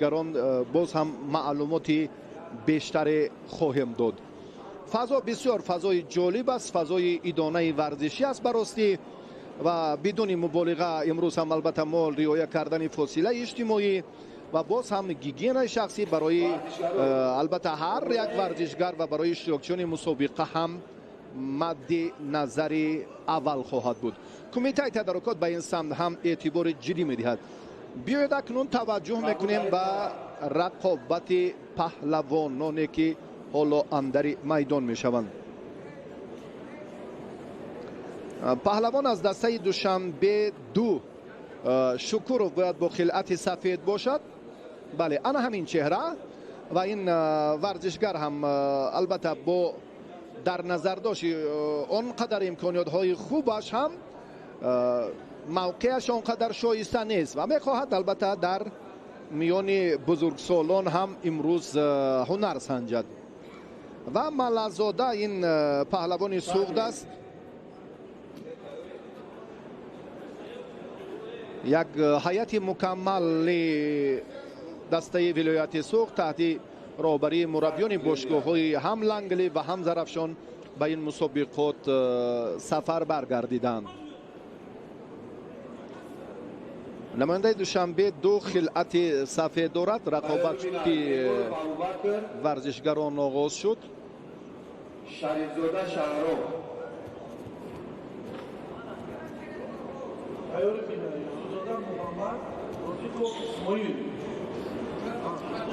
گران باز هم معلوماتی بیشتری خواهیم داد. فضا بسیار فضای جالب است، فضای ادانه ورزشی است براستی و بدون مبالغه امروز هم البته ما رعایت کردن فاصله اجتماعی و باز هم گیگین شخصی برای البته هر یک ورزشگر و برای اشتراکچیان مسابقه هم مد نظر اول خواهد بود. کمیته تدارکات به این سمت هم اعتبار جدی می‌دهد. بیاید اکنون توجه میکنیم به رقابت پهلوانانی که حالا اندر میدان میشوند. پهلوان از دسته دوشنبه 2 شکورов باید با خلعت سفید باشد. بله، انا همین چهره و این ورزشگر هم البته با در نظر داشت آنقدر امکانیات های خوبش هم موقعش آنقدر شایسته نیست و میخواهد البته در میان بزرگسالان هم امروز هنر سنجد. و ملازاده این پهلوان سوخت است، یک هیئت مکمل دسته ولایت سوخت تحت رهبری مربیان باشگاه های هم لنگلی و هم زرافشان به این مسابقات سفر برگردیدند. نماینده دوشنبه 2 خلعت سفید دارد. رقابت ورزشگران آغاز شد. شریفزاده شهرام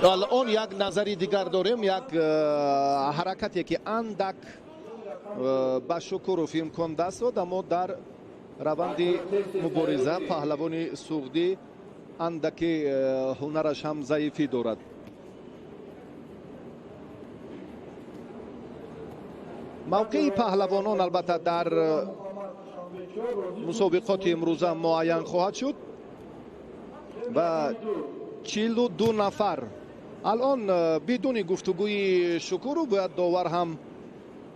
الان یک نظری دیگر داریم، یک حرکتی که اندک به شکورov امکان دست داد، اما در روند مبارزه پهلوان سوختی اندک هنرش هم ضعیفی دارد. موقع پهلوانان البته در مسابقات امروزه معین خواهد شد و 42 نفر. الان بدون گفتگوی شکورov باید داور هم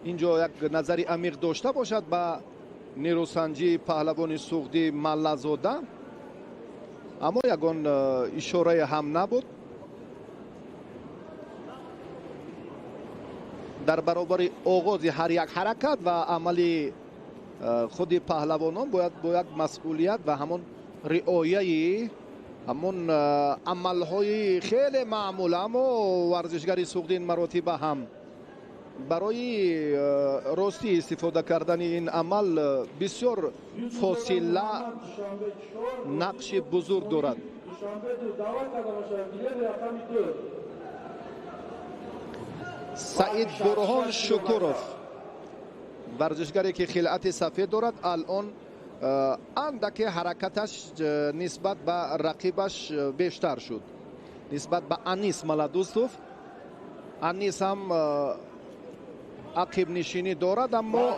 اینجا یک نظری عمیق داشته باشد به نیروسنجی پهلوان سوختی ملازاده، اما یگان اشاره هم نبود. در برابر آغاز هر یک حرکت و عملی خود پهلوانان باید با یک مسئولیت و همون رعایت همون عملهای خیلی معمول، اما ورزشگری سوختی این مراتب هم برای راستی استفاده کردن این عمل بسیار فاصله نقش بزرگ دارد. سعید برهان شکورov ورزشگری که خلعت سفید دارد الان اندک حرکتش نسبت به رقیبش بیشتر شد، نسبت به انیس ملادوستوف. انیس هم عقب نشینی دارد، اما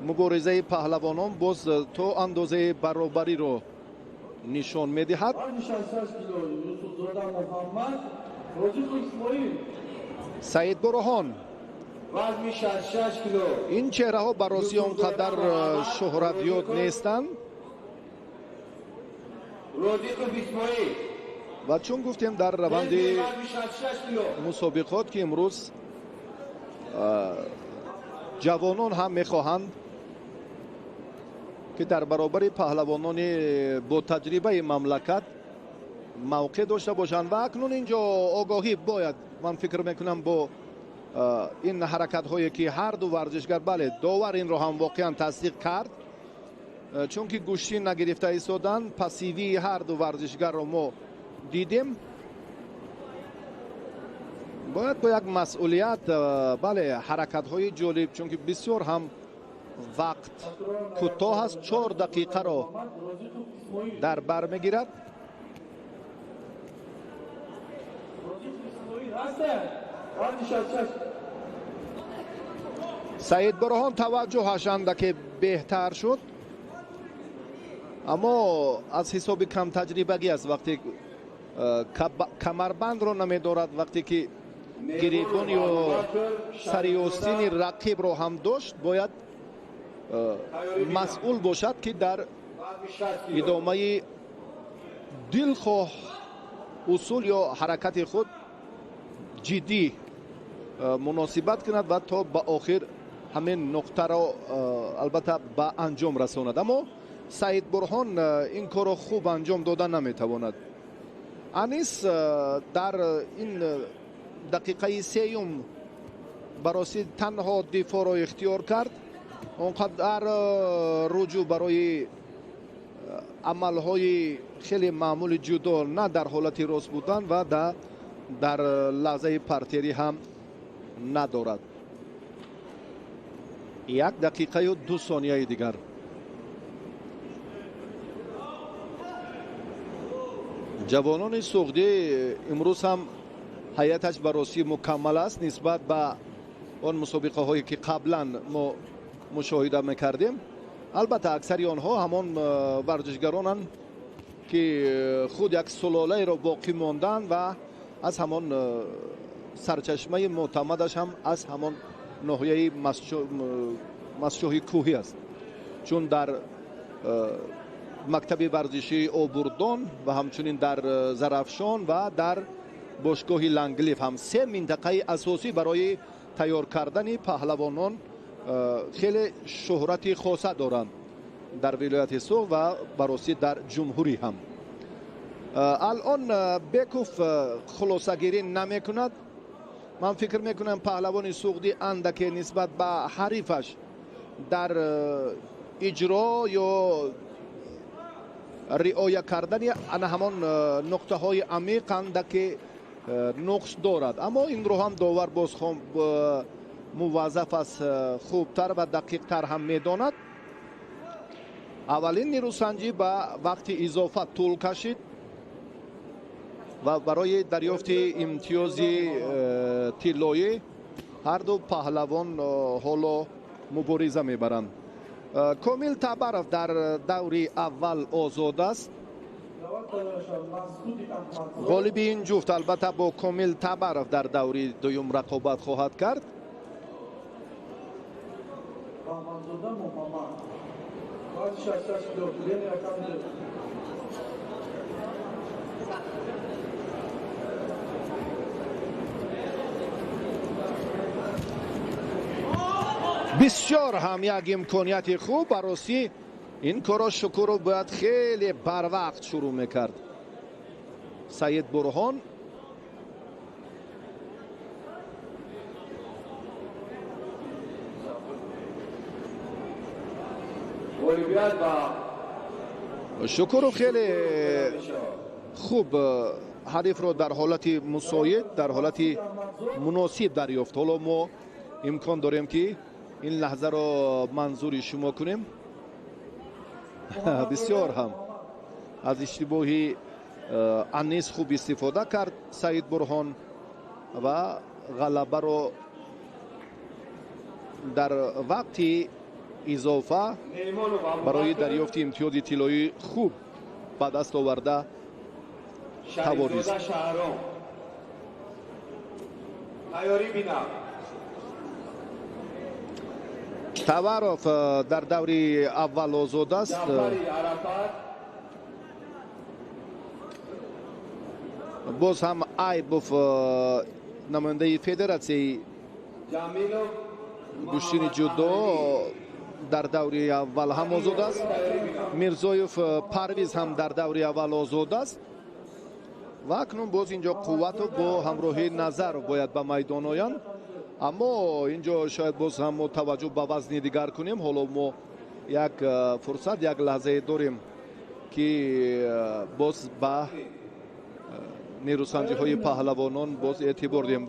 مبارزه پهلوانان باز تو اندازه برابری رو نشان میدهد. سعید برهان این چهره ها برای اونقدر شهرت نیستند و چون گفتیم در روند مسابقات که امروز جوانان هم میخواهند که در برابر پهلوانان با تجربه مملکت موقع داشته باشند و اکنون اینجا آگاهی باید، من فکر میکنم با این حرکت هایی که هر دو ورزشگر، بله داور این رو هم واقعا تصدیق کرد، چون که گوشتی نگرفته ایستادن، پسیوی هر دو ورزشگر رو ما دیدیم. باید با یک مسئولیت، بله حرکت های جالب، چون که بسیار هم وقت کوتاه است، 4 دقیقه رو در بر میگیرد. سعید برهان توجهش اندک بهتر شد، اما از حساب کم تجربگی است. وقتی کمربند رو نمیدارد، وقتی که گریبان یا سریاستین رقیب رو هم داشت، باید مسئول باشد که در ادامه دلخواه اصول یا حرکت خود جدی مناسبت کند و تا به آخر همین نقطه را البته به انجام رساند. اما سعید برهان این کار را خوب انجام دادن نمیتواند. انیس در این دقیقه سیوم برای تنها دفاع را اختیار کرد. اونقدر رجوع برای عملهای خیلی معمول جودو نه در حالت راست بودن و در لحظه پرتری هم ندارد. 1 دقیقه و 2 ثانیه دیگر. جوانان سوختی امروز هم هیئتش بررسی مکمل است نسبت به آن مسابقه هایی که قبلا ما مشاهده میکردیم. البته اکثری آنها همان ورزشگرانند که خود یک سلاله را باقی ماندن و از همان سرچشمه معتمدش هم از همان ناحیه مسجح کوهی است، چون در مکتب ورزشی آبوردان و همچنین در زرافشان و در باشگاه لنگلیف هم 3 منطقه اساسی برای تیار کردن پهلوانان خیلی شهرت خاصه دارند در ولایت سوخت و بررسی در جمهوری هم. الان بیکوف خلاصه گیری نمی کند. من فکر میکنم پهلوان سوختی اندک نسبت به حریفش در اجرا یا رعایت کردن همان نقطه های عمیق اندک نقص دارد. اما این رو هم داور باز موظف است خوبتر و دقیق تر هم میداند. اولین نیروسنجی به وقت اضافه طول کشید و برای دریافت امتیاز طلایی هر دو پهلوان حالا مبارزه میبرند. کامیل تبرف در دوری اول آزاد است. غالب این جفت البته با کامیل تبرف در دوری دوم رقابت خواهد کرد. بسیار هم یک امکانیت خوب برای این کارا. شکر رو باید خیلی بر وقت شروع میکرد سعید برهان. شکر رو خیلی خوب حریف رو در حالت مساعد در حالت مناسب دریافت. حالا ما امکان داریم که این لحظه رو منظور شما کنیم. بسیار هم از اشتباهی انیس خوب استفاده کرد سعید برهان و غلبه رو در وقت اضافه برای دریافت امتیاز طلایی خوب به دست آورده توانست. تبرف در دوری اول آزاد است. باز هم ایبوف نماینده فدراسیون گوشتین جودو در دوری اول هم آزاد است. میرزایف پرویز هم در دوری اول آزاد است و اکنون باز اینجا قوت و با همراهی نظر باید به میدان آیند. اما اینجا شاید باز هم توجه به وزن دیگر کنیم. حالا ما یک فرصت یک لحظه داریم که باز به نیروسنجی های پهلوانان باز اعتبار دیم.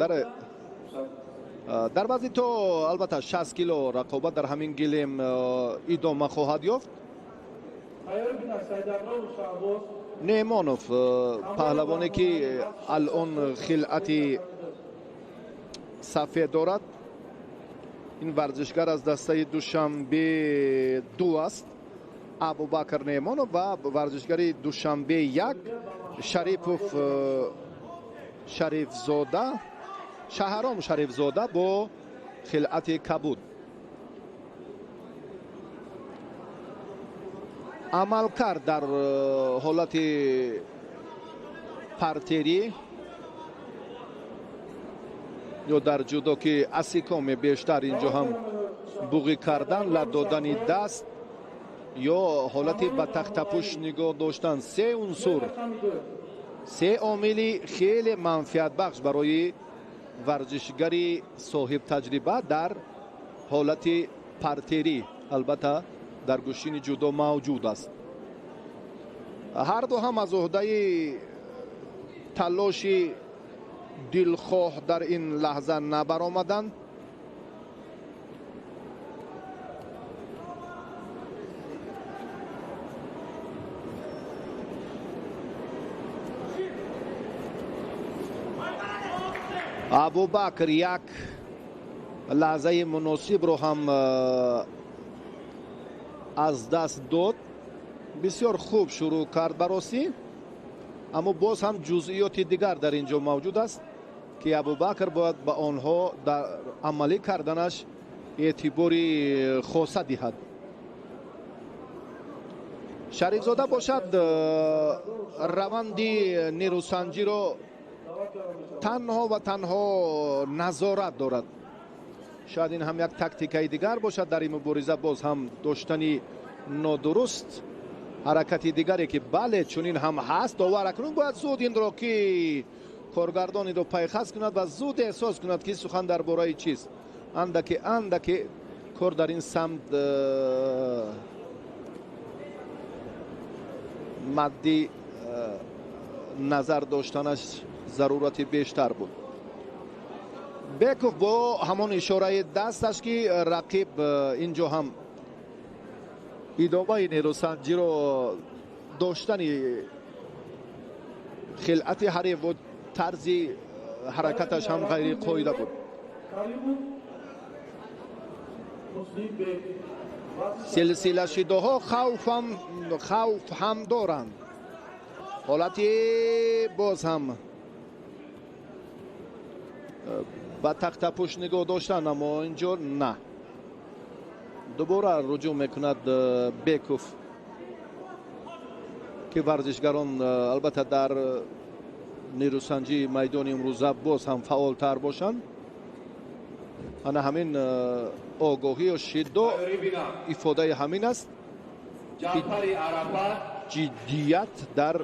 در بعضی تو البته 60 کیلو رقابت در همین گلیم ادامه خواهد یافت. نیمانوف پهلوانی که الان خلعت سفید دارد، این ورزشگر از دسته دوشنبه 2 است. ابوبکر نیمانوف و ورزشگر دوشنبه 1 شریفوف شریفزاده، شهرام شریفزاده با خلعت کبود. عمل کرد در حالت партери ё дар ҷудо ки асикоме бештар инҷо ҳам буғӣ кардан, лад додани даст ё ҳолати ба тахтапуш нигоҳ доштан, се унсур, се омили хеле манфиатбахш барои варзишгари соҳибтаҷриба дар ҳолати партерӣ албатта дар гӯшини ҷудо мавҷуд аст. ҳарду ҳам аз уҳдаи талоши дилхоҳ дар ин лаҳза набаромаданд. абубакр як лаҳзаи муносибро ҳам аз даст дод. бисёр хуб шурӯъ кард ба ростӣ, аммо боз ҳам ҷузъиёти дигар дар ин ҷо мавҷуд аст ки абубакр бояд ба онҳо дар амалӣ карданаш эътибори хоса диҳад. шарифзода бошад раванди нерӯсанҷиро танҳо ва танҳо назорат дорад. шояд ин ҳам як тактикаи дигар бошад дар ин мубориза, боз ҳам доштани нодуруст ҳаракати дигаре ки бале чунин ҳам ҳаст. довар акнун бояд зуд инро ки коргардонеро пайхас кунад ва зуд эҳсос кунад ки сухан дар бораи чист. андаке кор дар ин самт мадди назар доштанаш зарурати бештар буд. беков бо ҳамон ишораи дасташ ки рақиб инҷо ҳам идомаи нерӯсанҷиро доштани хилъати ҳариф буд, тарзи ҳаракаташ ҳам ғайриқоида буд. силсилашидоҳо хавф ҳам доранд. ҳолати боз ҳам ба тахтапуш нигоҳ доштан, аммо инҷо на. дубора руҷӯъ мекунад беков ки варзишгарон албатта дар нерӯсанҷии майдони имрӯза боз ҳам фаъолтар бошанд. ана ҳамин огоҳию шиддо ифодаи ҳамин аст ки ҷиддият дар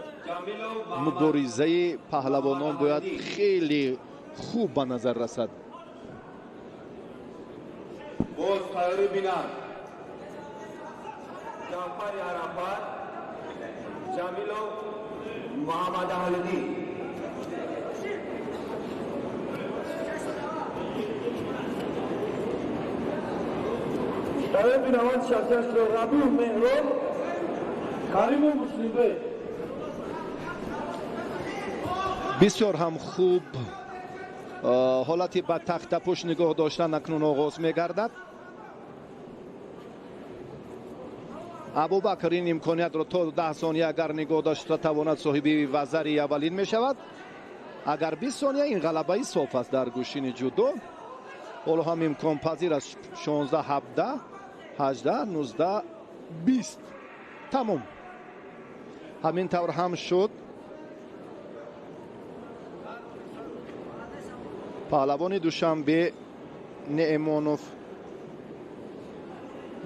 муборизаи паҳлавонон бояд хеле хуб ба назар расад. боз тайёрӣ бинанд. ҷаъфари арафат, ҷамилов муҳаммадаҳлидӣ. тайёр бинаванд шахсиятро рабиҳ меҳроб, каримов муслимбек. бисёр ҳам хуб ҳолати ба тахтапуш нигоҳ доштан акнун оғоз мегардад. абубакр ин имкониятро то 10 сония агар нигоҳ дошта тавонад соҳиби вазари аввалин мешавад. агар 20 сония ин ғалабаи соф аст дар гӯшини ҷудо. ҳоло ҳам имконпазир аст 16, 17, 18, 19, 20 тамом. ҳамин тавр ҳам шуд. паҳлавони душанбе неъмонов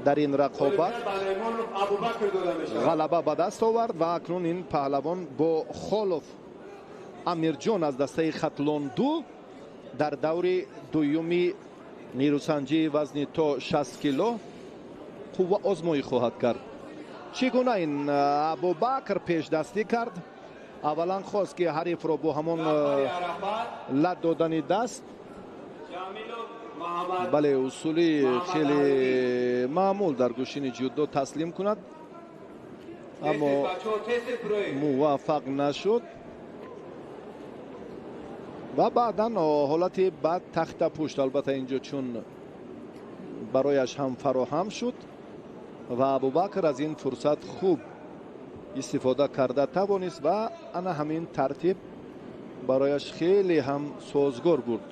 дар ин рақобат ғалаба ба даст овард ва акнун ин паҳлавон бо холов амирҷон аз дастаи хатлонду дар даври дуюми нерӯсанҷии вазни то 60 кило қувва озмоӣ хоҳад кард. чӣ гуна ин абубакр пешдастӣ кард. аввалан хост ки ҳарифро бо ҳамон лад додани даст, бале усули хеле маъмул дар гӯшини ҷудо таслим кунад, аммо муваффақ нашуд ва баъдан ҳолати ба тахтапушт албатта инҷо чун барояш ҳам фароҳам шуд ва абубакр аз ин фурсат хуб истифода карда тавонист ва ана ҳамин тартиб барояш хеле ҳам созгор буд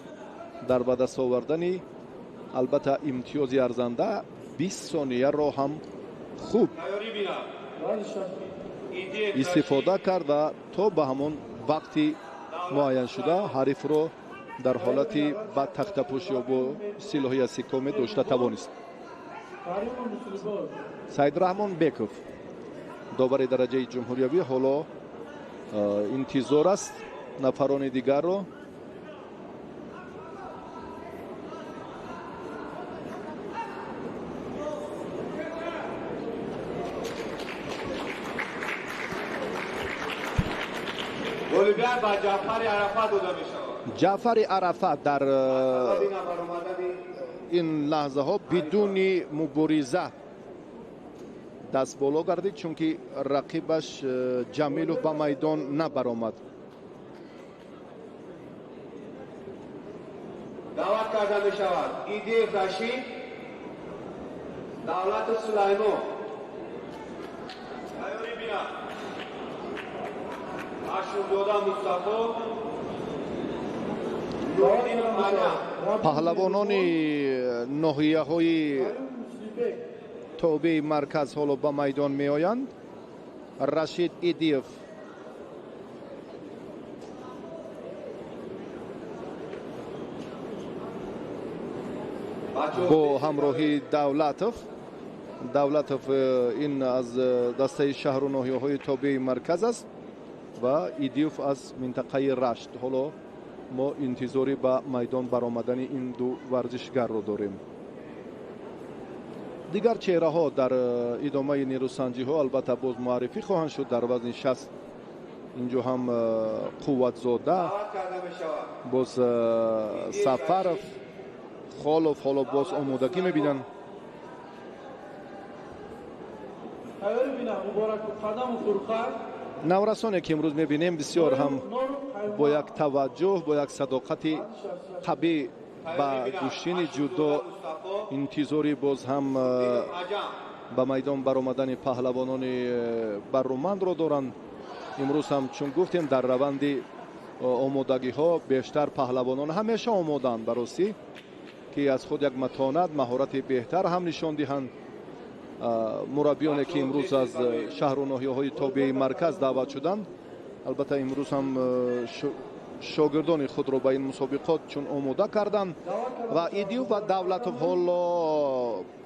дар ба даст овардани албатта имтиёзи арзанда. 20 сонияро ҳам хуб истифода кард ва то ба ҳамон вақти муайян шуда ҳарифро дар ҳолати ба тахтапӯш ё бо силоҳи асикоме дошта тавонист. Саидраҳмон Беков довари дараҷаи ҷумҳуриявӣ ҳоло интизор аст нафарони дигарро. ҷаъфари арафат дар ин лаҳзаҳо бидуни мубориза даст боло гардид, чунки рақибаш Ҷамилов ба майдон набаромад. даъват карда мешавад Идиев Рашид, Давлатов Сулаймон. тайёрӣ бинад. Ашурзода Мустафо, Нурдинов Аҷам. паҳлавонони ноҳияҳои тобеи марказ ҳоло ба майдон меоянд. Рашид Идиев бо ҳамроҳи Давлатов ин аз дастаи шаҳру ноҳияҳои тобеи марказ аст ва Идиев аз минтақаи Рашт. ҳоло мо интизори ба майдон баромадани ин ду варзишгарро дорем. дигар чеҳраҳо дар идомаи нерӯсанҷиҳо албатта боз муаррифӣ хоҳанд шуд. дар вазни 60 инҷо ҳам қувватзода, боз Сафаров, Холов ҳоло боз омодагӣ мебинанд. наврасоне ки имрӯз мебинем бисёр ҳам бо як таваҷҷӯҳ, бо як садоқати қавӣ ба гӯштини ҷудо интизори боз ҳам ба майдон баромадани паҳлавонони баррумандро доранд. имрӯз ҳам чун гуфтем дар раванди омодагиҳо бештар паҳлавонон ҳамеша омодаанд ба ростӣ ки аз худ як матонат, маҳорати беҳтар ҳам нишон диҳанд. мураббиёне ки имрӯз аз шаҳру ноҳияҳои тобеи марказ даъват шуданд, албатта имрӯз ҳам шогирдони худро ба ин мусобиқот чун омода карданд ва Идиев ва Давлатов ҳоло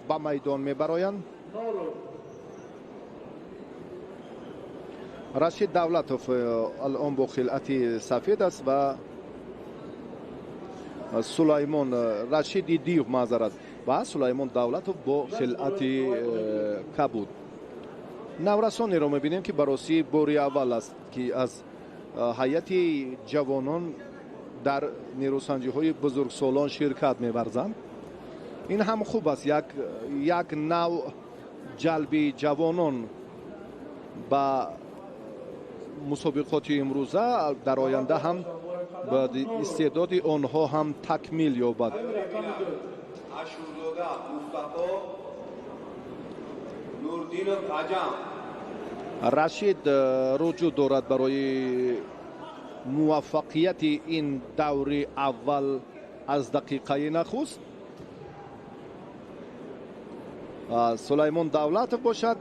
ба майдон мебароянд. Рашид Давлатов алон бо хилати сафед аст ва Сулаймон Рашид Идиев маъзарат ва Сулаймон Давлатов бо хилати кабуд. наврасонеро мебинем ки бароси бори аввал аст ки аз ҳайати ҷавонон дар нерӯсанҷиҳои бузургсолон ширкат меварзанд. ин ҳам хуб аст, як нав ҷалби ҷавонон ба мусобиқоти имрӯза дар оянда ҳам ба истеъдоди онҳо ҳам такмил ёбад. Ашурзода Мустафо, Нурдинов Аҷам. рашид руҷӯ дорад барои муваффақияти ин даври аввал аз дақиқаи нахуст. Сулаймон Давлатов бошад.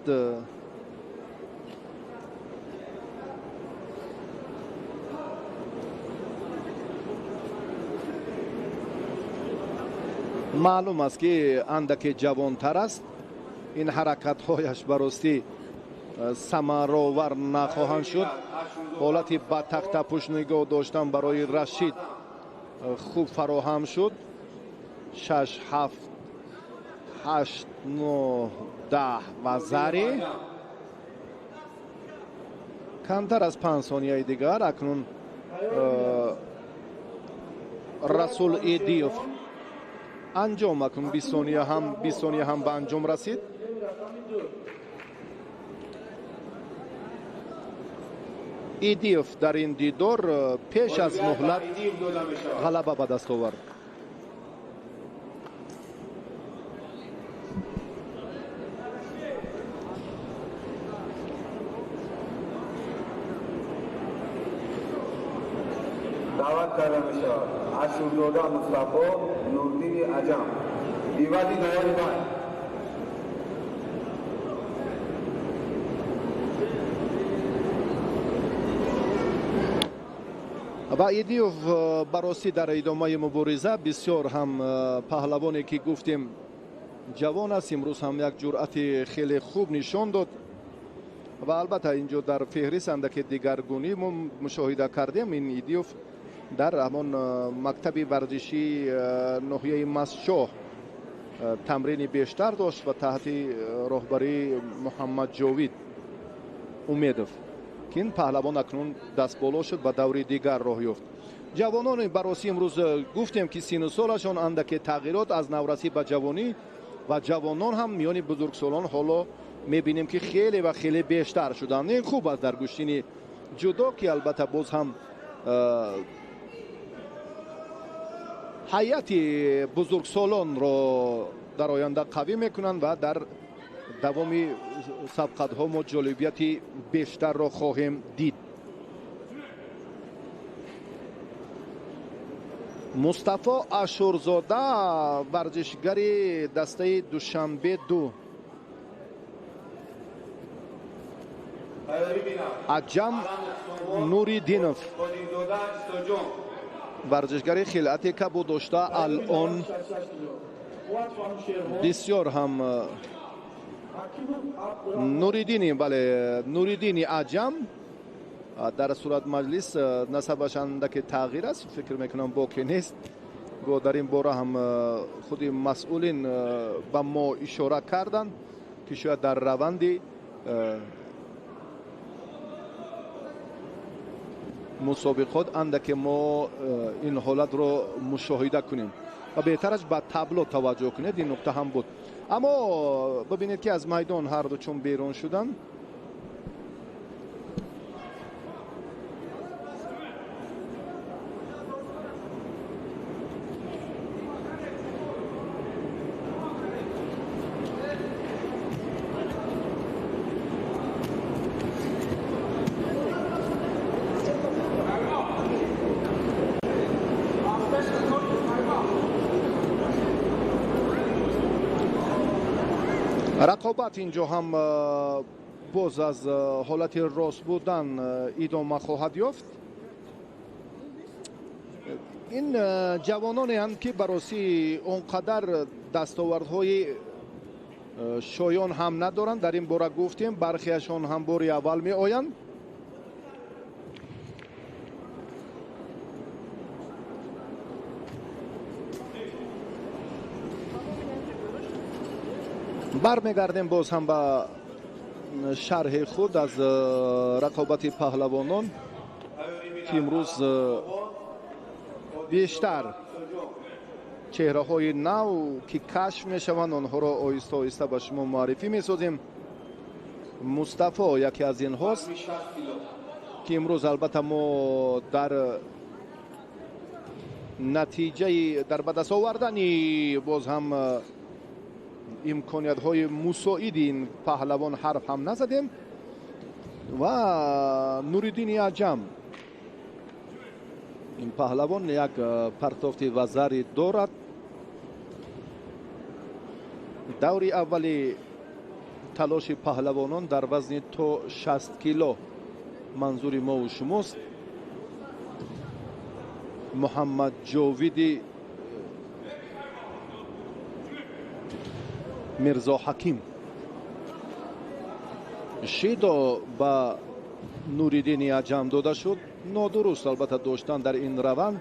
маълум аст ки андаке ҷавонтар аст. ин ҳаракатҳояш ба ростӣ самаровар нахоҳанд шуд. ҳолати ба тахтапӯш нигоҳ доштан барои Рашид хуб фароҳам шуд. 6, 7, 8, 9, 10 ва зари камтар аз 5 сонияи дигар. акнун Расул Идиев анҷом акун 20 сония ҳам ба анҷом расид. Идиев дар ин дидор пеш аз муҳлат ғалаба ба даст овард. даъват карда мешавад Ашурзода Мустафо, Нурдини Аҷам. ивади довари бай. و ایدیوف براستی در ادامه مبارزه بسیار هم پهلوانی که گفتیم جوان است، امروز هم یک جرأت خیلی خوب نشان داد و البته اینجا در فهرست اندک دیگرگونی ما مشاهده کردیم. این ایدیوف در همان مکتب ورزشی ناحیه مسجد تمرین بیشتر داشت و تحت راهبری محمد جاوید امیدوف که این پهلوان اکنون دست بالا شد و دوری دیگر راه یافت. جوانان براسی امروز گفتیم که سن و سالشان اندک تغییرات از نورسی به جوانی و جوانان هم میان بزرگسالان حالا میبینیم که خیلی و خیلی بیشتر شدن. این خوب است در گشتین جدا که البته باز هم حیات بزرگسالان را در آینده قوی میکنند و در دوام سبقت ها ما جالبیت بیشتر را خواهیم دید. مصطفی اشورزاده ورزشگر دسته دوشنبه 2 عجم نوریدینوف ورزشگر خلعت کبود داشته الان بسیار هم نوریدینی نوریدینی عجم در صورت مجلس نسبش اندک تغییر است، فکر میکنم باقی نیست. گو در این باره هم خود مسئولین به ما اشاره کردن که شاید در روندی مسابقات اندک ما این حالت رو مشاهده کنیم و بهترش به تابلو توجه کنید. این نکته هم بود. اما ببینید که از میدان هر دو چون بیرون شدن. رقابت اینجا هم باز از حالت راست بودن ادامه خواهد یافت. این جوانانی هستند که براسی اونقدر دستاوردهای شایان هم ندارند. در این باره گفتیم برخیشان هم باری اول می آیند. برمیگردیم باز هم به شرح خود از رقابت پهلوانان که امروز بیشتر چهره های نو که کشف می شوند آنها را آهسته آهسته به شما معرفی می سازیم. مصطفی یکی از این هاست که امروز البته ما در نتیجه در به دست آوردن باز هم امکانیت های مساعد این پهلوان حرف هم نزدیم. و نوریدین عجم این پهلوان یک پرتافت وزری دارد. دوری اولی تلاش پهلوانان در وزن تا 60 کیلو منظور ما و شماست. محمد جاوید میرزا حکیم شیدا با نوریدین عجم داده شد. نادرست البته داشتن در این روند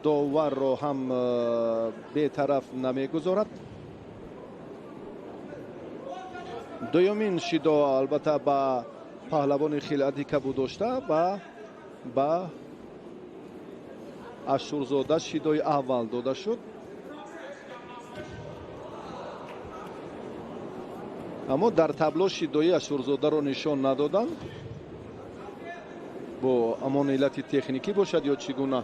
داور را هم به طرف نمیگذارد. دومین شیدا البته با پهلوان خلعتی کبود داشته و با اشورزاده شیدای اول داده شد. اما در تابلو شیدای اشورزاده را نشان ندادن. با امان علت تکنیکی باشد یا چگونه.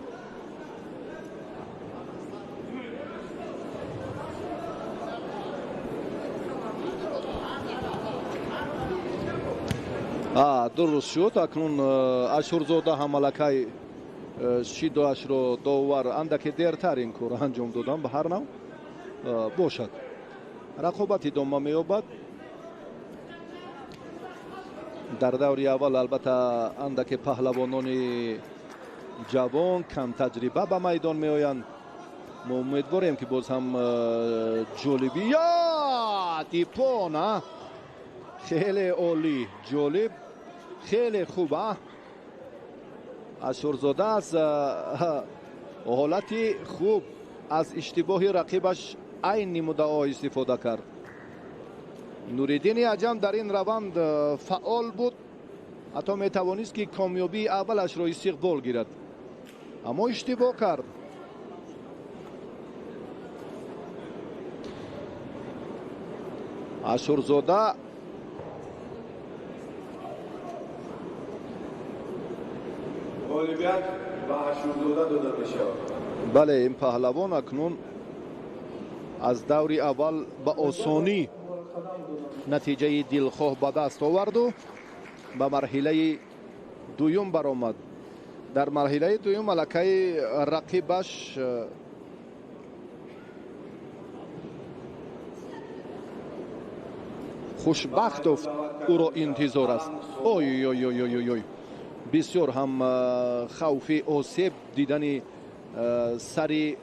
درست شد. اکنون اشورزاده هم ملکه شیدایش را داور اندک دیرتر این کار انجام دادن. به هر نوع باشد رقابت ادامه می‌یابد. در دوری اول البته اندک پهلوانان جوان کم تجربه به میدان می آیند. ما امیدواریم که باز هم جالبی یا دیپو نه خیلی عالی جالب خیلی خوبه. اشورزاده از حالتی خوب از اشتباه رقیبش عین مدعا استفاده کرد. نوریدین عجم در این روند فعال بود، حتی می توانست که کامیابی اولش را استقبال گیرد اما اشتباه کرد. اشورزاده غالبیت به اشورزاده داده میشه. بله این پهلوان اکنون از دور اول به آسانی نتیجه دلخواه به دست آورد و به مرحله دوم برآمد. در مرحله دوم ملکه رقیبش خوشبخت او را انتظار است. اوی اوی اوی اوی اوی بسیار هم خوف آسیب دیدن سری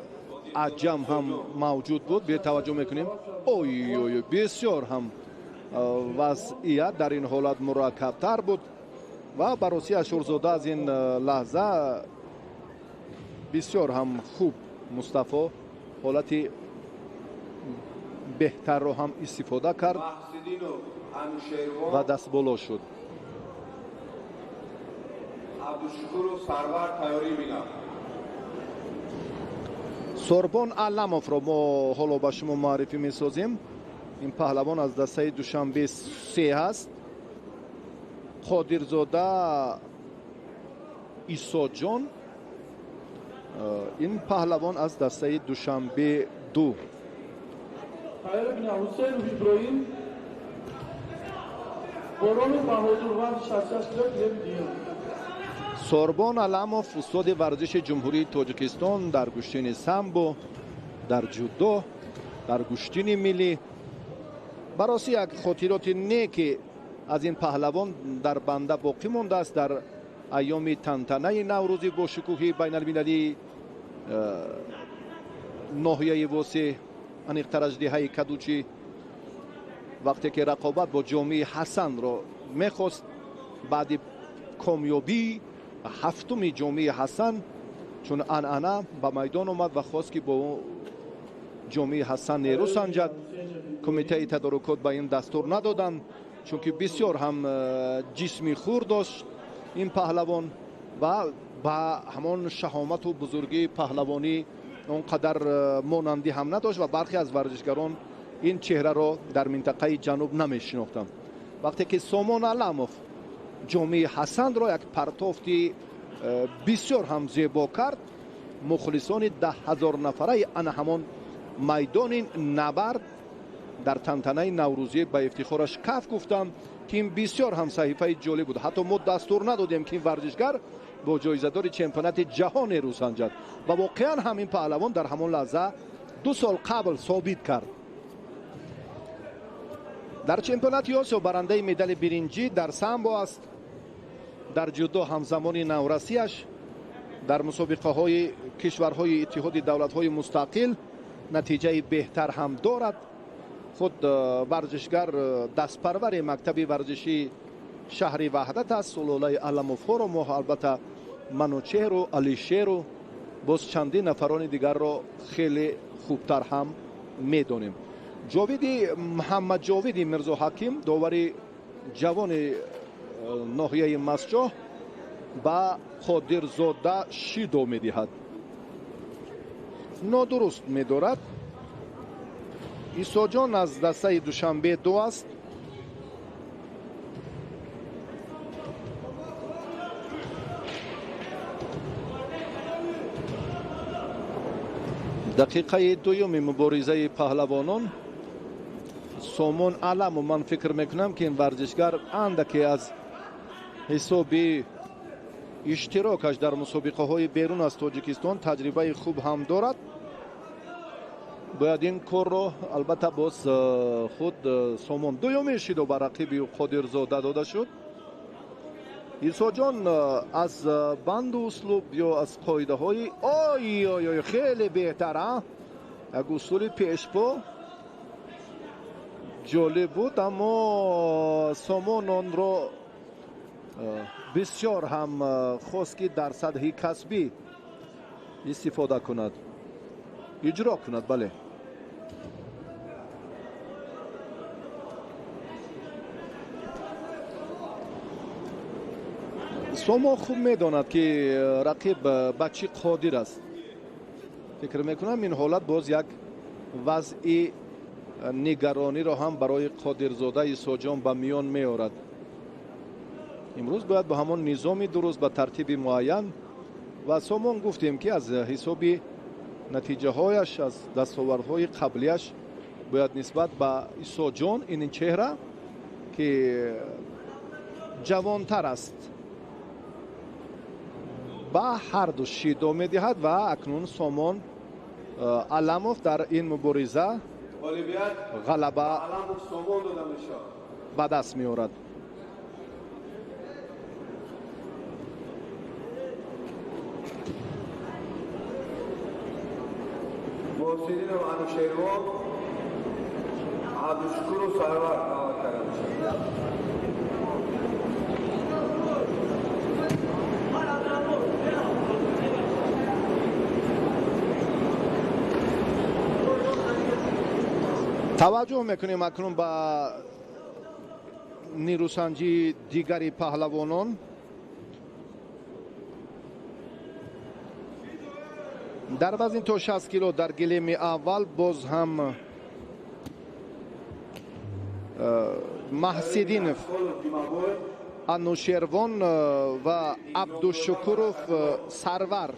عجم هم موجود بود. به توجه میکنیم اوی اوی بسیار هم وضعیت در این حالت مرکب تر بود و براسی اشورزاده از این لحظه بسیار هم خوب مصطفی حالتی بهتر رو هم استفاده کرد و دست بالا شد. عبدالشکور و سرور تیاری می‌کنم. سوربون علموف رو ما حالا به شما معرفی میسازیم. این پهلوان از دسته دوشنبه 3 هست. قادرزاده عیسی جان این پهلوان از دسته دوشنبه 2. تیاری می‌کنم. حسین ابراهیم باران بهادروند 66 کیلو. سوربون علموف استاد ورزش جمهوری تاجیکستان در گشتین سامبو، در جودو، در گشتین ملی. براسی یک خاطرات نیکی از این پهلوان در بنده باقی مانده است. در ایام تنتنه نوروزی با شکوه بین المللی ناحیه واسه انیقتر اژدهای کدوچی وقتی که رقابت با جامعه حسن را میخواست، بعد کامیابی هفتم جامعه حسن چون انعنه به میدان آمد و خواست که با جامعه حسن نیرو سنجد. کمیته تدارکات به این دستور ندادند چون که بسیار هم جسمی خور داشت این پهلوان و با همان شهامت و بزرگی پهلوانی اونقدر مانندی هم نداشت و برخی از ورزشگران این چهره را در منطقه جنوب نمیشناختند. وقتی که سامان علموف جامعه حسن را یک پرتافتی بسیار هم زیبا کرد، مخلصان 10,000 نفره ان همان میدان نبرد در تنتنه نوروزی به افتخارش کف گفتم که این بسیار هم صحیفه جالب بود. حتی ما دستور ندادیم که این ورزشگر با جایزه‌دار چمپیونات جهان رو سنجد و واقعا همین پهلوان در همان لحظه 2 سال قبل ثابت کرد. در چمپیونات آسیا برنده مدال برنجی در سامبو است. در جودو همزمان نورسیش در مسابقه های کشورهای اتحاد دولت های مستقل نتیجه بهتر هم دارد. خود ورزشگر دستپرور مکتب ورزشی شهر وحدت است. سلاله علموف رو ما البته منوچهر و علیشهر و باز چندین نفران دیگر را خیلی خوبتر هم میدونیم. جاویدی محمد جاویدی مرزا حکیم داوری جوان ناحیه مسجح با قادرزاده شیدو میدهد. نادرست میدارد. عیسی جان از دسته دوشنبه 2 است. دقیقه دوم مبارزه پهلوانان سامان علم و من فکر میکنم که این ورزشگر اندکی از حساب اشتراکش در مسابقه های بیرون از تاجیکستان تجربه خوب هم دارد. باید این کار رو البته باز خود سامان دومی شد و بر رقیب قادرزاده داده شد. ایساجان از بند و اسلوب یا از قایده های خیلی بهتره. یک اصول پیشپا جالب بود، اما سامان آن را بسیار هم خواست که در سطح کسبی استفاده کند، اجرا کند. بله، سامان خوب میداند که رقیب به چی قادر است. فکر میکنم این حالت باز یک وضع نگرانی را هم برای قادرزاده ایساجان به میان میآورد. امروز باید با همان نظام درست به ترتیب معین و سامان گفتیم که از حساب نتیجه هایش، از دستاوردهای قبلیش باید نسبت به ایساجان این چهره که جوانتر است با هر دو شیدا میدهد و اکنون سامان علموف در این مبارزه غلبه به دست می آورد. محسنین و انوشیروان عبدالشکور و سرور دعوت کرده میشود. توجه میکنیم اکنون به نیروسنجی دیگری پهلوانان. در وزن تا 60 کیلو در گلیم اول باز هم محسدینف، انوشیروان و عبدالشکوروف سرور.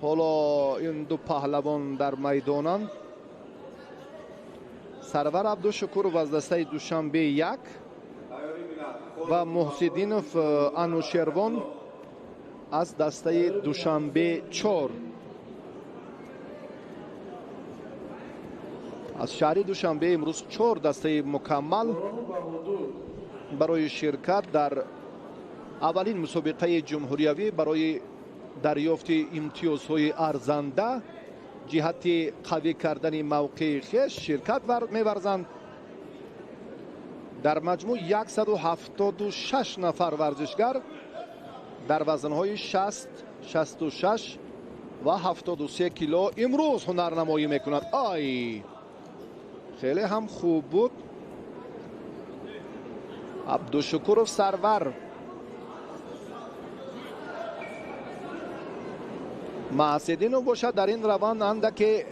حالا این دو پهلوان در میدانند. سرور عبدالشکوروف از دسته دوشنبه 1 و محسدینف انوشیروان از دسته دوشنبه 4. از شهر دوشنبه امروز 4 دسته مکمل برای شرکت در اولین مسابقه جمهوریوی برای دریافت امتیازهای ارزنده جهت قوی کردن موقع خیش شرکت می‌ورزند. در مجموع 176 نفر ورزشگر در وزن‌های 60، 66 و 73 کیلو امروز هنرنمایی می‌کند. خیلی هم خوب بود. عبدالشکوروف سرور محسدینو باشد در این روند اندک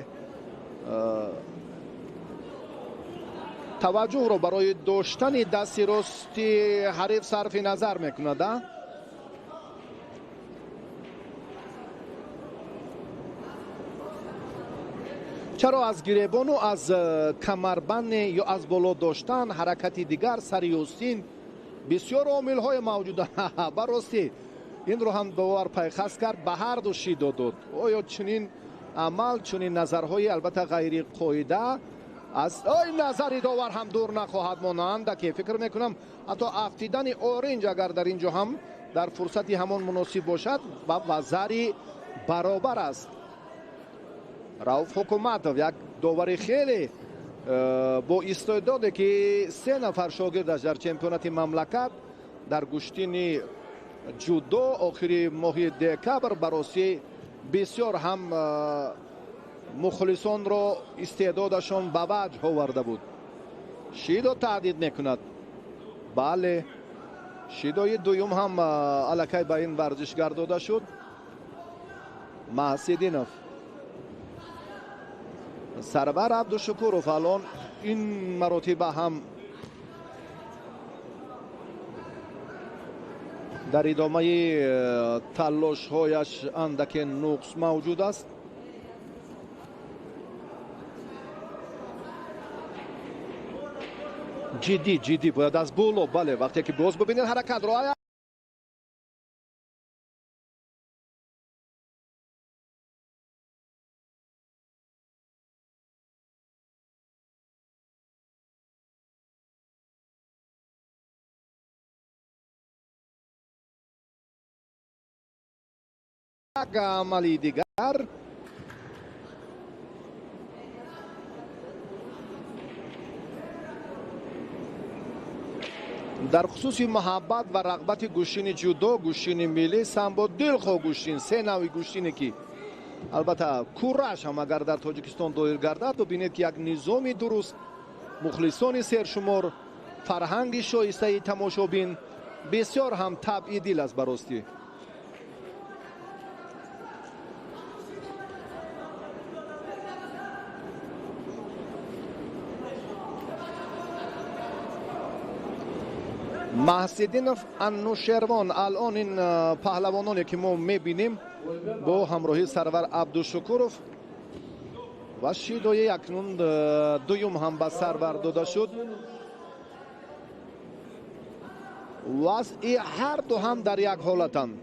توجه رو برای داشتن دست راستی حریف صرف نظر میکند. چرا از گریبان و از کمربند یا از بالا داشتن حرکت دیگر سری استین بسیار عامل های موجوده. براستی این رو هم داور پیخست کرد، به هر دو شیدا داد. آیا چنین عمل، چنین نظرهای البته غیر قاعده از نظر داور هم دور نخواهد مانند که فکر میکنم حتی افتیدن اورنج اگر در اینجا هم در فرصتی همان مناسب باشد و وزری برابر است. رؤوف حکومتوف یک داور خیلی با استعداده که 3 نفر شاگردش در چمپیونات مملکت در گشتین جودو آخری ماه دکبر برای بسیار هم مخلصان را استعدادشان به وجه آورده بود. شیدا تعدید میکند. بله، شیدای دویم هم الکی به این ورزشگر داده شد. محسدینف سرور عبدالشکوروف الان این مراتبه هم در ادامه تلاش هایش اندک نقص موجود است. جدی باید از بالا. بله، وقتی که باز ببینید حرکت رو عملی دیگر در خصوص محبت و رغبت گوشین جودو، گوشین ملی سامبو دلخو گوشین، سه نوع گوشینی که البته کورش هم اگر در تاجیکستان دایر گردد ببینید که یک نظام درست، مخلصان سرشمار، فرهنگ شایسته تماشابین بسیار هم طبعی دل است براستی. محسدینов انوشیروان الان این پهلوانانی که ما میبینیم با همراهی سرور عبدالشکورов و شیدای اکنون دویم هم به سرور داده شد و هر دو هم در یک حالتند.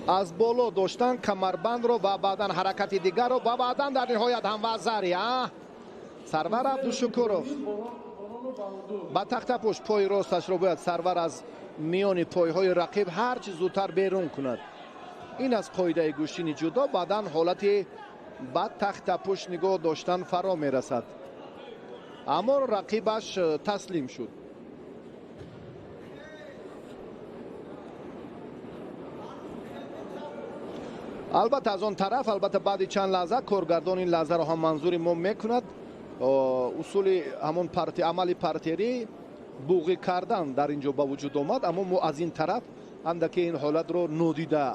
از بالا داشتن کمربند رو و بعدا حرکت دیگر رو و بعدا در نهایت هم وزری سرور عبدالشکورov با تخت پشت پای راستش رو باید سرور از میان پایهای رقیب هر چی زودتر بیرون کند. این از قاعده گوشین جودو. بعدا حالت با تخت پشت نگاه داشتن فرا میرسد، اما رقیبش تسلیم شد. البته از آن طرف بعد چند لحظه کارگردان این لحظه را هم منظور ما میکند. اصول همون عمل پرتری بوغی کردن در اینجا با وجود آمد، اما ما از این طرف اندکی این حالت رو ندیده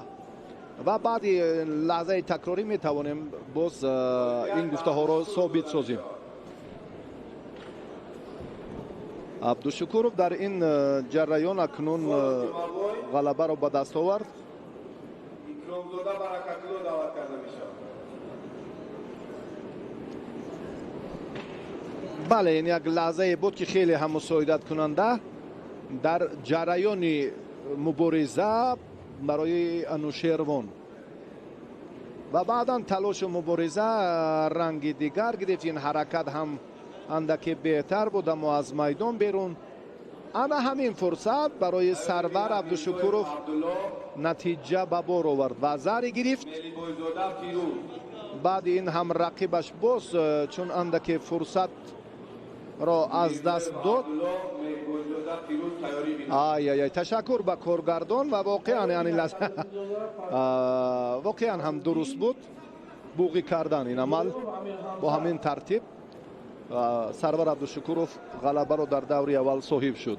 و بعد لحظه تکراری میتوانیم باز این گفته ها رو ثابت سازیم. عبدالشکورov در این جریان اکنون غلبه رو به دست آورد. بله، این یک لحظه بود که خیلی هم مساعدت کننده در جریان مبارزه برای انوشیروان و بعدا تلاش مبارزه رنگ دیگر گرفت. این حرکت هم اندکی بهتر بود اما از میدان بیرون. انا همین فرصت برای سرور عبدالشکورov نتیجه به بار آورد و زری گرفت. بعد این هم رقیبش باز چون اندکی فرصت را از دست داد. تشکر به کارگردان و واقعا واقعا هم درست بود بوغی کردن این عمل. با همین ترتیب سرور عبدالشکورov غلبه رو در دوره اول صاحب شد.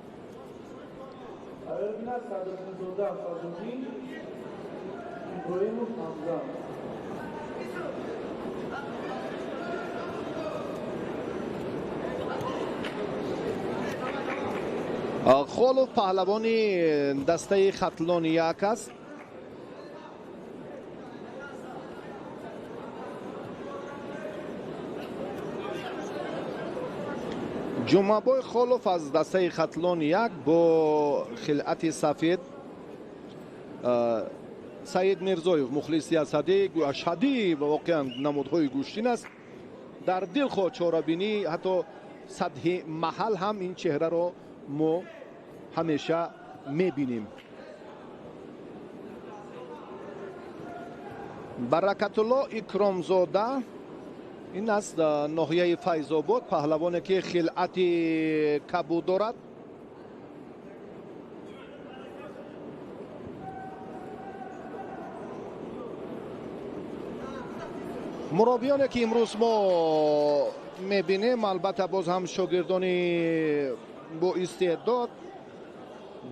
خالوف پهلوانی دسته ختلان یک است. جمعبای خالوف از دسته ختلان یک با خلعت سفید. سید میرزایف مخلصی اسدی اشهدی و واقعا نمودهای گوشتین است. در دل خود چارابینی حتی سطح محل هم این چهره رو ما همیشه میبینیم. برکت الله اکرامزاده این از ناحیه فیض‌آباد پهلوانی که خلعت کبود دارد. مربیانی که امروز ما میبینیم البته باز هم شاگردانی با استعداد.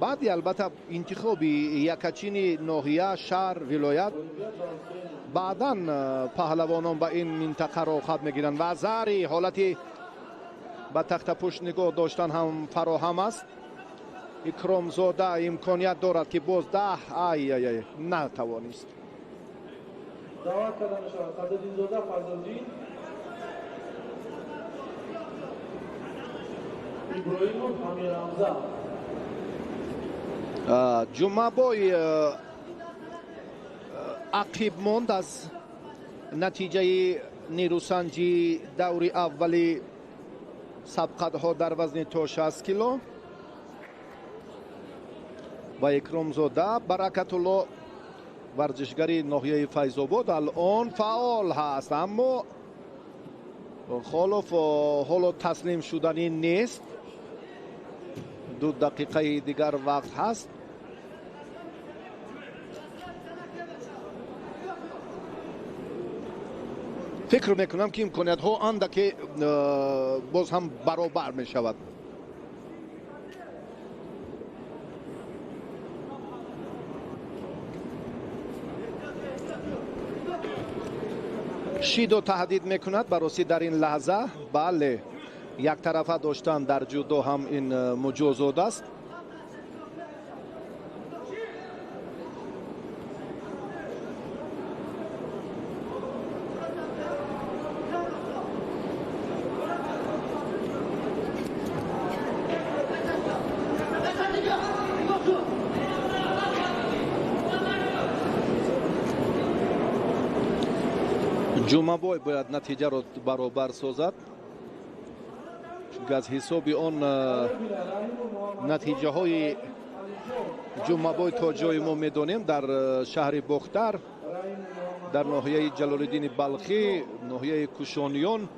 بعدی البته انتخابی یکچین ناحیه شهر ولایت بعدا پهلوانان به این منطقه را خواب میگیرند و زری حالتی به تخت پشت نگاه داشتن هم فراهم است. اکرامزاده امکانیت دارد که باز نتوانست. دعوت کردن شود صدرالدین زاده فضلالدین ابراهیمov امیر حمزه. جمعبای عقیب ماند از نتیجه نیروسنجی دوری اولی سبقت ها در وزن تا 60 کیلو. و اکرامزاده. برکت‌الله ورزشگری ناحیه فیض‌آباد الان فعال هست، اما خلاف حالا تسلیم شدنی نیست. 2 دقیقه دیگر وقت هست. فکر میکنم که امکانیت ها اندکی باز هم برابر می شود. شیدو تهدید میکند بررسی در این لحظه. بله، یک طرفه داشتن در جودو هم این مجازات است. جمعبای باید نتیجه را برابر سازد، چون از حساب آن نتیجه های جمعبای تا جای ما میدانیم در شهر بختر، در ناحیه جلال‌الدین بلخی، ناحیه کوشانیان،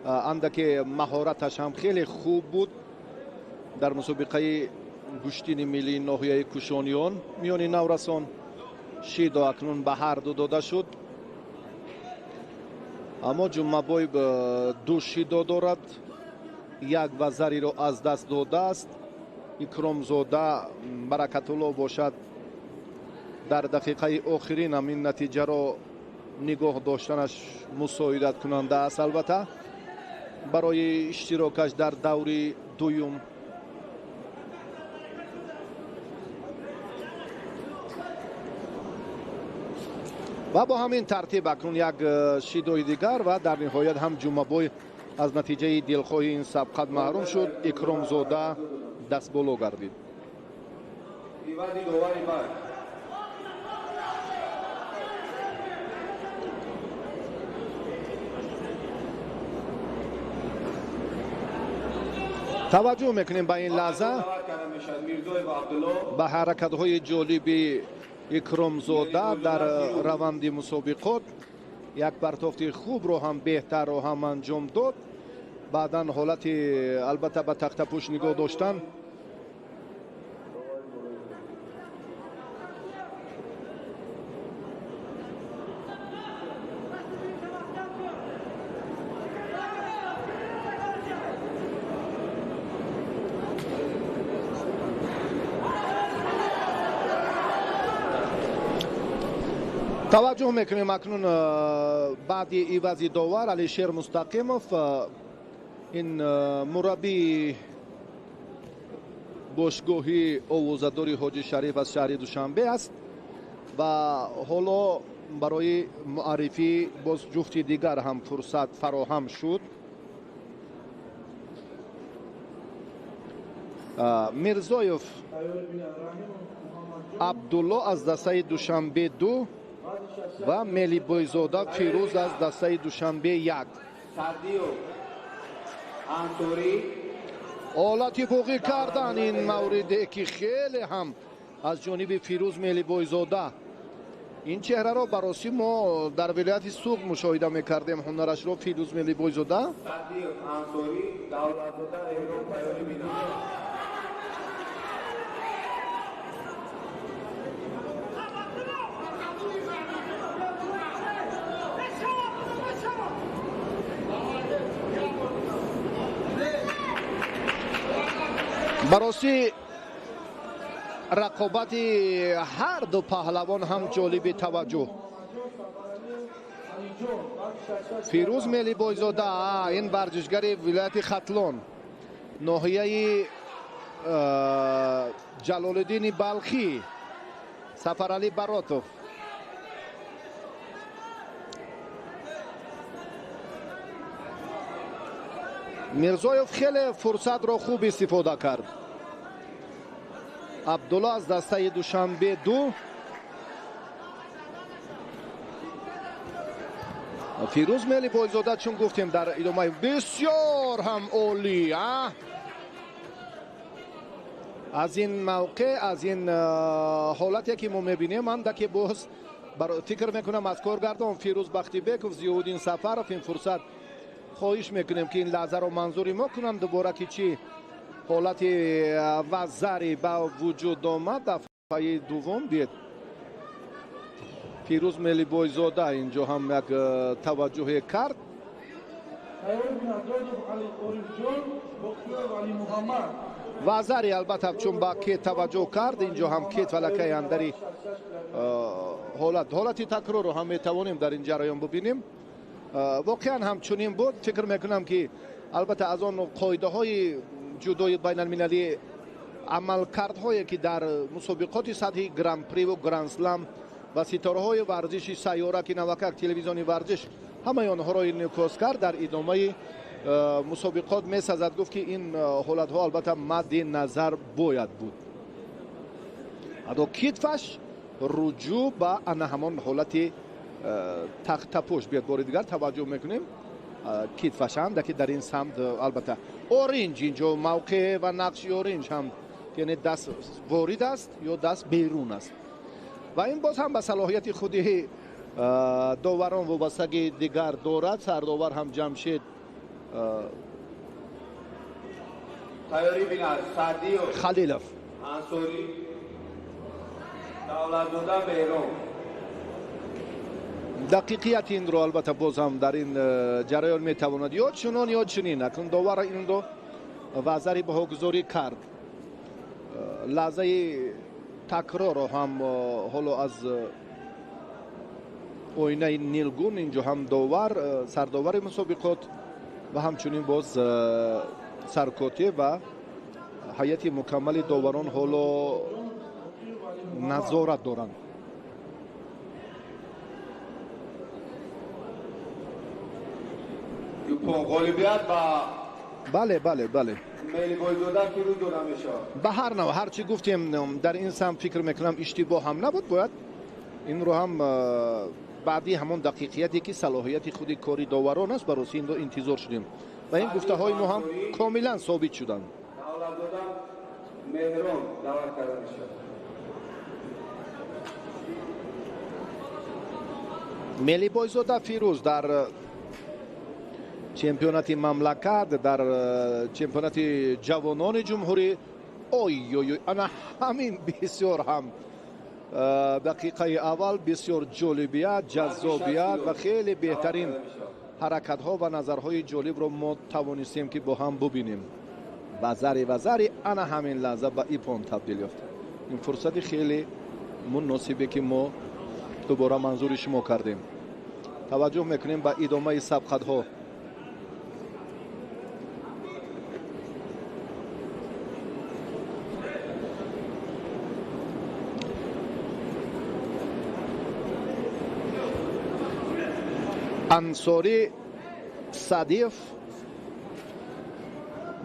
اندک مهارتش هم خیلی خوب بود در مسابقه گشتین ملی ناحیه کوشانیان میان نورسان. شیدو اکنون به هر دو داده شد، اما جمعبای 2 شیدو دارد، 1 وزری را از دست داده است. اکرامزاده برکت‌الله باشد در دقیقه آخرین هم این نتیجه را نگاه داشتنش مساعدت کننده است البته برای اشتراکش در دوری دوم. و با همین ترتیب اکنون یک شیدوی دیگر و در نهایت هم جمعبای از نتیجه دلخواه این سبقت محروم شد. اکرامزاده دست بالا گردید. توجه میکنیم به این لحظه به حرکت های جالبی اکرامزاده در روند مسابقات. یک پرتافت خوب رو هم بهتر رو هم انجام داد. بعدا حالت البته به تخت پوش نگاه داشتن. توجه میکنیم اکنون بعد ایوازی داور علیشیر مستقیموف، این مربی باشگاهی آوازه‌داری حاجی شریف از شهر دوشنبه است و حالا برای معرفی باز جفتی دیگر هم فرصت فراهم شد. میرزایف عبدالله از دسته دوشنبه 2 و ملی بایزاده فیروز از دسته دوشنبه 1. حالتی فوقی کردن این مورد که خیلی هم از جانب فیروز ملی بایزاده. این چهره را براسی ما در ولایت سوق مشاهده میکردیم. هنرش را فیروز ملی بایزاده براسی رقابت هر دو پهلوان هم جالب توجه. فیروز ملی بایزاده این ورزشگر ولایت ختلان ناحیه جلال‌الدین بلخی، سفرعلی براتوف. میرزایف خیلی فرصت را خوب استفاده کرد. عبدالله از دسته دوشنبه 2. فیروز ملی بایزاده چون گفتیم در ادامه بسیار هم عالی. از این موقع، از این حالتی که ما میبینیم، من که باز فکر میکنم از کارگردان فیروز بختیبک و ضیاءالدین سفرов این فرصت خواهش میکنیم که این لحظه رو منظوری ما کنن دوباره که چی حالت وزری با وجود آمد. دفعه دوم بیاد فیروز ملیبایزاده اینجا هم یک توجه کرد. وزری البته چون با کیت توجه کرد اینجا هم کیت ولکه اندری حالتی تکرار رو هم میتوانیم در این جریان ببینیم. واقعا هم چنین بود. فکر میکنم که البته از آن قاعده های جودوی بین المللی عملکردهایی که در مسابقات سطحی گرند پری و گرند سلم و ستاره های ورزشی سیاره که نوکر تلویزیونی ورزش همه آنها را انعکاس کرد در ادامه مسابقات میسازد گفت که این حالت ها البته مد نظر باید بود. ادا کتفش رجوع به آن همان حالت تخت پشت بیاد. بار دیگر توجه میکنیم کتفش هم که در این سمت البته اورنج اینجا موقع و نقش اورنج هم یعنی دست وارد است یا دست بیرون است و این باز هم به صلاحیت خودی داوران وابستگی دیگر دارد. سرداور هم جمشید تیاری بینر سعدی و خلیلوف انصوری دولت‌زاده بیرون. دقیقیت این رو البته باز هم در این جریان میتواند یا چنان یا چنین اکنون داور این رو وزری بهاگذاری کرد. لحظه تکرار رو هم حالا از آینه نیلگون اینجا هم داور سرداور مسابقات و همچنین باز سرکوتی و هیئت مکمل داوران حالا نظارت دارند. غالبیت بله ملیبایزاده فیروز دورمیشه. به هر نوع هر چی گفتیم در این سمت فکر میکنم اشتباه هم نبود. باید این رو هم بعدی همون دقیقیتی که صلاحیت خودی کاری داوران است برای این رو انتظار شدیم و این گفته های ما هم کاملا ثابت شدند. دولت‌زاده مهران داور کرده میشه. ملیبایزاده فیروز در چمپیونات مملکت در چمپیونات جوانان جمهوری انا همین بسیار هم دقیقه اول بسیار جالبیت جذابیت و خیلی بهترین حرکت ها و نظرهای جالب رو ما توانستیم که با هم ببینیم. وزری انا همین لحظه به ایپون تبدیل یافت. این فرصت خیلی مناسبه که ما دوباره منظور شما کردیم. توجه میکنیم به ادامه سبقت ها. انصاری صدیف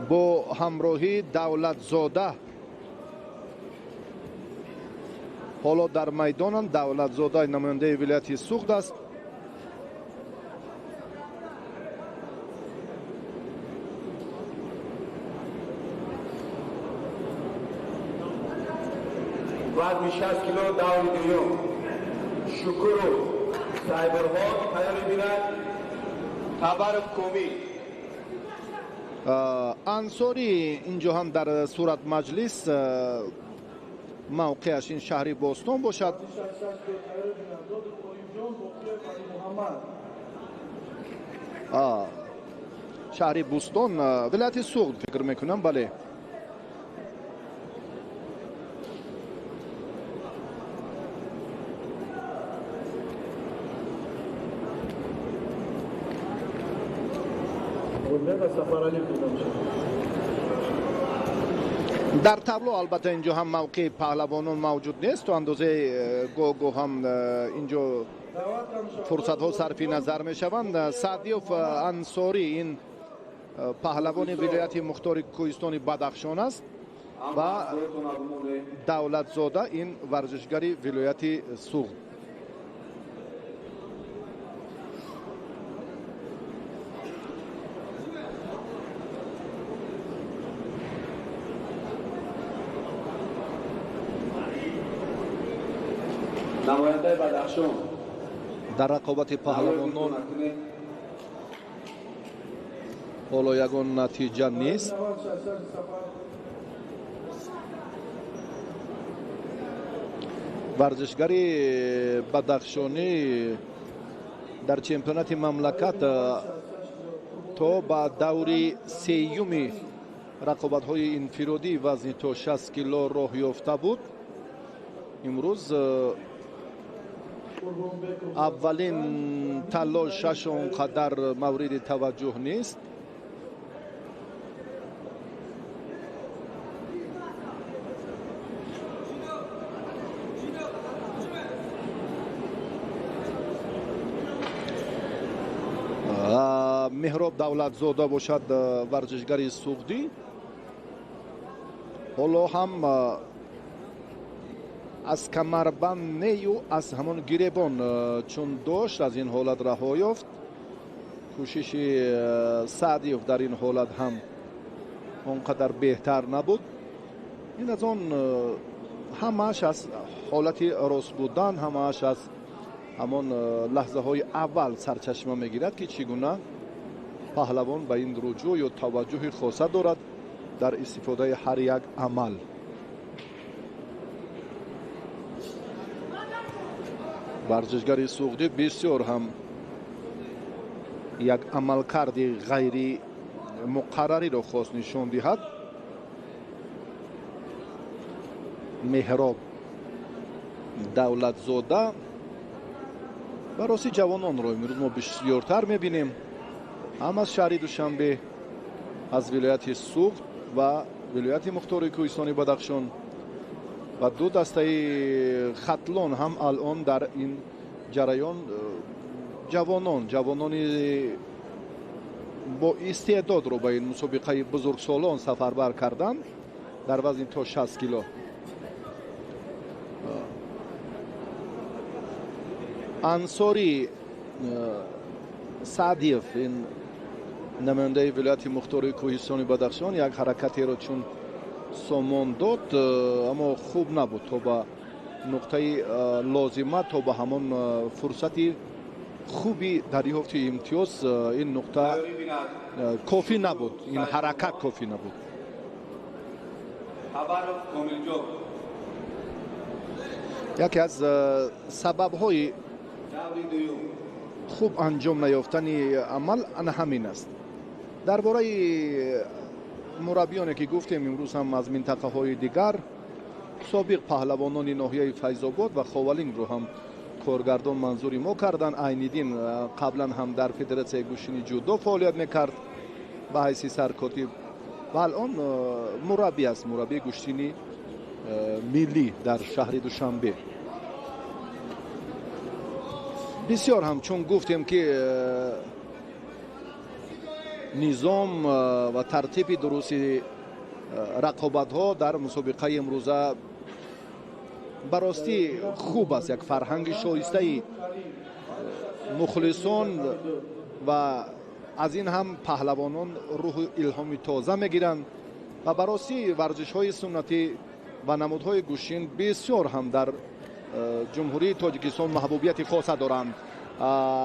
با همراهی دولت‌زاده حالا در میدان. دولت‌زاده نماینده ولایت سوخت است. وزن 60 کیلو داوری دوم شکر سایبرها تیاری بینر تبرف کومی. انصاری اینجا هم در صورت مجلس موقعش این شهری بوستون باشد. شهری بوستون ولایت سوخت فکر میکنم. بله در تابلو البته اینجا هم موقع پهلوانان موجود نیست و اندازه گو هم اینجا فرصت ها صرفی نظر می شوند. سعدیوف انصاری این پهلوان ولایت مختار کوهستان بدخشان است و دولت‌زاده این ورزشگری ولایت سوخت. نماینده بدخشان در رقابت پهلوانان حالا یگان نتیجه نیست. ورزشگری بدخشانی در چمپیونات مملکت تا با دوری سیومی رقابت‌های انفرادی وزن تا 60 کیلو راه یافته بود. امروز اولین تلاشش اونقدر مورد توجه نیست. مهراب دولتزاده باشد ورزشگری سوختی. حالا هم از کمربند نیو از همان گریبان چون داشت از این حالت رها یافت. کوشش سعدیف در این حالت هم اونقدر بهتر نبود. این از آن همش از حالت راست بودن، همش از همان لحظه های اول سرچشمه میگیرد که چگونه پهلوان به این رجوع یا توجه خاصه دارد در استفاده هر یک عمل. ورزشگری سوختی بسیار هم یک عملکرد غیر مقرری را خواست نشان دهد. مهراب دولتزاده برای جوانان را امروز ما بسیارتر میبینیم، هم از شهر دوشنبه، از ولایت سوخت و ولایت مختار کوهستانی بدخشان و دو دسته خطلان هم الان در این جریان جوانان با استعداد رو به این مسابقه بزرگسالان سفربر کردن در وزن تا 60 کیلو. انصاری سعدیف این نماینده ولایت مختار کوهستانی بدخشان یک حرکتی را چون سامان داد اما خوب نبود تا به نقطه لازمه، تا به همان فرصتی خوبی دریافت امتیاز این نقطه کافی نبود، این حرکت کافی نبود. یکی از سبب‌های خوب انجام نیافتن عمل همین است. درباره مربیانی که گفتیم امروز هم از منطقه های دیگر سابق پهلوانان ناحیه فیض‌آباد و خاولین رو هم کارگردان منظوری ما کردن. عین‌الدین قبلا هم در فدراسیون گوشینی جودو فعالیت میکرد به حیث سرکاتب و الان مربی است، مربی گوشینی ملی در شهر دوشنبه. بسیار هم چون گفتیم که نظام و ترتیب درست رقابت ها در مسابقه امروزه براستی خوب است. یک فرهنگ شایسته مخلصان و از این هم پهلوانان روح الهامی تازه میگیرند و براستی ورزش های سنتی و نمادهای گوشین بسیار هم در جمهوری تاجیکستان محبوبیت خاصه دارند.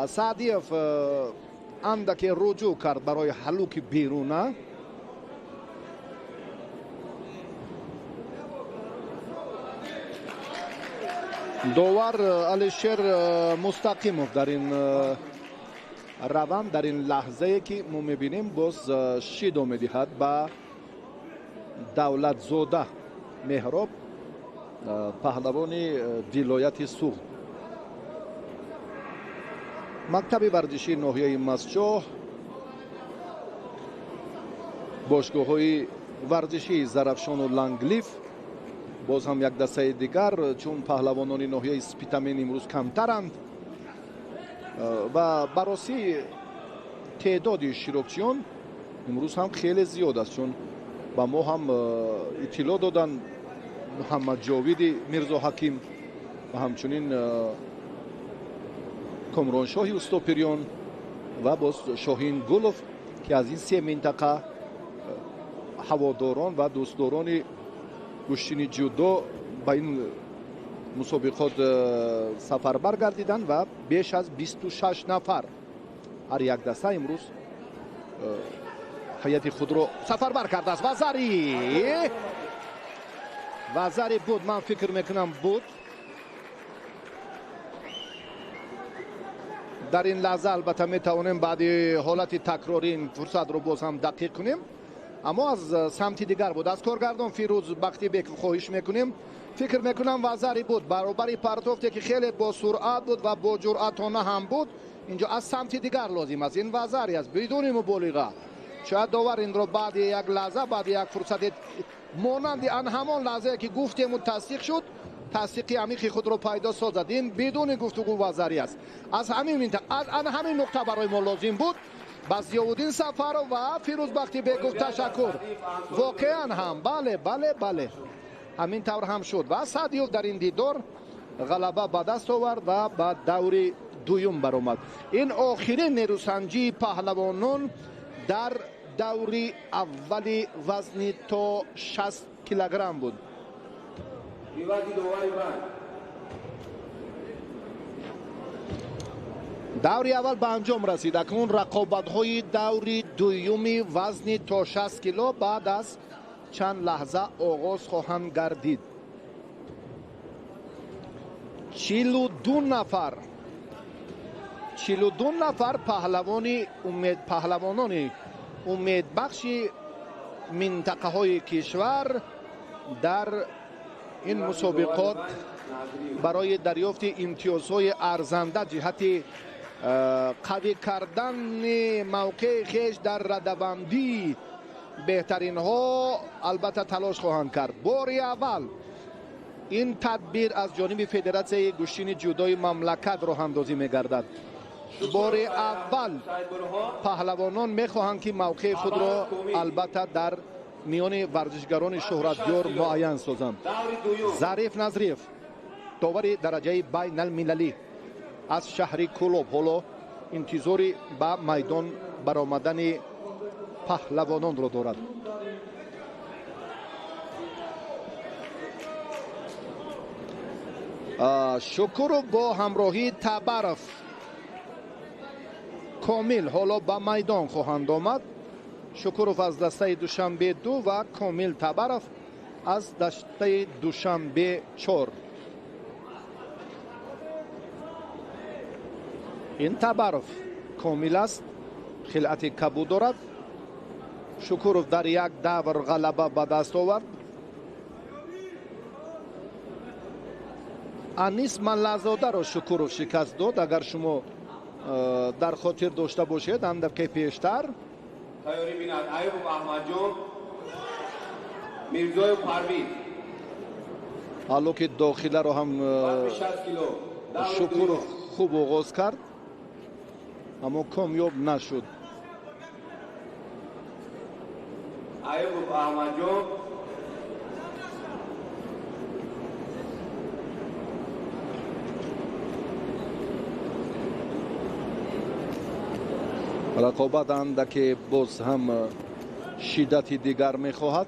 سعدیف اندک رجوع کرد برای حلوک بیرونه. داور علیشیر مستقیموف در این روند، در این لحظه که ما میبینیم باز شیدو میدهد به دولتزاده مهراب پهلوان ولایت سوخت. مکتب ورزشی ناحیه مسجح، باشگاه های ورزشی زرافشان و لنگلیف باز هم یک دسته دیگر، چون پهلوانان ناحیه سپیتامین امروز کمترند و براسی تعداد اشتراکچیان امروز هم خیلی زیاد است، چون با ما هم اطلاع دادن محمد جاوید میرزا حکیم و همچنین کامران شاهی استوپریان و باز شاهین گلوف که از این سه منطقه هواداران و دوستداران گوشتین جودو به این مسابقات سفربر گردیدند و بیش از 26 نفر هر یک دسته امروز هیئت خود رو سفربر کرده است. وزری بود، من فکر میکنم بود. در این لحظه البته میتوانیم بعد حالت تکراری این فرصت رو باز هم دقیق کنیم، اما از سمت دیگر بود. از کارگردان فیروز بختی بیک خواهش میکنیم. فکر میکنم وزری بود برابر پرتوفتی که خیلی با سرعت بود و با جرأتانه هم بود. اینجا از سمت دیگر لازم است. این وزری است بدون مبالغه. شاید داور این رو بعد یک لحظه، بعد یک فرصت مانند آن همان لحظه که گفتیم تصدیق شد، تصدیقی عمیق خود رو پیدا سازد. این بدون گفتگو وزری است. از همین نقطه برای ما لازم بود. با ضیاءالدین سفر و فیروز بختی بیک تشکر. واقعا هم بله همین طور هم شد و سعدیوف در این دیدار غلبه به دست آورد و به دور دوم برآمد. این آخرین نیروسنجی پهلوانان در دور اولی وزن تا 60 کیلوگرم بود. دوری اول به انجام رسید. اکنون رقابت‌های دوری دومی وزن تا 60 کیلو بعد از چند لحظه آغاز خواهند گردید. 42 نفر پهلوانان امیدبخش منطقه های کشور در این مسابقات برای دریافت امتیازهای ارزنده جهت قوی کردن موقع خیش در رده‌بندی بهترین ها البته تلاش خواهند کرد. بار اول این تدبیر از جانب فدراسیون گوشین جودوی مملکت راه اندازی می‌گردد. بار اول پهلوانان می‌خواهند که موقع خود را البته در میان ورزشگران شهرتیار معین سازند. ظریف نظریف داور درجه بین المللی از شهر کلوب حالا انتظاری به میدان برآمدن پهلوانان را دارد. شکر با همراهی تبرف کامل حالا به میدان خواهند آمد. شکروف از دسته دوشنبه 2 و کامل تبرف از دسته دوشنبه 4. این تبرف کامل است، خلعت کبود دارد. شکروف در یک دور غلبه به دست آورد. انیس ملازاده را شکروف شکست داد. اگر شما در خاطر داشته باشید اند دفعه پیشتر تیاری بیند ایوب احمدجان میرزای پروین حالا که داخله رو هم شکروف خوب آغاز کرد اما کامیاب نشد. ایوب احمدجان رقابت اندک باز هم شدت دیگر میخواهد.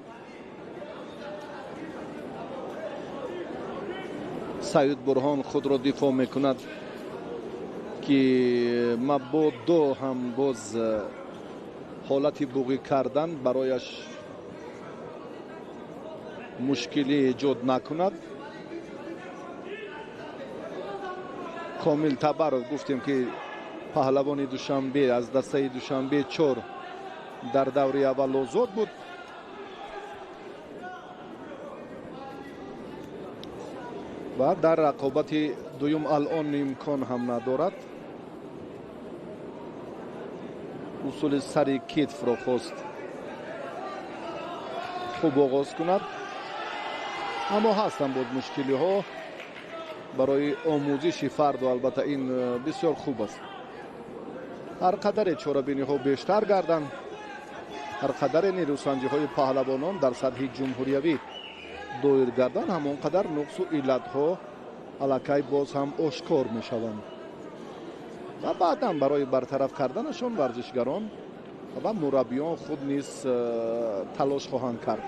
سعید برهان خود را دفاع میکند که مبادا هم باز حالت بوغی کردن برایش مشکلی ایجاد نکند. کامل تبرف گفتیم که پهلوان دوشنبه از دسته دوشنبه 4 در دوره اول آزاد بود. و در رقابت دوم الان امکان هم ندارد. اصول سری کتف را خواست خوب آغاز کند اما هستن بود مشکلی ها برای آموزش فرد و البته این بسیار خوب است. هر قدر چاره‌بینی ها بیشتر گردن، هر قدر نیروسنجی های پهلوانان در سطح جمهوریوی دایر گردن، همون قدر نقص و علت ها الکی باز هم آشکار می شوند و بعدا برای برطرف کردنشان ورزشگران و مربیان خود نیز تلاش خواهند کرد.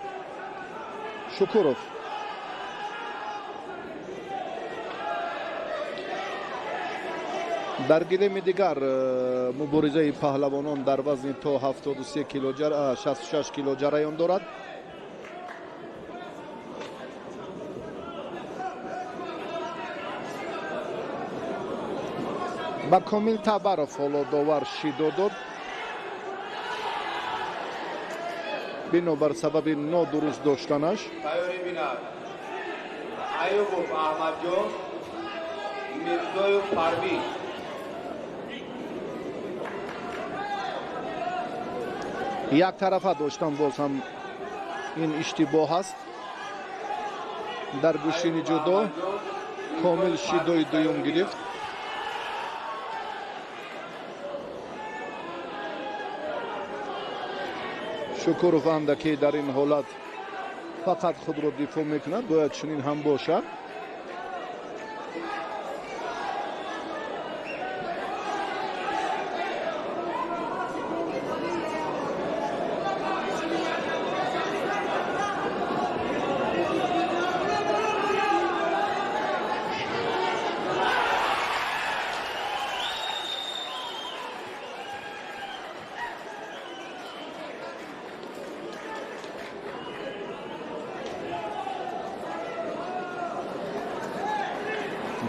شکروف дар гилеми дигар муборизаи паҳлавонон дар вазни то 73 килоҷара 66 кило ҷараён дорад. ба Комил Табаров ҳоло довар шидо дод. бинобар сабаби нодуруст доштанаш. Tayori Binar, Ayubov Ahmadjon, Mirzoyev Parviz. як тарафа доштан боз ҳам ин иштибоҳ аст. дар гӯшини ҷудо Комил шидои дуюм гирифт. Шукуров андаке дар ин ҳолат фақат худро дифоъ мекунад. бояд чунин ҳам бошад.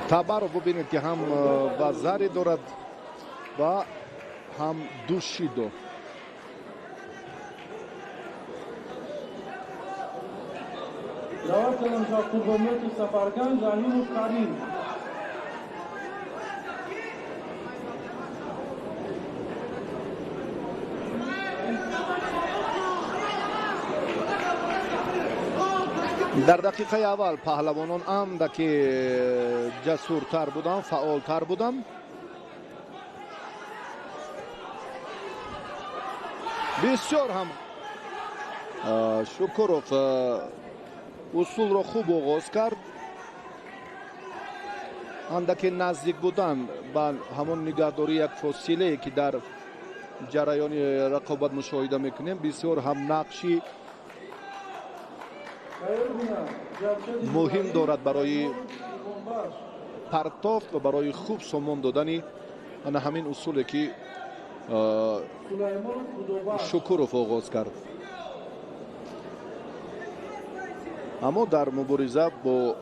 Табаров бубинед ки ҳам ба заре дорад ва ҳам душидо. Javob Salamshoh Qurbonbekov Safarganj, Alimov Karim. дар дақиқаи аввал паҳлавонон андаке ҷасуртар буданд, фаъолтар буданд. бисёр ҳам Шукуров усулро хуб оғоз кард. андаке наздик будан ба ҳамон нигаҳдории як фосилае ки дар ҷараёни рақобат мушоҳида мекунем. бисёр ҳам нақши муҳим дорад барои партофт ва барои хуб сомон додани ана ҳамин усуле ки Шукуров оғоз кард. аммо дар мубориза бо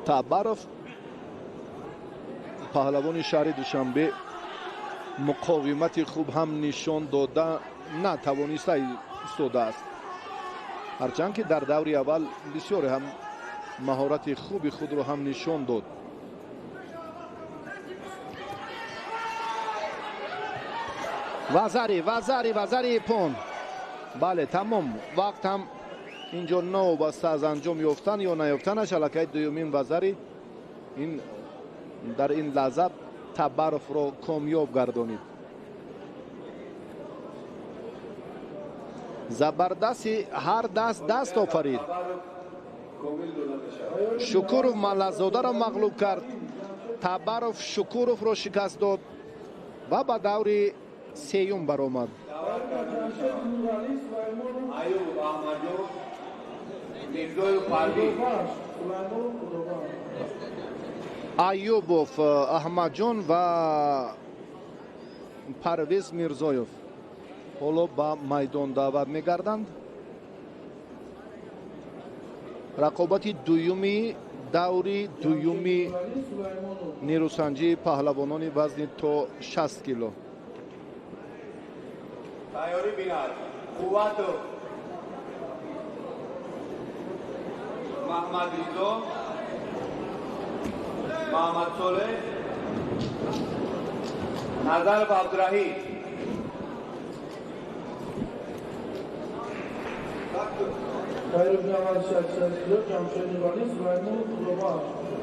Табаров паҳлавони шаҳри Душанбе муқовимати хуб ҳам нишон дода натавониста истодааст. ҳарчанд ки дар даври аввал бисёре ҳам маҳорати хуби худро ҳам нишон дод. вазари пон. бале, тамом. вақт ҳам инҷо новобаста аз анҷом ёфтан ё наёфтанаш аллакай дуюмин вазари ин дар ин лаҳза Табаровро комёб гардонид. забардасти ҳар даст офарид. Шукуров Маллазодаро мағлуб кард. Табаров Шукуровро шикаст дод ва ба даври сеюм баромад. Ayubov Ahmadjon, Mirzoyev Parviz. Ayubov Ahmadjon ва Парвез Мирзоев ҳоло ба майдон даъват мегарданд. рақобати дуюми даври дуюми нерӯсанҷии паҳлавонони вазни то 60 кило. Tayori Binar, Quvvatov, Mahmad Rizo, Muhammad Soleh, Nazarov Abdurahim.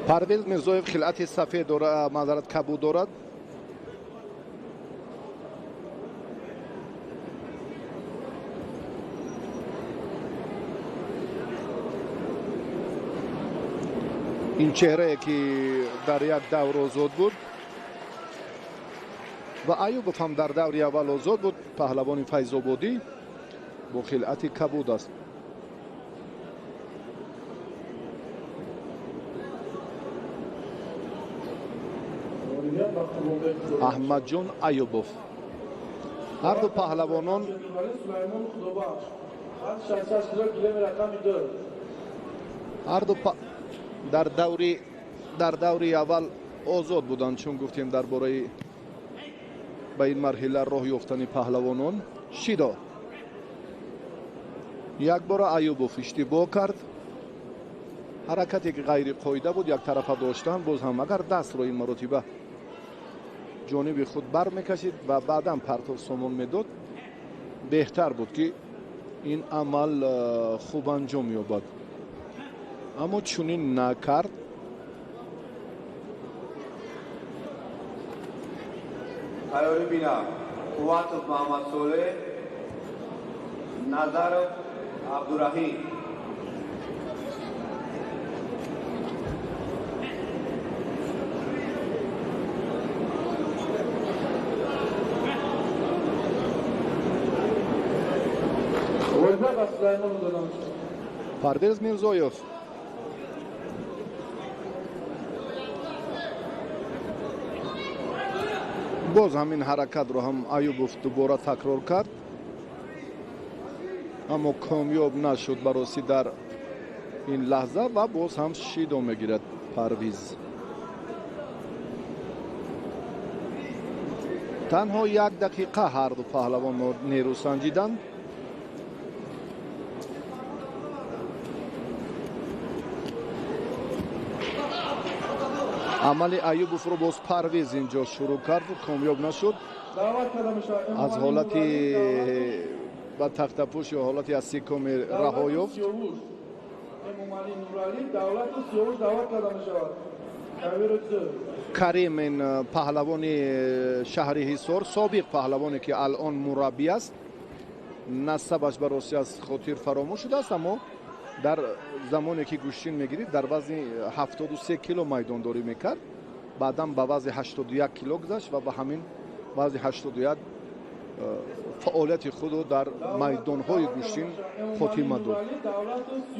Парвез Мирзоев хилати сафед дорад, мазарат кабуд дорад. ин чеҳрае ки дар як давр озод буд ва Аюбов ҳам дар даври аввал озод буд. паҳлавони Файзободӣ бо хилати кабуд аст. احمدجون ایوبوف. هر دو پهلوانان در دوری اول آزاد بودند، چون گفتیم درباره به این مرحله راه یافتن پهلوانان. شیدا یک بار ایوبوف اشتباه کرد، حرکتی که غیر قاعده بود، یک طرفه داشتن. باز هم اگر دست رو این مرتبه جانب خود بر میکشید و بعدم پرتاب سامان میداد، بهتر بود که این عمل خوب انجام یابد، اما چنین نکرد. تیاری بینم قواتوف محمد صالح، نظرов عبدالرحیم. پرویز میرزایف باز همین حرکت رو هم ایوبوف دوباره تکرار کرد، اما کامیاب نشد بررسی در این لحظه و باز هم شیدا میگیرد پرویز. تنها 1 دقیقه هر دو پهلوان نیرو سنجیدند. عمل ایوبوف رو باز پرویز اینجا شروع کرد و کامیاب نشد. از حالتی با تخت پوش یا حالتی از سیکم رها یافت. کریم این پهلوان شهری حصار، سابق پهلوانی که الان مربی است، نسبش بررسی از خاطر فراموش شده است، اما در زمانی که گوشتین میگیرید در وزن 73 کیلو میدانداری میکرد، بعدم به وزن 81 کیلو گذشت و به همین وزن 81 فعالیت خود در میدانهای گوشتین خاتمه داد.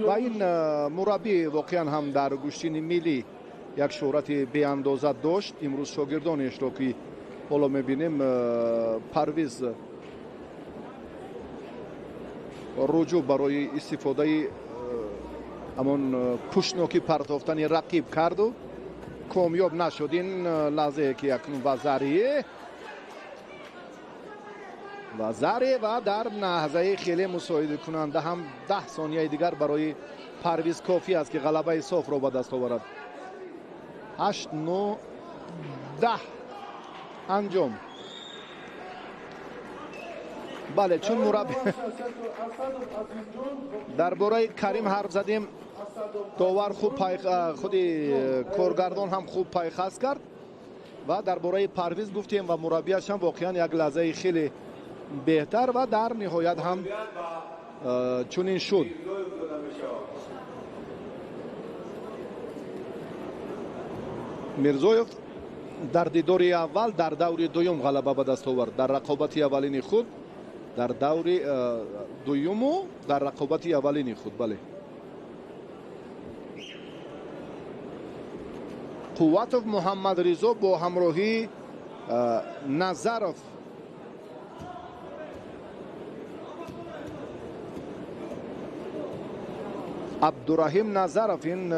و این مربی واقعا هم در گوشتین ملی یک شهرت بی اندازه داشت. امروز شاگردانش را که حالا میبینیم، پرویز رجوع برای استفاده همون پشنوکی پرتافتن رقیب کرد و کامیاب نشد. این لحظه که اکنون وزری و در لحظه خیلی مساعده کننده هم 10 ثانیه دیگر برای پرویز کافی است که غلبه صاف را به دست آورد. 8 9 10 انجام. بله، چون مربی درباره کریم حرف زدیم، داور خوب خود کارگردان هم خوب پایخست کرد و درباره پرویز گفتیم و مربیش هم واقعا یک لحظه خیلی بهتر و در نهایت هم چنین شد. میرزایف در دیدار اول در دور دوم غلبه به دست آورد. در رقابت اولین خود در دور دوم و در رقابت اولین خود. بله، قواتوف محمد رضا با همراهی نظرov عبدالرحیم نظرov، این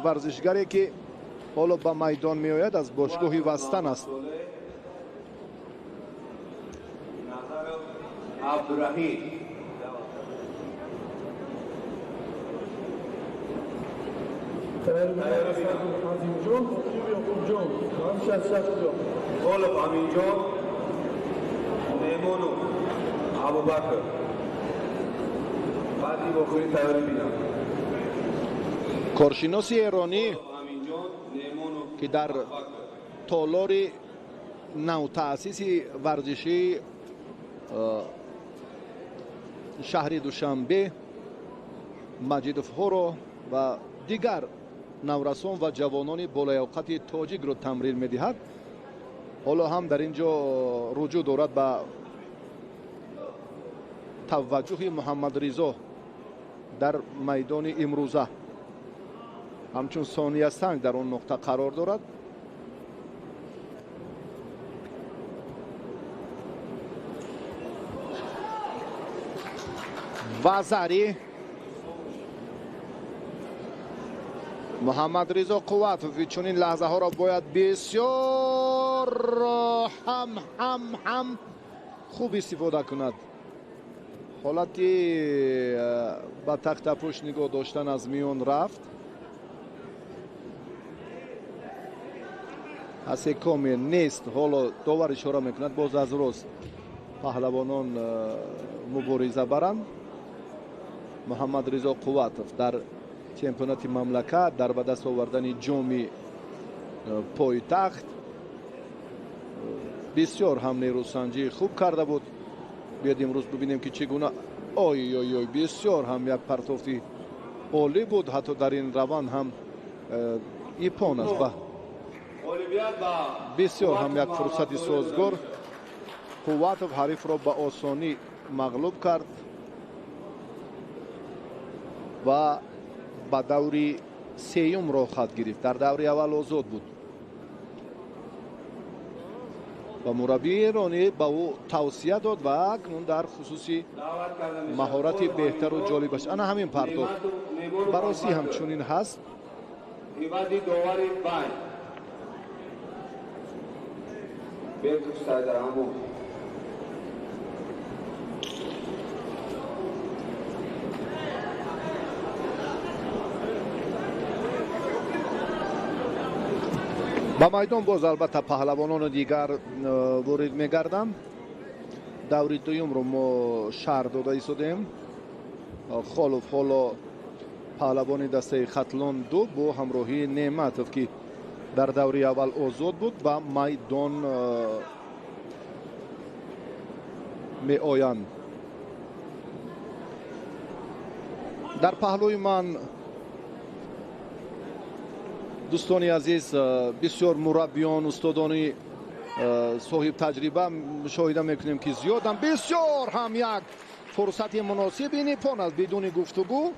ورزشگری که حالا به میدان می آید از باشگاه وستن است. عبدالرحیم غالب امینجان، نیمونو ابوبکر. بعدی بخوری تیاری بینم کارشناس ایرانی که در تالار نو تأسیس ورزشی شهر دوشنبه مجیدوف هورو و دیگر نورسان و جوانان بالایوقت تاجیک رو تمرین میدهد. حالا هم در اینجا رجوع دارد به توجه محمد رضا در میدان امروزه، همچون ثانیه سنگ در اون نقطه قرار دارد. Вазари, محمد رضا قوتوف چنین لحظه ها را باید بسیار هم خوب استفاده کند. حالتی با تخت پشت نگاه داشتن از میون رفت. حسی کامی نیست. حالا داور اشاره میکند باز از راست پهلوانان مبارزه برند. محمد رضا قوتوف در چمپیونات مملکت در به دست آوردن جام پایتخت بسیار هم نیروسنجی خوب کرده بود. بیاید امروز ببینیم که چگونه آی بسیار هم یک پرتافتی عالی بود. حتی در این روند هم ایپان است بسیار هم یک فرصت سازگار. قوتوف حریف را به آسانی مغلوب کرد و با دوری سیوم را خط گرفت. در دوری اول آزاد بود و مربی ایرانی با او توصیه داد و اکنون در خصوصی مهارت بهتر و جالبش انا همین پرتاب براسی همچنین هست. با میدان باز البته پهلوانان دیگر وارد میگردند. دوری دوم رو ما شهر داده ایستادیم. خالف حالا پهلوان دسته ختلان دو با همراهی نعمتوف که در دوری اول آزاد بود با میدان می آیند. در پهلوی من دوستان عزیز بسیار مربیان استادان صاحب تجربه مشاهده میکنیم که زیاد هم بسیار هم یک فرصت مناسب این پان است بدون گفتگو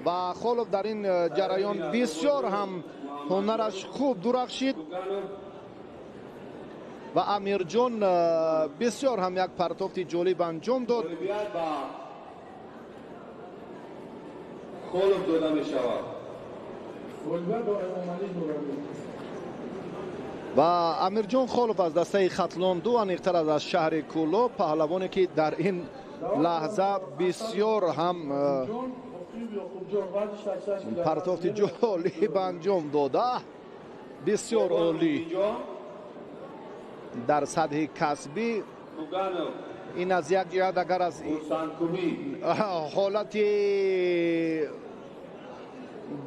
و خالف در این جریان بسیار هم هنرش خوب درخشید و امیر جان بسیار هم یک پرتافت جالب انجام داد. خالف داده می شود و امیر جان خالف از دسته ختلان دو انیقتر از شهر کولا پهلوانی که در این لحظه بسیار هم پرتافت جالب انجام داده. بسیار عالی در سطح کسبی. این از یک جهت اگر از حالت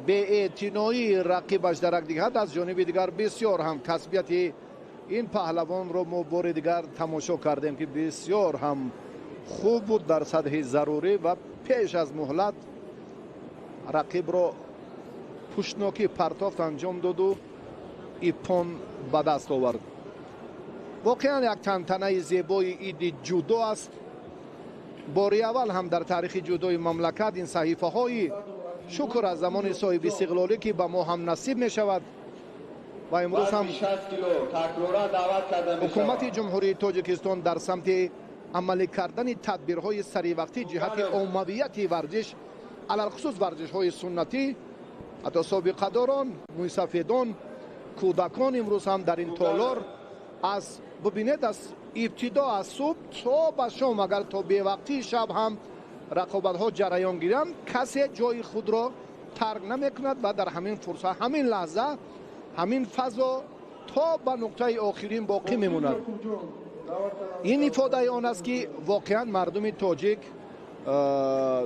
به اعتنایی رقیبش در دیگر از جانب دیگر بسیار هم کسبیت این پهلوان رو ما بار دیگر تماشا کردیم که بسیار هم خوب بود در سطح ضروری و پیش از مهلت رقیب را پشتناکی پرتافت انجام داد و ایپان به دست آورد. واقعا یک تنتنه زیبای اید جودو است. باری اول هم در تاریخ جودوی مملکت این صحیفه های شکر از زمان صاحب استقلالی که به ما هم نصیب می شود و امروز هم حکومت جمهوری تاجیکستان در سمت عملی کردن تدبیرهای سری وقتی جهت عمومیت ورزش علل خصوص ورزش های سنتی حتی سابقه داران موسفیدان کودکان امروز هم در این تالار از ببینید از ابتدا از صبح تا به شام اگر تا به وقتی شب هم رقابت ها جریان گیرند کسی جای خود را ترک نمی کند و در همین فرصت همین لحظه همین فضا تا به نقطه آخرین باقی میموند. این ifade آن است که واقعا مردم تاجیک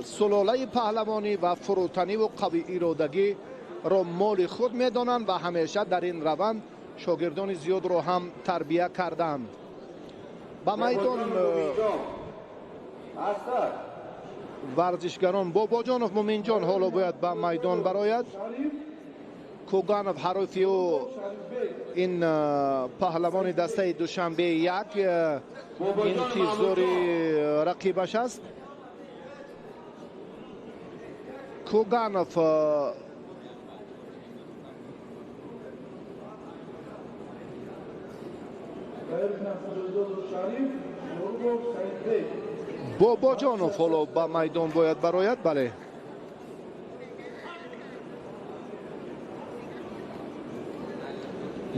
سلاله پهلوانی و فروتنی و قوی ارادگی را مال خود میدانند و همیشه در این روند شاگردان زیاد را هم تربیت کردند. با میدان ورزشگران باباجانوف مومین جان حالا باید به میدان براید. کوگانوف حریفی و این پهلوان دسته دوشنبه یک انتظار رقیبش است. کوگانوف бобоҷонов ҳоло ба майдон бояд барояд. бале,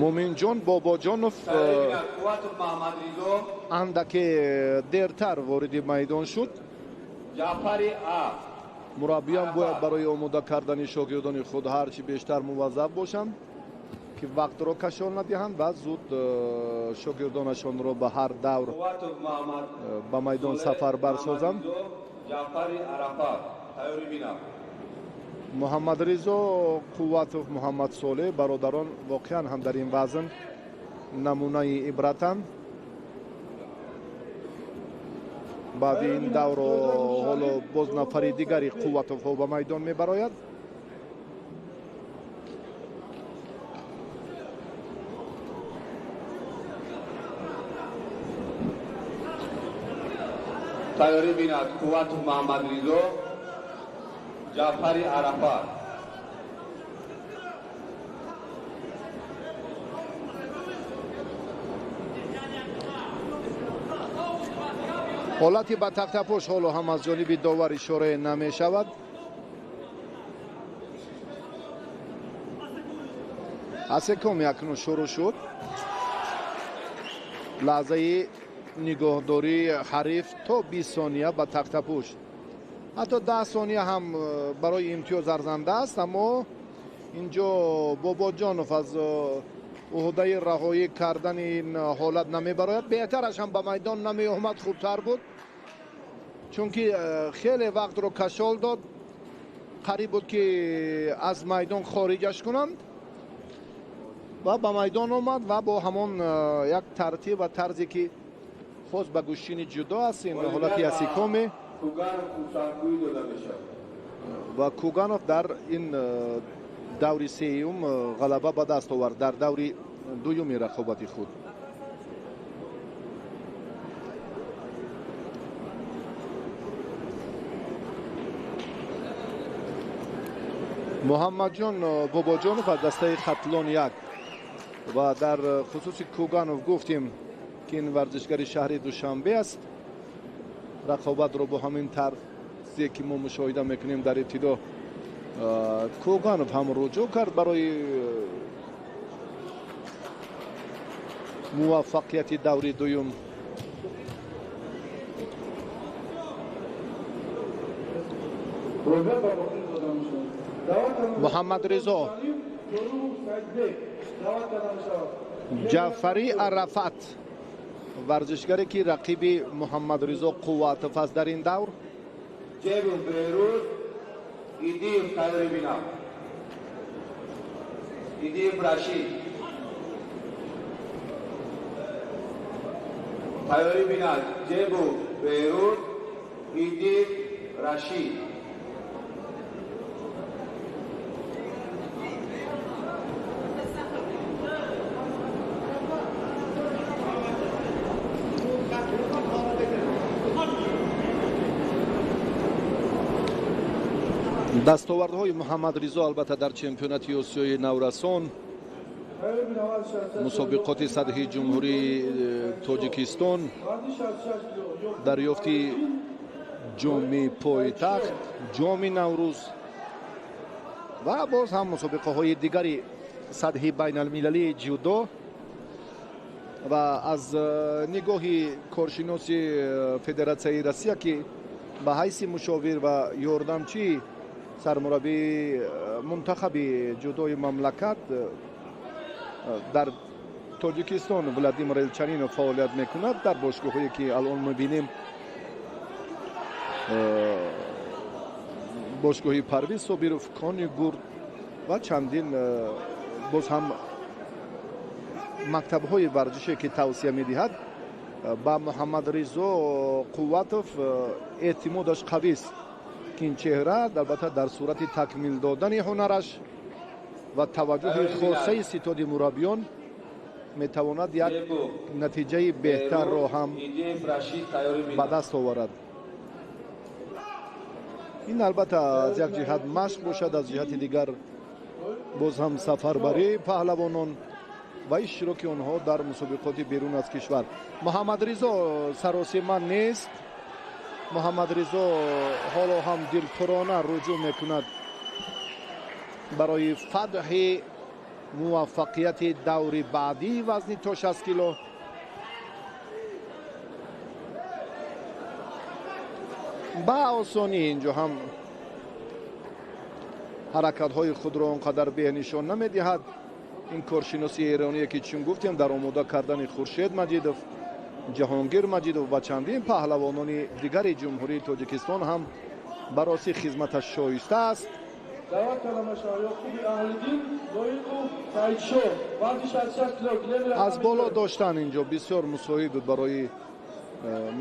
муъминҷон бобоҷонов андаке дертар вориди майдон шуд. мураббиён бояд барои омода кардани шогирдони худ ҳарчи бештар муваззаф бошанд ки вақтро кашон надиҳанд ва зуд шогирдонашонро ба ҳар давр ба майдон сафарбар созанд. муҳаммадризо қувватов, муҳаммадсолеҳ бародарон воқеан ҳам дар ин вазн намунаи ибратанд. баъди ин давр ҳоло боз нафари дигари қувватовҳо ба майдон мебарояд. тайёрӣ бинад қувватов муҳаммадризо, ҷаъфари арафат. ҳолати ба тахтапош ҳоло ҳам аз ҷониби довар ишора намешавад. ҳасекоми акнун шурӯъ шуд. лаҳзаи нигоҳдории ҳариф то 20 сония ба тахтапош, ҳатто 10 сония ҳам барои имтиёз арзанда аст. аммо инҷо бобоҷонов аз уҳдаи раҳоӣ кардани ин ҳолат намебарояд. беҳтараш ҳам ба майдон намеомад, хубтар буд, чунки хеле вақтро кашол дод. қариб буд ки аз майдон хориҷаш кунанд ва ба майдон омад ва бо ҳамон як тартиб ва тарзе ки хос ба гӯшини ҷудо аст, ин ҳолати асикоме ва Куганов дар ин даври сеюм ғалаба ба даст овард дар даври дуюми рақобати худ. муҳаммадҷон бобоҷонов аз дастаи хатлон як ва дар хусуси Куганов гуфтем ки ин варзишгари шаҳри Душанбе аст. рақобатро бо ҳамин тарзе ки мо мушоҳида мекунем дар ибтидо Куганов ҳам руҷӯъ кард барои муваффақияти даври дуюм. муҳаммадризо, ҷаъфари арафат варзишгаре ки рақиби Муҳаммадризо Қувватов аст дар ин давр. ҷебу берӯз идив тайёрӣ бинад. идив рашид тайёрӣ бинад. ҷебу берӯз идив рашид. дастовардҳои Муҳаммадризо албатта дар чемпионати Осиёи наврасон, мусобиқоти сатҳи ҷумҳурии Тоҷикистон, дарёфти ҷоми пойтахт, ҷоми Наврӯз ва боз ҳам мусобиқаҳои дигари сатҳи байналмилалии ҷудо. ва аз нигоҳи коршиноси Федератсияи Россия ки ба ҳайси мушовир ва ёрдамчии сармураббии мунтахаби ҷудои мамлакат дар Тоҷикистон Владимир Элчанинов фаъолият мекунад. дар бошгоҳҳое ки алон мебинем, бошгоҳи Парвиз Собиров, Кони Гурд ва чандин боз ҳам мактабҳои варзише ки тавсия медиҳад ба Муҳаммадризо Қувватов эътимодаш қавист ки ин чеҳра албатта дар сурати такмил додани ҳунараш ва таваҷҷӯҳи хосаи ситоди мураббиён метавонад як натиҷаи беҳтарро ҳам ба даст оварад. ин албатта аз як ҷиҳат машқ бошад, аз ҷиҳати дигар боз ҳам сафарбарии паҳлавонон ва иштироки онҳо дар мусобиқоти берун аз кишвар. Муҳаммадризо саросима нест, محمدرضا حالا هم دلپرانه رجوع میکند برای فتح موفقیت دور بعدی وزن تا 60 کیلو. با آسانی اینجا هم حرکت های خود را اونقدر به نشان نمیدهد. این کارشناسی ایرانی که چون گفتیم در آماده کردن خورشید مجیدوف، جهانگیر مجیدوف و چندین پهلوانان دیگر جمهوری تاجیکستان هم برای خدمتش شایسته است. از بالا داشتن اینجا بسیار مساعد بود برای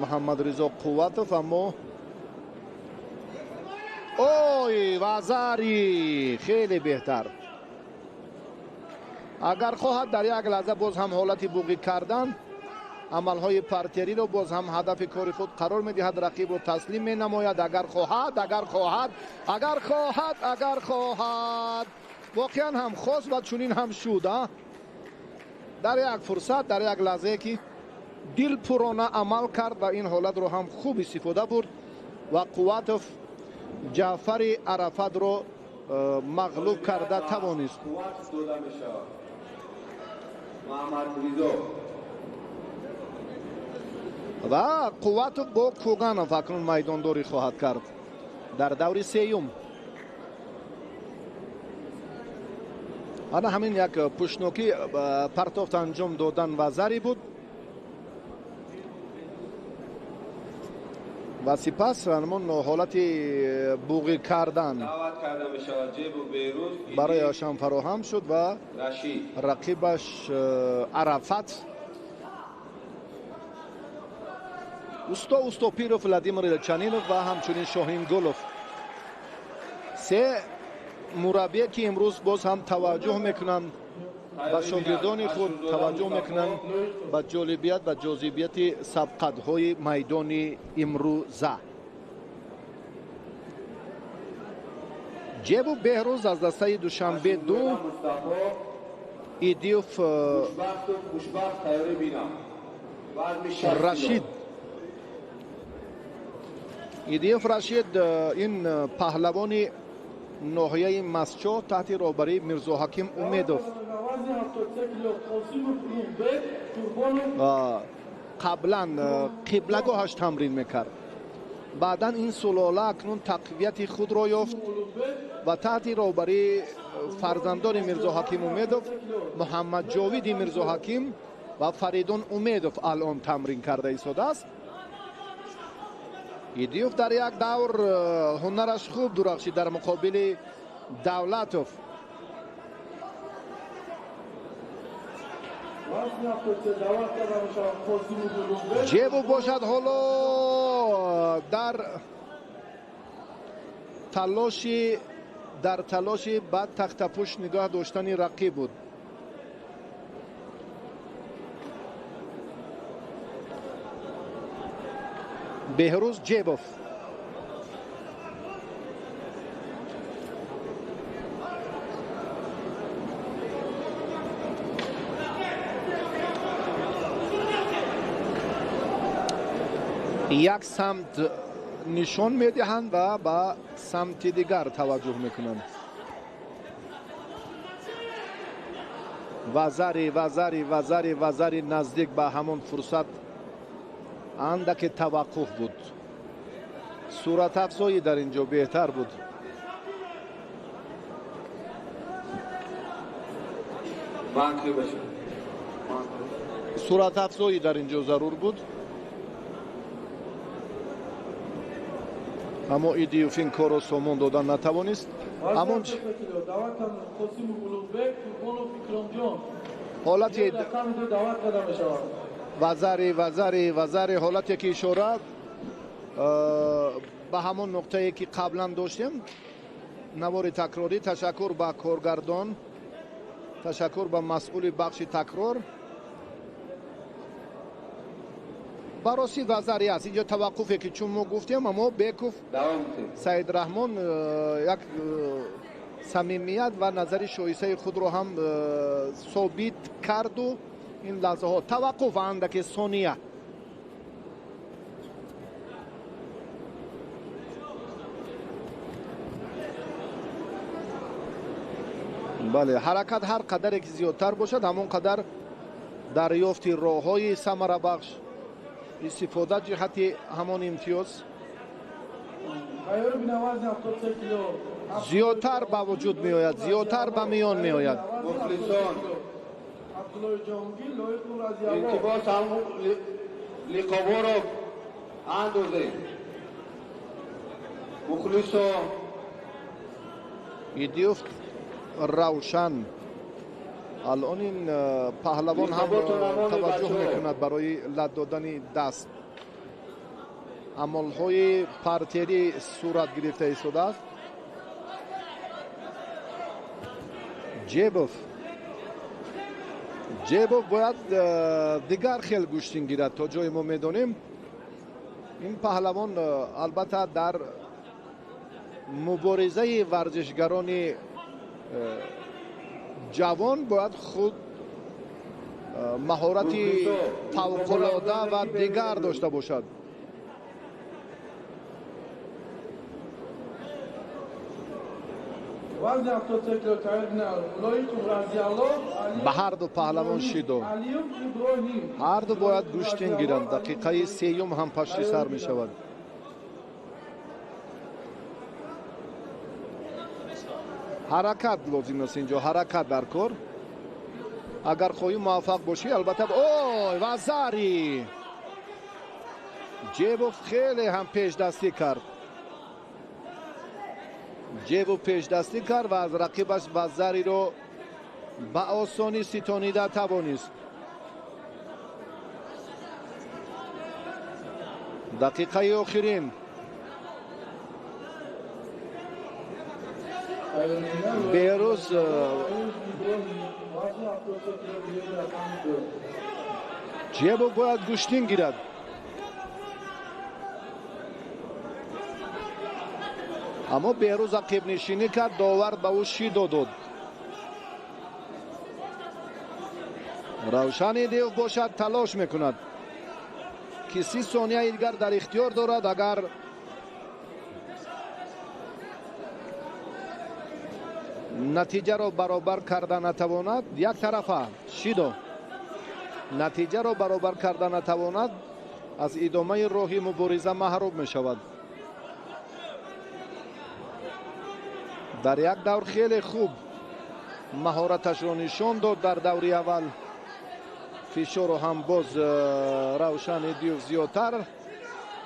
محمدرضا قوتوف، اما اوی وزاری خیلی بهتر. اگر خواهد در یک لحظه باز هم حالت بوقی کردن، عملهای پرتری رو باز هم هدف کار خود قرار میدهد، رقیب رو تسلیم می نماید. اگر خواهد واقعا هم خواست و چنین هم شد. در یک فرصت، در یک لحظه که دل پرانه عمل کرد و این حالت رو هم خوب استفاده برد و قوتوف جعفر عرفت رو مغلوب کرده توانست. و قوتوف با کوگانوف اکنون میدانداری خواهد کرد در دور سیوم. همین یک پشنوکی پرتافت انجام دادن و زری بود و سپس همون حالت بوغی کردن برایشان فراهم شد و رقیبش عرفت اوستوپیروف، ولادیمیر چنینوف و همچنین شاهین گلوف، سه مربی که امروز باز هم توجه میکنند به شاگردان خود، توجه میکنند به جالبیت و جاذبیت سبقت های میدان امروزه. جیبو بهروز از دسته دوشنبه 2، ایدیوف رشید. ایدیوف رشید این پهلوان ناحیه مسچو تحت رهبری میرزا حکیم امیدوف قبلا قبلگاهش تمرین میکرد. بعدا این سلاله اکنون تقویت خود را یافت و تحت رهبری فرزندان میرزا حکیم امیدوف، محمد جاوید میرزا حکیم و فریدون امیدوف الان تمرین کرده ایستاده است. ایدیوف در یک دور هنرش خوب درخشید در مقابل دولتوف. جیبو باشد حالا در تلاش بعد تخت پشت نگاه داشتن رقیب بود. بهروز جیبوف یک سمت نشان میدهند و به سمت دیگر توجه میکنند. وزری نزدیک به همون فرصت اندک توقف بود. صورت افزایی در اینجا بهتر بود. صورت افزایی در اینجا ضرور بود. اما ایدیوف این کار رو سامان دادن نتوانست. همون حالتی وزری حالتی که اشاره به همون نقطه‌ای که قبلا داشتیم، نوار تکراری. تشکر به کارگردان، تشکر به مسئول بخش تکرار. براسی وزری است اینجا توقفی که چون ما گفتیم، اما بیکوف سید رحمان یک صمیمیت و نظر شایسته خود رو هم ثابت کرد و این لحظه ها توقف اندک ثانیه بله، حرکت هر قدر که زیادتر باشد همون قدر دریافت راه‌های ثمره بخش استفاده جهت همان امتیاز ایار بنا وزن 73 کیلو زیادتر به وجود می آید، زیادتر به میان می آید. مخلصان عبدالله جهانگیر لایق رضی الله انتباس هم لقابا رو اندازه مخلصان ایدیوف روشن الان این پهلوان هم توجه میکند برای لد دادن دست. عملهای پرتری صورت گرفته ایستاده است. جیبوف باید دیگر خیلی گوشتین گیرد. تا جای ما میدونیم این پهلوان البته در مبارزه ورزشگران جوان باید خود مهارتی فوق‌العاده و دیگر داشته باشد. وزن 73 کیلو تایید نه لایق رضی الله به هر دو پهلوان شیدو علیوم ابراهیم هر دو باید گوشتین گیرند. دقیقه سیوم هم پشت سر می شود. حرکت لازم است اینجا، حرکت در کار. اگر خواهی موفق باشی البته اوه و زری جیبوف خیلی هم پیش دستی کرد. جیبوف پیش دستی کرد و از رقیبش و زری رو به آسانی ستانیده توانست. دقیقه آخرین بیروز جیبوف باید گوشتین گیرد. اما بیروز عقب نشینی کرد، داور به او شیدو داد. روشن دیو باشد تلاش میکند که 30 ثانیه دیگر در اختیار دارد. اگر نتیجه را برابر کرده نتواند، یک طرفه شیدو نتیجه را برابر کرده نتواند، از ادامه راهی مبارزه محروم می شود. در یک دور خیلی خوب مهارتش را نشان داد. در دوری اول فشار رو هم باز روشن دیو زیادتر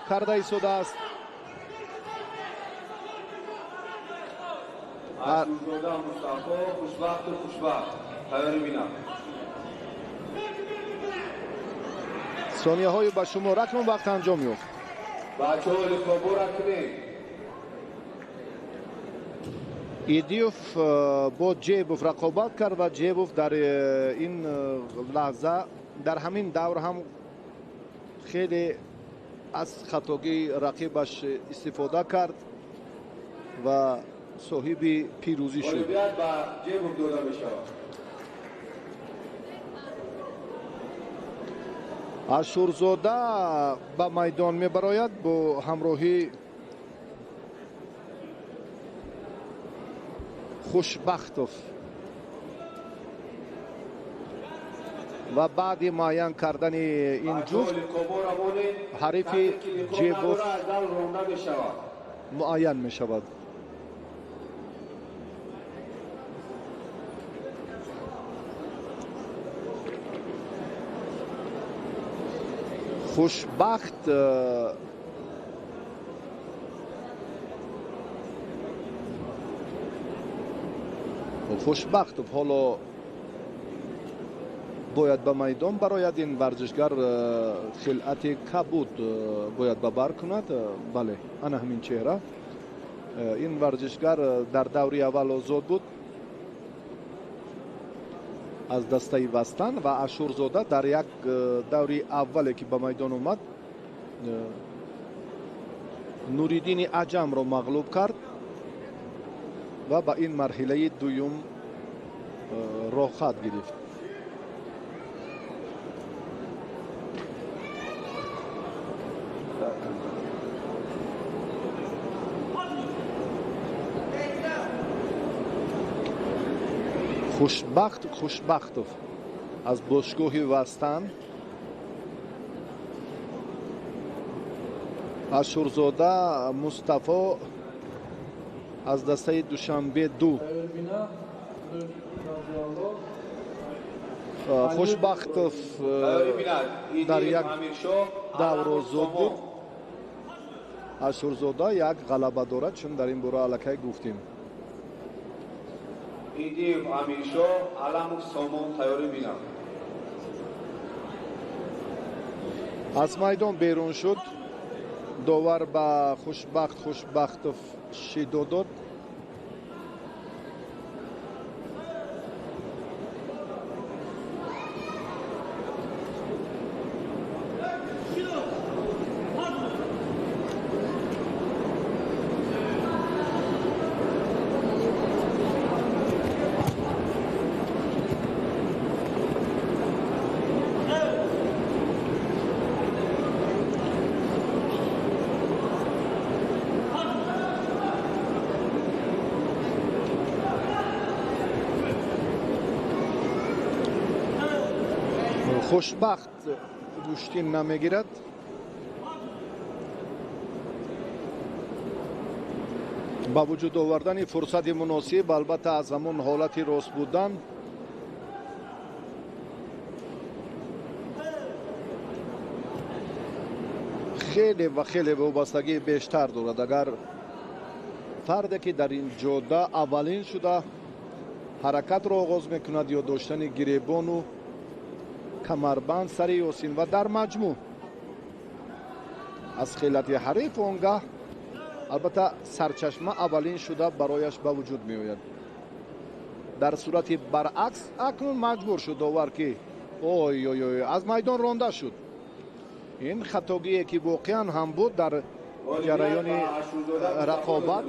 کرده ایستاده است. عاشورزاده مصطفی خوشبخت و خوشبخت تیاری بینم. ثانیه های به شما رقم وقت انجام یافت. بچه ها لقابا را کنید. ایدیوف با جیبوف رقابت کرد و جیبوف در این لحظه در همین دور هم خیلی از خطاگی رقیبش استفاده کرد و صاحب پیروزی شد. اولویت به جیبوف داده می شود. عاشورزاده به میدان می براید با همراهی خوشبختوف و بعد معین کردن این جفت حریف جیبوف معین می شود. خوشبخت حالا باید به میدان براید. این ورزشگر خلعت کبود باید ببر کند. بله انا همین چهره. این ورزشگر در دوری اول آزاد بود از دسته وستن و عاشورزاده در یک دوری اولی که به میدان اومد نوریدین عجم را مغلوب کرد و به این مرحله دوم راه خط گرفت. Хушбахтов аз бошгоҳи Вастан, Ашурзода Мустафо аз дастаи Душанбе 2. Хушбахтов дар як давро зуд буд. Ашурзода як ғалаба дорад, чун дар ин бора аллакай гуфтем. Идиев Амиршо, Аламов Сомон тайёрӣ бинам. аз майдон берун шуд. довар ба Хушбахтов шидо дод. хушбахт гӯшти намегирад. ба вуҷуд овардани фурсати муносиб, албатта аз ҳамон ҳолати рост будан, хеле ва хеле вобастагии бештар дорад. агар фарде ки дар ин ҷода аввалин шуда ҳаракатро оғоз мекунад ё доштани гиребону камарбанд сари ёсин ва дар маҷмӯъ аз хелати ҳариф, он гаҳ албатта сарчашма аввалин шуда барояш ба вуҷуд меояд. дар сурати баръакс акнун маҷбур шуд довар ки ой аз майдон ронда шуд. ин хатогие ки воқеан ҳам буд дар ҷараёни рақобат.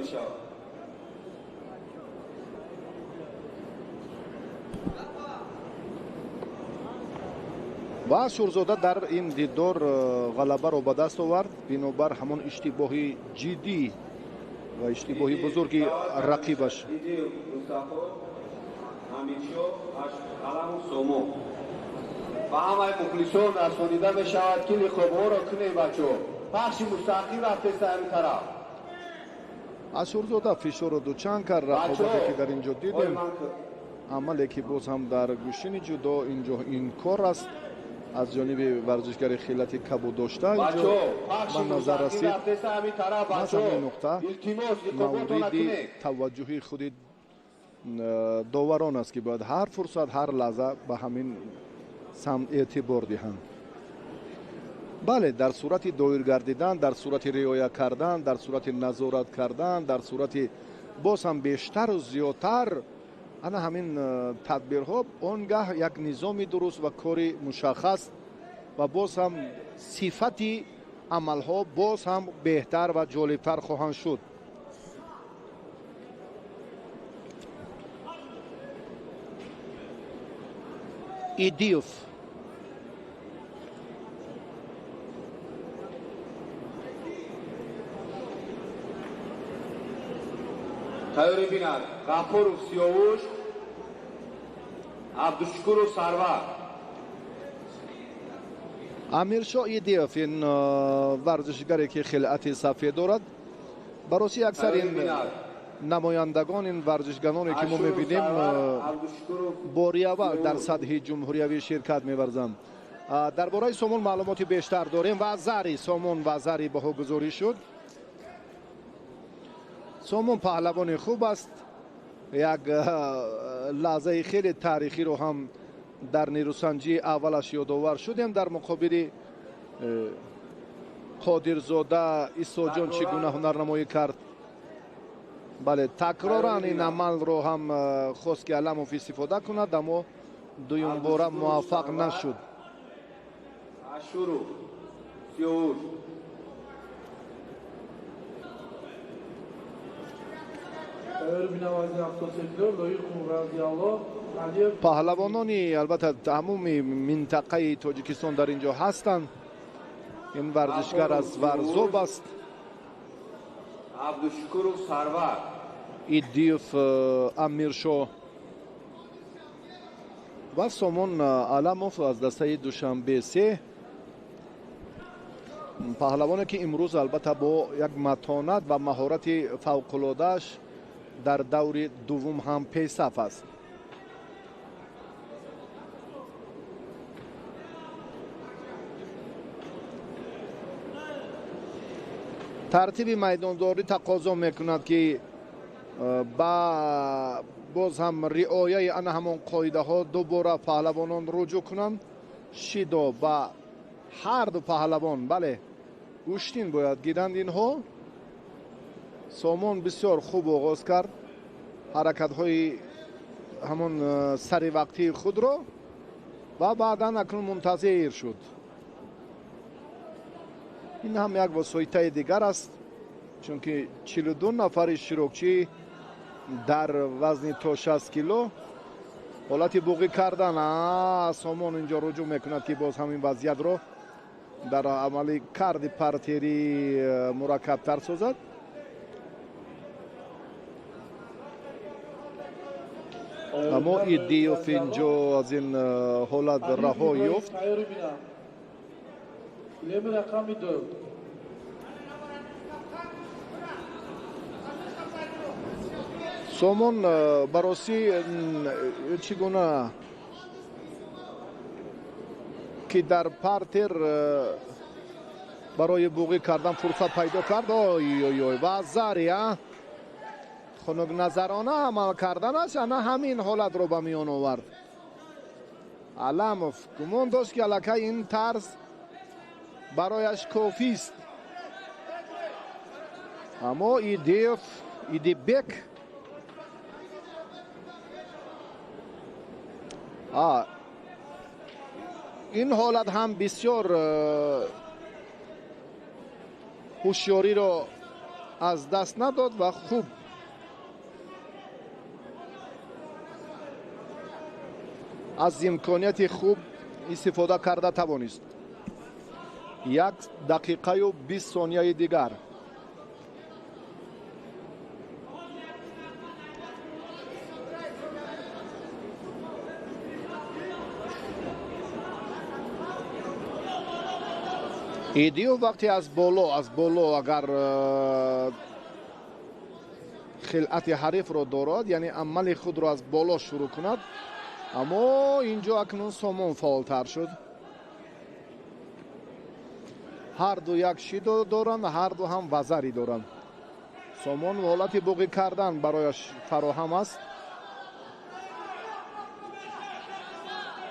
ва Шурзода дар ин дидор ғалабаро ба даст овард бинобар ҳамон иштибоҳи ҷиддӣ ва иштибоҳи бузурги рақибаш. ба ҳамаи мухлисон расонида мешавад ки лиқобҳоро кунед бачо. пахши мустақим рафтеста ҳамин тараф. Ашурзода фишорро дучанд кард. рақобате ки дар инҷо дидем, амале ки боз ҳам дар гӯшини ҷудо инҷо инкор аст аз ҷониби варзишгари хелати кабуддошта. инҷо ба назар расид аз ҳамин нуқта мавриди таваҷҷуҳи худи доварон аст ки бояд ҳар фурсат, ҳар лаҳза ба ҳамин самт эътибор диҳанд. бале, дар сурати доир гардидан, дар сурати риоя кардан, дар сурати назорат кардан, дар сурати боз ҳам бештару зиёдтар ана ҳамин тадбирҳо он гаҳ як низоми дуруст ва кори мушаххас ва боз ҳам сифати амалҳо боз ҳам беҳтар ва ҷолибтар хоҳанд шуд. идиев тайёрӣ бинад ғафуров Сиёвуш, Абдушукуров Сарвар. амиршо идиев ин варзишгаре ки хилати сафед дорад. бароси аксар ин намояндагон, ин варзишганоне ки мо мебинем бори аввал дар сатҳи ҷумҳуриявӣ ширкат меварзанд. дар бораи Сомон маълумоти бештар дорем ва зари Сомон ва зари баҳогузорӣ шуд. Сомон паҳлавони хуб аст. як лаҳзаи хеле таърихиро ҳам дар нерӯсанҷии аввалаш ёдовар шудем. дар муқобили қодирзода Исоҷон чӣ гуна ҳунарнамоӣ кард. бале, такроран ин амалро ҳам хост ки Аламов истифода кунад, аммо дуюм бора муваффақ нашуд. Ашуров Сиёвуш. паҳлавонони албатта тамоми минтақаи Тоҷикистон дар инҷо ҳастанд. ин варзишгар аз Варзоб аст. Абдушукуров Сарвар. идиев Амиршо. و سامان علموف از دسته دوشنبه 3 پهلوانی که امروز البته با یک متانت و مهارت فوق‌العاده‌اش در دور دوم هم پیصف است. ترتیب میدانداری تقاضا میکند که با باز هم رعایت آن همان قاعده ها دوباره پهلوانان رجوع کنند. شیدو با هر دو پهلوان بله گوشتین باید گیرند. اینها سامان بسیار خوب آغاز کرد حرکت های همون سری وقتی خود را و بعدا اکنون منتظر شد. این هم یک وسایته دیگر است چون که 42 نفر شیروکچی در وزن تا 60 کیلو حالت بوقی کردن. سامان اینجا رجوع میکند که باز همین وضعیت رو در عملی کردی پرتری مرکب تر سازد. اما ایدیوف اینجا از این حالت رها یافت. سامان براسی چگونه که در پرتر برای بوقی کردن فرصت پیدا کرد. و زاری خنک نظرانه عمل کردنش همین حالت رو به میان آورد. علموف گمان داشت که الکی این طرز برایش کافی است، اما ایدیبک این حالت هم بسیار هوشیاری را از دست نداد و خوب از امکانیت خوب استفاده کرده توانست. 1 دقیقه و 20 ثانیه دیگر. ایدیو وقتی از بالا اگر خلعت حریف رو دارد یعنی عمل خود رو از بالا شروع کند، اما اینجا اکنون سامان فعالتر شد. هر دو یک شیدو دارند، هر دو هم وزری دارند. سامان حالت بوقی کردن برایش فراهم است.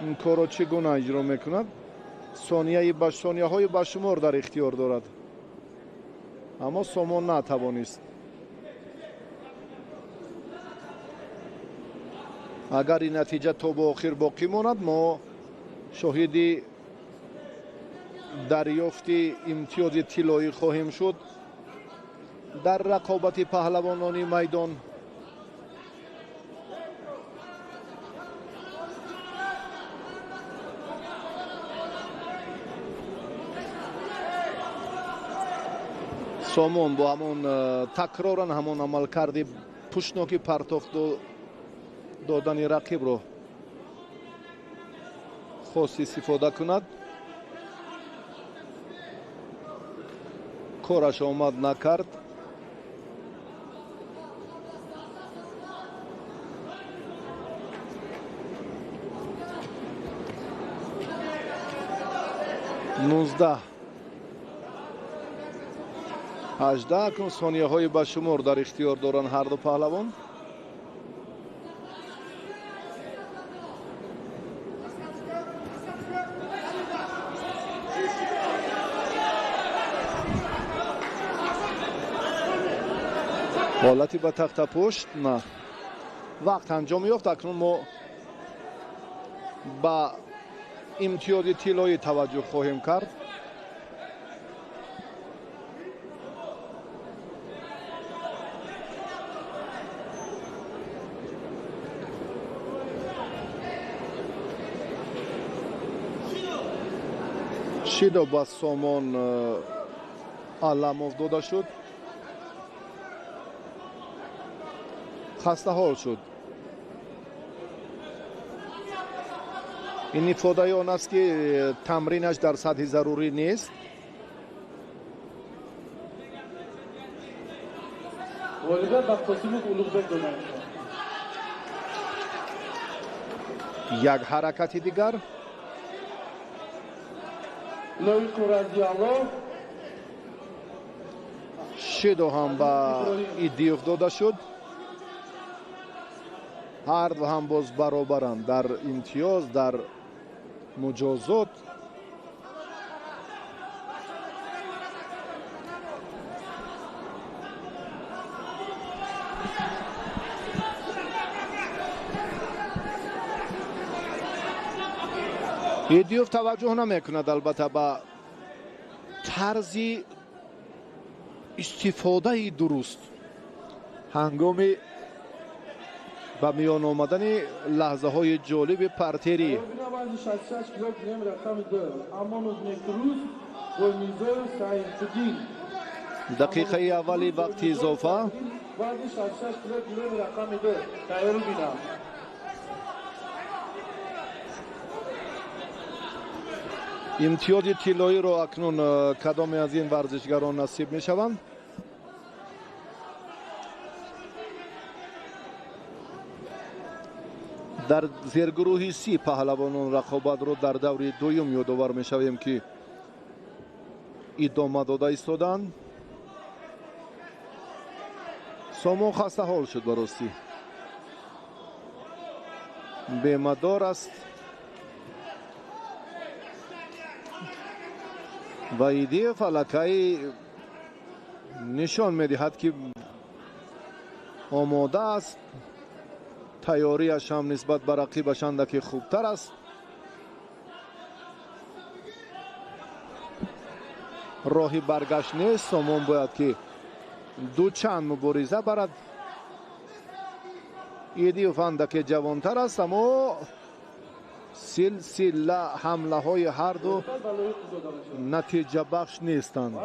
این کار رو چگونه اجرا میکند؟ ثانیه های بشمار در اختیار دارد، اما سامان نتوانست. اگر این نتیجه تا به آخر باقی ماند ما شاهد دریافت امتیاز طلایی خواهیم شد در رقابت پهلوانان میدان. سامان با همون تکرارن همون عمل کردی پشناکی پرتاخت دادن رقیب رو خواست استفاده کند. کارش آمد نکرد. نوزده 18 کن ثانیه های به شمار در اختیار دارن هر دو پهلوان. حالتی به تخت پشت نه وقت انجام یافت. اکنون ما با امتیاز طلایی توجه خواهیم کرد. شیدو با سامان علموف داده شد. خسته حال شد. این ifodai آن است که تمرینش در سطح ضروری نیست. والدت بختصیمت اولوغبک دادن یک حرکت دیگر لوی قرازی الله شیدو هم با ایدیوف داده شد. هر دو هم باز برابرند در امتیاز، در مجازات. ایدیوف توجه نمیکند البته با طرز استفاده درست هنگام به میان آمدن لحظه های جالب پرتری. دقیقه اولی وقت اضافه امتیاز طلایی را اکنون کدام از این ورزشگران نصیب می شوند؟ در زیرگروه سی پهلوانان رقابت رو در دور دوم یادآور می شویم که ادامه داده ایستادند. سامان خسته حال شد براستی، بیمدار است و ایده فلکایی نشان میدهد که آماده است. تیاریش هم نسبت به رقیبش اندکی خوبتر است. راهی برگشت نیست. سامان باید که دو چند مبارزه برد. ایدیوف اندکی جوانتر است اما سلسله حمله های هر دو نتیجه بخش نیستند.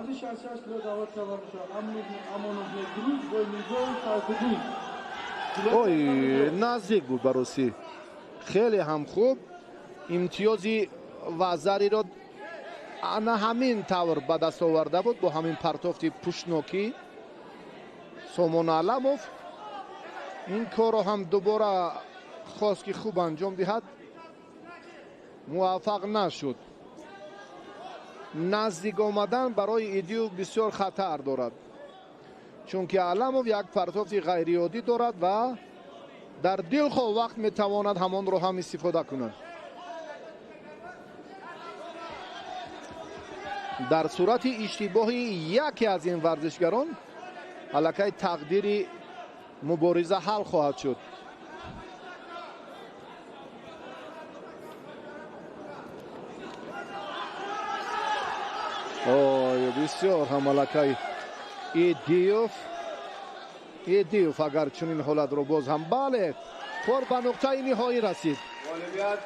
اوی نزدیک بود براسی، خیلی هم خوب. امتیازی وزری را انا همین طور به دست آورده بود با همین پرتافت پوشناکی سامان علموف. این کار را هم دوباره خواست که خوب انجام دهد، موفق نشد. نزدیک آمدن برای ایدیو بسیار خطر دارد، چون که علموف یک پرتافت غیر عادی دارد و در دلخواه وقت میتواند همان رو هم استفاده کند. در صورت اشتباه یکی از این ورزشگران الکی تقدیر مبارزه حل خواهد شد. بسیار هم الکی ایدیوف اگر چنین حالت رو باز هم بله کار به نقطه نهایی رسید. غالبیت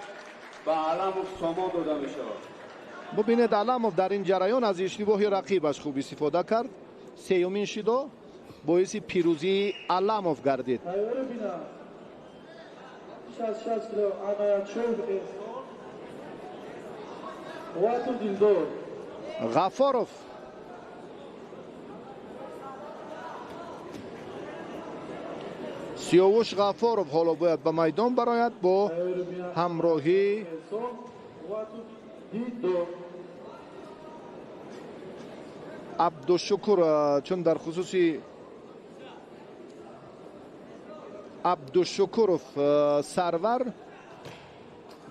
به علموف سامان داده می شود. ببینید علموف در این جریان از اشتباه رقیبش خوب استفاده کرد. سیومین شیدو باعث پیروزی علموف گردید. غفاروف سیاوش غفاروف حالا باید به میدان براید با همراهی عبدالشکر، چون در خصوصی عبدالشکروف سرور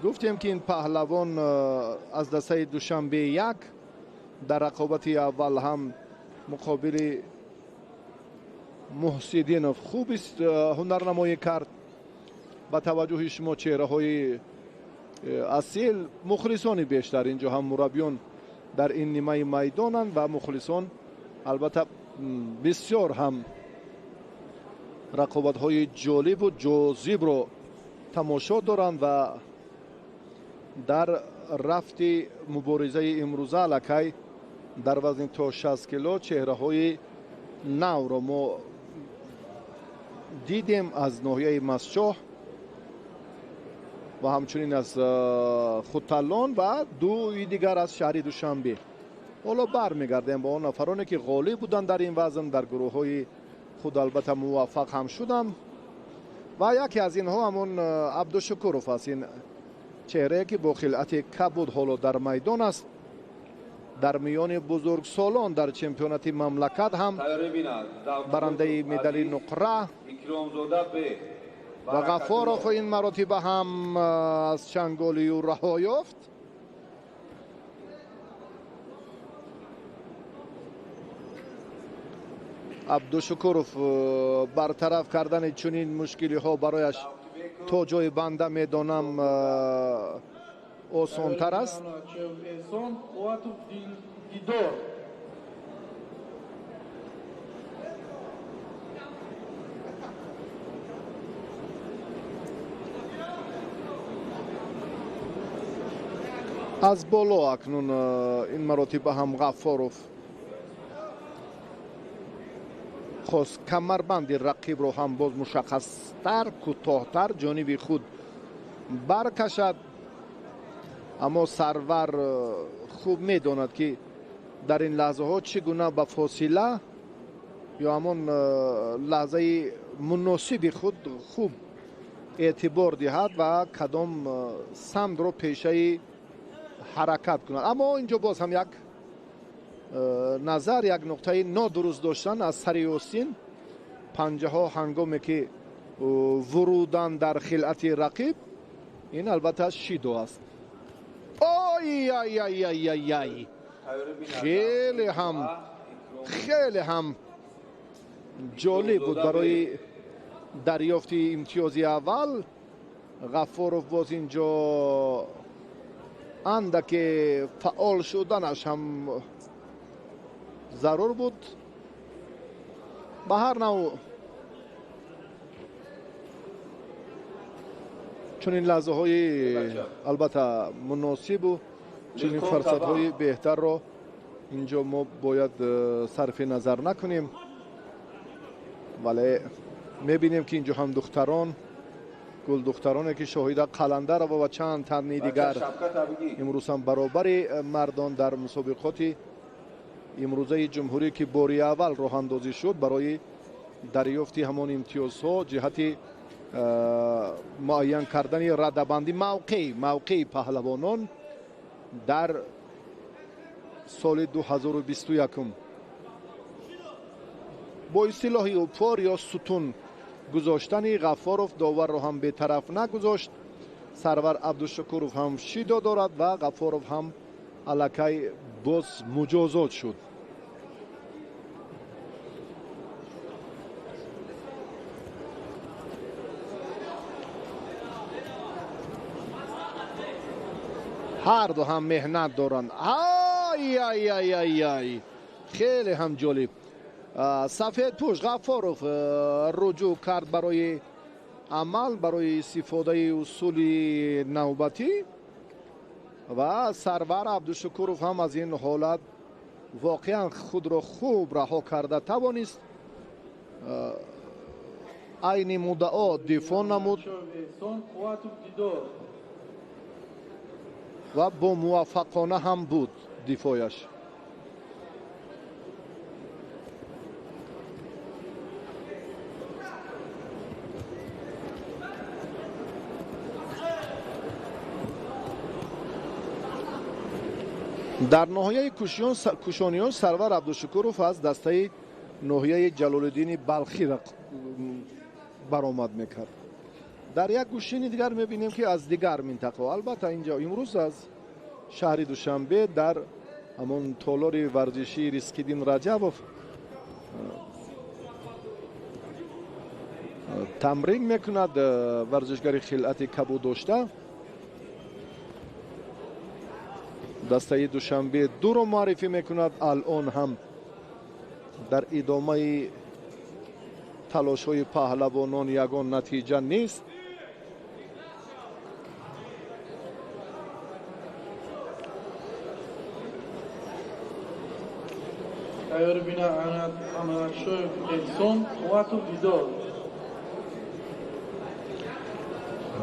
گفتیم که این پهلوان از دسته دوشنبه یک در رقابت اول هم مقابل محسدینوف خوب است هنرنمایی کرد. با توجه شما چهره های اصیل مخلصان بیشتر اینجا هم مربیان در این نیمه میدانند و مخلصان البته بسیار هم رقابت های جالب و جاذب رو تماشا دارند و در رفت مبارزه امروزه الکی در وزن تا 60 کیلو چهره های نو رو ما دیدیم. از ناحیه مسچاه و همچنین از خودتالان و دوی دیگر از شهری دوشنبه. حالا برمیگردیم با اون نفرانی که غالب بودن در این وزن، در گروه های خود البته موفق هم شدم و یکی از اینها همون عبدالشکورов است. این چهره که با خلعت کبود حالا در میدان است، در میان بزرگ سالان در چمپیونات مملکت هم برنده مدال نقره و غفارov این مراتب هم از چنگالی او رها یافت. عبدالشکورov برطرف کردن چنین مشکلی ها برایش تا جای بنده میدانم آسان تر است. از بالا اکنون این مراتب هم غفارov خواست کمربند رقیب رو هم باز مشخصتر کوتاهتر جانب خود برکشد، اما سرور خوب میداند که در این لحظه ها چگونه به فاصله یا همون لحظه مناسب خود خوب اعتبار دهد و کدام سمت رو پیشه حرکت کند. اما اینجا باز هم یک نظر، یک نقطه نادرست داشتن از سر اوستین پنجه ها هنگامی که ورودن در خلعت رقیب. این البته شیدو است. آی آی آی آی آی آی خیلی هم جالب بود برای دریافت امتیازی اول. غفارov باز اینجا اندک فعال شدنش هم ضرور بود. به هر نوع چون این لحظه های البته مناسب و چون این فرصت های بهتر رو اینجا ما باید صرف نظر نکنیم، ولی میبینیم که اینجا هم دختران، گل دخترانی که شاهد قلنده رو و چند تن دیگر امروز هم برابر مردان در مسابقات امروزه جمهوری که باری اول راه اندازی شد برای دریافت همان امتیازها جهت معین کردن ردبندی موقع پهلوانان در سال 2021 با اصطلاح اوپار یا ستون گذاشتن غفارov داور رو هم به طرف نگذاشت. سرور عبدالشکورov هم شیدا دارد و غفارov هم الکی باز مجازات شد. هر دو هم مهنت دارن. آی آی آی آی آی خیلی هم جالب. سفید پوش غفارov رجوع کرد برای عمل، برای استفاده اصول نوبتی و سرور عبدالشکورov هم از این حالت واقعا خود را خوب رها کرده توانست عین مدعا دفاع نمود و با موفقانه هم بود دفاعش. در ناحیه کوشانیان سرور عبدالشکورov از دسته ناحیه جلال الدین بلخی برآمد میکرد. در یک گوشه دیگر میبینیم که از دیگر منطقه، البته اینجا امروز از شهر دوشنبه در همون تالار ورزشی ریسکیدین رجبov تمرین میکند. ورزشگر خلعت کبود داشته. دسته دوشنبه دو رو معرفی میکند. الان هم در ادامه تلاش های پهلوانان یگان نتیجه نیست.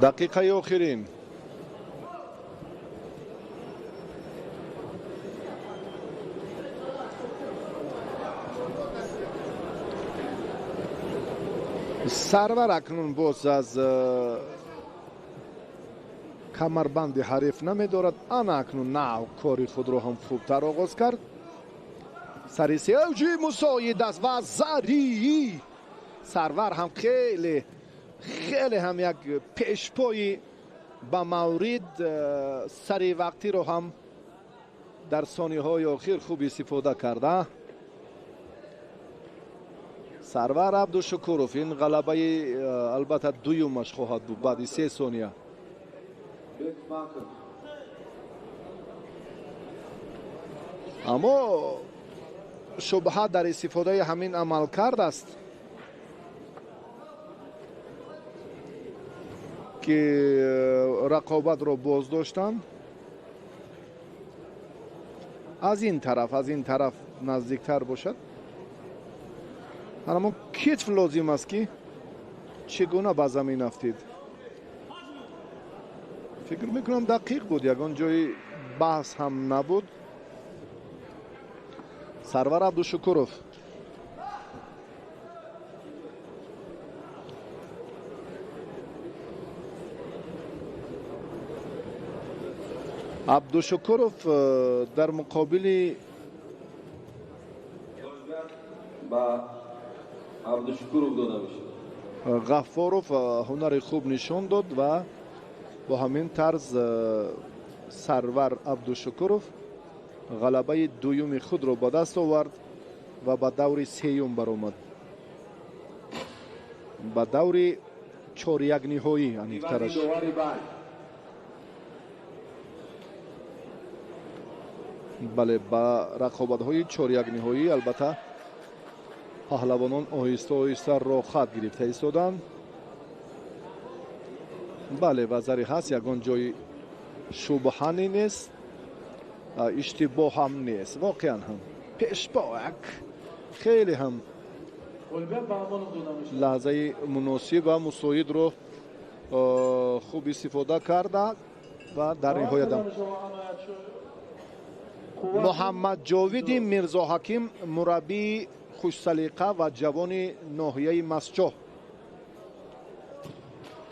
دقیقه آخرین سرور اکنون باز از کمربند حریف نمیدارد. آن اکنون نه کاری خود رو هم خوبتر آغاز کرد. سریسی اوجی مساعد است و زری سرور هم خیلی هم یک پیشپایی با مورد سری وقتی رو هم در ثانیه های آخر خوب استفاده کرده. سرور عبدالشکورов این غلبه البته دویمش خواهد بود بعد 3 ثانیه. اما شبهه در استفاده همین عمل کرد است که رقابت رو باز داشتند. از این طرف نزدیکتر باشد. اما کتف لازم است که چگونه به زمین افتید. فکر میکنم دقیق بود، یگان جای بحث هم نبود. سرور عبدالشکورov در مقابل با عبدالشکورov داده میشه. غفارov هنر خوب نشان داد و با همین طرز سرور عبدالشکورov غلبه دوم خود را به دست آورد و به دور سیوم برآمد. به دور 4-1 نهایی انیفترش. بله، با رقابت های 4-1 نهایی البته پهلوانان آهسته را خط گرفته ایستادند. بله، وزری هست، یگان جای شبهه نیست، اشتباه هم نیست. واقعا هم پیشباک خیلی هم لحظه مناسب و مساعد رو خوب استفاده کرده و در نهایت محمد جاوید میرزا حکیم مربی خوش سلیقه و جوان ناحیه مسجح،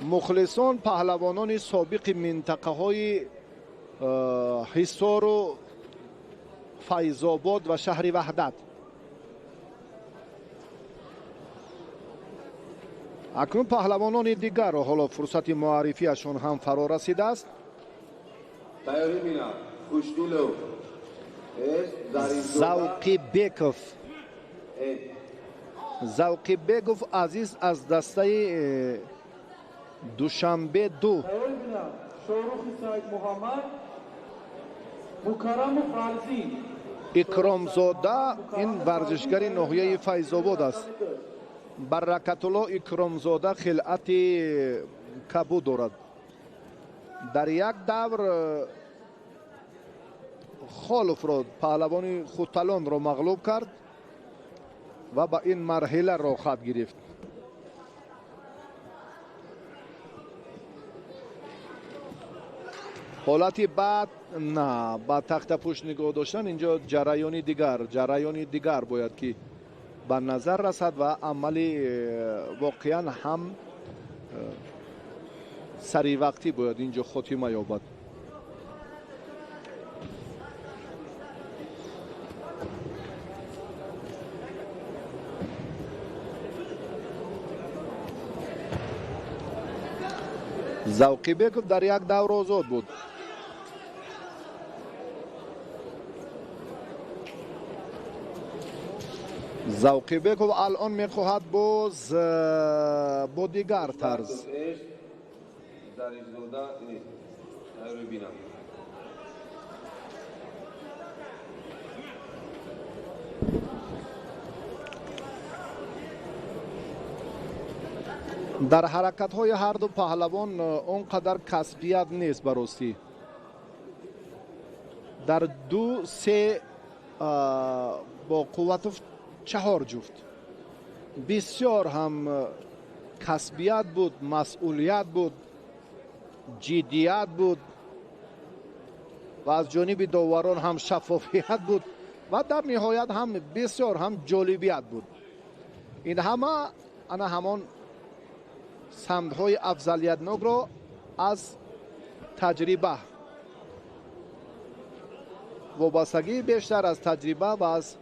مخلصان پهلوانان سابق منطقه های حصار و فیض‌آباد و شهر وحدت، اکنون پهلوانان دیگر را حالا فرصت معرفیشان هم فرا رسیده است. زوقی بیگوف عزیز از دسته دوشنبه 2. اکرامزاده این ورزشگر ناحیه فیض‌آباد است. برکت الله اکرامزاده خلعت کبو دارد. در یک دور خالف را پهلوان خوتلان را مغلوب کرد و با این مرحله را خط گرفت. حالتی بعد نه، با تخت پشت نگاه داشتن. اینجا جریان دیگر باید که به نظر رسد و عملی واقعا هم سری وقتی باید اینجا خاتمه یابد. زوقی بیگوف در یک دور آزاد بود. زوقی بیگوف الان میخواهد باز با دیگر طرز در حرکت های هر دو پهلوان اونقدر کسبیت نیست براستی. در 2-3 با قوت 4 جفت بسیار هم کسبیت بود، مسئولیت بود، جدیت بود و از جانب داوران هم شفافیت بود و در نهایت هم بسیار هم جالبیت بود. این همه انا همان سمت‌های افضلیت‌ناک را از تجربه، وابستگی بیشتر از تجربه و از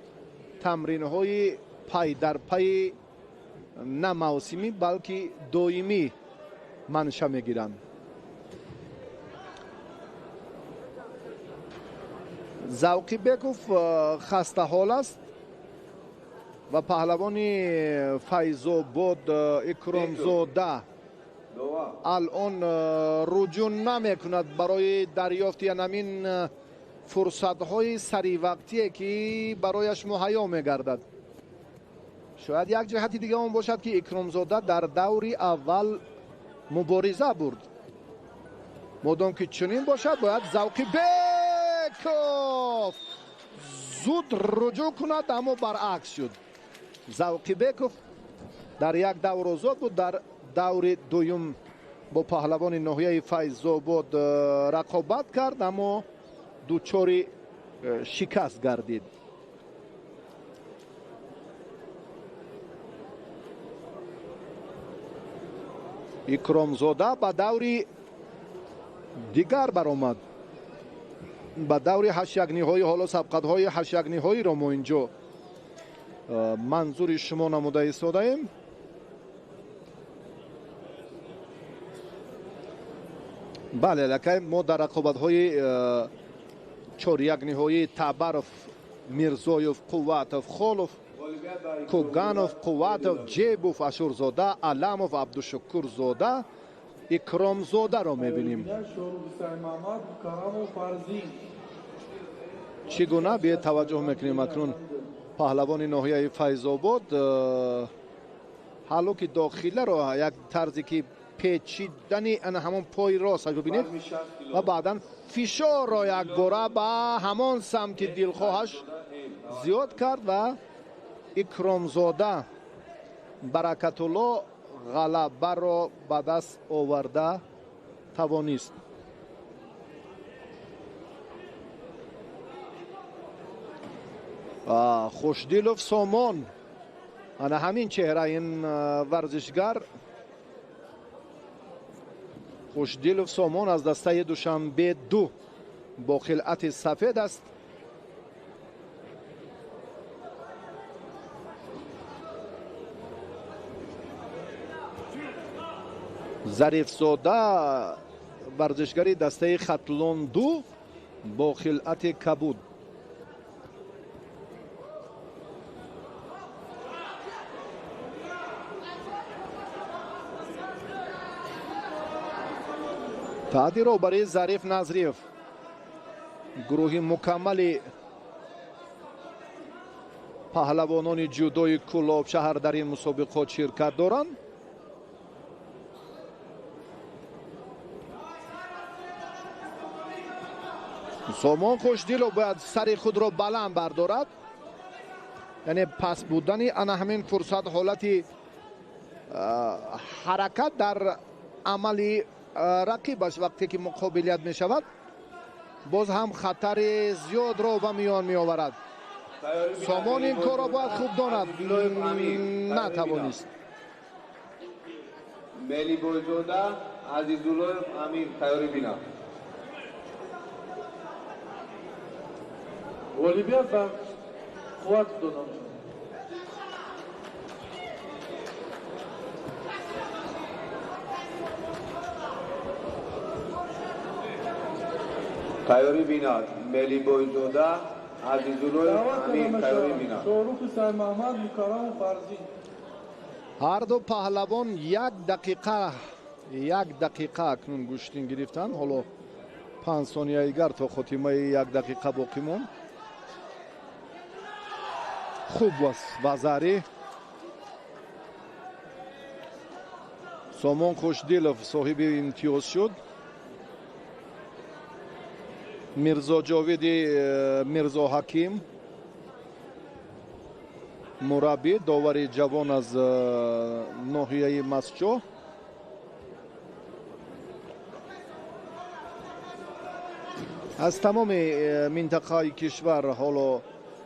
تمرین‌های پای در پای، نه موسمی بلکه دائمی منشأ می‌گیرند. زوقی‌بکوف خسته حال است و پهلوان فیض‌آباد اکرامزاده الان رجوع نمی‌کند برای دریافت همین فرصت‌های سری وقتی که برایش مهیا می‌گردد. شاید یک جهتی دیگه اون باشد که اکرامزاده در دور اول مبارزه برد. مادام که چنین باشد باید زوقی‌بکوف زود رجوع کند، اما برعکس شد. زوقی‌بکوف در یک دور آزاد بود، در دور دوم با پهلوان ناحیه فیض‌آباد رقابت کرد اما دچار شکست گردید. اکرامزاده به دور دیگر برآمد، به دور هشتگنی‌های. حالا سبقت‌های هشتگنی‌هایی را ما اینجا منظور شما نموده ایستاده‌ایم. بله، لکه ما در رقابت‌های چهاریگنی‌های تبرف، میرزایوف، قواتوف، خالوف، کوگانوف، قواتوف، جیبوف، اشورزاده، علموف، عبدالشکورزاده، اکرامزاده را می‌بینیم. چگونه به توجه میکنیم اکنون پهلوان ناحیه فیض‌آباد حالا که داخله را یک طرزی که پیچیدنی همان پای راست ببینید و بعدا فشار را یک باره به همان سمت دلخواهش زیاد کرد و اکرامزاده برکت الله غلبه را به دست آورده توانست. خوشدیلوف سامان، انا همین چهره این ورزشگر خوشدیلوف سامان از دسته دوشنبه 2 با خلعت سفید است. ظریفزاده ورزشگری دسته خطلون 2 با خلعت کبود. تعدی را برای ظریف نظریف گروه مکمل پهلوانان جودوی کلاب شهر در این مسابقات شرکت دارند. سامان خوشدیلو باید سر خود را بلند بردارد، یعنی پس بودن همین فرصت حالت حرکت در عملی رقیبش وقتی که مقابلیت می شود باز هم خطر زیاد را به میان می آورد. سامان این کار را باید خوب داند، نتوانست. ملی بویزاده عزیزالله امیر تیاری بینا. اولویت به قوت دادم. تیاری بینا. ملی بویزاده عزیزالله امیر تیاری بینا. شاروخ سید محمد مکرم فرزی. هر دو پهلوان یک دقیقه اکنون گوشتین گرفتن. حالا 5 ثانیه دیگر تا خاتمه یک دقیقه باقی ماند. خوب است وزاری. سامان خوشدیلوف صاحب امتیاز شد. میرزا جاوید میرزا حکیم مربی داور جوان از ناحیه مسجد. از تمام منطقه کشور حالا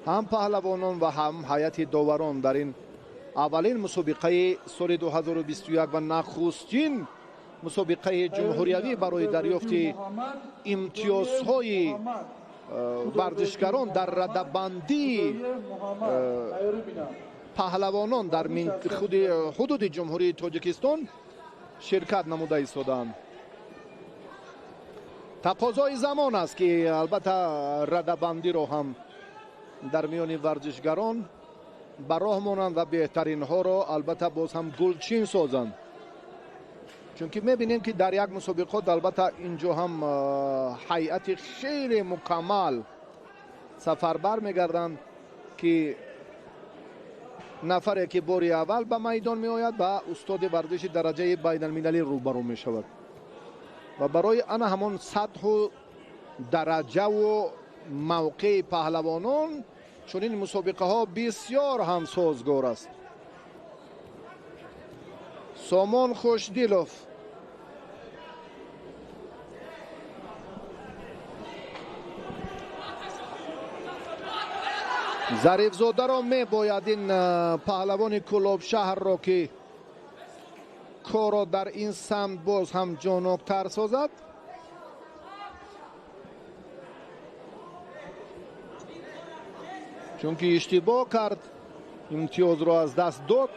هم پهلوانان و هم هیئت داوران در این اولین مسابقه سال 2021 و نخستین مسابقه جمهوریوی برای دریافت امتیازهای ورزشکاران در رده‌بندی پهلوانان در حدود جمهوری تاجیکستان شرکت نموده ایستادند. تقاضای زمان است که البته رده‌بندی را هم در میان ورزشکاران به راه مانند و بهترین ها را البته باز هم گلچین سازند. چون که میبینیم که در یک مسابقات البته اینجا هم هیئت خیلی مکمل سفربر میگردند که نفری که باری اول به میدان می آید به استاد ورزش درجه بین المللی روبرو می شود و برای آن همان سطح و درجه و موقع پهلوانان چون این مسابقه ها بسیار هم سازگار است. سامان خوشدیلوف ظریفزاده را می باید این پهلوان کلاب شهر را که کار را در این سمت باز هم جانبتر سازد. چون که اشتباه کرد امتیاز را از دست داد.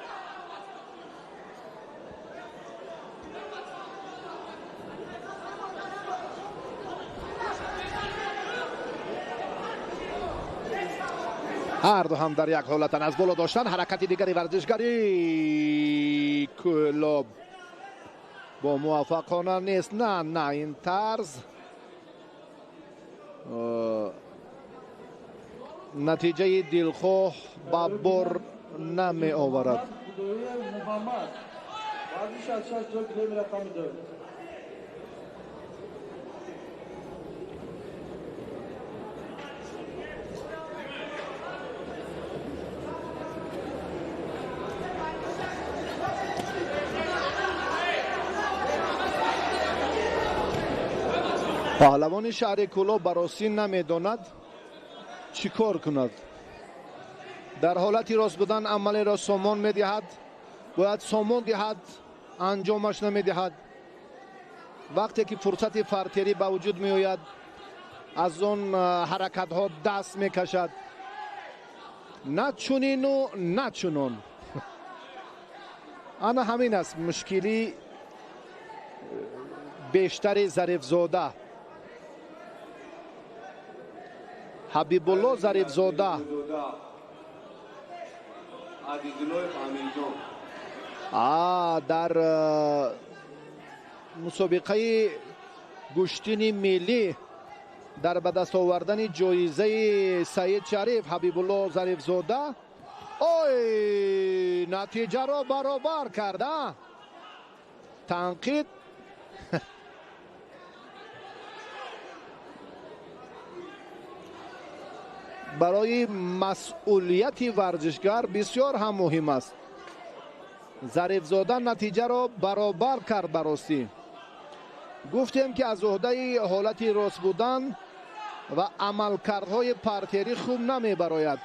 هر دو هم در یک حالت از بالا داشتن. حرکت دیگری ورزشگری کلاب با موفقانه نیست. نه این طرز نتیجه دلخواه با بر نمی آورد. پهلوان شهر کلاب براسی نمیداند چی کار کند. در حالتی راست بودن عمل را سامان میدهد، باید سامان دهد، انجامش نمیدهد. وقتی که فرصت فرتری به وجود می آید از اون حرکت ها دست میکشد. نه چونین و نه چونون. انا همین است مشکلی بیشتر ظریفزاده. حبیب الله ظریفزاده در مسابقه گشتین ملی در به دست آوردن جایزه سید شریف حبیب الله ظریفزاده نتیجه را برابر کرده. تنقید برای مسئولیت ورزشکار بسیار هم مهم است. ظریفزاده نتیجه را برابر کرد. براستی گفتیم که از عهده حالت راست بودن و عملکردهای پرتری خوب نمی براید،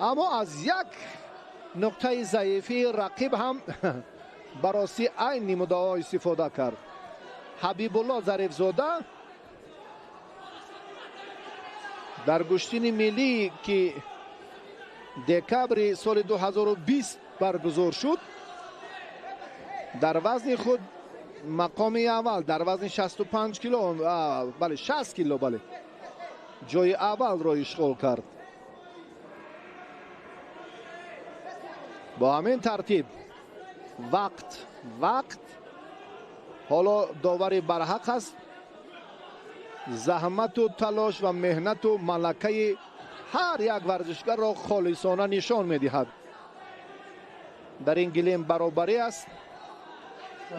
اما از یک نقطه ضعیفی رقیب هم براستی عین مدعا استفاده کرد. حبیب الله ظریفزاده در گشتین ملی که دکبر سال 2020 برگزار شد در وزن خود مقام اول در وزن 65 کیلو 60 کیلو جای اول را اشغال کرد. با همین ترتیب وقت حالا داور برحق است. زحمت و تلاش و مهنت و ملکه هر یک ورزشکار را خالصانه نشان می‌دهد. در این گلیم برابری است.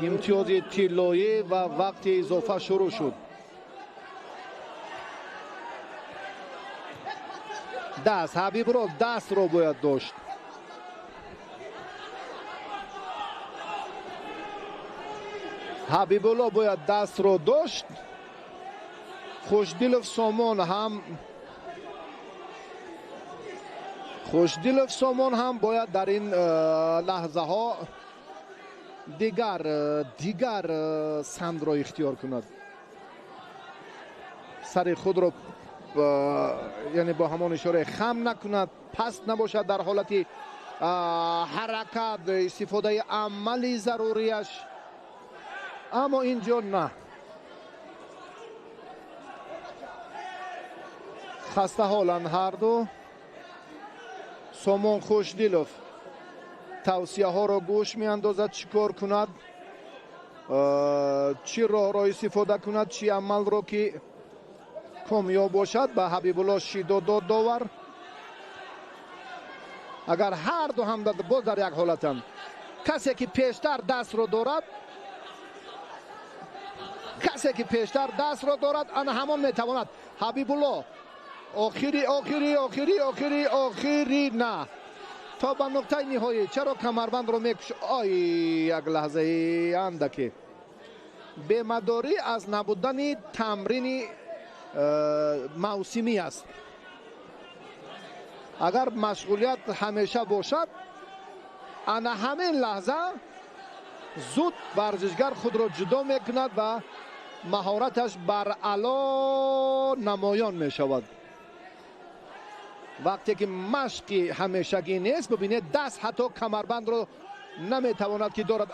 امتیاز طلایی و وقت اضافه شروع شد. حبیب را دست را باید داشت. حبیب الله باید دست را داشت. خوشدیلوف سامان هم خوشدیلوف سامان هم باید در این لحظه ها دیگر سمت را اختیار کند. سر خود را یعنی با همان اشاره خم نکند، پست نباشد در حالت حرکت، استفاده عملی ضروریش. اما اینجا نه، خسته حالند هر دو. سامان خوشدیلوف توصیه ها را گوش می اندازد چیکار کند، چی راه را استفاده کند، چی عمل را که کامیاب باشد. به حبیب الله شیدا داد داور. اگر هر دو هم باز در یک حالتند، کسی که پیشتر دست را دارد، آن همان میتواند. حبیب الله آخری نه، تا به نقطه نهایی. چرا کمربند رو میکش؟ یک لحظه اندکی بیمداری از نبودن تمرین موسمی است. اگر مشغولیت همیشه باشد، انا همین لحظه زود ورزشگر خود را جدا میکند و مهارتش بر اعلی نمایان میشود. وقتی که مشق همیشگی نیست، ببینید دست حتی کمربند رو نمیتواند که دارد.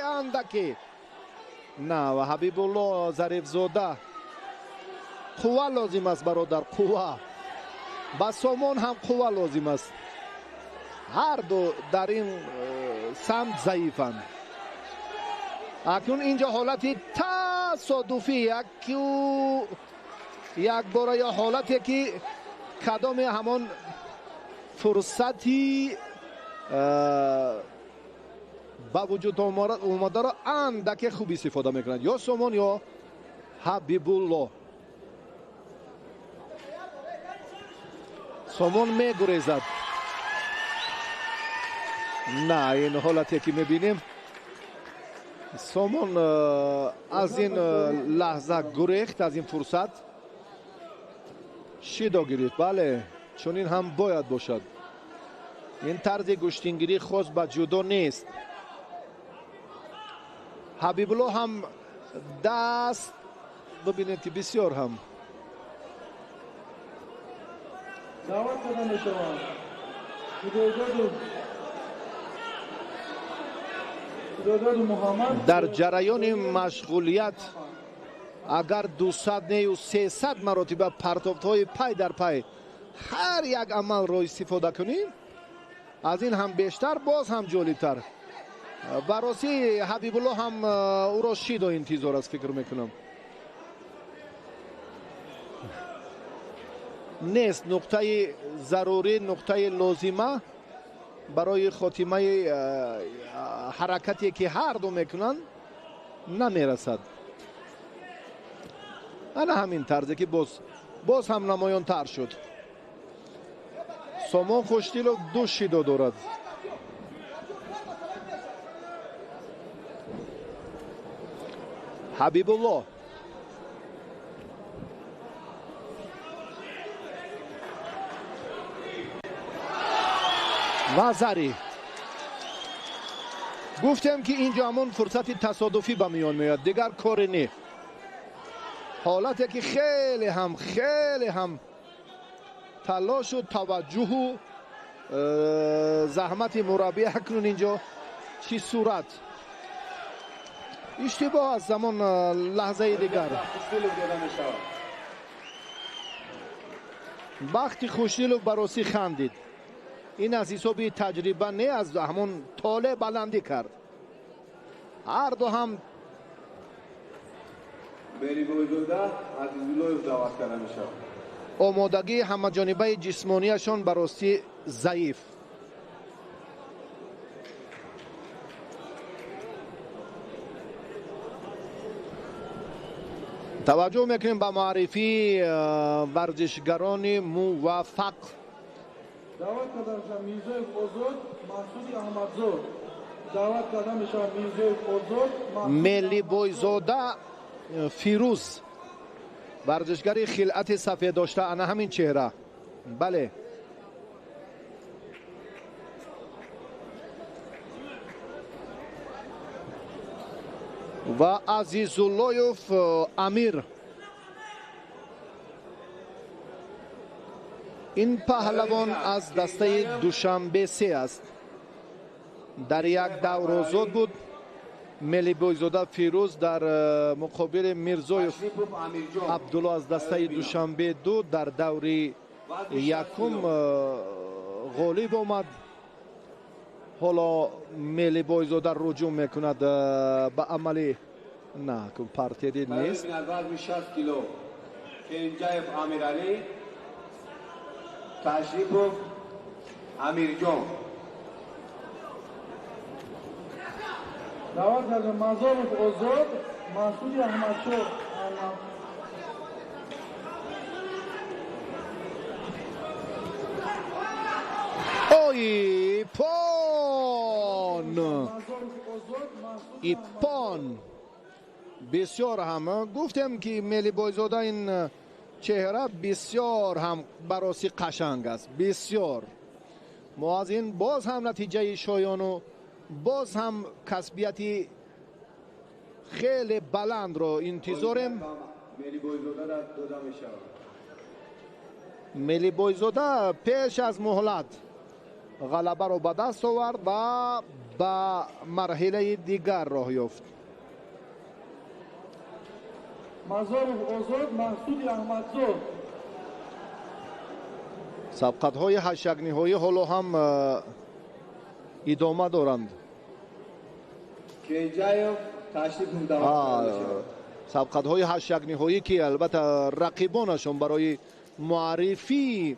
اندکی نه. و حبیب الله ظریف زاده، قوه لازم است برادر، قوه. با سامان هم قوه لازم است. هر دو در این سمت ضعیفند. اکنون اینجا حالتی تصادفی یک بار یا حالتی که کدام همان فرصتی با وجود اومده را اندک خوبی استفاده میکنند، یا سامان یا حبیب الله. سامان میگریزد. نه، این حالتی که میبینیم سامان از این لحظه گریخت، از این فرصت شیدا گرفت. بله، چون این هم باید باشد. این طرز گشتینگیری خاص به جودو نیست. حبیب الله هم دست ببینید که بسیار هم دعوت کردن شما در جریان مشغولیت اگر 200 نه و 300 مراتب پرتاب‌های پای در پای هر یک عمل را استفاده کنیم، از این هم بیشتر، باز هم جالب‌تر. براستی حبیب الله هم او را شیدا انتظار است، فکر میکنم. نیست نقطه ضروری، نقطه لازمه برای خاتمه حرکتی که هر دو میکنن نمیرسد. انا همین طرزی که باز هم نمایان تر شد. سامان خوشدیلوف دو شیدا دارد. حبیب الله و زری. گفتم که اینجا همون فرصت تصادفی به میان میاد، دیگر کاری نه. حالتی که خیلی هم تلاش و توجه و زحمت مربی اکنون اینجا چی صورت اشتباه از زمان لحظه دیگر. وقتی خوشدیلوف براسی خندید، این از حسابی تجربه نه، از همون طالع بلندی کرد. هر دو هم آمادگی همه جانبه جسمانیشان براستی ضعیف. توجه میکنیم به معرفی ورزشگران موفق. دعوت کردن میرزای بزرگ محسود احمدزاد. دعوت کردن میرزای بزرگ ملی بویزاده فیروز، ورزشگری خلعت سفید داشته. انا همین چهره بله و عزیزاللهیف امیر. این پهلوان از دسته دوشنبه 3 است. در یک دور آزاد بود. ملی بویزاده فیروز در مقابل میرزایف عبدالله از دسته دوشنبه 2 در دور یکم غالب آمد. حالا ملی بویزاده رجوع میکند به عملی نه پارتیدی نیست. 60 کیلو کنجایف امیرعلی، تشریفوف امیرجان. دعوت از مزارف آزاد مسعود احمدشاه. ایپان بسیار هم گفتم که ملی بویزاده این چهره بسیار هم براسی قشنگ است. بسیار ما از این باز هم نتیجه شایان و باز هم کسبیتی خیلی بلند رو انتظاریم. ملی بویزاده پیش از مهلت غلبه رو به دست آورد و به مرحله دیگر راه یافت. مزارف آزاد مسعود احمدزاد. سبقت های هشتگ نهایی حالا هم ادامه دارند. سبقت های هشتگ نهایی که البته رقیبانشون برای معرفی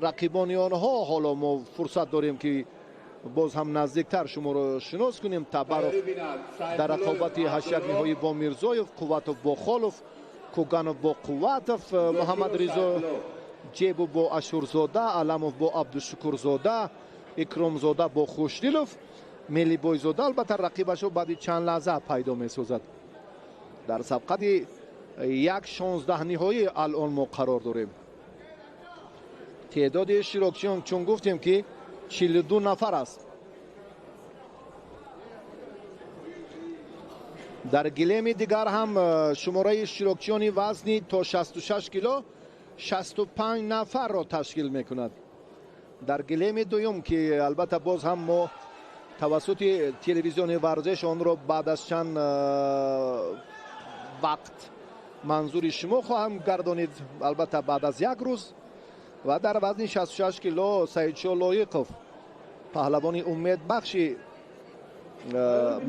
رقیبانی آنها حالا ما فرصت داریم که باز هم نزدیکتر شما رو شناس کنیم. تبرف در رقابت هشتگ نهایی با میرزایف، قوتوف با خالوف، کوگانوف با قوتوف، محمد رضا جیبو با اشورزاده، علموف با عبدالشکورزاده، اکرامزاده با خوشدیلوف. ملی بویزاده البته رقیبش رو بعد چند لحظه پیدا می سازد. در سبقت 1/16 نهایی الان ما قرار داریم. تعداد اشتراکچیان چون گفتیم که 42 نفر است. در گلیم دیگر هم شماره اشتراکچیان وزنی تا 66 کیلو 65 نفر را تشکیل می کند. در گلیم دوم که البته باز هم ما توسط تلویزیون ورزش آن را بعد از چند وقت منظور شما خواهم گردانید، البته بعد از یک روز. و در وزن 66 کیلو سعیدشاه لایقوف پهلوان امید بخش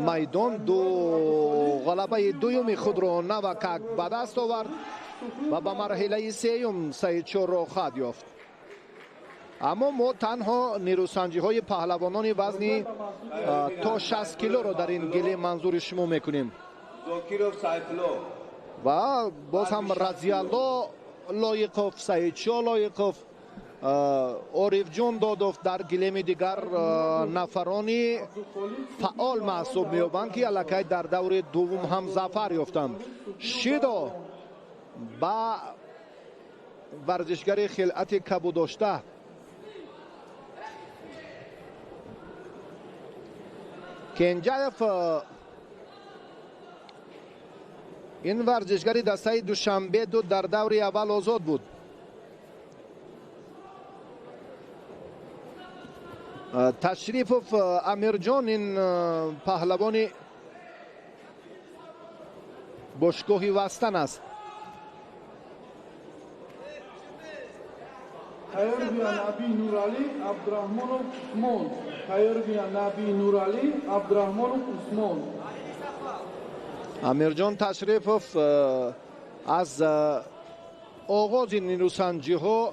میدان دو غلبه دوم خود را نوکک به دست آورد و به مرحله سوم سعیدشاه را خواهد یافت. اما ما تنها نیروسنجی های پهلوانان وزنی تا 60 کیلو را در این گله منظور شما میکنیم. و باز هم رضی الله لایقوف، سعیدشاه لایقوف، عارف جان دادوف در گلیم دیگر نفرانی فعال محسوب می‌یابند که الکی در دور دوم هم ظفر یافتند. شیدا با ورزشگر خلعت کبو داشته کنجایف این ورزشگری دسته دوشنبه 2 در دور اول آزاد بود. تشریفوف امیرجان این پهلوان باشگاهی وستن است. تیار بیا نبی نورعلی عبدالرحمن عثمان. تیار بیا نبی نورعلی عبدالرحمن عثمان. امیرجان تشریفوف از آغاز نیروسنجی ها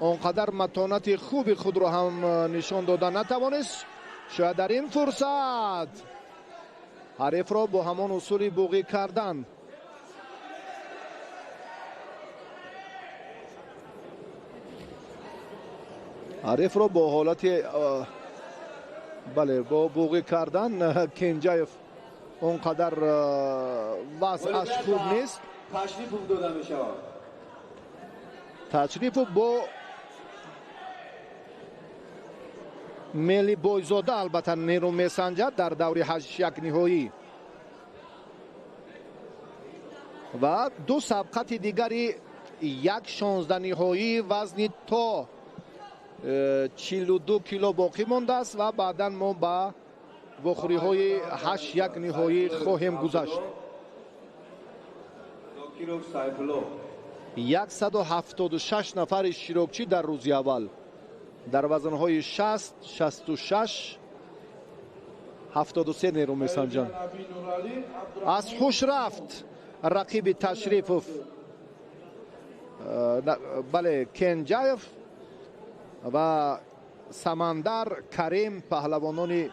آنقدر متانت خوبی خود را هم نشان دادن نتوانست. شاید در این فرصت حریف را با همان اصول بوقی کردن. حریف را با حالت بله با بوقی کردن کنجایف اونقدر وضعش خوب نیست. تشریف داده می شود. تشریف با ملی بویزاده البته نیرو میسنجد در دور 8 نهایی و دو سبقت دیگری 1.16 نهایی وزن تا 42 کیلو باقی مانده است و بعدا ما با وخوری های 8 نهایی خواهیم گذشت. 176 نفر شیروکچی در روز اول در وزن های 60 66 73 نیرو میسنجند. از خوش رفت رقیب تشریفوف بله کنجایف و سمندر کریم پهلوانان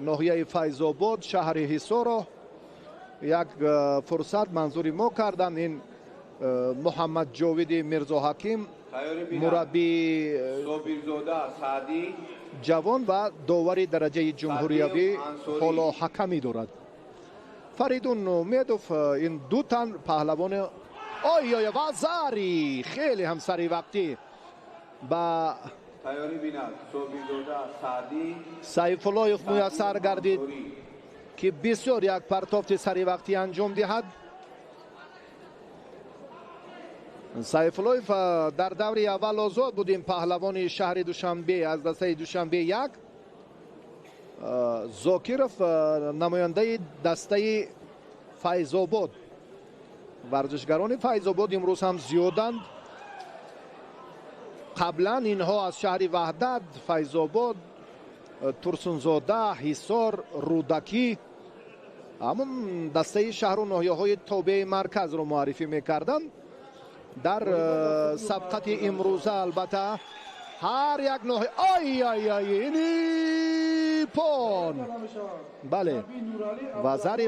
ناحیه فیض‌آباد شهر حصار یک فرصت منظوری ما کردن. این محمد جاوید میرزا حکیم مربی جوان و داوری درجه جمهوریوی حالا حکمی دارد. فریدون امیدوف این دو تن پهلوان آی وزاری خیلی هم سری وقتی با سیف الله میسر گردید که بسیار یک پرتافت سری وقتی انجام دهد. سیف الله در دور اول آزاد بودیم پهلوان شهر دوشنبه از دسته دوشنبه یک. زاکیروف نماینده دسته فیض‌آباد. ورزشگران فیض‌آباد امروز هم زیادند. قبلا اینها از شهر وحدت، فیض‌آباد، ترسونزاده، حصار، رودکی همون دسته شهر و ناحیه های تابع مرکز رو معرفی میکردند. در سبقت امروزه البته هر یک ناحیه اینی پون بله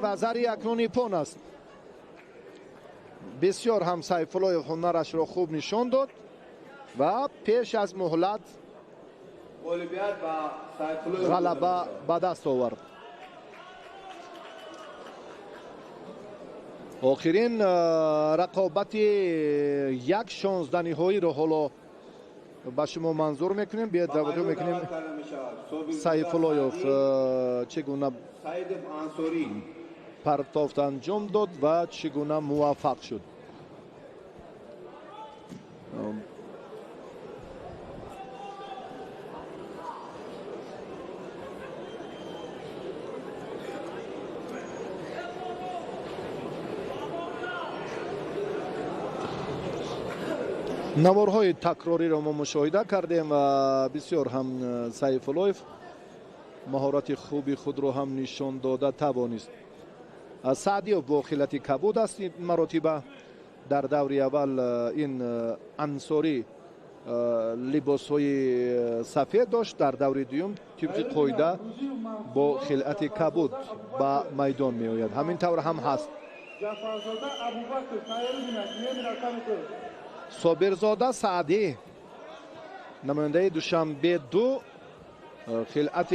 وزری اکنون پون است. بسیار هم سیف الله هنرش را خوب نشان داد و پیش از مهلت غلبه به دست آورد. آخرین رقابت 1.16 نهایی رو حالا با شما منظور میکنیم. بیاید توجه میکنیم سیف الله چگونه پرتافت انجام داد و چگونه موفق شد. نوارهای تکراری را ما مشاهده کردیم و بسیار هم سیف الله مهارت خوبی خود را هم نشان داده توانست. سعدیوف با خلت کبود است این مراتبه. در دور اول این انصاری لباس های سفید داشت. در دور دوم طبق قاعده با خلعت کبود به میدان می آید. همین طور هم هست. صابرزاده سعدی نماینده دوشنبه 2 خلعت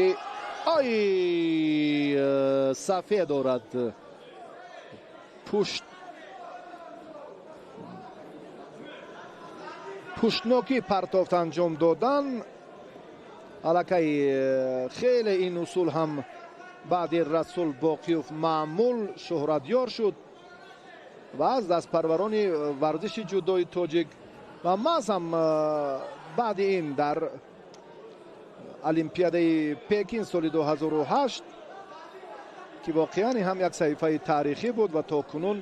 سفید دارد. پشتناکی پرتافت انجام دادن. الکی خیلی این اصول هم بعد رسول باقیوف معمول شهرتیار شد و از دست پروران ورزش جودوی تاجیک و محض هم بعد این در المپیاد پکین سال 2008 که واقعا هم یک صحیفه تاریخی بود و تا کنون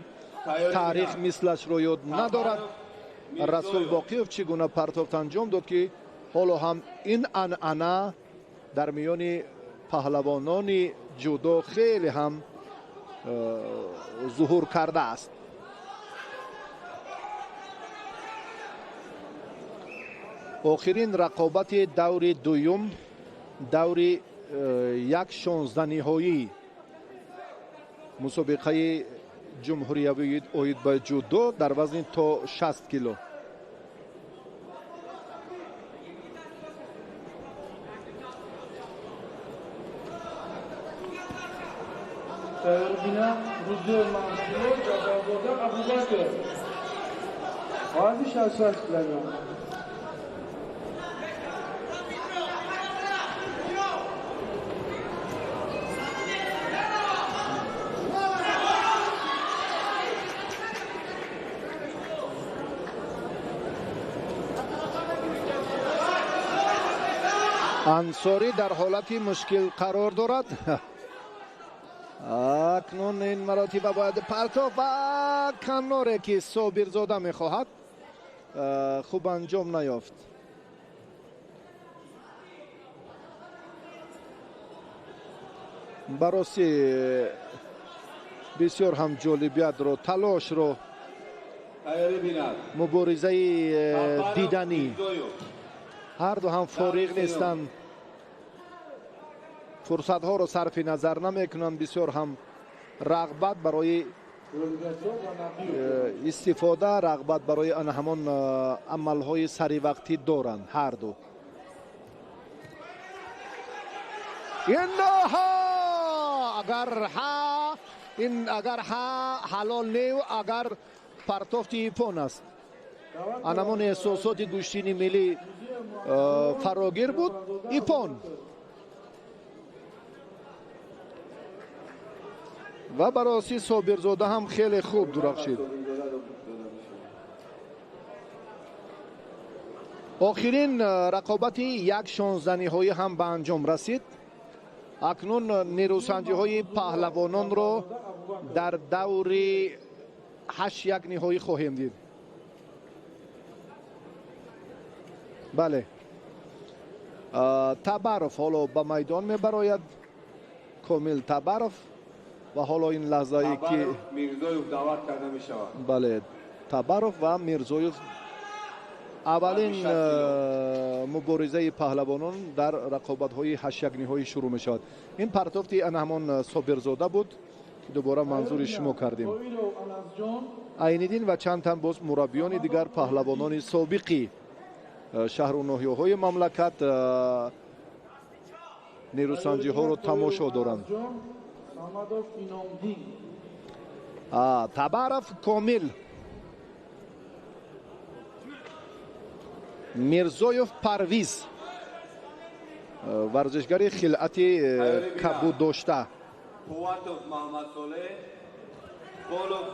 تاریخ مثلش رو یاد ندارد. رسول باقیوف چگونه پرتافت انجام داد که حالا هم این عنعنه در میان پهلوانان جودو خیلی هم ظهور کرده است. آخرین رقابت دور دوم دور 1.16 نهایی مسابقه جمهوری اوید به جودو در وزن تا 60 کیلو. Tayyorgina Ruziya Mansur Jazoda Abubakr. Hozir 68 kilogram. انصاری در حالت مشکل قرار دارد. اکنون این مراتب باید پرتاب و کناره که صابرزاده میخواهد خوب انجام نیافت. براستی بسیار هم جالبیت رو تلاش رو مبارزه دیدنی هر دو هم فارغ نیستند، فرصت ها رو صرف نظر نمیکنند، بسیار هم رغبت برای استفاده، رغبت برای آن همان عمل های سری وقتی دارند هر دو. اگر حلال نیو اگر پرتافتی پون است. آنمان احساسات گوشتینی ملی فراگیر بود. ایپون و براسی صابرزاده هم خیلی خوب درخشید. آخرین رقابت یک شانزدنی های هم به انجام رسید. اکنون نیروسنجی های پهلوانان رو در دور 8 یک نهایی خواهیم دید. بله، تبارف حالا به میدان میبراید، کامل تبارف و حالا این لحظه ای که میرزایوف دعوت کرده می شود. بله، تبارف و میرزایوف اولین مبارزه پهلوانان در رقابت های 8 یک نهایی شروع می شود. این پرتافتی همان صابرزاده بود که دوباره منظور شما کردیم. عین‌الدین و چند تن باز مربیان دیگر پهلوانان سابقی شهر و ناحیه های مملکت نیروسنجی ها رو تماشا دارند. تبارف کامل، میرزایوف پرویز ورزشگر خلعت کبود داشته. قواتوف محمد صالح، قولوف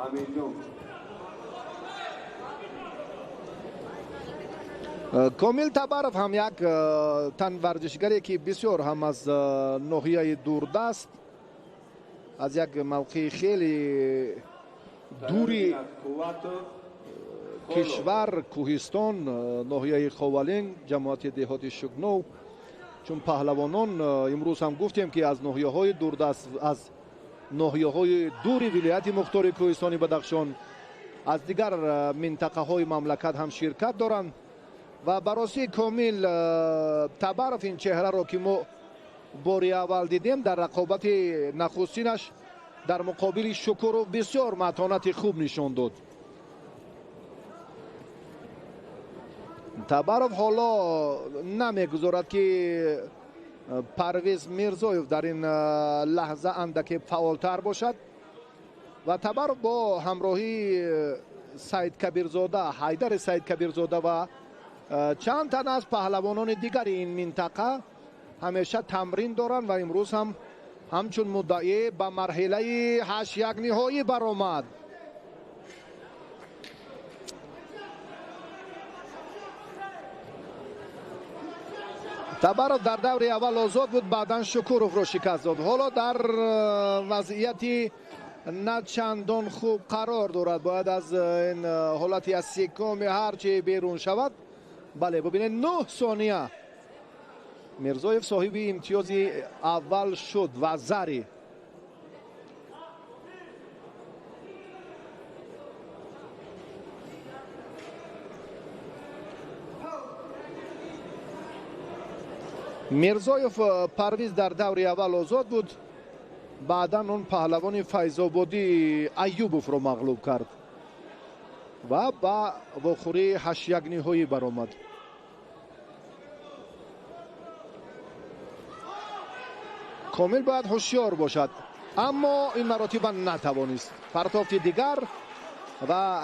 امیرجون. کامل تبارف هم یک تن ورزشگری که بسیار هم از ناحیه دوردست، از یک موقع خیلی دوری کشور، کوهستان، ناحیه خوالین، جماعت دهات شگنو، چون پهلوانان امروز هم گفتیم که از ناحیه های دوردست، از ناحیه های دوری ولایت مختار کوهستانی بدخشان، از دیگر منطقه های مملکت هم شرکت دارند و براسی کامل تبارف این چهره را که ما باری اول دیدیم در رقابت نخستینش در مقابل شکر و بسیار متانت خوب نشان داد. تبارف حالا نمیگذارد که پرویز میرزایوف در این لحظه اندک فعالتر باشد و تبارف با همراهی سید کبیرزاده، حیدر سید کبیرزاده و چند تن از پهلوانان دیگر این منطقه همیشه تمرین دارند و امروز هم همچون مدعی به مرحله 8 یک نهایی برآمد. تبارف در دور اول آزاد بود، بعدا شکوروف را شکست داد. حالا در وضعیتی نه چندان خوب قرار دارد، باید از این حالتی از سکم هرچی بیرون شود. بله ببینید 9 ثانیه میرزایوف صاحب امتیاز اول شد و زری. میرزایوف پرویز در دور اول آزاد بود، بعدا اون پهلوان فیض‌آبادی ایوبوف رو مغلوب کرد و با واخوری 8 یک نهایی برآمد. کامل باید هوشیار باشد، اما این مراتب نتوانست. پرتافت دیگر و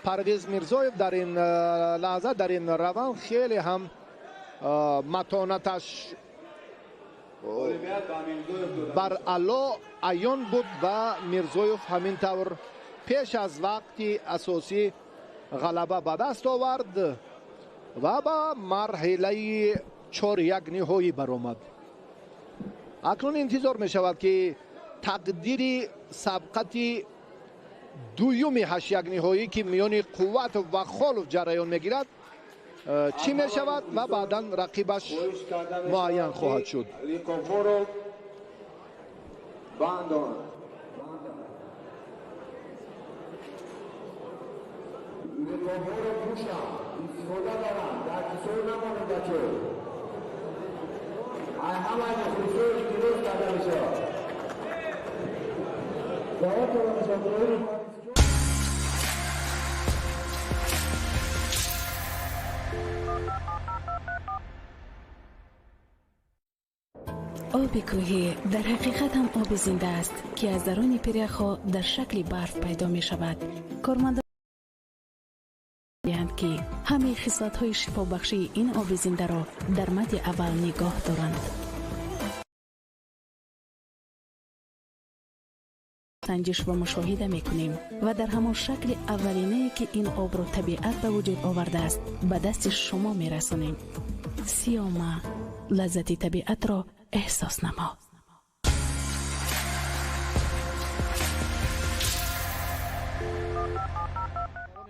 پرویز میرزایف در این لحظه در این روند خیلی هم متانتش بر علا عیان بود و میرزایف همینطور پیش از وقتی اساسی غلبه به دست آورد و به مرحله 4-1 نهایی برآمد. اکنون انتظار می شود که تقدیر سبقت دویوم 8-1 نهایی که میان قوت و خالف جریان میگیرد چی می شود و بعدا رقیبش معین خواهد شد. آب کوهی در حقیقت هم آب زنده است که از درون پیره‌ها در شکل برف پیدا می شود. کارمندان می‌گویند که همه خصلت‌های شفابخشی این آب زنده را در مد اول نگاه دارند. سنجش و مشاهده میکنیم و در همان شکل اولینه که این آب را طبیعت به وجود آورده است به دست شما میرسانیم. سیاما، لذت طبیعت را احساس نما.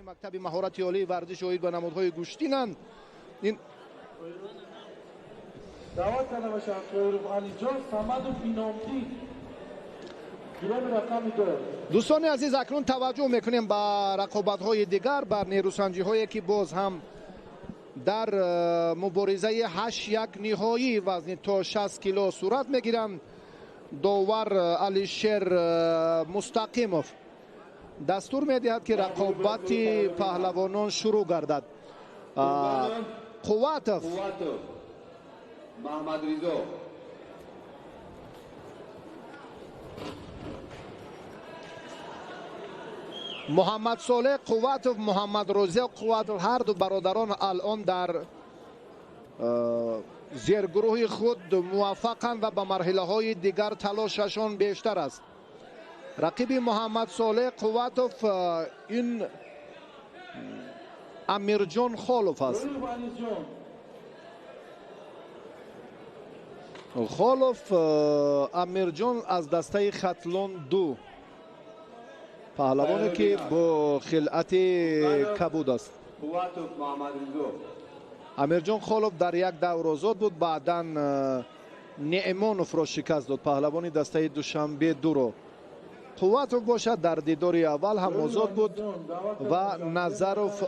مکتب مهارت عالی ورزش اوید به نمادهای گوشتینند. این دعوت کرده باشه خیروف علی جان صمد و بینامتی گرام رقم 2. دوستان عزیز اکنون توجه میکنیم به رقابت‌های دیگر، بر نیروسنجی‌هایی که باز هم در مبارزه 8-1 نهایی وزن تا 60 کیلو صورت میگیرند. داور علیشیر مستقیموف دستور میدهد که رقابت پهلوانان شروع گردد. قواتوف، محمد رضا، محمد صالح قواتوف، محمد رضا قواتوف هر دو برادران الان در زیرگروه خود موفقند و به مرحله های دیگر تلاششان بیشتر است. رقیب محمد صالح قواتوف این امیرجان خالف است. خالف امیرجان از دسته خطلون 2 پهلوانی که با خلعت کبود است. امیرجان خالف در یک دور آزاد بود، بعدا نعمانوف را شکست داد. پهلوانی دسته دوشنبه 2 را قواتوف باشد در دیدار اول هم آزاد بود و نظروف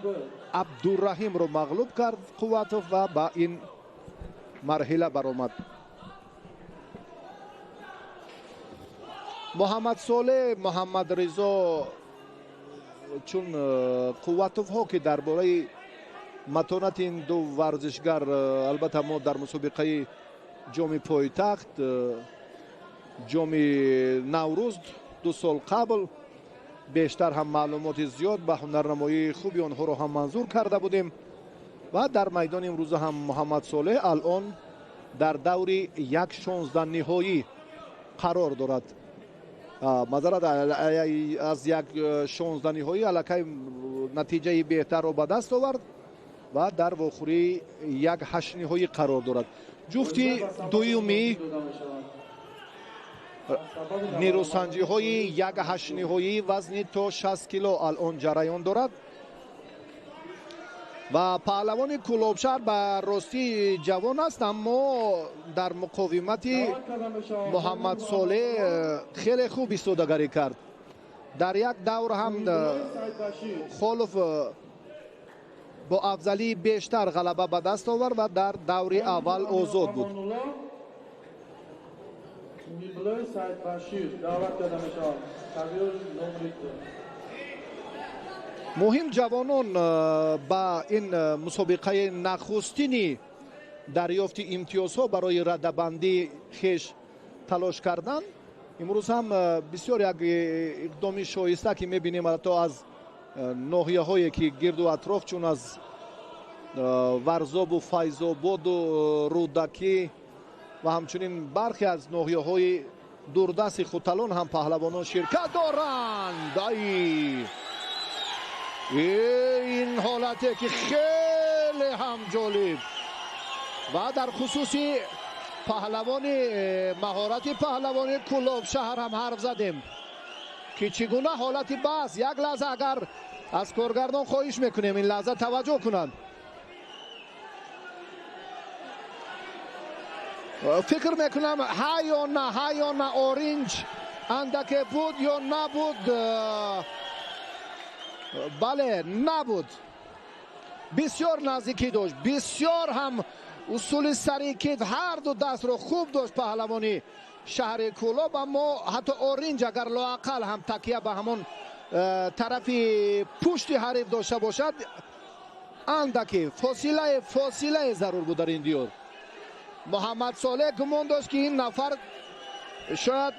عبدالرحیم را مغلوب کرد قواتوف و با این مرحله برآمد. محمد صالح، محمد رضا چون قواتوف ها که درباره متانت این دو ورزشگر البته ما در مسابقه جام پایتخت جام نوروز 2 سال قبل بیشتر هم معلومات زیاد به هنرنمایی خوبی آنها را هم منظور کرده بودیم و در میدان امروز هم محمد صالح الان در دور 1/16 نهایی قرار دارد. معذرت از 1/16 نهایی الکی نتیجه بهتر را به دست آورد و در واخوری 1/8 نهایی قرار دارد. جفتی دویومی نیروسنجی های 1/8 نهایی وزن تا 60 کیلو الان جریان دارد و پهلوان کلابشهر به راستی جوان است، اما در مقاومت محمد صالح خیلی خوب ایستادگی کرد. در یک دور هم خالف با افضلی بیشتر غلبه به دست آورد و در دور اول آزاد بود. مهم جوانان با این مسابقه نخستینی دریافت امتیازها برای رده‌بندی خیش تلاش کردن. امروز هم بسیار یک اقدامی شایسته که میبینیم حتی از ناحیه هایی که گرد و اطراف، چون از ورزاب و فیض‌آباد و رودکی و همچنین برخی از ناحیه های دوردست خوتلان هم پهلوانان شرکت دارند. این حالته که خیلی هم جالب و در خصوصی مهارت پهلوانی کلاب شهر هم حرف زدیم که چگونه حالتی بس. یک لحظه اگر از کارگردان خواهش میکنیم این لحظه توجه کنند. فکر میکنم ها یا نه اورنج اندکه بود یا نبود. بله نبود، بسیار نزدیکی داشت، بسیار هم اصول سری کید، هر دو دست رو خوب داشت پهلوانی شهر کلاب، اما حتی اورنج اگر لااقل هم تکیه به همون طرف پشت حریف داشته باشد اندکی فاصله ضرور بود در این دیار. محمد صالح گمان داشت که این نفر شاید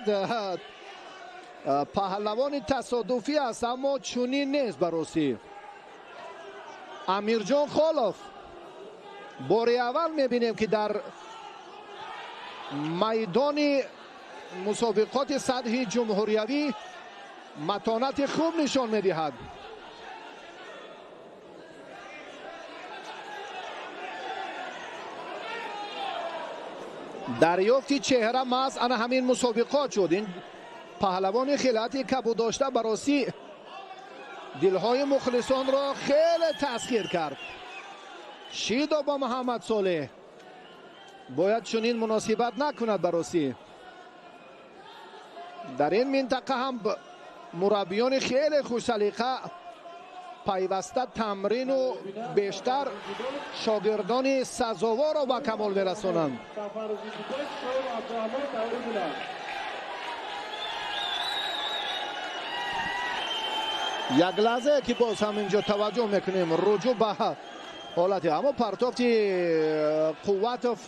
پهلوان تصادفی است، اما چنین نیست. براستی امیرجان خالف بار اول میبینیم که در میدان مسابقات سطحی جمهوریوی متانت خوب نشان میدهد. دریافتی چهره محض انا همین مسابقات شد. این پهلوان خیلاتی کبود داشته براستی دلهای مخلصان را خیلی تسخیر کرد. شیدا با محمد صالح باید چنین مناسبت نکند. براستی در این منطقه هم مربیان خیلی خوش سلیقه پیوسته تمرین و بیشتر شاگردان سزاوار را به کمال میرسانند. یک لحظه که باز هم اینجا توجه میکنیم رجوع به حالتی اما پرتافتی قوتف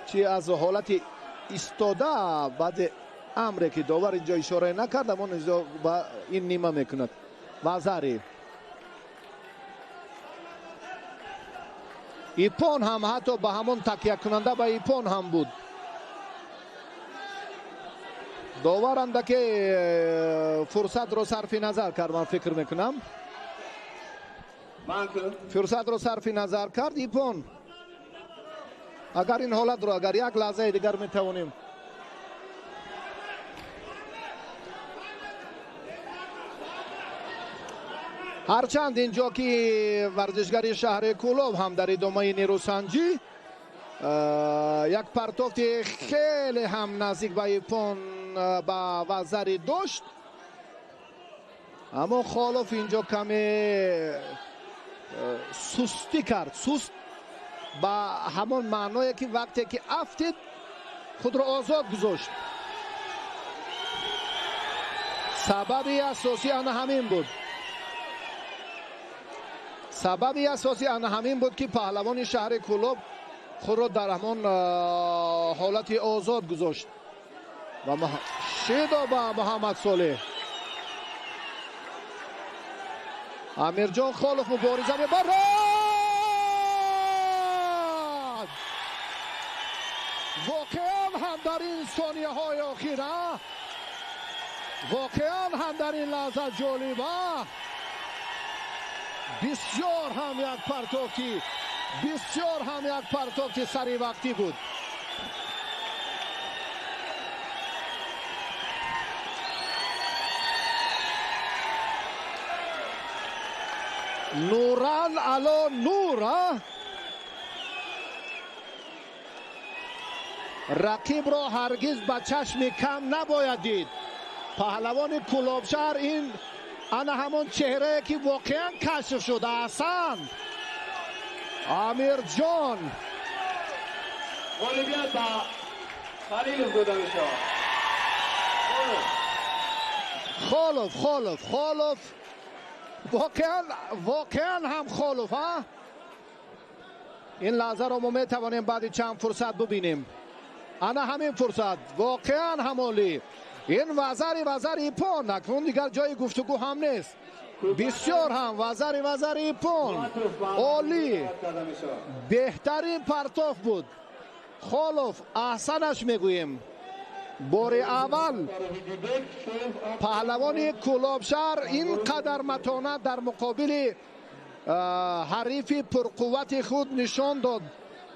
چی از حالت ایستاده بعد امری که داور اینجا اشاره نکرد اما با این نیمه میکند. وزاری ایپان هم حتی به همون تکیه کننده به ایپان هم بود. داورنده که فرصت رو صرف نظر کرد، من فکر میکنم فرصت رو صرف نظر کرد ایپان. اگر این حالت رو اگر یک لحظه دیگر میتوانیم هرچند اینجا که ورزشگری شهر کلاب هم در ادامه نیروسنجی یک پرتافت خیلی هم نزدیک به ایپان به وزری داشت، اما خالف اینجا کمی سستی کرد. سست به همون معنای که وقتی که افتید خود را آزاد گذاشت. سببی اساسی آن همین بود. سببی اساسی آن همین بود که پهلوان شهر کلاب خود را در همون حالت آزاد گذاشت. و شیدا با محمد صالح امیرجان خالف مبارزه میبرد. واقعا هم در این ثانیه های اخیره واقعا هم در این لحظه جالبه. بسیار هم یک پرتافتی بسیار هم یک پرتافتی سری وقتی بود. نوران علا نور رقیب را هرگز به چشم کم نباید دید. پهلوان کلابشهر این انا همون چهره که واقعا کشف شده اصلا. امیر جان ولی بیاد با خلیل گودمشا خالف واقعا هم خالف ها. این لحظه رو ما میتوانیم بعد چند فرصت ببینیم. انا همین فرصت واقعا همالی. این وزر ایپون نکنون دیگر جای گفتگو هم نیست. بسیار هم وزر ایپون عالی، بهترین پرتاف بود. خالف احسنش میگوییم. بار اول پهلوان کلابشهر اینقدر متانت در مقابل حریف پرقوت خود نشان داد.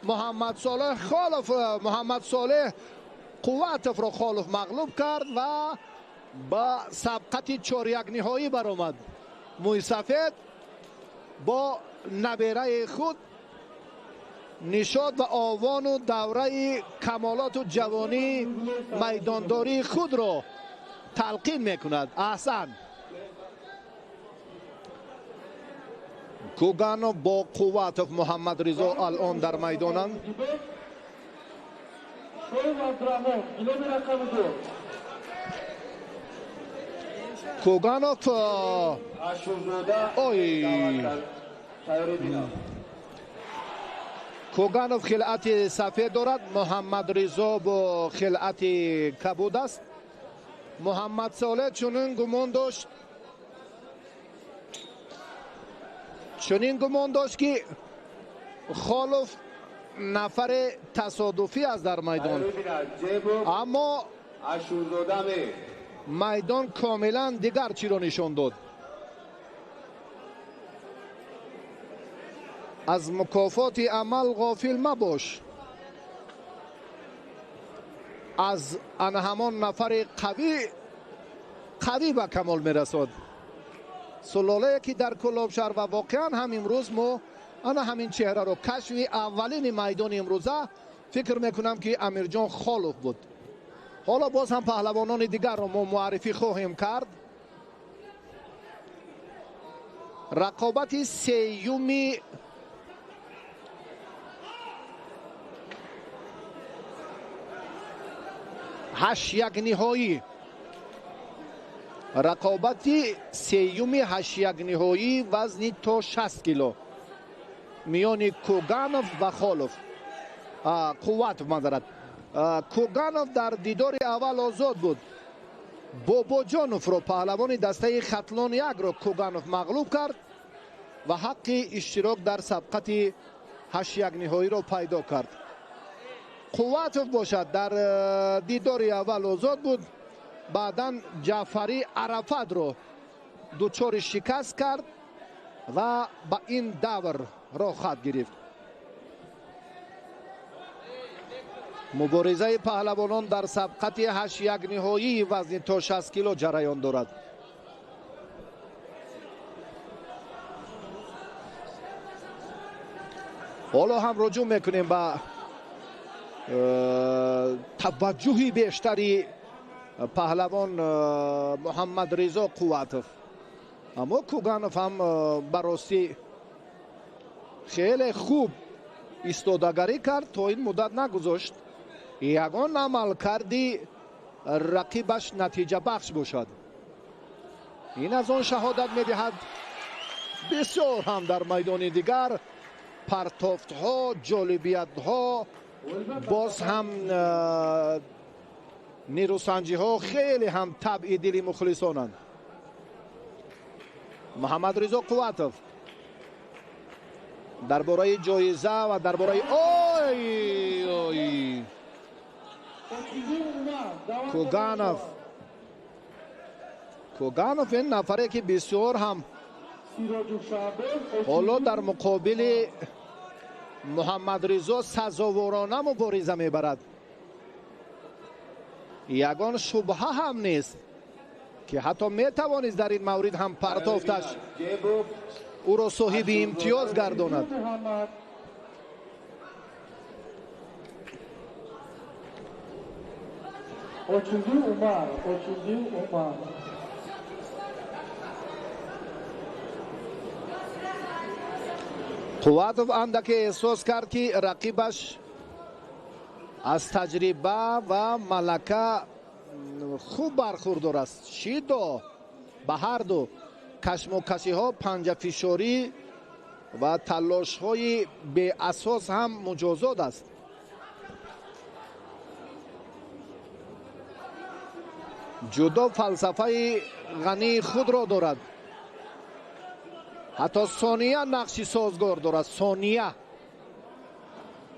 محمد صالح قوت را خالف مغلوب کرد و با سبقت 4-1 نهایی برآمد. موی سفید با نبیره خود نشاط و آوان و دوره کمالات و جوانی میدانداری خود را تلقین میکند. احسن. کوگانو با قوت محمد رضا الان در میدانند. کوگانوف کوگانوف خلعت سفید دارد. محمد رضا با خلعت کبود است. محمد صالح چنین گمان داشت که خالف نفر تصادفی است در میدان، اما میدان کاملا دیگر چی را نشان داد. از مکافات عمل غافل مباش. از آن همان نفر قوی به کمال میرسد. سلاله که در کلابشهر و واقعا هم امروز ما همین چهره رو کشف اولین میدان امروزه فکر میکنم که امیرجان خالف بود. حالا باز هم پهلوانان دیگر رو ما معرفی خواهیم کرد. رقابت سیومی هشت نهایی، رقابت سیومی 8 نهایی وزنی تا 60 کیلو میان کوگانوف و خالف. قوت معذرت. کوگانوف در دیدار اول آزاد بود. باباجانوف رو پهلوان دسته ختلان 1 رو کوگانوف مغلوب کرد و حق اشتراک در سبقت 8 نهایی رو پیدا کرد. قوتوف باشد در دیدار اول آزاد بود، بعدا جعفری عرفت رو دوچار شکست کرد و با این دور را خط گرفت. مبارزه پهلوانان در سبقت 8 نهایی وزن تا 60 کیلو جریان دارد. حالا هم رجوع میکنیم با توجهی بیشتری پهلوان محمد رضا قوتوف. اما کوگانوف هم براستی خیلی خوب ایستادگری کرد، تا این مدت نگذاشت یگان عمل کردی رقیبش نتیجه بخش باشد. این از آن شهادت میدهد. بسیار هم در میدان دیگر پرتافت ها، جالبیت ها، باز هم نیروسنجی ها خیلی هم طبع دلی مخلصانند. محمد رضا قوتوف درباره جایزه و درباره کوگانوف این نفره که بسیار هم حالا در مقابل محمد رضا سزاوارانه مبارزه میبرد. یگان شبهه هم نیست که حتی میتوانست در این مورد هم پرتافتش او را صاحب امتیاز گرداند. قوتوف اندک احساس کرد که رقیبش از تجربه و ملکه خوب برخوردار است. شیدا به هر دو کشم و کشی ها، پنجه فشاری و تلاش های به اساس هم مجازات است. جودو فلسفه غنی خود را دارد. حتی ثانیه نقشی سازگار دارد. ثانیه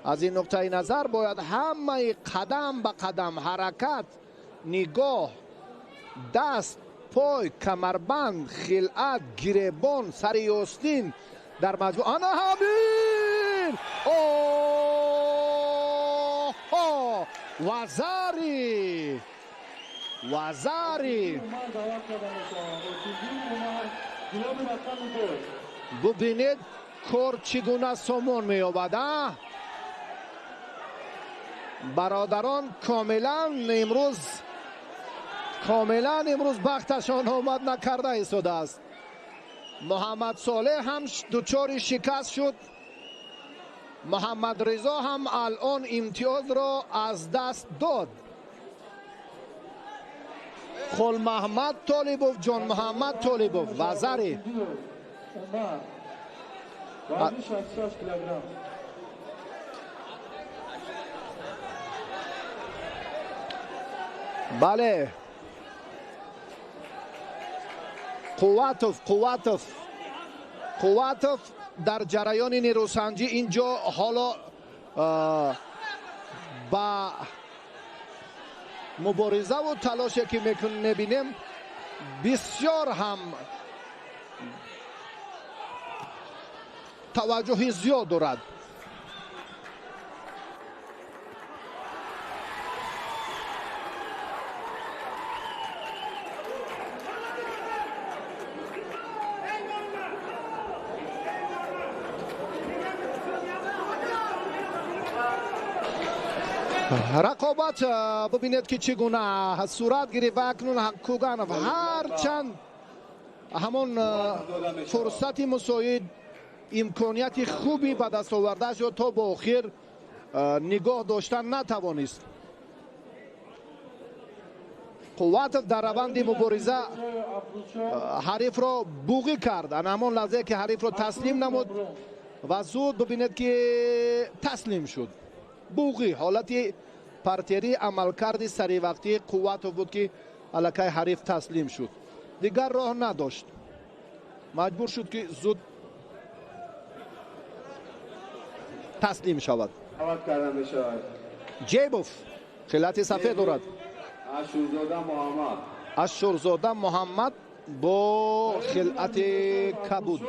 از این نقطه نظر باید همه قدم به قدم، حرکت، نگاه، دست، پای، کمربند، خلعت، گریبان، سری آستین در مجموع آنها همین وزاری ببینید کار چگونه سامان می یابد. برادران کاملا امروز بختشان آمد نکرده ایستاده است. محمد صالح هم دچار شکست شد. محمد رضا هم الان امتیاز را از دست داد. خل محمد طالبوف، جان محمد طالبوف، وزری بله قواتوف در جریان نیروسنجی اینجا حالا با مبارزه و تلاشی که میبینیم بسیار هم توجه زیاد دارد. رقابت ببینید که چگونه صورت گرفت. اکنون کوگانوف هرچند همون فرصت مساعد، امکانیت خوبی به دست آورده شد، تا با آخر نگاه داشتن نتوانست. قواتوف در روند مبارزه حریف را بوغی کرد. همون لحظه که حریف را تسلیم نمود و زود ببینید که تسلیم شد. بوغی حالتی پرتری عملکرد سری وقتی قواتوف بود که الکی حریف تسلیم شد. دیگر راه نداشت، مجبور شد که زود تسلیم شود. جیبوف خلعت سفید دارد. اشورزاده محمد با خلعت کبود.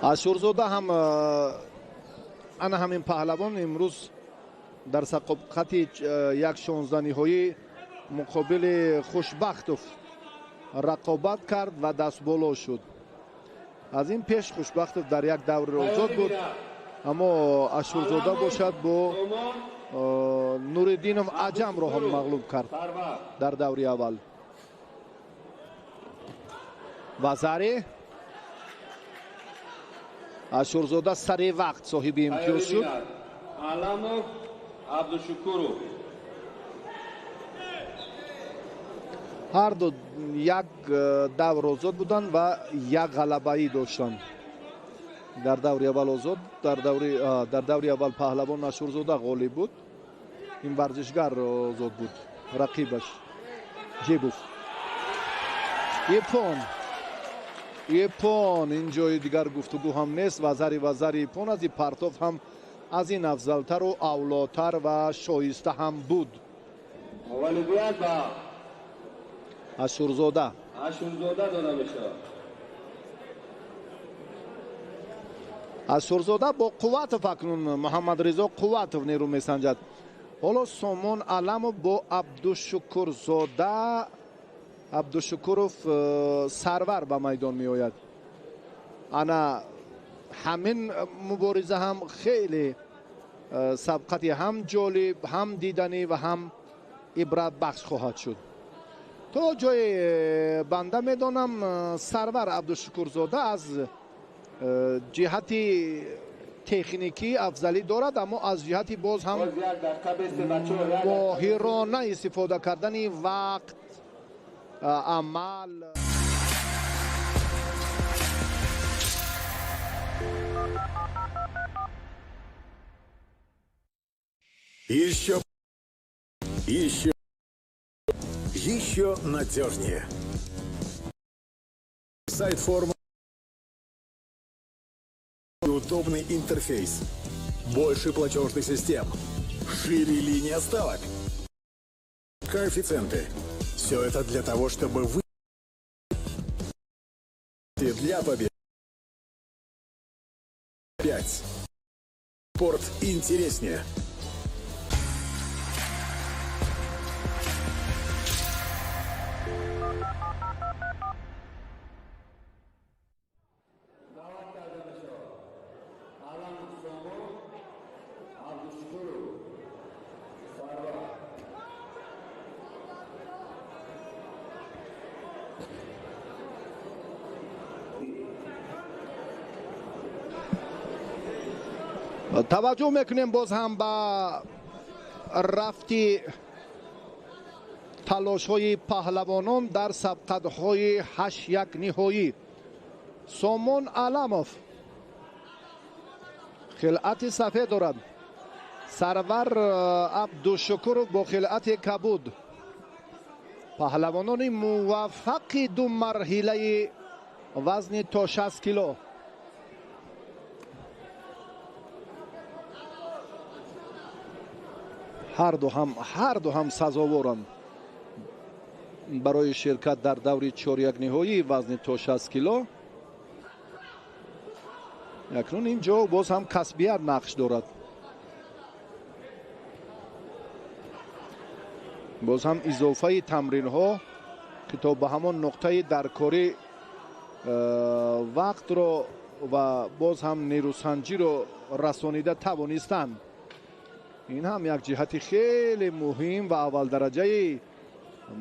اشورزاده هم همین پهلوان امروز در سابقه یک 16 نهایی مقابل خوشبختوف رقابت کرد و دست بالا شد. از این پیش خوشبختوف در یک دور آزاد بود، اما اشورزاده باشد با نوردینوف عجم را هم مغلوب کرد در دوری اول. وزری اشورزاده سری وقت صاحب امتیاز شد. علاموف عبدالشکورو هر دو یک دور آزاد بودند و یک غلبه‌ای داشتند. در دوری اول آزاد، در دوری اول پهلوان اشورزاده غالب بود. این ورزشگر آزاد بود. رقیبش جیبوف. ایپون این جای دیگر گفتگو هم نیست. وزری ایپون از این پرتاف هم از این افضلتر و اولاتر و شایسته هم بود. ولی بیاد با اشورزاده داده بشه. اشورزاده با قواتوف اکنون محمد رضا قواتوف نیرو میسنجد. حالا سامان علم با عبدالشکورزاده، عبدالشکوروف سرور به میدان می آید. انا همین مبارزه هم خیلی سبقتی هم جالب، هم دیدنی و هم عبرت بخش خواهد شد. تا جای بنده میدانم سرور عبدالشکورزاده از جهتی تکنیکی افضلی دارد، اما از جهتی باز هم ماهرانه استفاده کردن وقت عمل. Еще надежнее. Сайт формы. Удобный интерфейс. Больше платежных систем. Шире линии ставок. Коэффициенты. Все это для того, чтобы вы для победы. 5. Спорт интереснее. توجه میکنیم باز هم با رفتی تلاش های پهلوانان در سبقت های 8-1 نهایی. سامان علموف خلعت سفید دارد، سرور عبدالشکور با خلعت کبود. پهلوانان موفق دو مرحله وزن تا 60 کیلو. هر دو هم سزاوارند برای شرکت در دور 4-1 نهایی وزن تا 60 کیلو. اکنون اینجا باز هم کسبیت نقش دارد. باز هم اضافه تمرین ها که تا به همان نقطه درکاری وقت رو و باز هم نیروسنجی رو رسانیده توانستند. این هم یک جهت خیلی مهم و اول درجه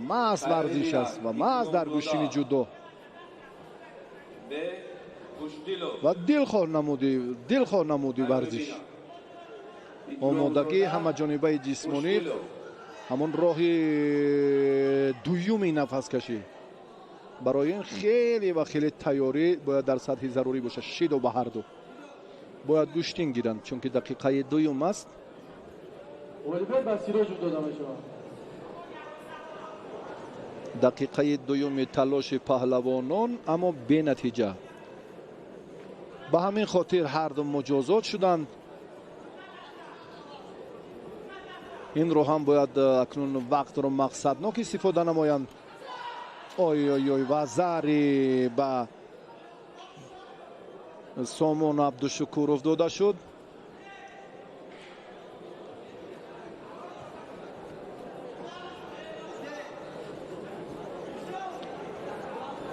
محض ورزش است و محض در گوشین جودو و دلخواه نمودی ورزش. آمادگی همه جانبه جسمانی، همون راه دویومی نفس کشی، برای این خیلی و خیلی تیاری باید در سطح ضروری باشه. شید و به هر دو باید گوشتین گیرند چون که دقیقه دویم است. دقیقه دوم تلاش پهلوانان اما بی نتیجه. به همین خاطر هر دو مجازات شدند. این رو هم باید اکنون وقت رو مقصدناک استفاده نمایند. و ضربه به سامان عبدالشکورov داده شد.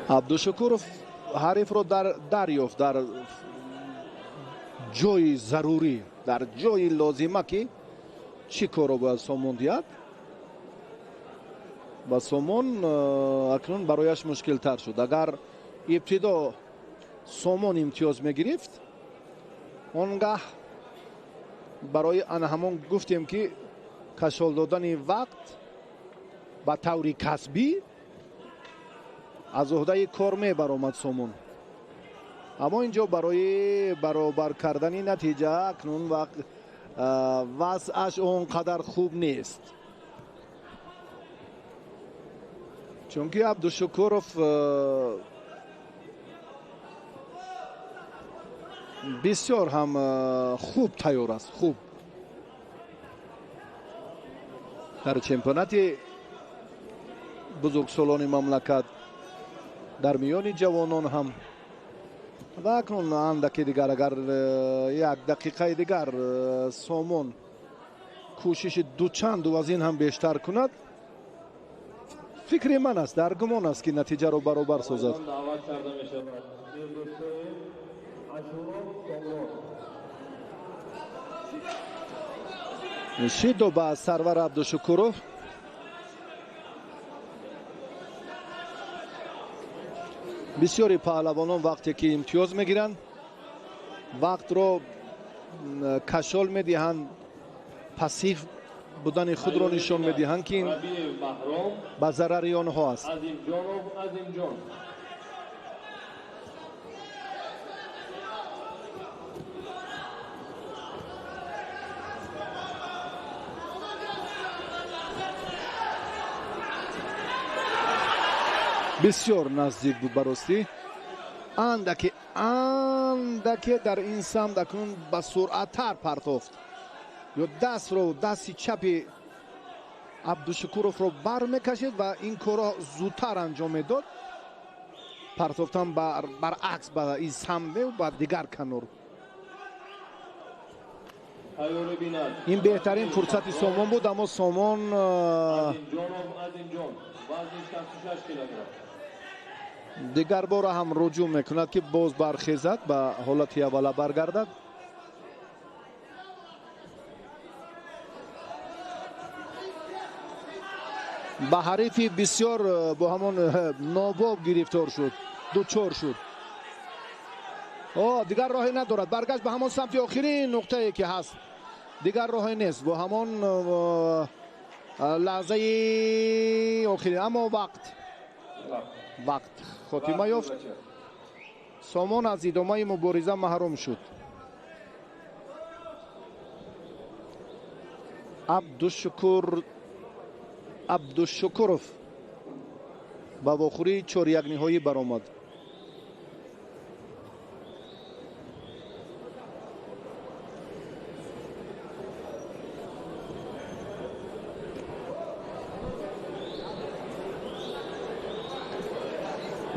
عبدالشکورov حریف رو دریافت در جای ضروری، در جای لازمه که چی کار رو باید سامان دید و سامان اکنون برایش مشکل تر شد. اگر ابتدا سامان امتیاز میگرفت اونگاه برای همون گفتیم که کشال دادن وقت با طور کسبی از عهده کار می برآمد سامان. اما اینجا برای برابر کردن نتیجه اکنون وقت وضعش اونقدر خوب نیست، چون که عبدالشکورov بسیار هم خوب تیار است. خوب در چمپیونات بزرگسالان مملکت در میان جوانان هم و اکنون اندکی دیگر اگر یک دقیقه دیگر سامان کوشش چند از این هم بیشتر کند، فکر من است، در گمان است که نتیجه رو برابر سازد. شیدو با سرور عبدالشکورov. بسیاری پهلوانان وقتی که امتیاز میگیرند وقت رو کشال میدهند، پاسیو بودن خود را نشان میدهند که این به ضرر آنها است. بسیار نزدیک بود براستی. اندکی در این سمت اکنون با سرعت تر پرتافت یا دستی چپی عبدالشکورов رو بر میکشید و این کار زودتر انجام میداد. پرتافتن برعکس به این سمت و به دیگر کنار. این بهترین فرصت سامان بود، اما سامان دیگر بار هم رجوع میکند که باز برخیزد، به حالت اوله برگردد. به حریفی بسیار با همان ناباب گرفتار شد، دوچار شد. دیگر راهی ندارد، برگشت به همان سمت آخرین نقطه ای که هست، دیگر راهی نیست با همان لحظه آخری. اما وقت خاتمه یافت. سامان از ادامه مبارزه محروم شد. عبدالشکورov به واخوری 4-1 نهایی برآمد.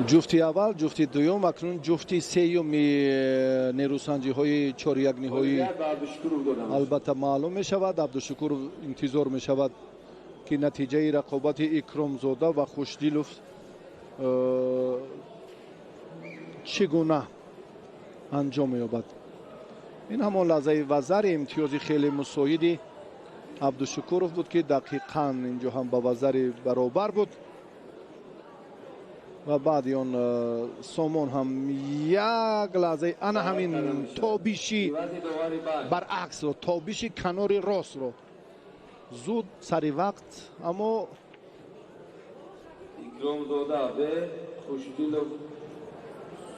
جفتی اول، جفتی دوم، اکنون جفتی سیوم نیروسنجی های 4-1 نهایی البته معلوم می شود. عبدالشکور انتظار می شود که نتیجه رقابت اکرامزاده و خوشدیلوف چگونه انجام یابد. این همان لحظه وزر امتیازی خیلی مساعد عبدالشکورov بود که دقیقاً اینجا هم با وزر برابر بود و بعد آن سامان هم یک لحظه انا همین تابیشی برعکس رو، تابیشی کنار راست رو زود سری وقت. اما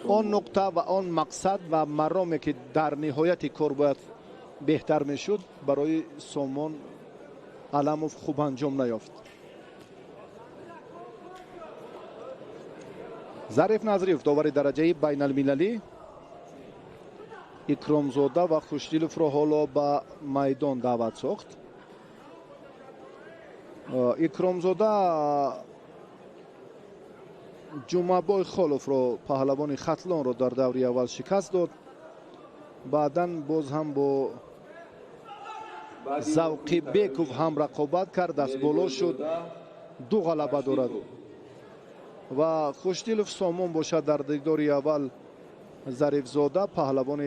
آن نقطه و آن مقصد و مرامی که در نهایت کار باید بهتر میشد برای سامان علموف خوب انجام نیافت. ظریف نظریف داور درجه بین المللی اکرامزاده و خوشدیلوف را حالا به میدان دعوت ساخت. اکرامزاده جمعه‌بای خالوف را، پهلوان ختلان را در دوره اول شکست داد. بعداً باز هم با زوقی بیکوف هم رقابت کرد، دست بالا شد، 2 غلبه دارد. و خوشدیلوف سامان باشد در دیدار اول ظریف زاده پهلوان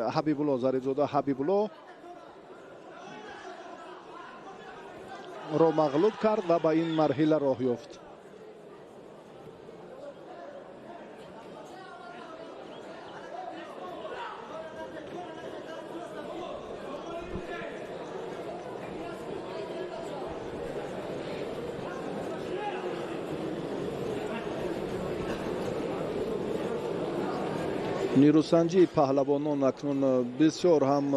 حبیب الله، ظریف زاده حبیب الله را مغلوب کرد و به این مرحله راه یافت. نیروسنجی پهلوانان اکنون بسیار هم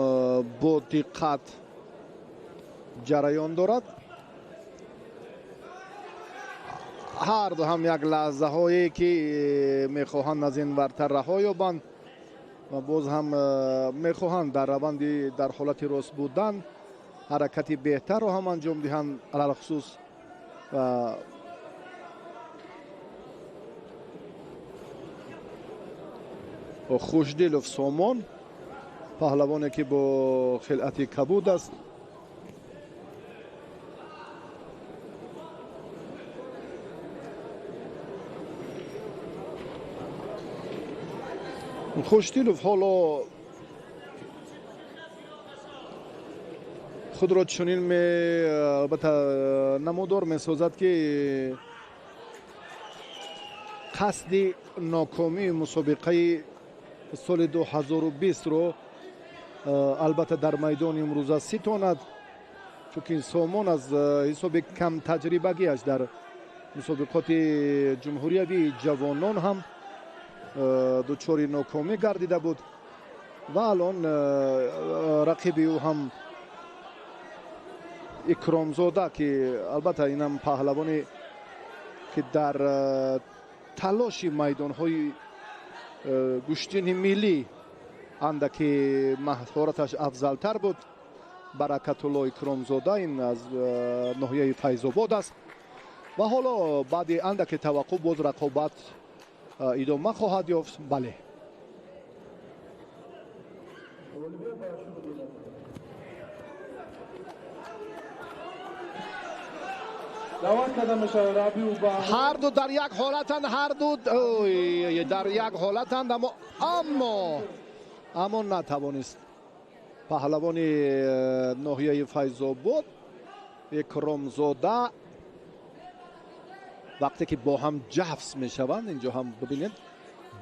با دقت جریان دارد. هر دو هم یک لحظه هایی که میخواهند از این ورتر رها یابند و باز هم میخواهند در روند در حالت راست بودن حرکتی بهتر رو هم انجام دهند. علل خصوص خوشدیلوف سامان پهلوانی که با خلعت کبود است. خوشدیلوف حالا خود را چنین البته نمودار می سازد که قصد ناکامی مسابقه سال 2020 رو البته در میدان امروز 30 تن، چون این سامان از حساب کم تجربگیش در مسابقات جمهوری جوانان هم دچار ناکامی گردیده بود و الان رقیب او هم اکرامزاده که البته این هم پهلوانی که در تلاش میدان های گشتین ملی اندکی مهارتش افضلتر بود. برکت الله اکرامزاده این از ناحیه فیض‌آباد است و حالا بعد اندکی توقف باز رقابت ادامه خواهد یافت. بله هر دو در یک حالتند، هر دو در یک حالتند، اما نتوانست پهلوان ناحیه فیض‌آباد اکرامزاده وقتی که با هم جفت می شوند، اینجا هم ببینید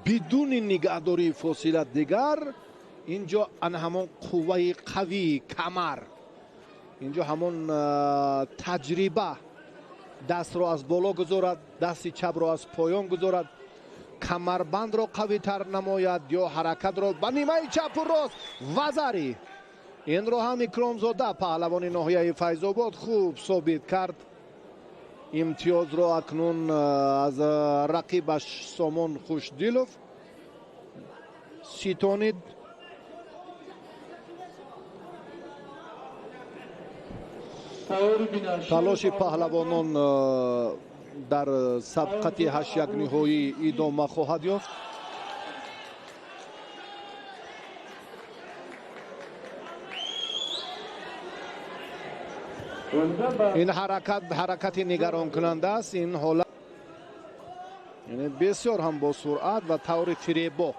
بدون نگهداری فاصله دیگر، اینجا همون قوه قوی کمر، اینجا همون تجربه دست را از بالا گذارد، دست چپ را از پایان گذارد، کمربند را قوی تر نماید یا حرکت را به نیمه چپ و راست وزری. این را هم اکرامزاده پهلوان ناحیه فیض‌آباد خوب ثابت کرد. امتیاز را اکنون از رقیبش سامان خوشدیلوف ستانید. تلاش پهلوانان در سبقت 8 یک نهایی ادامه خواهد یافت. این حرکت نگران کننده است. این حالت یعنی بسیار هم با سرعت و طور فریبا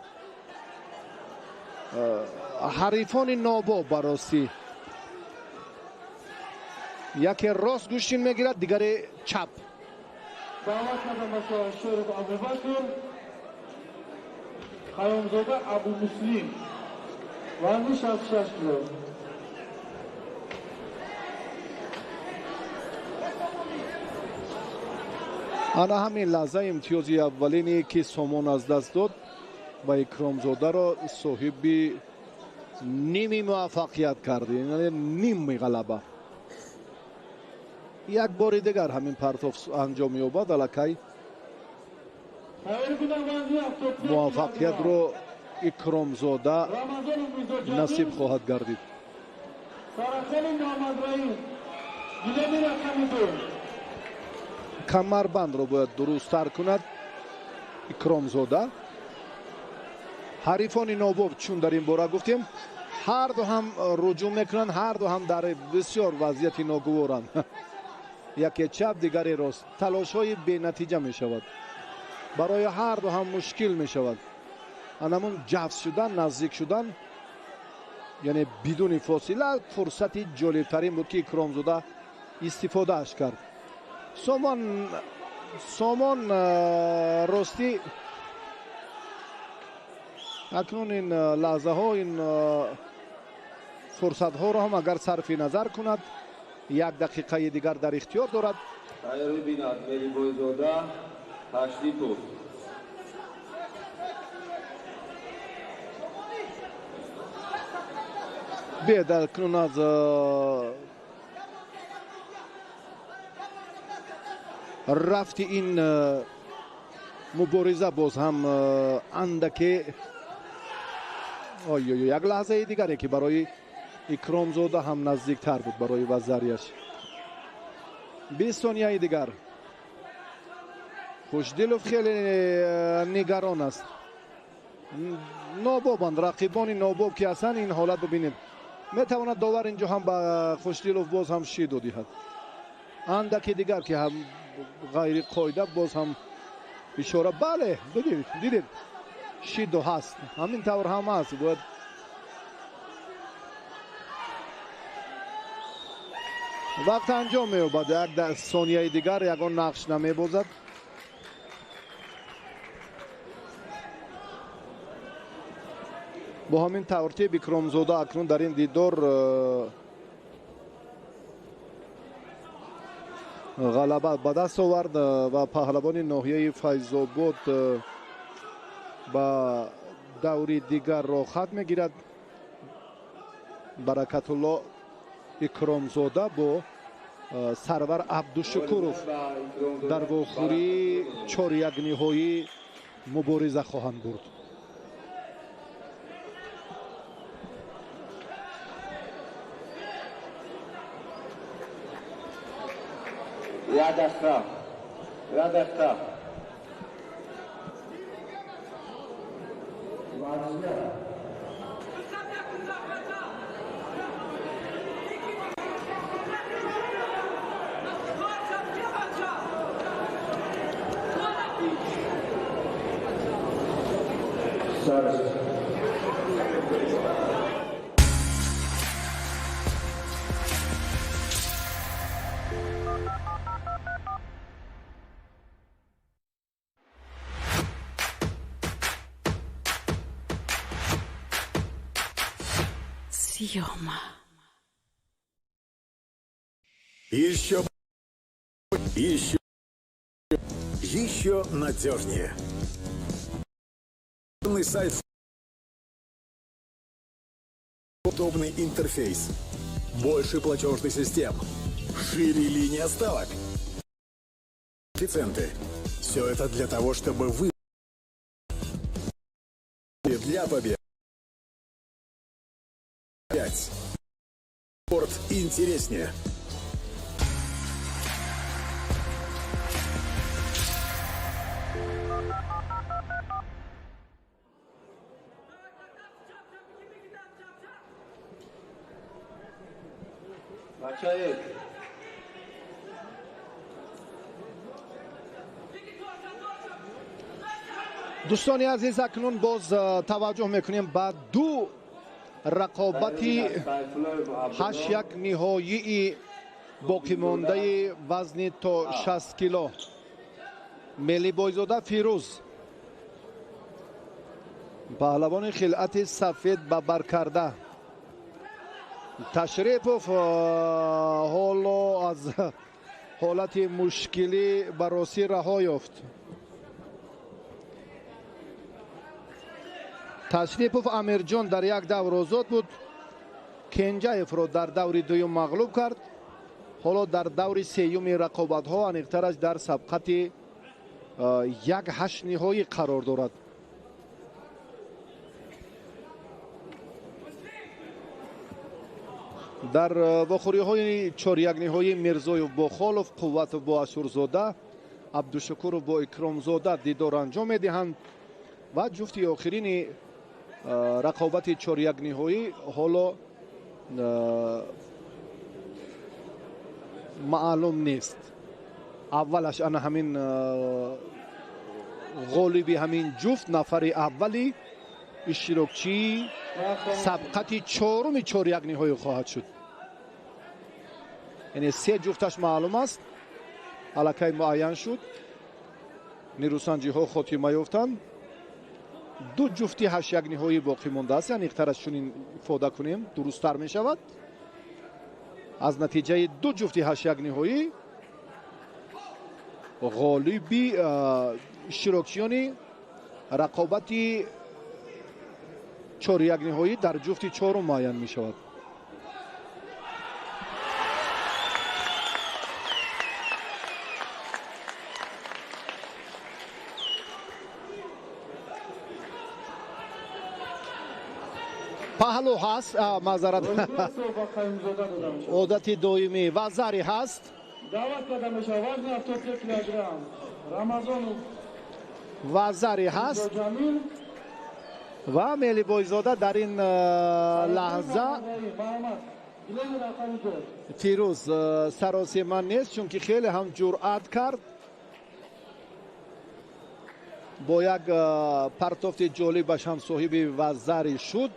حریفان نابا براستی یکی راست گوشین میگیرد، دیگری چپ. خیامزاده ابو مسلم وزن 66 کیلو. انا همین لحظه امتیازی اولینی که سامان از دست داد و اکرامزاده را صاحب نیمی موفقیت کرده، یعنی نیمی غلبه. یک بار دیگر همین پرتاف انجام یابد، الکی موفقیت رو اکرامزاده نصیب خواهد گردید. کمربند رو باید درست تر کند اکرامزاده. حریفان ناباب چون در این باره گفتیم هر دو هم رجوع میکنند، هر دو هم در بسیار وضعیت ناگوارند. یکی چپ دیگری راست. تلاش های بی نتیجه می شود، برای هر دو هم مشکل می شود. همون جفت شدن، نزدیک شدن، یعنی بدون فاصله فرصت جالب ترین بود که اکرامزاده استفاده اش کرد. سامان راستی اکنون این لحظه ها، این فرصت ها را هم اگر صرف نظر کند 1 دقیقه دیگر در اختیار دارد. تیاری بیند ملی بویزاده تشریف بیاد اکنون از رفت این مبارزه باز هم اندکی یک لحظه دیگری که برای اکرامزاده هم نزدیک تر بود برای وزریش. 20 ثانیه دیگر. خوشدیلوف خیلی نگران است. نابابند، رقیبان ناباب که اصلا این حالت ببینید میتواند داور اینجا هم به خوشدیلوف باز هم شی دادی هست. اندکی دیگر که هم غیر قاعده باز هم اشاره. بله دیدید شیدو هست، همین طور هم هست. باید وقت انجام می‌یابد. 1 ثانیه دیگر یگان نقش نمی‌بازد. با همین ترتیب اکرامزاده اکنون در این دیدار غلبه به دست آورد و پهلوان ناحیه فیض‌آباد با دوری دیگر را ختم میگیرد. برکت الله اکرامزاده با سرور عبدالشکوروف در واخوری 4-1 نهایی مبارزه خواهند برد. یاد اختر Съема. Еще надежнее. Сайт. Удобный интерфейс. Больше платежных систем. Шире линии ставок. Коэффициенты. Все это для того, чтобы вы для победы. 5. Спорт интереснее. بچه‌ها دوستان عزیز اکنون باز توجه میکنیم به دو رقابتی 8-1 نهایی باقی مانده وزن تا 60 کیلو. ملی بایزاده فیروز پهلوان خلعت سفید به بر کرده تشریفوف حالا از حالت مشکلی براسی رها یافت. تشریفوف امیرجان در یک دور آزاد بود. کنجایف را در دور دوم مغلوب کرد. حالا در دور سیوم رقابت ها انیقترش در سبقت 1-8 نهایی قرار دارد. در واخوری های 4-1 نهایی میرزایوف با خالوف، قوت با اشورزاده، عبدالشکورov با اکرامزاده دیدار انجام میدهند و جفتی آخرین رقابت 4-1 نهایی حالا معلوم نیست. اولش انا همین غالبی همین جفت نفر اولی اشتراکچی سبقت 4 4-1 نهایی خواهد شد. یعنی 3 جفتش معلوم است، الکی معین شد، نیروسنجی ها خاتمه یافتند. 2 جفتی 8-1 نهایی باقی مانده است. یعنی اخترش چنین ifade کنیم درست‌تر می شود. از نتیجه 2 جفتی 8-1 نهایی غالبی اشتراکچیان رقابتی 4-1 نهایی در جفتی 4 معین می شود. پهلو هست، معذرت عادت دویمی و زری هست. دعوت کرده میشه وزن 73 کیلوگرم رمضان و زری هست جمیل و ملی بایزاده در این لحظه فیروز سراسی من نیست، چون که خیلی هم جرأت کرد با یک پرتافت جالبش هم صاحب وزری شد.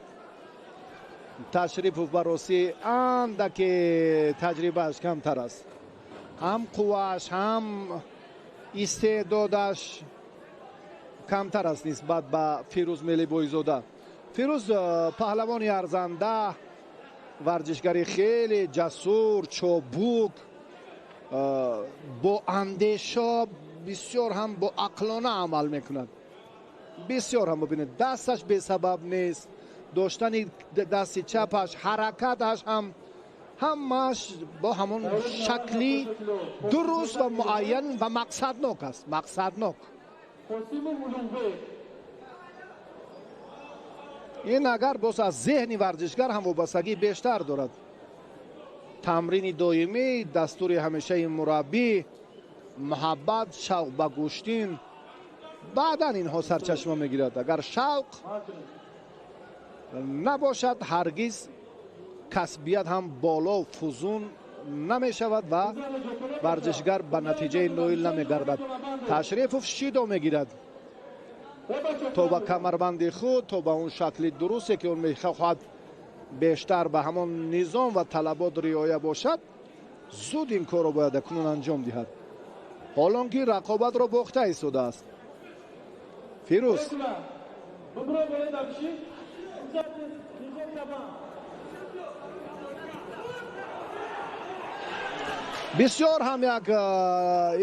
تشریف براسی اندک تجربهش کمتر است، هم قواش هم استعدادش کمتر است نسبت به فیروز ملی بایزاده. فیروز پهلوانی ارزنده، ورزشگری خیلی جسور، چابوک، با اندیشه، بسیار هم با عقلانه عمل میکند. بسیار هم ببینید دستش به سبب نیست، داشتن دست چپش، حرکتش هم همش با همون شکلی درست و معین و مقصدناک است. مقصدناک. این اگر باز از ذهن ورزشگر هم وابستگی بیشتر دارد. تمرین دائمی، دستور همیشه مربی، محبت، شوق به گوشتین، بعدا اینها سرچشمه میگیرد. اگر شوق نباشد هرگز کسبیت هم بالا و فزون نمی شود و ورزشگر به نتیجه نویل نمی گردد. تشریف شیدو می گیرد تا به کمربند خود، تا به اون شکل درستی که اون می خواهد بیشتر به همون نظام و طلبات رعایت باشد، زود این کار رو باید کنون انجام دهد. حالا که رقابت را باخته ایستاده است. فیروز بسیار هم یک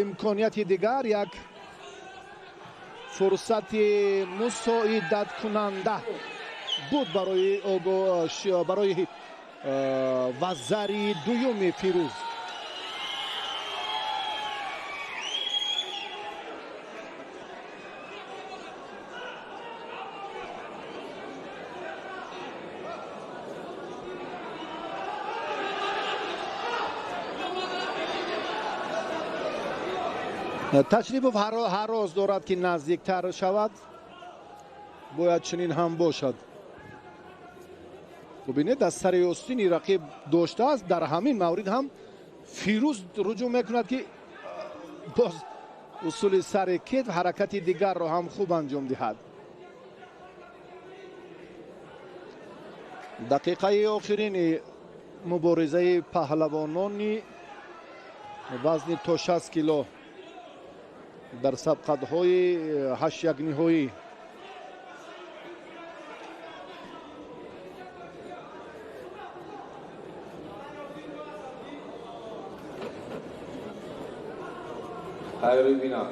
امکانیت دیگر، یک فرصت مساعدت کننده بود برای وزری دوم فیروز. تشریف هر روز دارد که نزدیکتر شود، باید چنین هم باشد. ببینید از سر استینی رقیب داشته است، در همین مورد هم فیروز رجوع میکند که باز اصول سر کتف حرکت دیگر را هم خوب انجام دهد. دقیقه آخرین مبارزه پهلوانان وزن تا 60 کیلو در سبقت‌های 8 یک نهایی. خیری بینا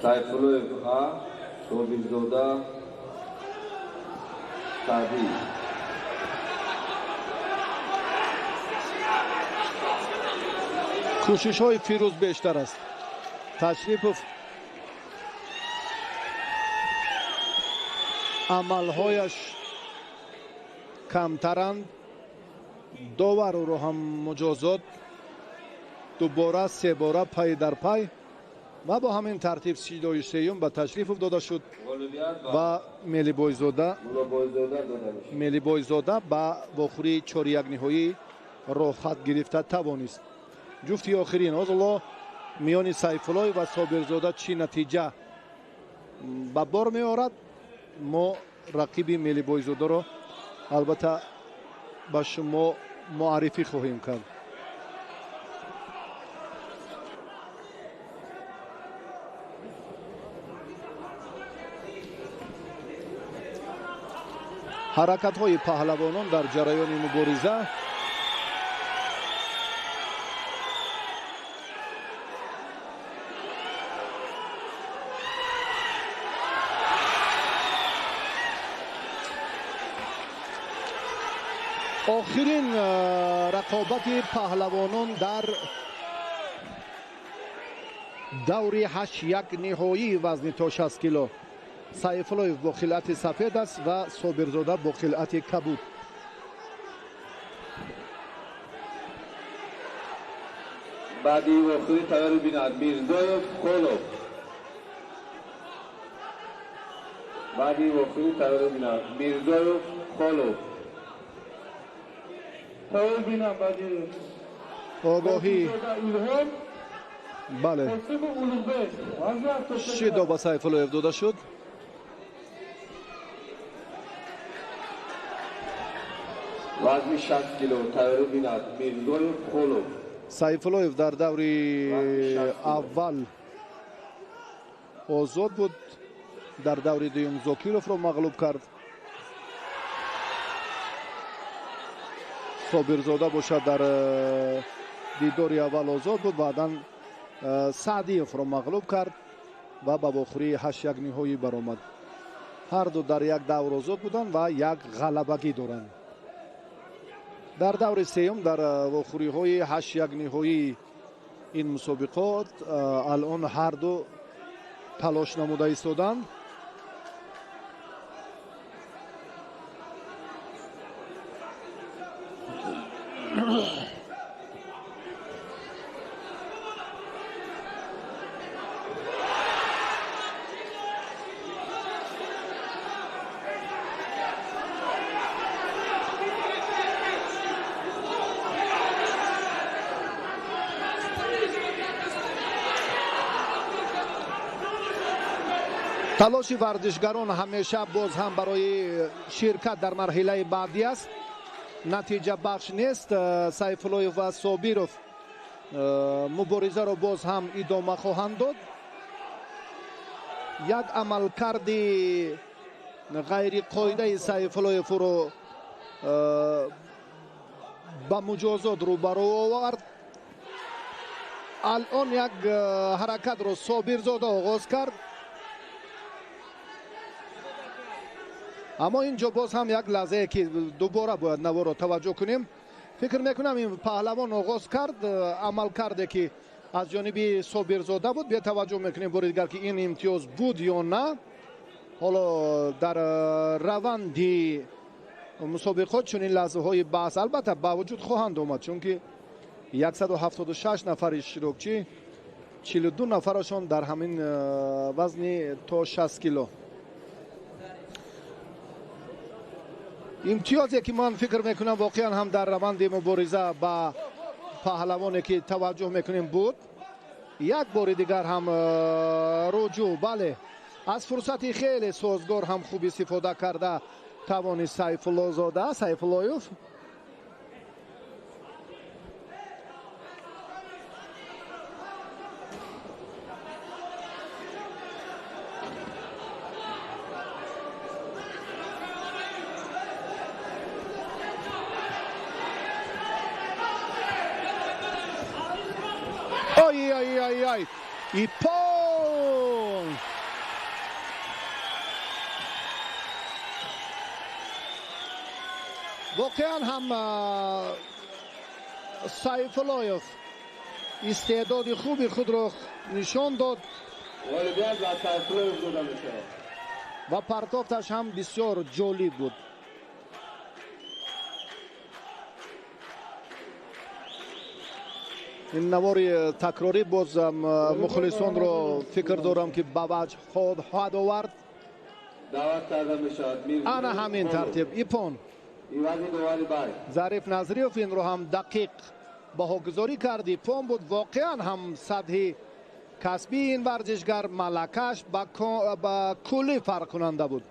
سایفلوی بخا صوبیزودا سادی کوشش های فیروز بیشتر است. تشریف عملهایش کمترند. داور رو هم مجازات دوباره 3 باره پای در پای و با همین ترتیب سیدای سیوم به تشریف داده شد و ملی بایزاده با بخوری 4 یک نهایی را خط گرفته توانست. جفتی آخرین الله میان سیفالای و صابرزاده چی نتیجه به بار می آورد، ما رقیب ملی بایزاده را البته به شما معرفی خواهیم کرد. حرکت های پهلوانان در جریان مبارزه آخرین رقابت پهلوانان در دور 8 یک نهایی وزن تا 60 کیلو. سیفالایف با خلعت سفید است و صابرزاده با خلعت کبود. بعدی وقتی تیاری بیند میرزایف خولوف. بعدی وقتی تیاری بیند میرزایف خولوف. تیاری بیند بعدی آگاهی بله شیدا با سیفالایف داده شد. وزن 60 کیلو تیاری بیند میرزایف خولوف. سیفالایف در دور اول آزاد بود، در دور دوم زاکیروف را مغلوب کرد. собирзода бошад дар дидори аввал озод буд, баъдан Саъдиевро мағлуб кард ва ба вохӯрии 8-1 ниҳоӣ баромад. ҳар ду дар як давр озод буданд ва як ғалабагӣ доранд. дар даври сеюм дар вохӯриҳои 8-1 ниҳоии ин мусобиқот алон ҳар ду талош намуда истоданд. талоши варзишгарон ҳамеша боз ҳам барои ширкат дар марҳилаи баъдӣ аст. натиҷа бахш нест. сайфуллоев ва собиров муборизаро боз ҳам идома хоҳанд дод. як амалкарди ғайриқоидаи сайфуллоевро ба муҷозот рӯбаро овард. алон як ҳаракатро собирзода оғоз кард, аммо инҷо боз ҳам як лаҳзае ки дубора бояд наворо таваҷҷӯҳ кунем. фикр мекунам ин паҳлавон оғоз кард амал карде ки аз ҷониби собирзода буд. бетаваҷҷӯҳ мекунем бори дигар ки ин имтиёз буд ё на. ҳоло дар раванди мусобиқот чунин лаҳзаҳои баҳс албатта ба вуҷуд хоҳанд омад, чунки 176 нафари иштирокчӣ, 42 нафарашон дар ҳамин вазни то 60 кило. имтиёзе ки ман фикр мекунам воқеан ҳам дар раванди мубориза ба паҳлавоне ки таваҷҷӯҳ мекунем буд. як бори дигар ҳам руҷӯъ, бале, аз фурсати хеле созгор ҳам хуб истифода карда тавонист Сайфуллоев. Ай, ипон! воқеан ҳам Сайфуллоев истеъдоди хуби худро нишон дод ва партофташ ҳам бисёр ҷолиб буд. ин навори такрорӣ бозам мухлисонро фикр дорам ки ба ваҷҳ хоҳад овард. ана ҳамин тартиб ипон. зариф назриев инро ҳам дақиқ баҳогузорӣ кард. ипон буд. воқеан ҳам сатҳи касбии ин варзишгар, малакаш ба куллӣ фарқкунанда буд.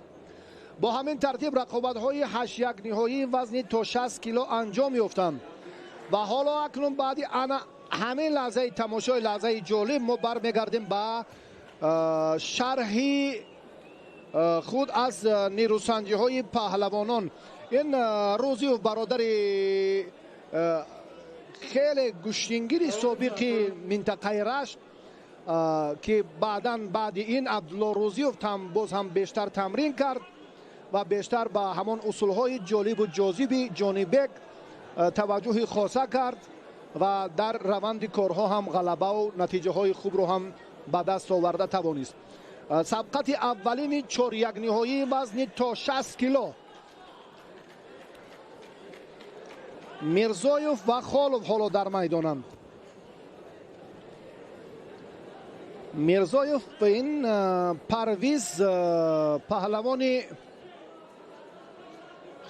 бо ҳамин тартиб рақобатҳои 8-1 ниҳоии вазни то 60 кило анҷом ёфтанд ва ҳоло акнун баъди ана ҳамин лаҳзаи тамошои лаҳзаи ҷолиб мо бармегардем ба шарҳи худ аз нерӯсанҷиҳои паҳлавонон. ин Рӯзиев бародари хеле гӯштингири собиқи минтақаи Рашт ки баъдан баъди ин Абдулло Рӯзиев боз ҳам бештар тамрин кард ва бештар ба ҳамон усулҳои ҷолибу ҷозиби ҷонибек таваҷҷӯҳи хоса кард ва дар раванди корҳо ҳам ғалабаву натиҷаҳои хубро ҳам ба даст оварда тавонист. сабқати аввалини 4-1 ниҳоии вазни то 60 кило Мирзоев ва Холов ҳоло дар майдонанд. Мирзоев ин Парвиз паҳлавони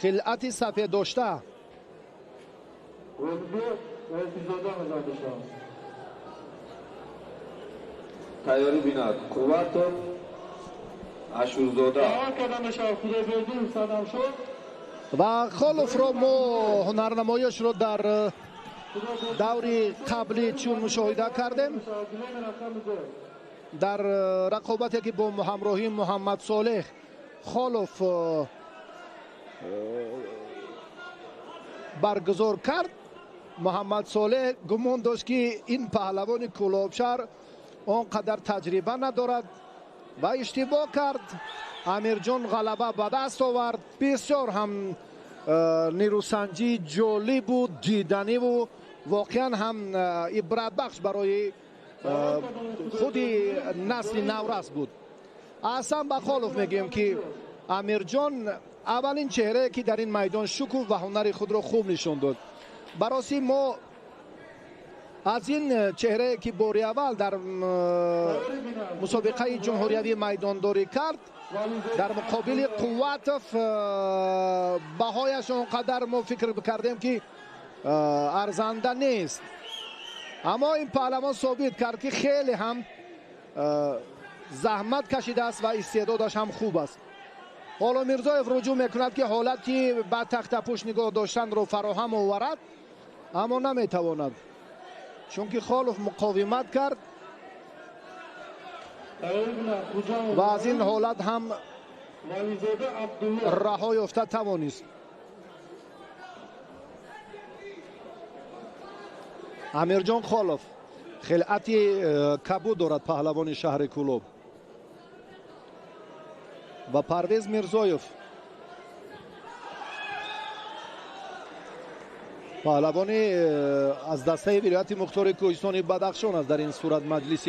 хилъати сафеддошта. тайёрӣ бинад Қувватов, Ашурзода ва Холовро мо ҳунарнамоишро дар даври қаблӣ чун мушоҳида кардем. дар рақобате ки бо ҳамроҳии Муҳаммад Солеҳ Холов برگزار کرد. محمد صالح گمان داشت که این پهلوان کلابشهر آنقدر تجربه ندارد و اشتباه کرد. امیرجان غلبه به دست آورد. بسیار هم نیروسنجی جالب بود، دیدنی و واقعا هم عبرت بخش برای خود نسل نورس بود. اصلا به خالف میگیم که امیرجان اولین چهره که در این میدان شکوه و هنر خود را خوب نشان داد. برای ما از این چهره که باری اول در مسابقه جمهوریوی میدانداری کرد در مقابل قوتف بهایش اونقدر ما فکر بکردیم که ارزنده نیست، اما این پهلوان ثابت کرد که خیلی هم زحمت کشیده است و استعدادش هم خوب است. حالا میرزایف رجوع میکند که حالتی به تخت پشت نگاه داشتن رو فراهم آورد، اما نمیتواند چون که خالف مقاومت کرد و از این حالت هم رها یافته توانست. امیرجان خالف خلعتی کبود دارد پهلوان شهر کلوب و پرویز میرزایف پهلوان از دسته ولایت مختار کوهستان بدخشان است. در این صورت مجلس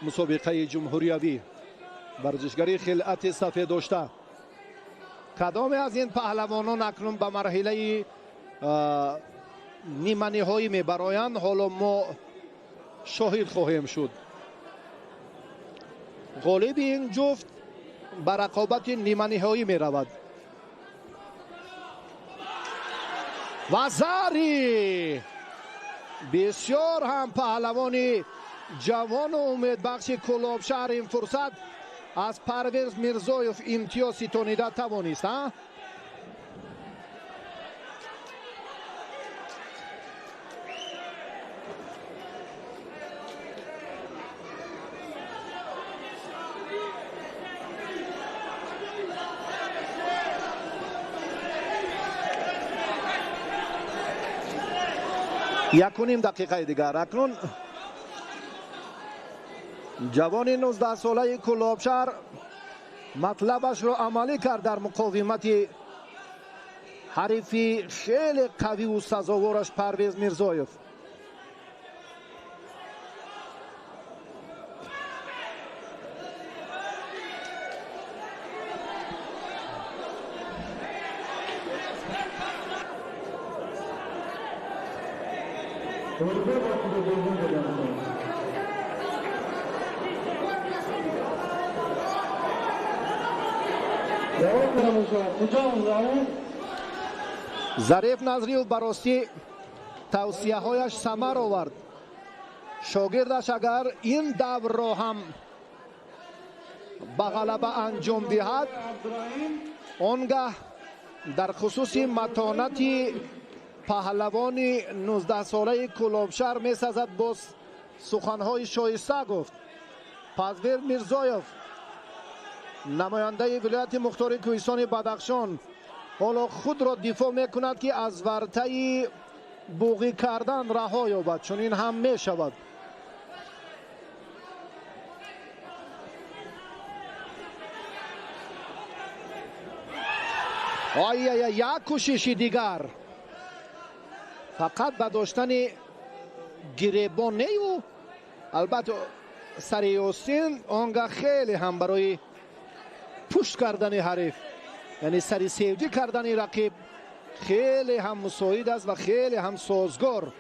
مسابقه جمهوریوی ورزشگری خلعت سفید داشته. کدام از این پهلوانان اکنون به مرحله نیمه نهایی میبرایند حالا ما شاهد خواهیم شد. غالب این جفت به رقابت نیمه نهایی میرود. و زاری بسیار هم پهلوان جوان و امیدبخش کلابشهر این فرصت از پرویز میرزایف امتیاز ستانیده توانست. یکونیم دقیقه دیگر اکنون جوان 19 ساله کلابشهر مطلبش رو عملی کرد در مقاومت حریفی خیلی قوی و سزاوارش پرویز میرزایف. ظریف نظری براستی توصیه هایش ثمر آورد. شاگردش اگر این دور را هم به غلبه انجام دهد آنگاه در خصوص متانت پهلوان 19 ساله کلابشهر می سازد باز سخنهای شایسته گفت. پرویز میرزایف نماینده ولایت مختار کوهستان بدخشان حالا خود را دفاع میکند که از ورطه بوغی کردن رها یابد، چون این هم می شود. یک کوشش دیگر فقط به داشتن گریبانه و البته سری آستین آنگاه خیلی هم برای پشت کردن حریف یعنی سری سیوجی کردن رقیب خیلی هم مساعد است و خیلی هم سازگار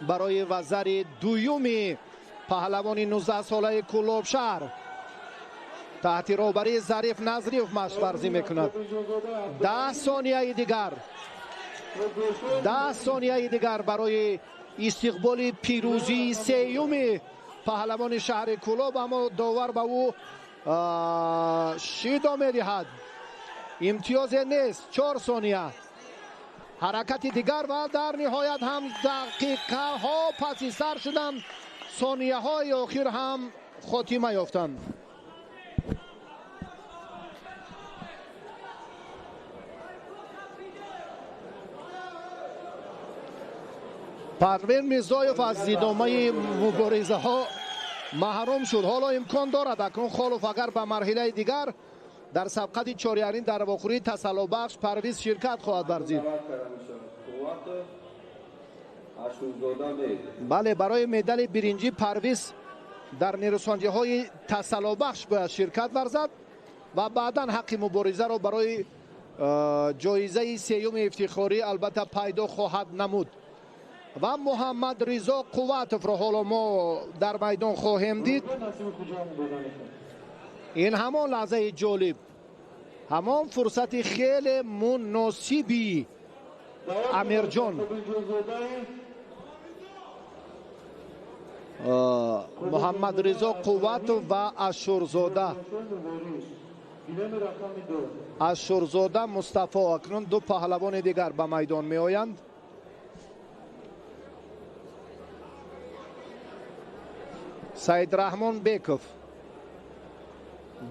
برای وزر دویوم پهلوان 19 ساله کلابشهر. تحت رهبری ظریف نظریف مشق ورزی میکند. 10 ثانیه دیگر برای استقبال پیروزی سیوم پهلوان شهر کلوب، اما داور به او شیدا میدهد امتیاز نیست. 4 ثانیه حرکت دیگر و در نهایت هم دقیقه ها پس سر شدند. ثانیه های آخر هم خاتمه یافتند. پروین میرزایف از ادامه مبارزه ها محروم شد. حالا امکان دارد اکنون خالف اگر به مرحله دیگر در سبقت چهاریارین در واخوری تسلا بخش پرویز شرکت خواهد ورزید. بله، برای مدال برنجی پرویز در نیروسنجی های تسلا بخش باید شرکت ورزد و بعدا حق مبارزه را برای جایزه سیوم افتخاری البته پیدا خواهد نمود. و محمد رضا قواتوف را حالا ما در میدان خواهیم دید. این همان لحظه جالب، همان فرصت خیلی مناسبی امیرجان محمد رضا قواتوف و اشورزاده مصطفی اکنون دو پهلوان دیگر به میدان می آیند. سید رحمان بیکوف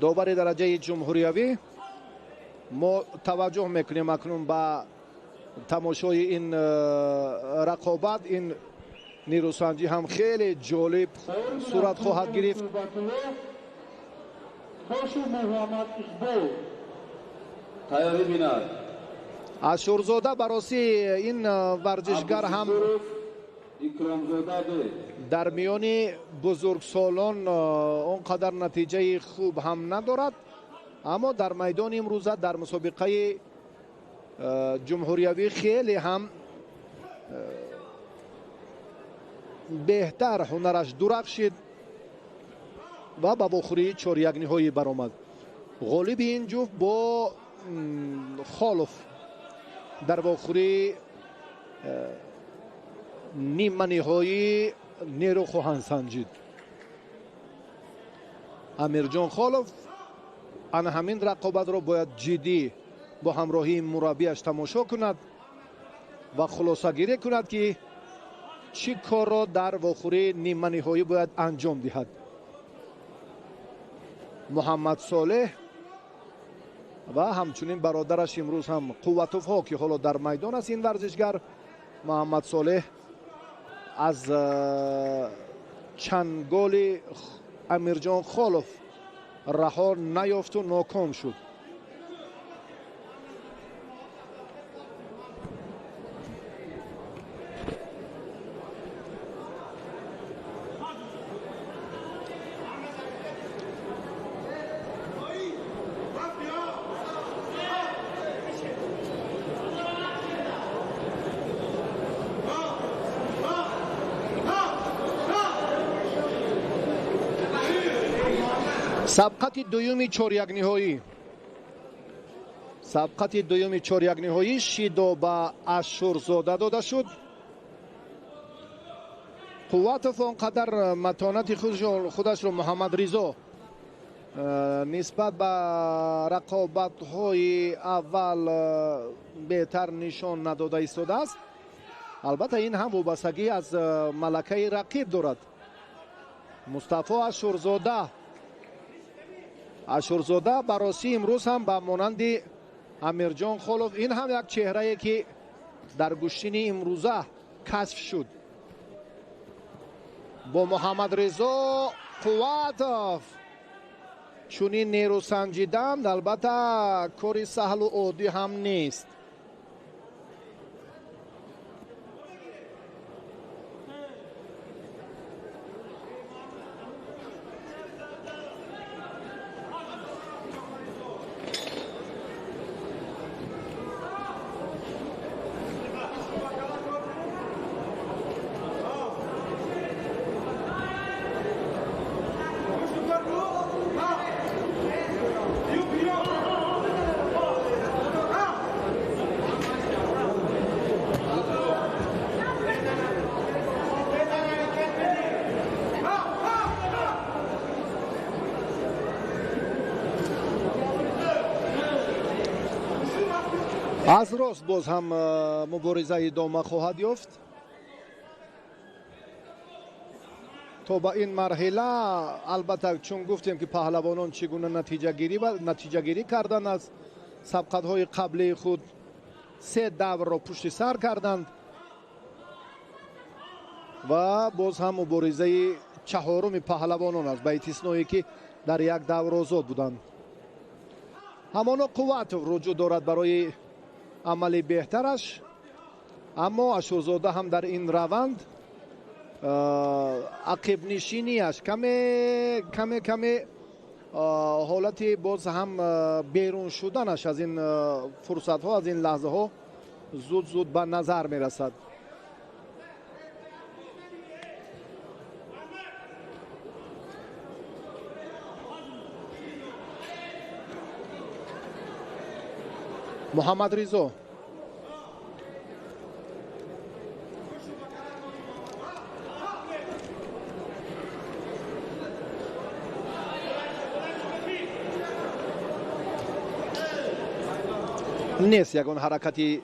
داور درجه جمهوریوی. ما توجه میکنیم اکنون به تماشای این رقابت. این نیروسنجی هم خیلی جالب صورت خواهد گرفت. اشورزاده براسی این ورزشگر هم در میان بزرگسالان اونقدر نتیجه خوب هم ندارد، اما در میدان امروزه در مسابقه جمهوریوی خیلی هم بهتر هنرش درخشید و به واخوری 4-1 نهایی برآمد. غالب این جفت با خالف در واخوری نیم نهایی نیرو خواهند سنجید. امیرجان خالف آن همین رقابت را باید جدی با همراهی مربیش تماشا کند و خلاصه گیری کند که چی کار را در واخوری نیم نهایی باید انجام دهد. محمد صالح و همچنین برادرش امروز هم قواتوف ها که حالا در میدان است. این ورزشگر محمد صالح از چنگال امیرجان خالف رها نیافت و ناکام شد. سبقت دویمی 4-1 نهایی، سبقت دویمی 4-1 نهایی شیدا به اشورزاده داده شد. قواتوف آنقدر متانت خودش رو محمد رضا نسبت به رقابت های اول بهتر نشان نداده ایستاده است. البته این هم وابستگی از ملکه رقیب دارد. مصطفی اشورزاده براسی امروز هم به مانند امیرجان خالف این هم یک چهره که در گشتین امروزه کشف شد. با محمد رضا قواتوف چونین نیرو سنجیدن البته کاری سهل و عادی هم نیست. از راست باز هم مبارزه ادامه خواهد یافت. تا با این مرحله البته چون گفتیم که پهلوانان چگونه نتیجه گیری کردند از سبقت های قبلی خود 3 دور را پشت سر کردند. و باز هم مبارزه چهارم پهلوانان است به استثنایی که در یک دور آزاد بودند. همانا قوت وجود دارد برای عمل بهترش، اما اشورزاده هم در این روند عقب نشینیش کمی حالت باز هم بیرون شدنش از این فرصت ها، از این لحظه ها زود به نظر می رسد. محمد رضا نیست یگان حرکتی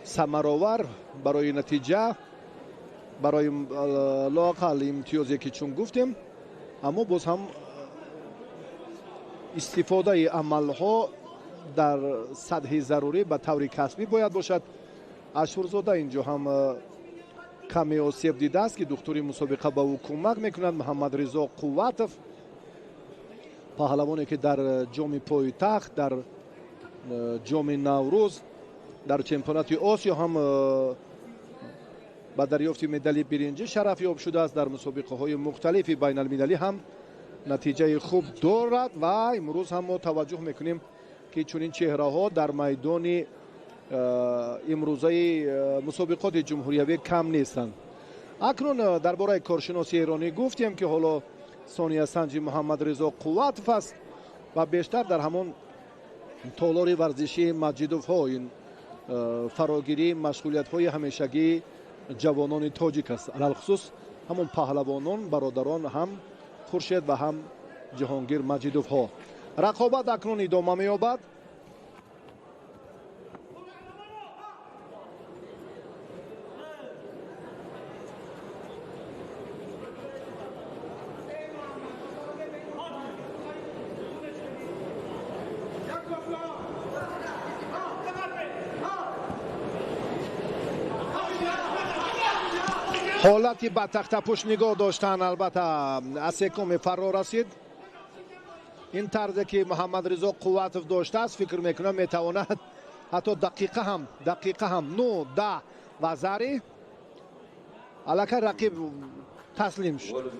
ثمرآور برای نتیجه، برای لااقل امتیازی که چون گفتیم، اما باز هم استفاده عملها در سطح ضروری به طور کسبی باید باشد. اشورزاده اینجا هم کمی آسیب دیده است که دکتری مسابقه به او کمک میکند. محمد رضا قوتوف، پهلوانی که در جام پایتخت، در جام نوروز، در چمپیونات آسیا هم با دریافت مدال برنجی شرف یاب شده است. در مسابقه های مختلف بین المللی هم نتیجه خوب دارد و امروز هم ما توجه میکنیم که چنین چهره ها در میدان امروزه مسابقات جمهوریوی کم نیستند. اکنون درباره کارشناسی ایرانی گفتیم که حالا ثانیه سنجی محمد رضا قوتوف است و بیشتر در همون تالار ورزشی مجیدوف ها این فراگیری مشغولیت های همیشگی جوانان تاجیک است، علل خصوص همون پهلوانان برادران هم خورشید و هم جهانگیر مجیدوف ها. رقابت اکنون ادامه می‌یابد. حالتی به تخت پشت نگاه داشتن، البته اسکوم فرار رسید. این طرزی که محمد رضا قوتوف داشته است فکر میکنم میتواند حتی دقیقه هم 9 10 و زری الکه رقیب تسلیم شد.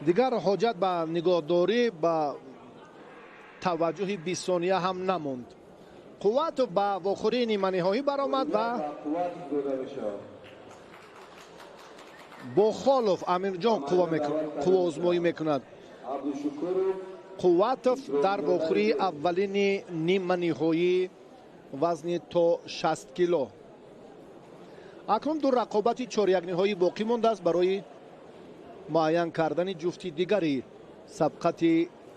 دیگر حاجت به نگاهداری به توجه 20 ثانیه هم نموند. قوتوف به واخوری نیمه نهایی برآمد و با خالف امیرجان قوا آزمایی میکند. قوتوف در واخوری اولین نیمه نهایی وزن تا 60 کیلو. اکنون دو رقابت 4 یک نهایی باقی مانده است برای معین کردن جفتی دیگری سبقت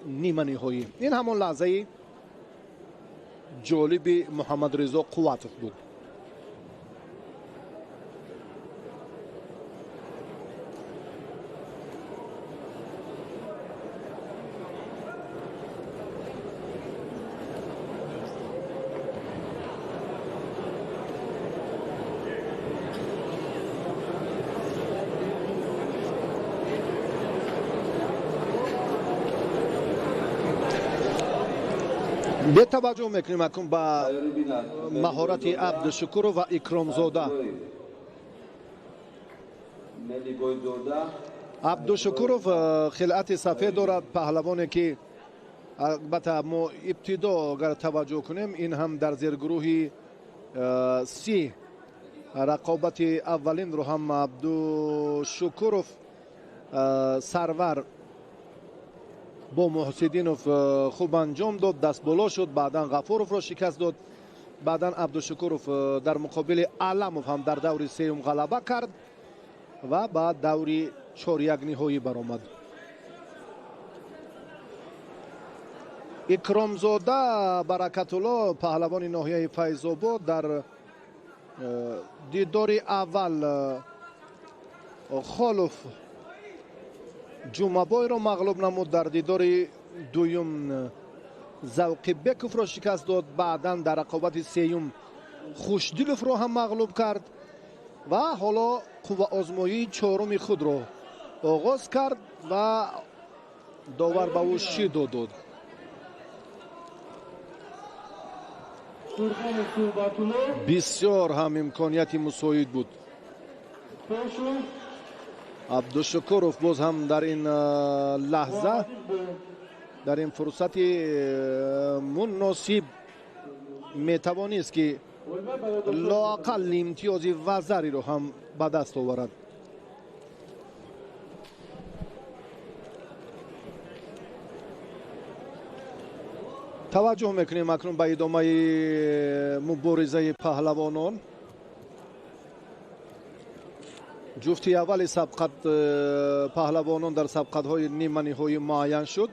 نیمه نهایی. این همون لحظه جالب محمد رضا قوتوف بود. به توجه میکنیم اکنون با مهارت عبدالشکور و اکرامزاده. عبدالشکور خلعت سفید دارد، پهلوانی که البته ما ابتدا اگر توجه کنیم این هم در زیر گروه سی رقابت اولین رو هم عبدالشکور سرور با محسدینوف خوب انجام داد، دست بالا شد، بعدا غفورов را شکست داد، بعدا عبدالشکورov در مقابل علمov هم در دور سوم غلبه کرد و بعد دور 4 یک نهایی برآمد. اکرامزاده برکت‌الله پهلوان ناحیه فیض‌آباد در دیدار اول خالف جومبای را مغلوب نمود، در دیدار دویم ذوقی بکوف را شکست داد، بعدا در رقابت سوم خوشدیلوف را هم مغلوب کرد و حالا قوه آزمایی چهارم خود را آغاز کرد و داور به او شیدو داد. بسیار هم امکانیت مساعد بود. عبدالشکورов باز هم در این لحظه در این فرصت مناسب میتوانست که لااقل امتیاز وزری رو هم به دست آورد. توجه میکنیم اکنون به ادامه مبارزه پهلوانان. جفتی اول سبقت پهلوانان در سبقت های نیمه نهایی معین شد.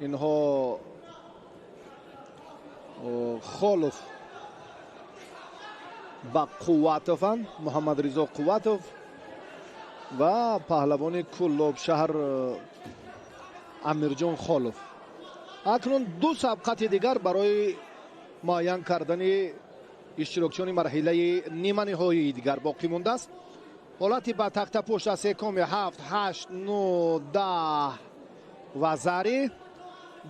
اینها خالف با قواتوفن، محمد رضا قواتوف و پهلوان کلاب شهر امیرجان خالف. اکنون دو سبقت دیگر برای معین کردن اشتراکچیان مرحله نیمه نهایی دیگر باقی مانده است. حالتی با تخت پشت از سکام 7 8 9 10 و زری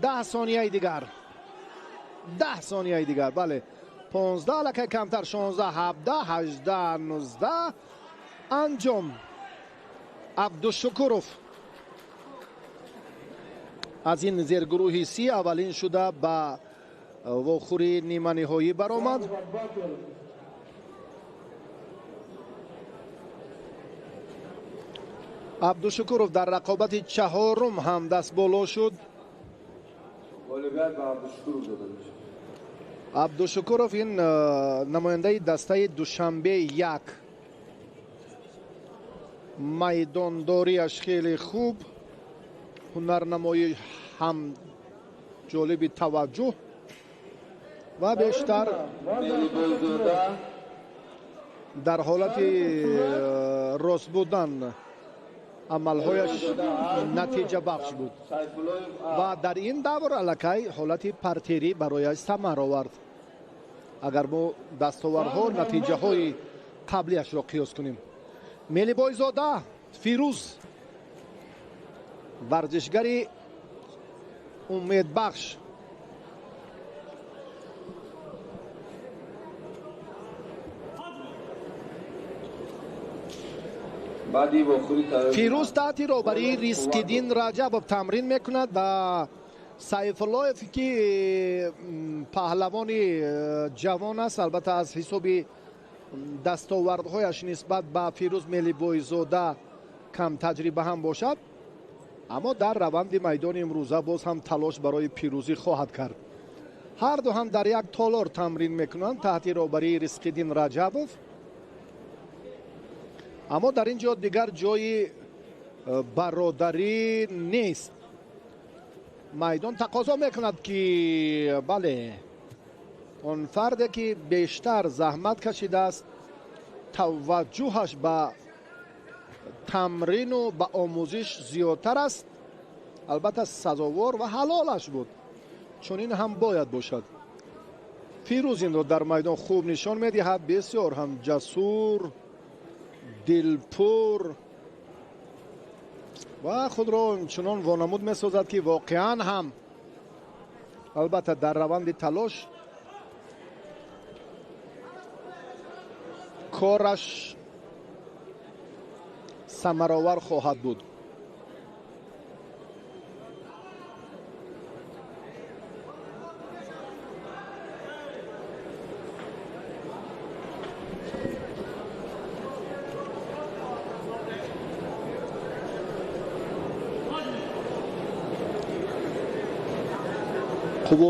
10 ثانیه دیگر 10 ثانیه دیگر بله 15 لکه کمتر 16 17 18 19 انجام. عبدالشکورov از این زیرگروه سی اولین شده به واخوری نیمه نهایی برآمد. عبدالشکورov در رقابت چهارم هم دست بالا شد. عبدالشکورov این نماینده دسته دوشنبه یک، میدانداریش خیلی خوب، هنرنمایی هم جالب توجه و بیشتر در حالت راست بودن عملهایش نتیجه بخش بود و در این دور الکی حالت پرتری برایش ثمر آورد. اگر ما دستاوردها نتیجه های قبلیش را قیاس کنیم. ملی بایزاده فیروز ورزشگری امید بخش فیروز تحت رهبری ریسکیدین رجب تمرین میکند و سیف الله که پهلوان جوان است، البته از حساب دستاوردهایش نسبت به فیروز ملی بایزاده کم تجربه هم باشد، اما در روند میدان امروزه باز هم تلاش برای پیروزی خواهد کرد. هر دو هم در یک تالار تمرین میکنند تحت رهبری ریسکیدین رجبوف. اما در اینجا دیگر جای برادری نیست. میدان تقاضا میکند که بله اون فردی که بیشتر زحمت کشیده است توجهش به تمرین و به آموزش زیادتر است، البته سزاوار و حلالش بود، چون این هم باید باشد. فیروز این رو در میدان خوب نشان میدهد، بسیار هم جسور، دلپور و خود را چنان وانمود می سازد که واقعا هم البته در روند تلاش کارش ثمرآور خواهد بود.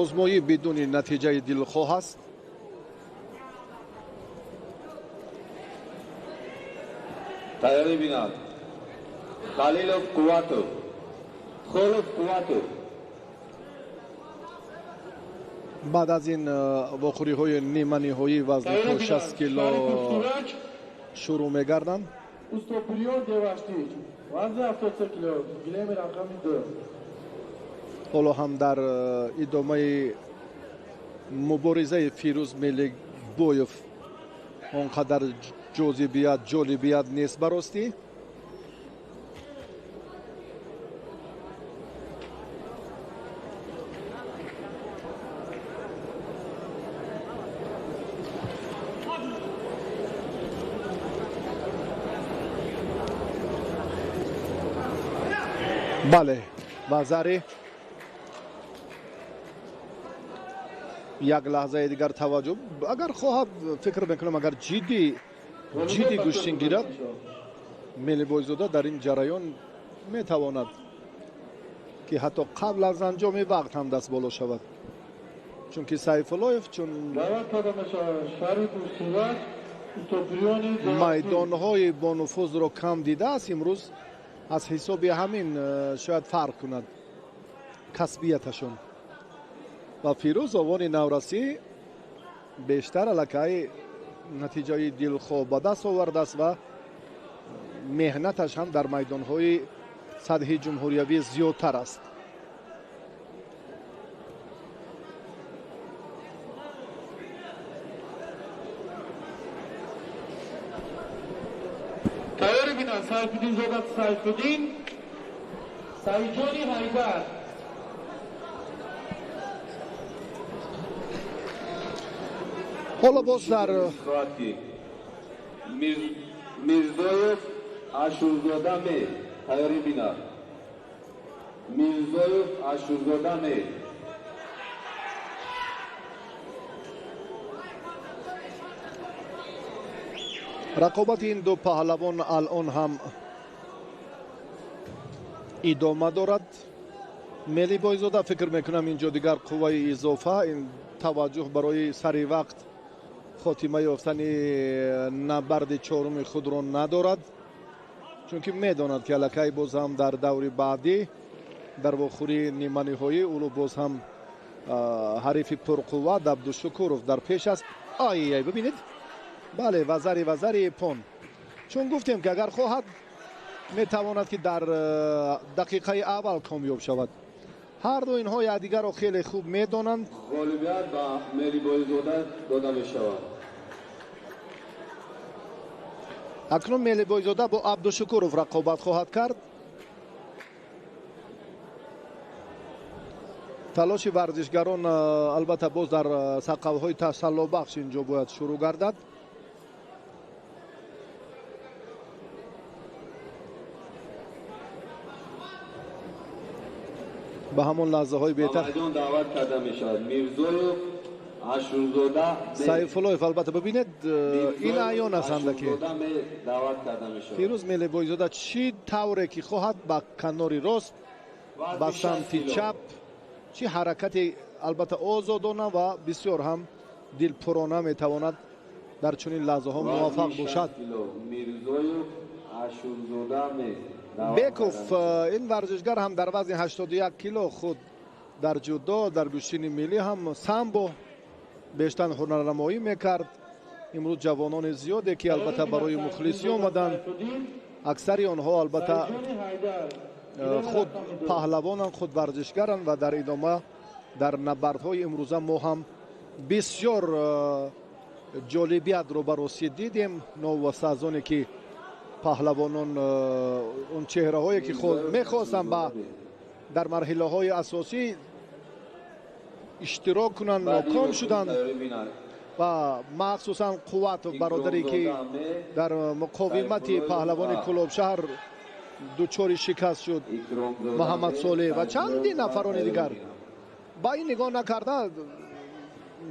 آزمایی بدون نتیجه دلخواه است. تیاری بیناد خلیلوف قواتوف خولوف قواتوف. بعد از این واخوری های نیمه نهایی وزن 60 کیلو شروع می‌گردند. حالا هم در ادامه مبارزه فیروز ملی بویف اونقدر ҷозибият ҷолибият нест баростӣ. бале вазари як лаҳзаи дигар таваҷҷӯҳ агар хоҳад фикр мекунам агар ҷиддӣ гӯштин гирад Мелибойзода дар ин ҷараён метавонад ки ҳатто қабл аз анҷоми вақт ҳам даст боло шавад, чунки Сайфуллоев чун майдонҳои бонуфузро кам дидааст, имрӯз аз ҳисоби ҳамин шояд фарқ кунад касбияташон. ва Фирӯз овони наврасӣ бештар аллакай натиҷаи дилхоҳ ба даст овардааст ва меҳнаташ ҳам дар майдонҳои сатҳи ҷумҳуриявӣ зиёдтар аст. тайёри бинанд Сайфиддинзода Сайфиддин, Саиҷони Ҳайдар. ҳоло боз дар Мирзоев Ашурзода ме тайёри бинанд. Мирзоев Ашурзода ме. рақобати ин ду паҳлавон алон ҳам идома дорад. Мелибойзода фикр мекунам инҷо дигар қувваи изофа, ин таваҷҷӯҳ барои сари вақт хотима ёфтани набарди чоруми худро надорад, чунки медонад ки аллакай боз ҳам дар даври баъдӣ дар вохӯрии ниманиҳоӣ ӯ боз ҳам ҳарифи пурқувват Абдушукуров дар пеш аст. ай бибинед, бале вазари пон, чун гуфтем ки агар хоҳад метавонад ки дар дақиқаи аввал комёб шавад. ҳар ду инҳо якдигарро хеле хуб медонанд. ғолибият ба Мелибойзода дода мешавад. акнун Мелибойзода бо Абдушукуров рақобат хоҳад кард. талоши варзишгарон албатта боз дар сақавҳои тасаллобахш инҷо бояд шурӯъ гардад. ба ҳамон лаҳзаҳои беҳтар майдон даъват карда мешавад. Мирзоев Ашурзода Сайфуллоев, албатта бибинед ин аён аст андаки даъват карда мешавад. Фирӯз Мелибойзода чӣ тавре ки хоҳад ба канори рост, ба самти чап, чӣ ҳаракати албатта озодона ва бисёр ҳам дилпурона метавонад дар чунин лаҳзаҳо муваффақ бошад. Мирзоев Ашурзода Беков ин варзишгар ҳам дар вазни 81 кило худ дар ҷудо, дар гӯштини миллӣ ҳам самбо бештар ҳунарнамоӣ мекард. имрӯз ҷавонони зиёде ки албатта барои мухлисӣ омаданд. аксари онҳо албатта худ паҳлавонанд, худ варзишгаранд ва дар идома дар набардҳои имрӯза мо ҳам бисёр ҷолибиятро баросӣ дидем. новосазоне ки паҳлавонон он чеҳраҳое ки мехостанд ба дар марҳилаҳои асосӣ иштирок кунанд, ноком шуданд ва махсусан Қувватов бародаре ки дар муқовимати паҳлавони Кулобшаҳр дучори шикаст шуд, Муҳаммад Солеҳ ва чандин нафарони дигар. ба ин нигоҳ накарда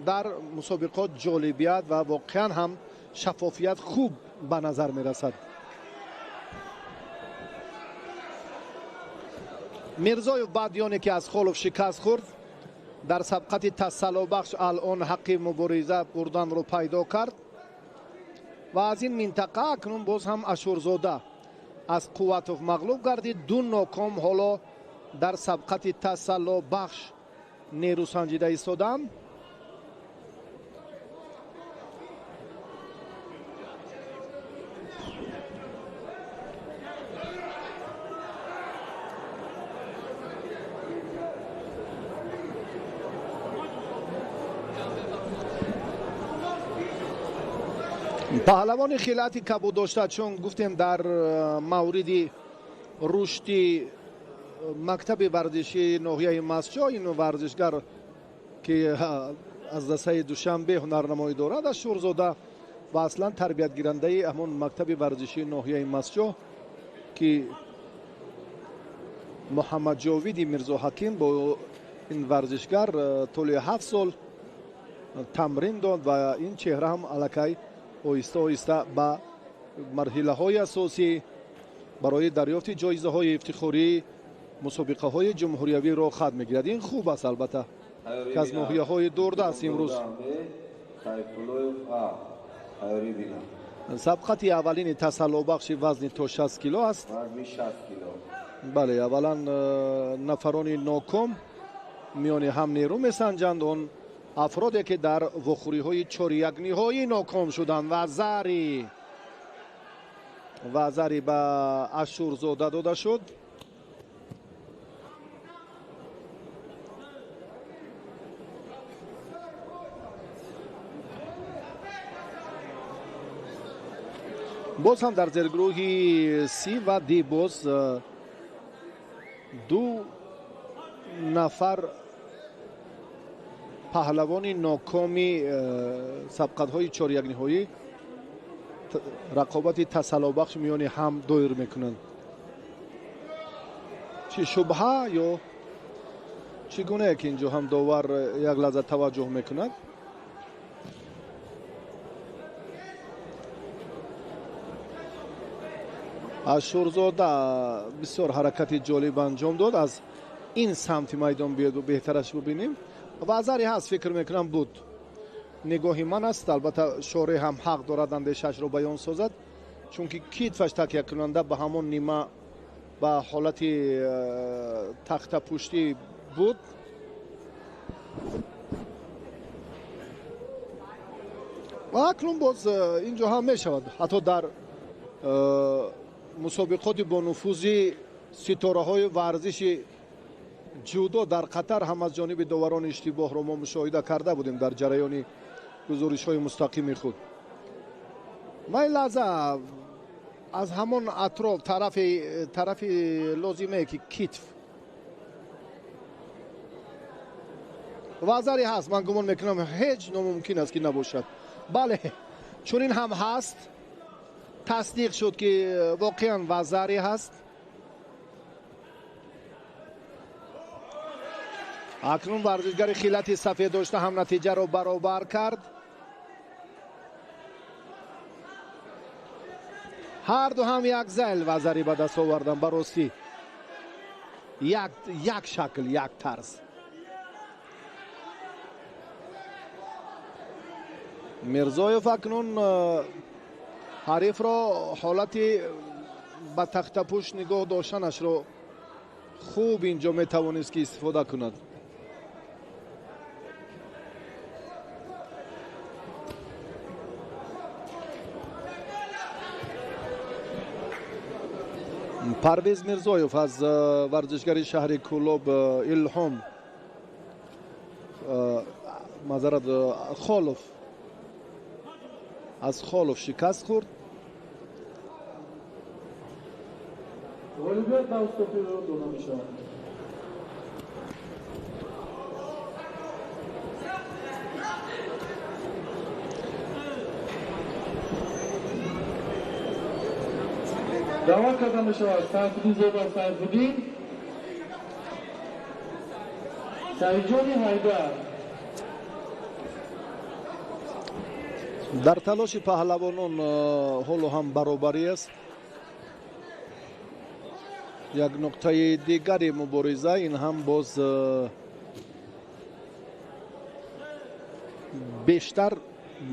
дар мусобиқот ҷолибият ва воқеан ҳам шаффофият хуб ба назар мерасад. Мирзоев баъди оне ки аз Холов шикаст хӯрд, дар сабқати тасаллобахш алон ҳаққи мубориза бурданро пайдо кард ва аз ин минтақа акнун боз ҳам Ашурзода аз Қувватов мағлуб гардид. ду ноком ҳоло дар сабқати тасаллобахш нерӯсанҷида истоданд. پهلوان خیلاتی کبود داشته، چون گفتیم در مورد رشد مکتب ورزشی ناحیه مسجد این ورزشگر که از دسته دوشنبه هنرنمایی دارد از شورزاده و اصلا تربیت گیرنده همون مکتب ورزشی ناحیه مسجد که محمد جاوید میرزا حکیم با این ورزشگر طول 7 سال تمرین داد و این چهره هم الکی آهسته آهسته به مرحله های اساسی برای دریافت جایزه های افتخاری مسابقه های جمهوریوی را خط میگیرد. این خوب است البته که از ناحیه های دور است. امروز سبقت اولین تسلا بخش وزن تا 60 کیلو است. بله، اولا نفران ناکام میان هم نیرو میسنجند اون افرادی که در وخوری های 4 نهایی ناکام شدند. وزری به اشورزاده داده شد. باز هم در زیرگروه سی و دی باز 2 نفر پهلوان ناکامی سبقت های 4 نهایی رقابت تسلا بخش میان هم دایر میکنند. چه شبهه یا چگونه که اینجا هم داور یک لحظه توجه میکند. اشورزاده بسیار حرکت جالب انجام داد. از این سمت میدان بیاد بهترش ببینیم. وزری هست فکر میکنم بود. نگاهی من است. البته شارع هم حق دارد اندیشش را بیان سازد، چون که کتفش تکیه کننده به همون نیمه به حالت تخت پشتی بود. و اکنون باز اینجا هم می شود حتی در مسابقات با نفوذ ستاره های ورزش جودو در قطر هم از جانب داوران اشتباه را ما مشاهده کرده بودیم در جریان گزارش های مستقیم خود. ما این لحظه از همون اطراف طرف لازمه که کتف وزری هست. من گمان میکنم هیچ ناممکن است که نباشد. بله، چون این هم هست. تصدیق شد که واقعا وزری هست. اکنون ورزشگر خیلت سفید داشته هم نتیجه رو برابر کرد. هر دو هم یک زل وزری به دست آوردن. براستی یک شکل، یک طرز. میرزایف اکنون حریف را حالت به تخت پوش نگاه داشتنش را خوب اینجا می توانست که استفاده کند. پرویز میرزایف از ورزشگر شهر کولوب الهام معذرت خالف از خالف شکست خورد. دعوت کرده می شود سیفالدین زاده سیفالدین، سعیدجان حیدر. در تلاش پهلوانان حال هم برابری است. یک نقطه دیگری مبارزه این هم باز بیشتر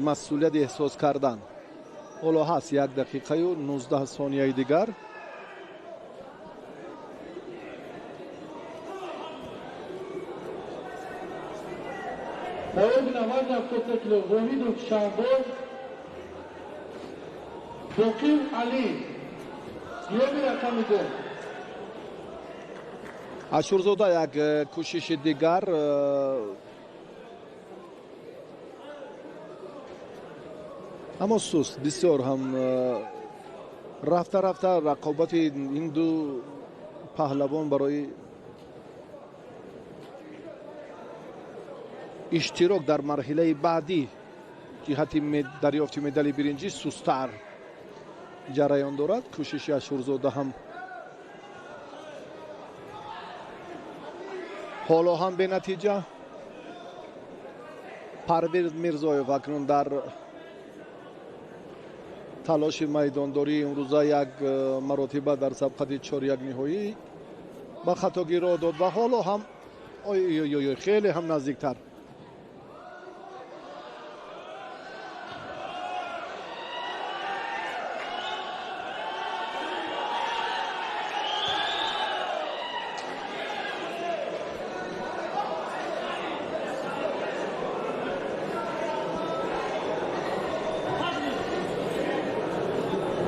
مسئولیت احساس کردن. حالا هست 1 دقیقه و 19 ثانیه دیگر. پایان 90 کیلو وحید شنبور دوکیم علی گیومی رقم 2. اشورزاده یک کوشش دیگر اما سوست بسیار هم رفته رفته رقابت این دو پهلوان برای اشتراک در مرحله بعدی جهت دریافت مدال برنجی سست‌تر جریان دارد. کوشش اشورزاده هم حالا هم به نتیجه. پرویز میرزایف اکنون در تلاش میدانداری امروزه یک مراتبه در سبقت 4-1 نهایی با خطاگی را داد و حالا هم خیلی هم نزدیکتر.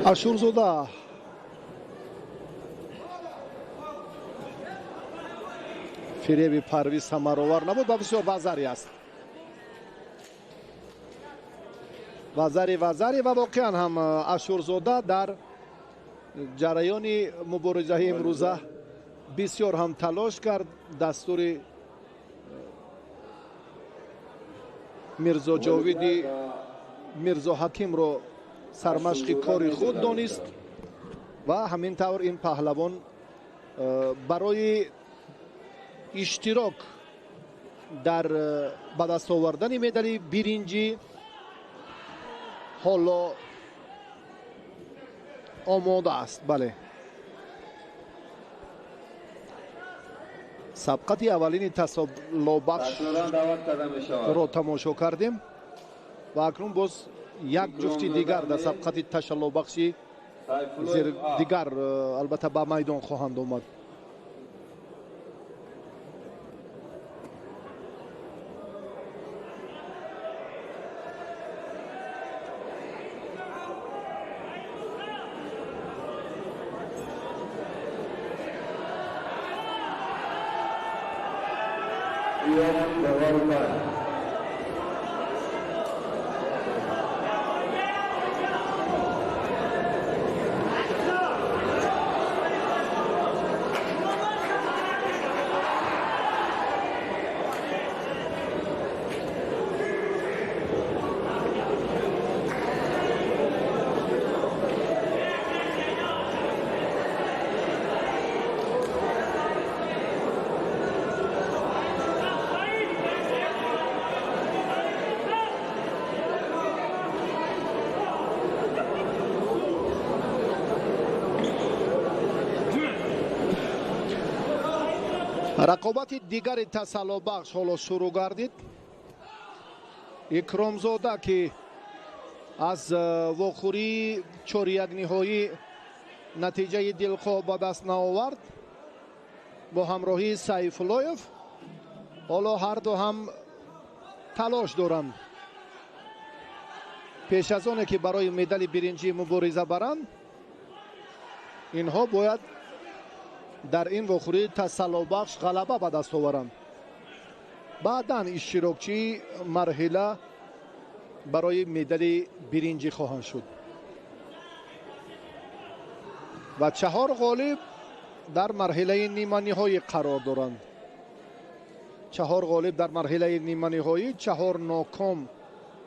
اشورزاده فریب پرویز ثمرآور نبود و بسیار وزری است. وزری و واقعا هم اشورزاده در جریان مبارزه امروزه بسیار هم تلاش کرد. دستور میرزا جاوید میرزا حکیم رو سرمشق کار خود دانست و همین طور این پهلوان برای اشتراک در به دست آوردن مدال برنجی حالا آماده است. بله، سبقت اولین تسلا بخش را تماشا کردیم و اکنون باز یک جفتی دیگر در سبقت تسلا بخشی دیگر البته به میدان خواهند آمد. رقابت دیگر تسلا بخش حالا شروع گردید. اکرامزاده که از واخوری 4-1 نهایی نتیجه دلخواه به دست نآورد با همراهی سیفاللایف حالا هر دو هم تلاش دارند پیش از آنه که برای مدال برنجی مبارزه برند اینها باید در این واخوری تسلا بخش غلبه به دست آورند. بعداً اشتراکچی مرحله برای مدال برنجی خواهند شد و 4 غالب در مرحله نیمه نهایی قرار دارند. 4 غالب در مرحله نیمه نهایی، 4 ناکام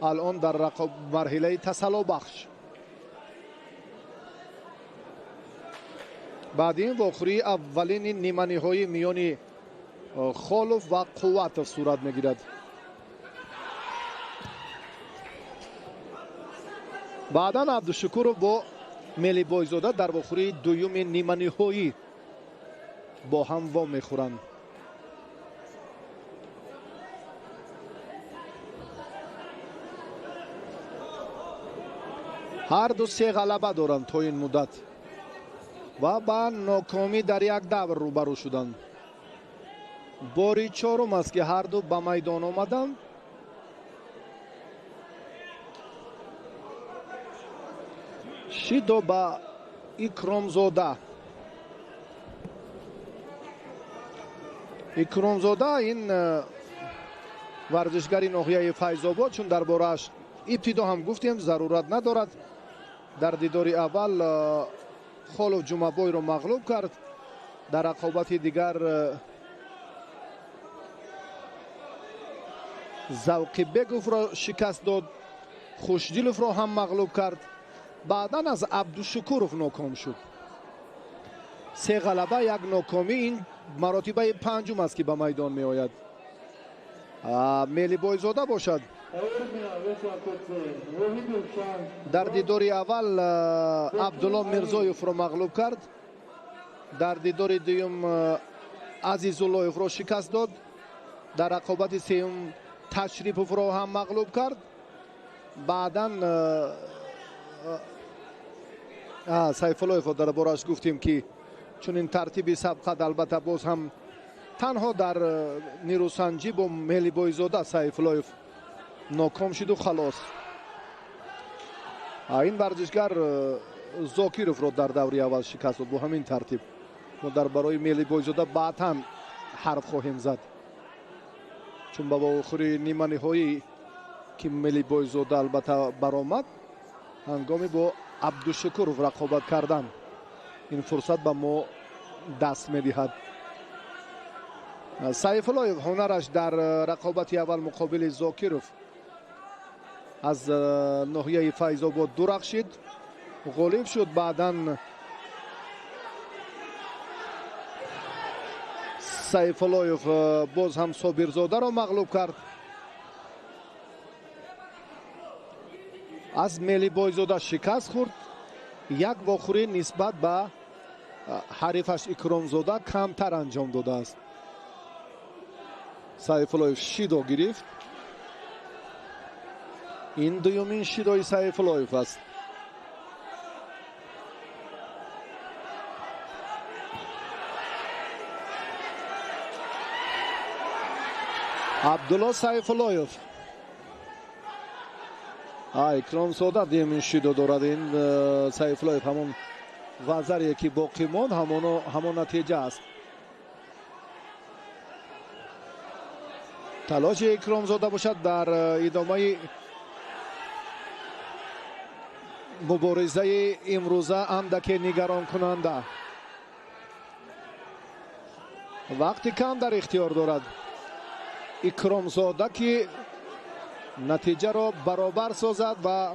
الان در مرحله تسلا بخش. بعد این واخوری اولین نیمه نهایی میان خالف و قوت صورت میگیرد. بعدا عبدالشکور با ملی بایزاده در واخوری دوم نیمه نهایی با هم وا میخورند. هر دو 3 غلبه دارند تا این مدت و با ناکامی در یک دور روبرو شدند. باری 4م است که هر دو به میدان آمدند. شیدو با اکرامزاده. اکرامزاده این ورزشگری ناحیه فیض‌آباد چون درباره‌اش ابتدا هم گفتیم ضرورت ندارد. در دیداری اول خالف جمعبای رو مغلوب کرد. در رقابت دیگر زوقی بگوف را شکست داد. خوشدیلوف را هم مغلوب کرد. بعدا از عبدالشکورов ناکام شد. 3 غلبه 1 ناکامی. این مراتبه پنجم است که به میدان می آید. ملیبایزاده باشد. در دیداری اول عبدالله میرزایف را مغلوب کرد. در دیداری دوم عزیزاللهیف را شکست داد. در رقابت سوم تشریفوف را هم مغلوب کرد. بعدا سیفاللهیف را در بارش گفتیم که چون این ترتیبی سبقت البته باز هم تنها در نیروسنجی با ملیبایزاده سیفاللهیف ناکام شد و خلاص. این ورزشگر زاکیروف را در دوره اول شکست داد. با همین ترتیب ما در برای ملیبایزاده بعدا حرف خواهیم زد، چون با آخری نیمه نهایی که ملیبایزاده البته برآمد هنگامی با عبدالشکورov رقابت کردن این فرصت به ما دست می‌دهد. سیفاللهیف هنرش در رقابت اول مقابل زاکیروف از ناحیه فیض آباد درخشید، غالب شد. بعداً سیفاللهیف باز هم صابرزاده را مغلوب کرد. از ملیبایزاده شکست خورد. یک واخوری نسبت به حریفش اکرامزاده کمتر انجام داده است. سیفاللهیف شیدا گرفت. این دومین شیدای سیفاللهیف است. عبدالله سیفاللهیف اکرامزاده دومین شیدا دارد. این سیفاللهیف همون وزریه که باقی ماند همون نتیجه است. تلاش اکرامزاده باشد در ادامه مبارزه امروزه اندک نگران کننده. وقتی کم در اختیار دارد اکرامزاده که نتیجه را برابر سازد و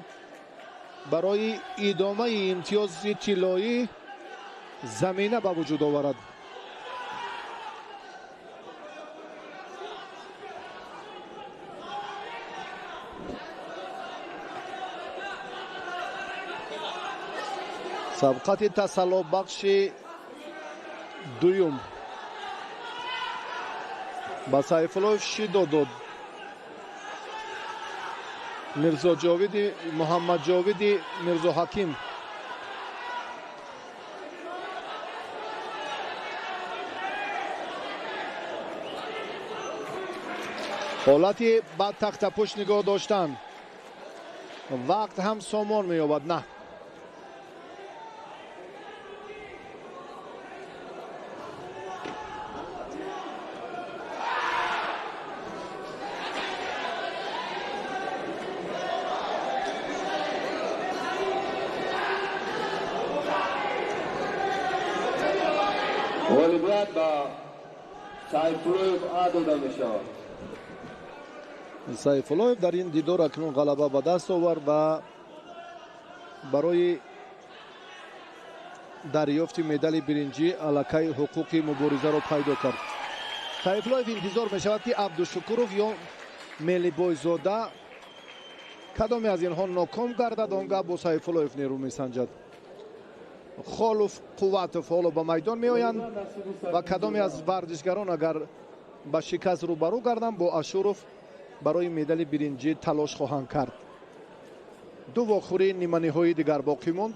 برای ادامه امتیاز طلایی زمینه به وجود آورد. سبقت تسلا بخش دوم با سیفاللهیف شیدا داد. میرزا جاوید محمد جاوید میرزا حکیم حالتی بعد تخت پشت نگاه داشتن. وقت هم سامان می‌یابد. نه، غالبیت با سیفاللهیف داده می‌شود. سیفاللهیف در این دیدار اکنون غلبه به دست آورد و برای دریافت مدال برنجی علاقه حقوق مبارزه را پیدا کرد. سیفاللهیف انتظار می شود که عبدالشکورov یا ملیبایزاده کدامی از اینها ناکام گردد، آنگاه با سیفاللهیف نیرو می سنجد. خالف قوتوف حالا به میدان می آیند و کدامی از ورزشگران اگر به شکست روبرو گردند با اشورov برای مدال برنجی تلاش خواهند کرد. دو واخوری نیمه نهایی دیگر باقی ماند.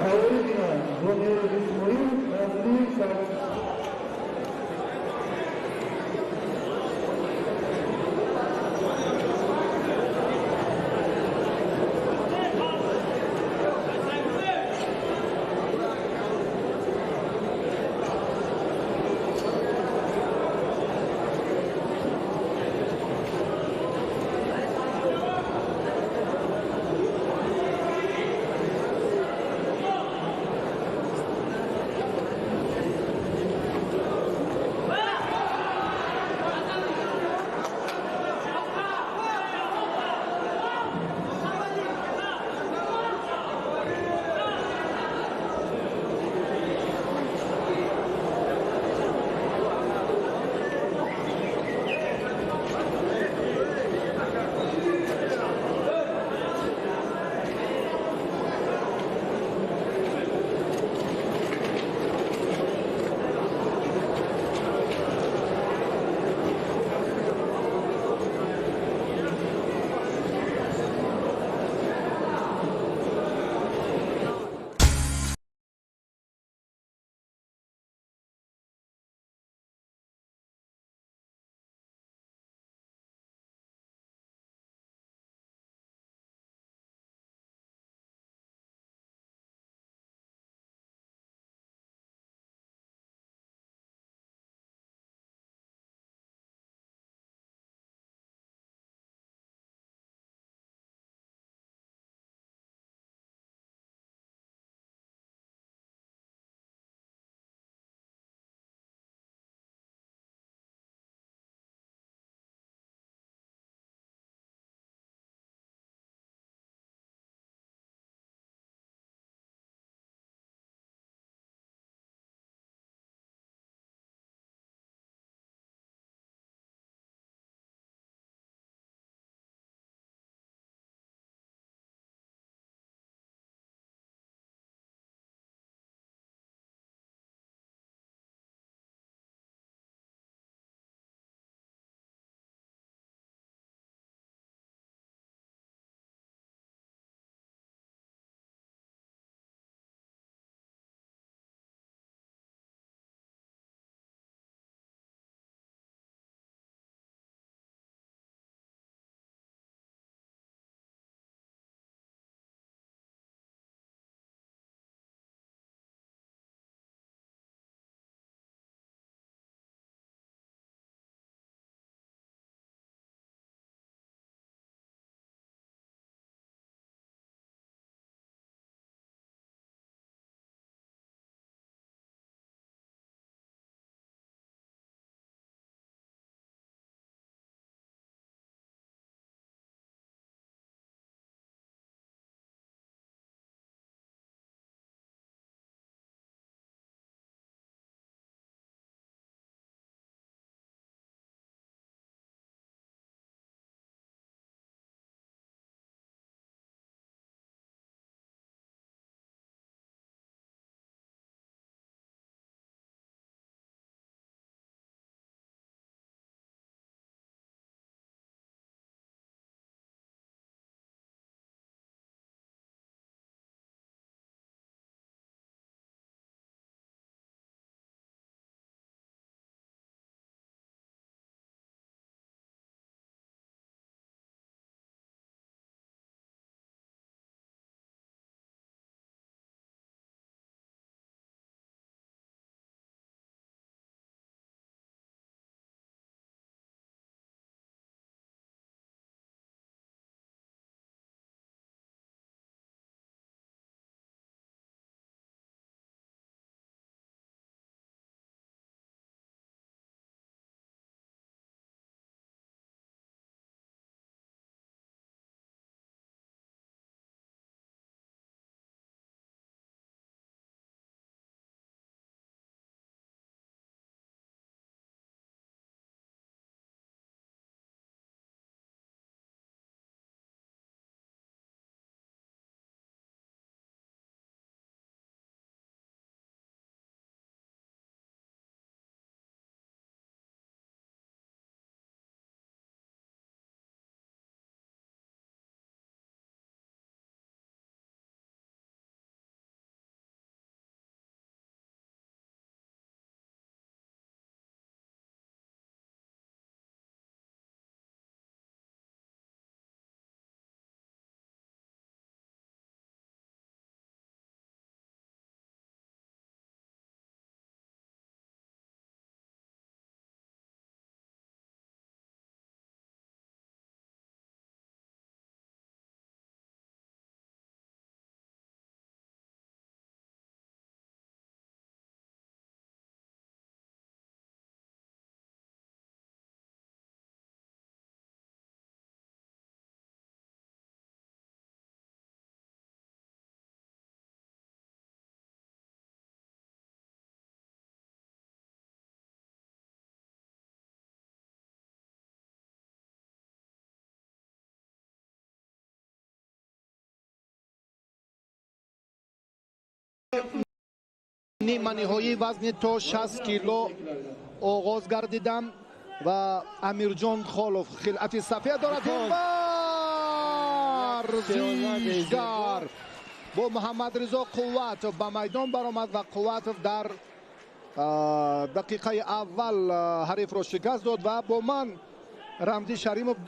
Tayyor bina Romeo Bismoil, Nazli Sarık. نیمه نهایی وزن تا 60 کیلو آغاز گردیدم و امیرجان خالوف خلعت سفید دارد. ورزشگر با محمد رضا قوت به میدان برآمد و قوت در دقیقه اول حریف را شکست داد و با من رمزی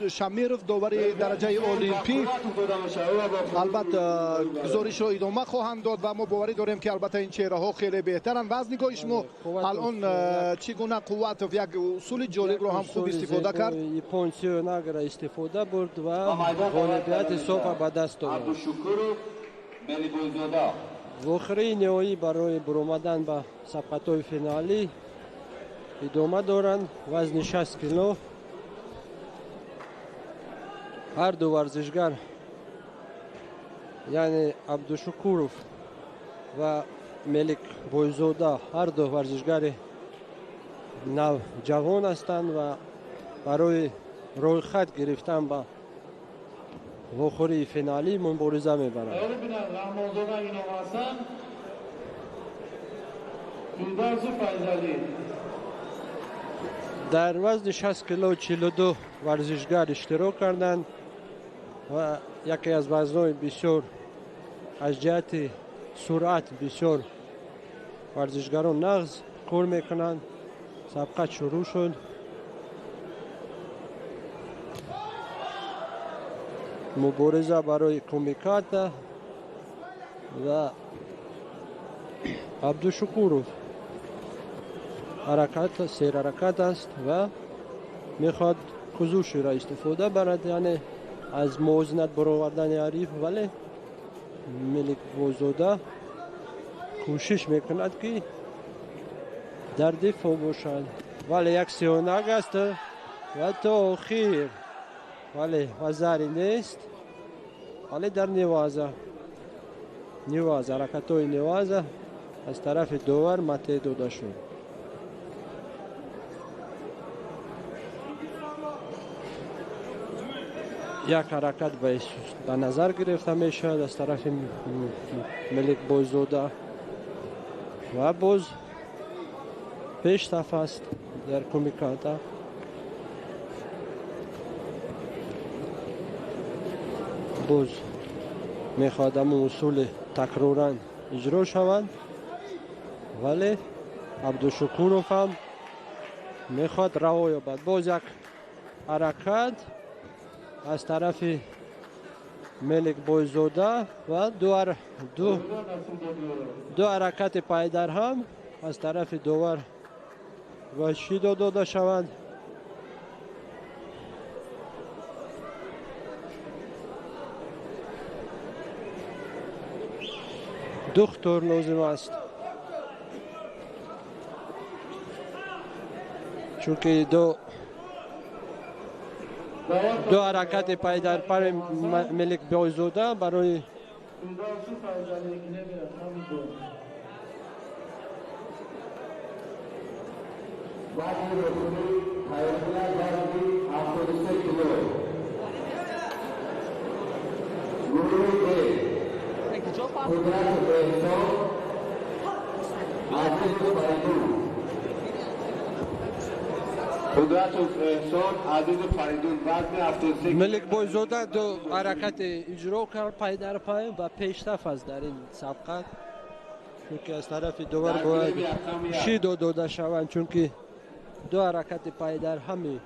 شمیرов داوری درجه المپی البته گزارش را ادامه خواهند داد و ما باوری داریم که البته این چهره ها خیلی بهترن. وزنگاه شما الان چگونه قوت یک اصول جالب رو هم خوب استفاده کرد. پونسیوناگ را استفاده برد و غالبیت صاف به دست آورد. وخری نهایی برای برآمدن به سبقت‌های فینالی ادامه دارند. وزن 60 کیلو. هر دو ورزشگر یعنی عبدالشکورов و ملک بویزاده هر دو ورزشگر نو جوان هستند و برای روی خط گرفتن به وخوری فینالی مبارزه میبرند. در وزن 60 کیلو 42 ورزشگر اشتراک کردند و یکی از وزن‌های بسیار از جهت سرعت بسیار ورزشگران نغز کار میکنند. سبقت شروع شد. مبارزه برای کمیکات و عبدالشکورov حرکت سیر حرکت است و میخواد کوزوش را استفاده برد، یعنی از موازنت برآوردن حریف، ولی ملک بویزاده کوشش میکند که در دفاع باشد، ولی یک سیونگ است و تا آخر ولی وزاری نیست، ولی در نوازه حرکت های نوازه از طرف داور مته داده شد. یک حرکت به نظر گرفته می شود از طرف ملک بویزاده و باز پیش طرف است در کمیکاتا. باز می خواهد اصول تکرارا اجرا شود، ولی عبدالشکورov هم می خواهد رها یابد. باز یک حرکت از طرف ملک بویزاده و دو حرکت پایدار هم از طرف داور وحشی داده شود. دختر لازم است چونکه دو حرکت پایدار پر ملک بویزاده برای ملک بویزاده دو حرکت اجرا کرد پایدار پای و پیشرفت است در این سبقت، چونکه از طرف داور باید شی داده شوند، چونکه دو حرکت پایدار همه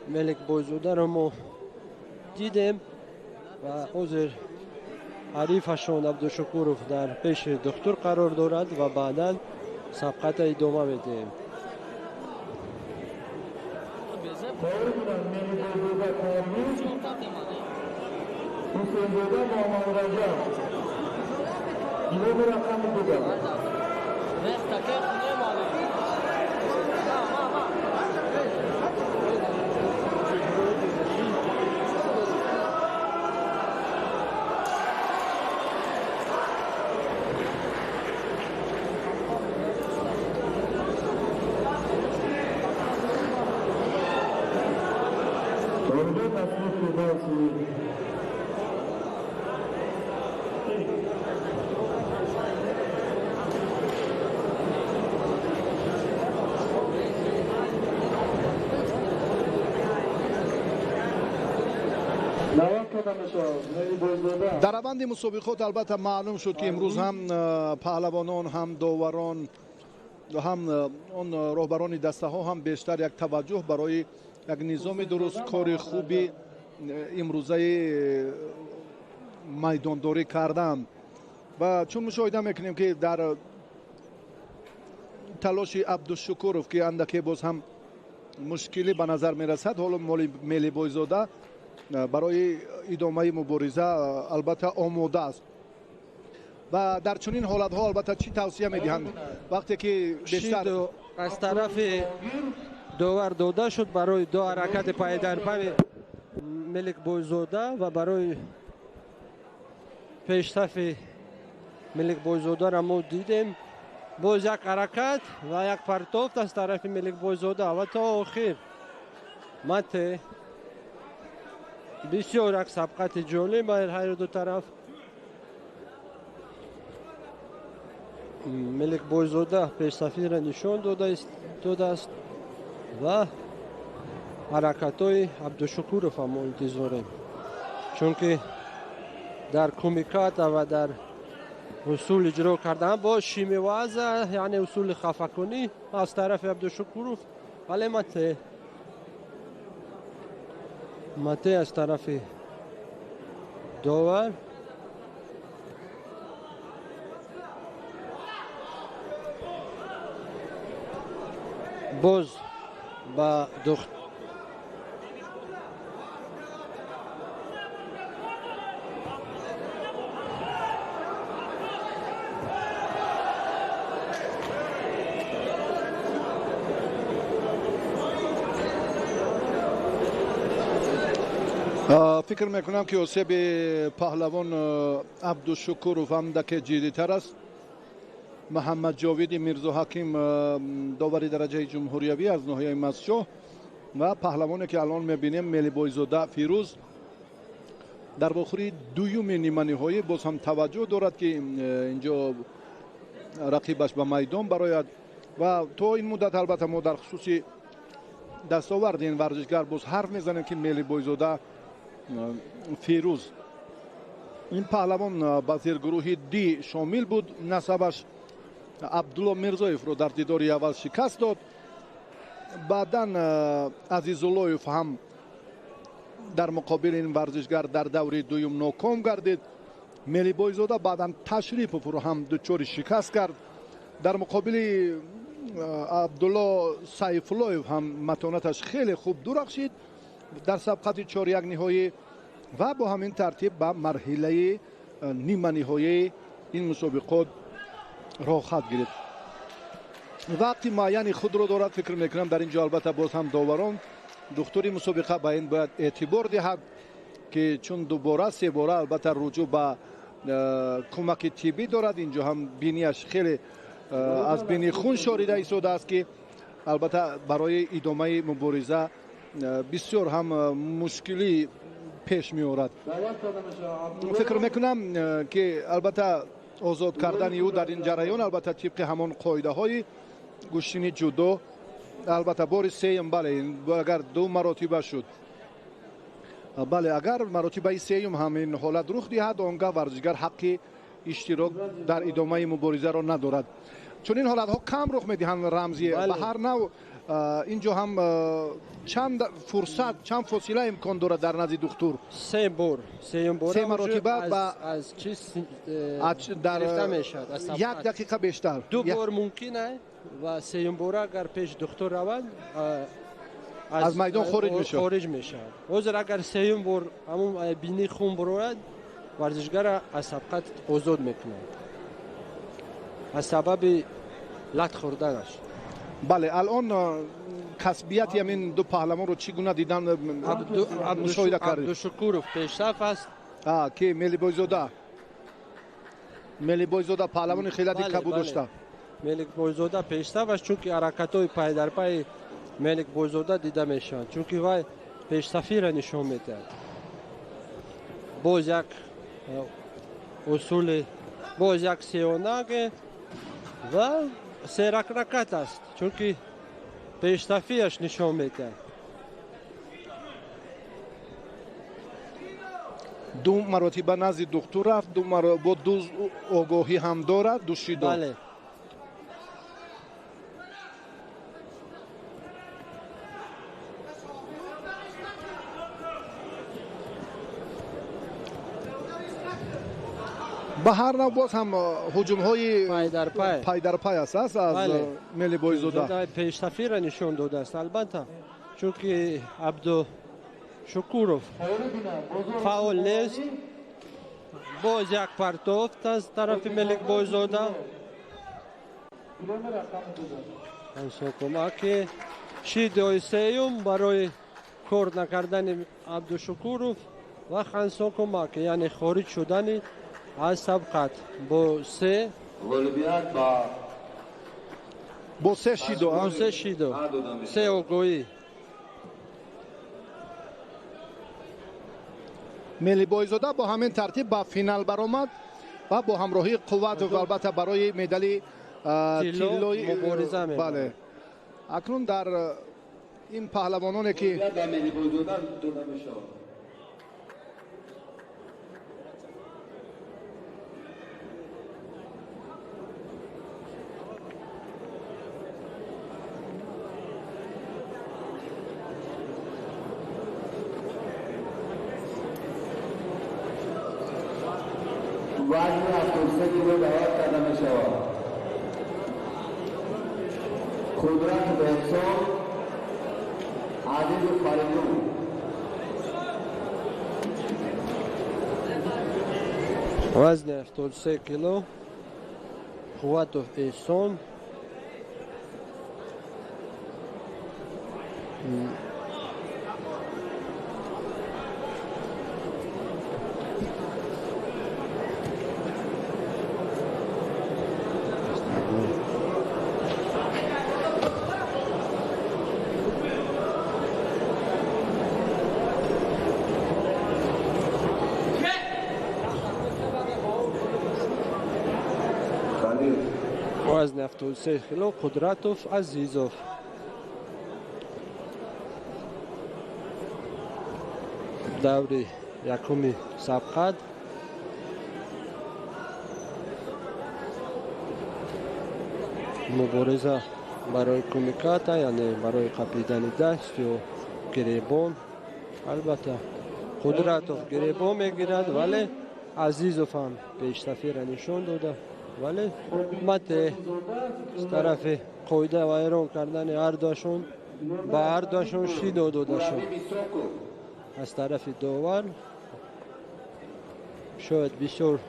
ملک بویزاده را ما دیدیم و عذر حریفشان عبدالشکورov در پیش دکتر قرار دارد و بعدا سبقت ادامه میدیم. در روند مسابقات البته معلوم شد که امروز هم پهلوانان هم داوران و هم اون راهبران دسته ها هم بیشتر یک توجه برای یک نظام درست کار خوبی امروزه میدانداری کردن و چون مشاهده میکنیم که در تلاش عبدالشکورов که اندکی باز هم مشکلی به نظر میرسد، حالا ملی بایزاده برای ادامه مبارزه البته آماده است و در چنین حالت ها البته چی توصیه میدهند وقتی که بیشتر از طرف داور داده شد برای دو حرکت پای در پای ملک بایزاده و برای پیشتف ملک بایزاده را ما دیدیم باز یک حرکت و یک پرتافت از طرف ملک بایزاده و تا آخر مت بسیار یک سبقت جالب بر هر دو طرف. ملک بایزاده پیشتفی را نشان داده است و حرکت های عبدالشکورov هم انتظاریم، چون که در کمیکات و در اصول اجرا کردن با شیمی وضع یعنی اصول خفه کنی از طرف عبدالشکورov، ولی مته از طرف داور باز با فکر میکنم که آسیب پهلوان عبدالشکورov هم دکه جدی‌تر است. محمد جاوید میرزا حکیم داور درجه جمهوریوی از ناحیه مسجد و پهلوانی که الان میبینیم ملی بایزاده فیروز در واخری دوم نیمه نهایی باز هم توجه دارد که اینجا رقیبش به میدان براید و تا این مدت البته ما در خصوص دستاورد این ورزشگر باز حرف میزنیم که ملی بایزاده فیروز این پهلوان به زیرگروه دی شامل بود، نسبش عبدالله میرزایف رو در دیداری اول شکست داد، بعدا عزیزاللهیف هم در مقابل این ورزشگر در دوره دوم ناکام گردید. ملی بایزاده بعدا تشریف رو هم دچار شکست کرد، در مقابل عبدالله سیفاللهیف هم متانتش خیلی خوب درخشید در سبقت 4-1 نهایی و با همین ترتیب به مرحله نیمه نهایی این مسابقات راه خواهد گرفت. وقتی معین خود را دارد، فکر میکنم در اینجا البته باز هم داوران دکتری مسابقه به این باید اعتبار دهد که چون دوباره سه باره البته رجوع به کمک طبی دارد، اینجا هم بینیش خیلی از بینی خون شاریده ایستاده است که البته برای ادامه مبارزه بسیار هم مشکلی پیش می آورد. فکر میکنم که البته آزاد کردن او در این جریان البته طبق همان قاعده های گوشتنی جودو البته بار سیم، بله اگر 2 مراتبه شد، بله اگر مراتبه سیم همین حالت رخ دهد آنگاه ورزشگر حق اشتراک در ادامه مبارزه را ندارد. چون این حالت ها کم رخ میدهند رمزی، به هر نوع اینجا هم چند فرصت چند فاصله امکان دارد در نزد دکتر 3 بار 3 مرتبه از چیز در 1 دقیقه بیشتر 2 بار ممکنه و 3 بار اگر پیش دکتر روند از میدان خارج میشه. حاضر اگر 3 بار همون بینی خون برود ورزشگر از سبقت آزاد میکنه از سبب لط خوردنش. بله الان کسبیت همین دو پهلوان رو چگونه دیدن مشاهده کردید؟ عبدالشکورov پیشرفت است که ملی بایزاده پهلوان خیلی کبود داشته. ملک بایزاده پیشرفت است چون که حرکت‌های پای در پای ملک بایزاده دیده میشن، چون که وای پیشرفتی را نشان میده. باز یک اصول باز یک سیوناگ و 3 رکعت است، چون که پیشرفتیش نشان میده. ду маротиба назди духтур рафт, бо дуз огоҳӣ ҳам дорад, души дод. бале. ба ҳар нав боз ҳам ҳуҷумҳои пайдарпай аст аз Мели Бойзода. Пештафира нишон додааст албатта, чунки Абдушукуров фаъол нест. боз як партофт аз тарафи Мелик Бойзода. Ансокумаки шидои сеюм барои кор накардани Абдушукуров ва Хансокумаки, яъне хориҷ шудани аз сабқат бо се шидо, се огоҳӣ. Мели Бойзода бо ҳамин тартиб ба финал баромад ва бо ҳамроҳии Қувватов албатта барои медали тиллои мубориза мебарад. бале. акнун дар ин паҳлавононе ки وزن 73 کیلو دعوت کرده می شود. قدرت بهسان عزیز فریدون وزن 73 کیلو قوتов Эҳсон وزن 73 کیلو قدرتов عزیزов. даври якуми сабқат мубориза барои кумиката, яъне барои қапидани даст ё гиребон. албатта Қудратов гиребон мегирад, вале Азизов ҳам пештафира нишон дода, вале мате аз тарафи қоида вайрон кардани ҳардуашон ба ҳардуашон шидо дода шуд аз тарафи довар. шояд бисёр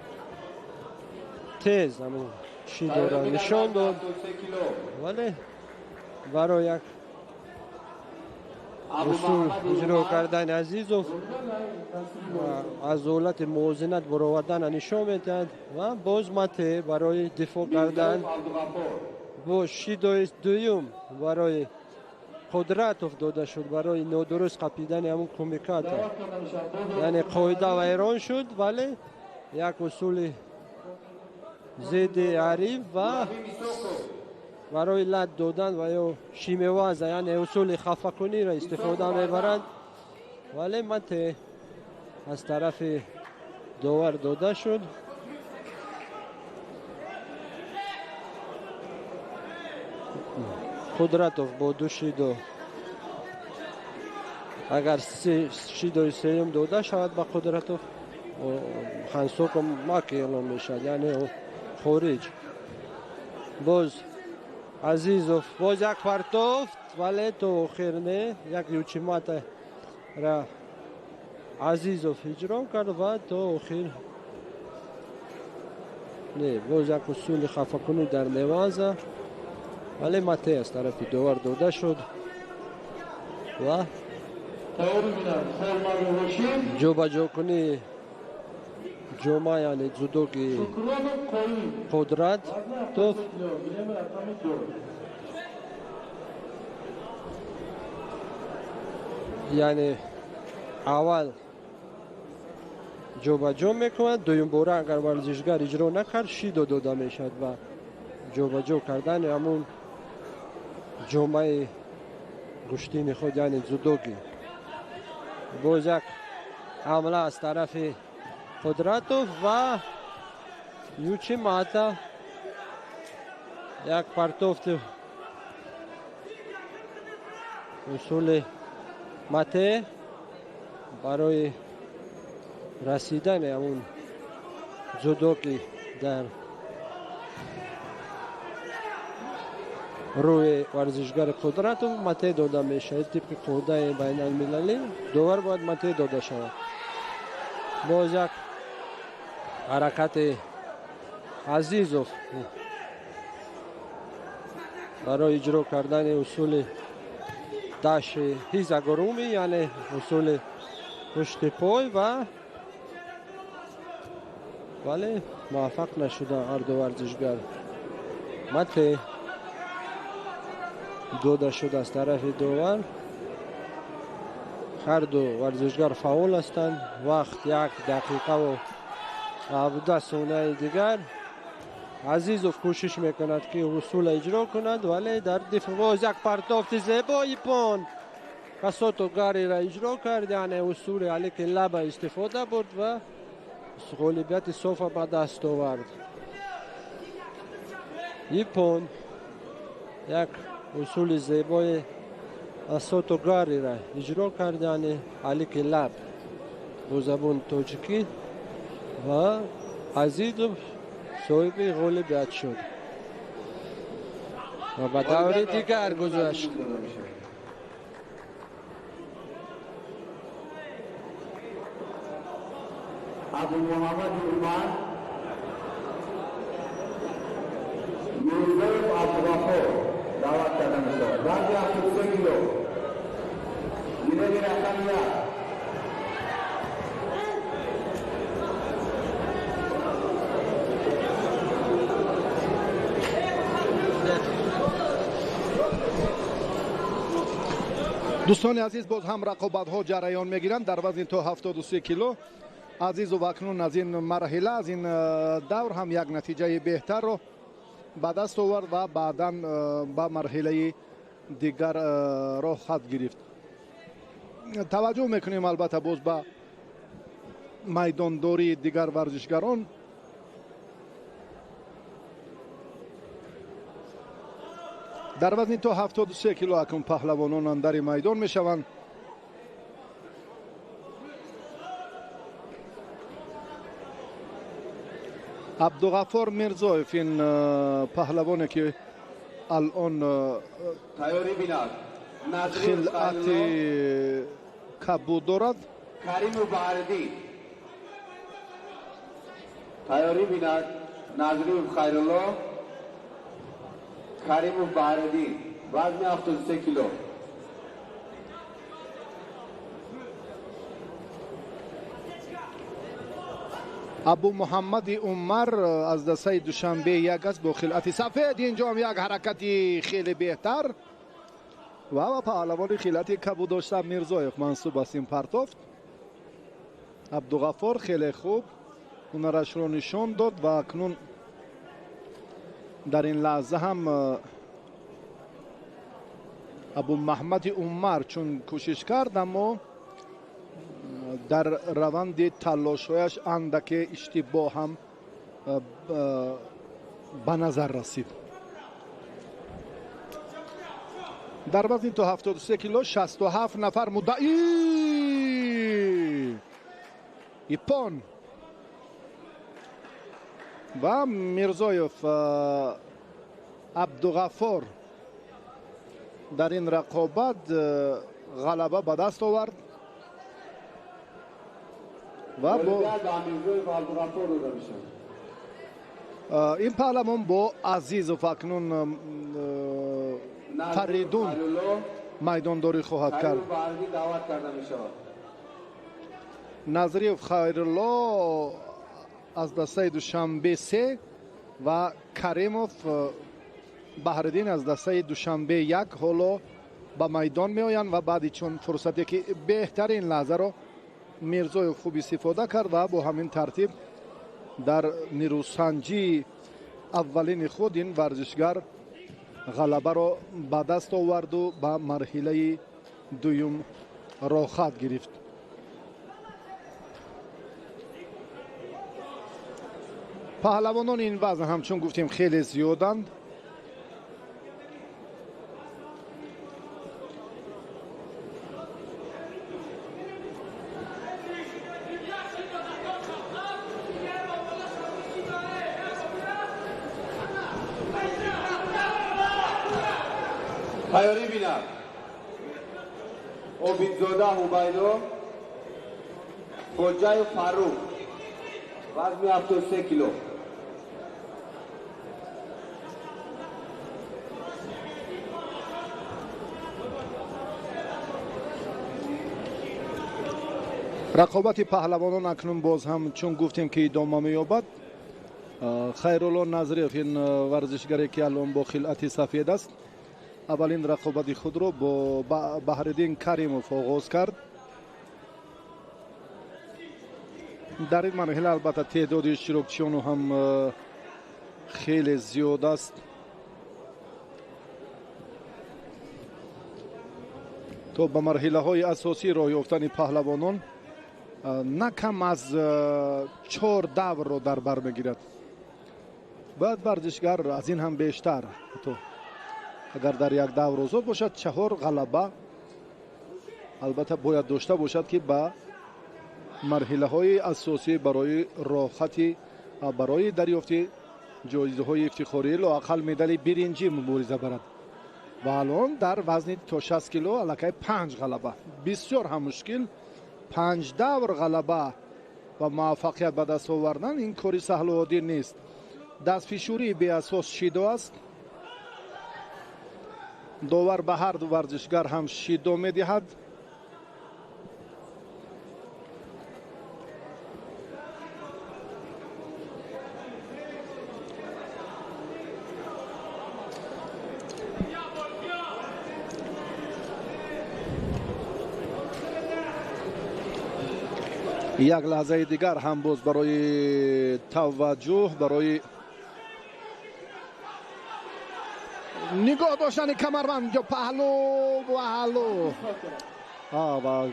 тез ҳамон шидора нишон дод, вале барои як усул иҷро кардани Азизов аз ҳолати мувозинат баровардана нишон медиҳад ва боз мате барои дифоъ кардан бо шидои дуюм барои Қудратов дода шуд барои нодуруст қапидани ҳамон кумиката, яъне қоида вайрон шуд, вале як усули зидди ҳариф ва барои лат додан ва ё шимеваза, яъне усули хафакуниро истифода мебарад, вале мате аз тарафи довар дода шуд. Қудратов бо ду шидо, агар шидои сеюм дода шавад ба Қудратов, Хансоком маки эълон мешавад, яъне хориҷ. боз Азизов, боз як партофт, вале то охир не, як ючиматара Азизов иҷро кард ва то охир не, боз як усули хафакунӣ дар неваза, вале мате аз тарафи довар дода шуд ва ҷобаҷокунӣ ҷома, яъне ҷудоги Қудратов яъне аввал ҷобаҷо мекунад, дуюмбора агар варзишгар иҷро накард шидо дода мешавад ва ҷобаҷо кардани ҳамон ҷомаи гӯштини худ, яъне ҷудоги. боз як ҳамла аз тарафи قدرتوف و یوچی ماتا یک پرتوفت اصول مته برای رسیدن اون جودوکی در روی ورزشگر قدرت و مته داده میشه. طبق قاعده بین المللی داور باید مته داده شود. باز یک حرکت عزیزوف برای اجرا کردن اصول داش هیزاگورومی یعنی اصول پشت پای ولی موفق نشده هر دو ورزشگر. مته داده شده از طرف داور. هر دو ورزشگر فعال هستند. وقت 1 دقیقه و 17 ثانیه دیگر. عزیزوف کوشش میکند که اصول اجرا کند ولی در دفاع باز یک پرتافت زیبای پان کساتوگاری را اجرا کرد، یعنی اصول علیک لب استفاده برد و غالبیت صاف به دست آورد. این پان یک اصول زیبای کساتوگاری را اجرا کرد، یعنی علیک لب با زبان تاجیکی و عزیزوف صاحب غالبیت شد و به دور دیگر گذشت. ابو محمد عمر یوسف عبدالغفور دعوت کرده میشود. وزن 73 کیلو. گیره رقم 1. دوستان عزیز باز هم رقابت ها جریان میگیرند در وزن تا 73 کیلو. عزیز و اکنون از این مرحله از این دور هم یک نتیجه بهتر رو به دست آورد و بعدا به مرحله دیگر راه خط گرفت. توجه میکنیم البته باز به میدانداری دیگر ورزشگران. در وزن تا 73 کیلو اکنون پهلوانان در میدان میشوند. عبدالغفور میرزایف این پهلوانی که الان تیاری بیند خلعت کبود دارد. کریم بهردی تیاری بیند نظری خیرالله کریم بهردی وزن 73 کیلو. ابو محمد عمر از دسته دوشنبه یک است با خلعت سفید. اینجا هم یک حرکتی خیلی بهتر و پهلوان خلعت کبود داشته میرزایف منصوب است این پرتافت. عبدالغفور خیلی خوب هنرش را نشان داد و اکنون در این لحظه هم ابو محمد عمر چون کوشش کرد اما در روند تلاش‌هایش اندک اشتباه هم به نظر رسید. در وزن تا 73 کیلو 67 نفر مدعی ایپان و میرزایف عبدالغفور در این رقابت غلبه به دست آورد و این پهلوان با عزیز و فکنون فریدون میدانداری خواهد کرد. نظری خیرالله از دسته دوشنبه 3 و کریموف بهردین از دسته دوشنبه 1 حالا به میدان می آیند و بعدی چون فرصتی که بهترین لحظه رو میرزای خوب استفاده کرد و با همین ترتیب در نیروسنجی اولین خود این ورزشگر غلبه را به دست آورد و به مرحله دوم راه خط گرفت. پهلوانان این وزن همچون گفتیم خیلی زیادند. تیاری بینم عبیدزاده هوبیدو، حجه فاروق، وزن 73 کیلو. رقابت پهلوانان اکنون باز هم چون گفتیم که ادامه می‌یابد. خیرالله نظریف این ورزشگری که الان با خلعت سفید است اولین رقابت خود را با بهرالدین کریموف آغاز کرد. در این مرحله البته تعداد اشتراکچیان هم خیلی زیاد است. تا به مرحله های اساسی راه یافتن پهلوانان نه کم از 4 دور را در بر میگیرد. باید ورزشگر از این هم بیشتر تو اگر در یک دور آزاد باشد 4 غلبه البته باید داشته باشد که به مرحله های اساسی برای راحتی برای دریافت جایزه های افتخاری لااقل مدال برنجی مبارزه برد و الان در وزن تا 60 کیلو الکی 5 غلبه بسیار هم مشکل. 5 دور غلبه و موفقیت به دست آوردن این کاری سهل و عادی نیست. دست فشاری به اساس شیدو است. داور به هر دو ورزشگر هم شیدو میدهد. یک لحظه دیگر هم باز برای توجه برای نگاه داشتن کمربند یا پهلو و هلو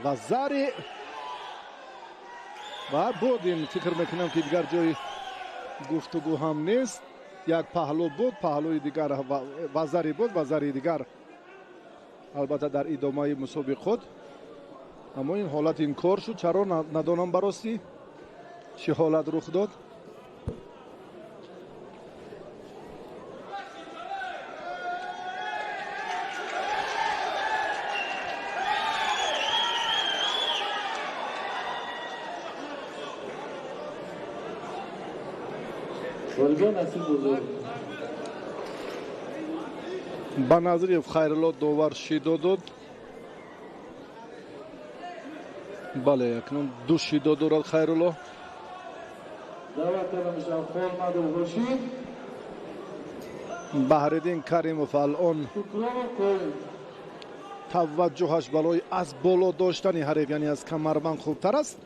و زری و بود. این فکر میکنم که دیگر جای گفتگو هم نیست. یک پهلو بود، پهلوی دیگر و زری بود و زری دیگر البته در ادامه مسابقه خود. اما این حالت این کار شد. چرا ندانم براستی چه حالت رخ داد. به نظر خیرالله داور شیدو داد. بله اکنون 2 شیدو دارد خیرالله. بهرالدین کریموف الان توجهش برای از بالا داشتن حریف یعنی از کمربند خوبتر است.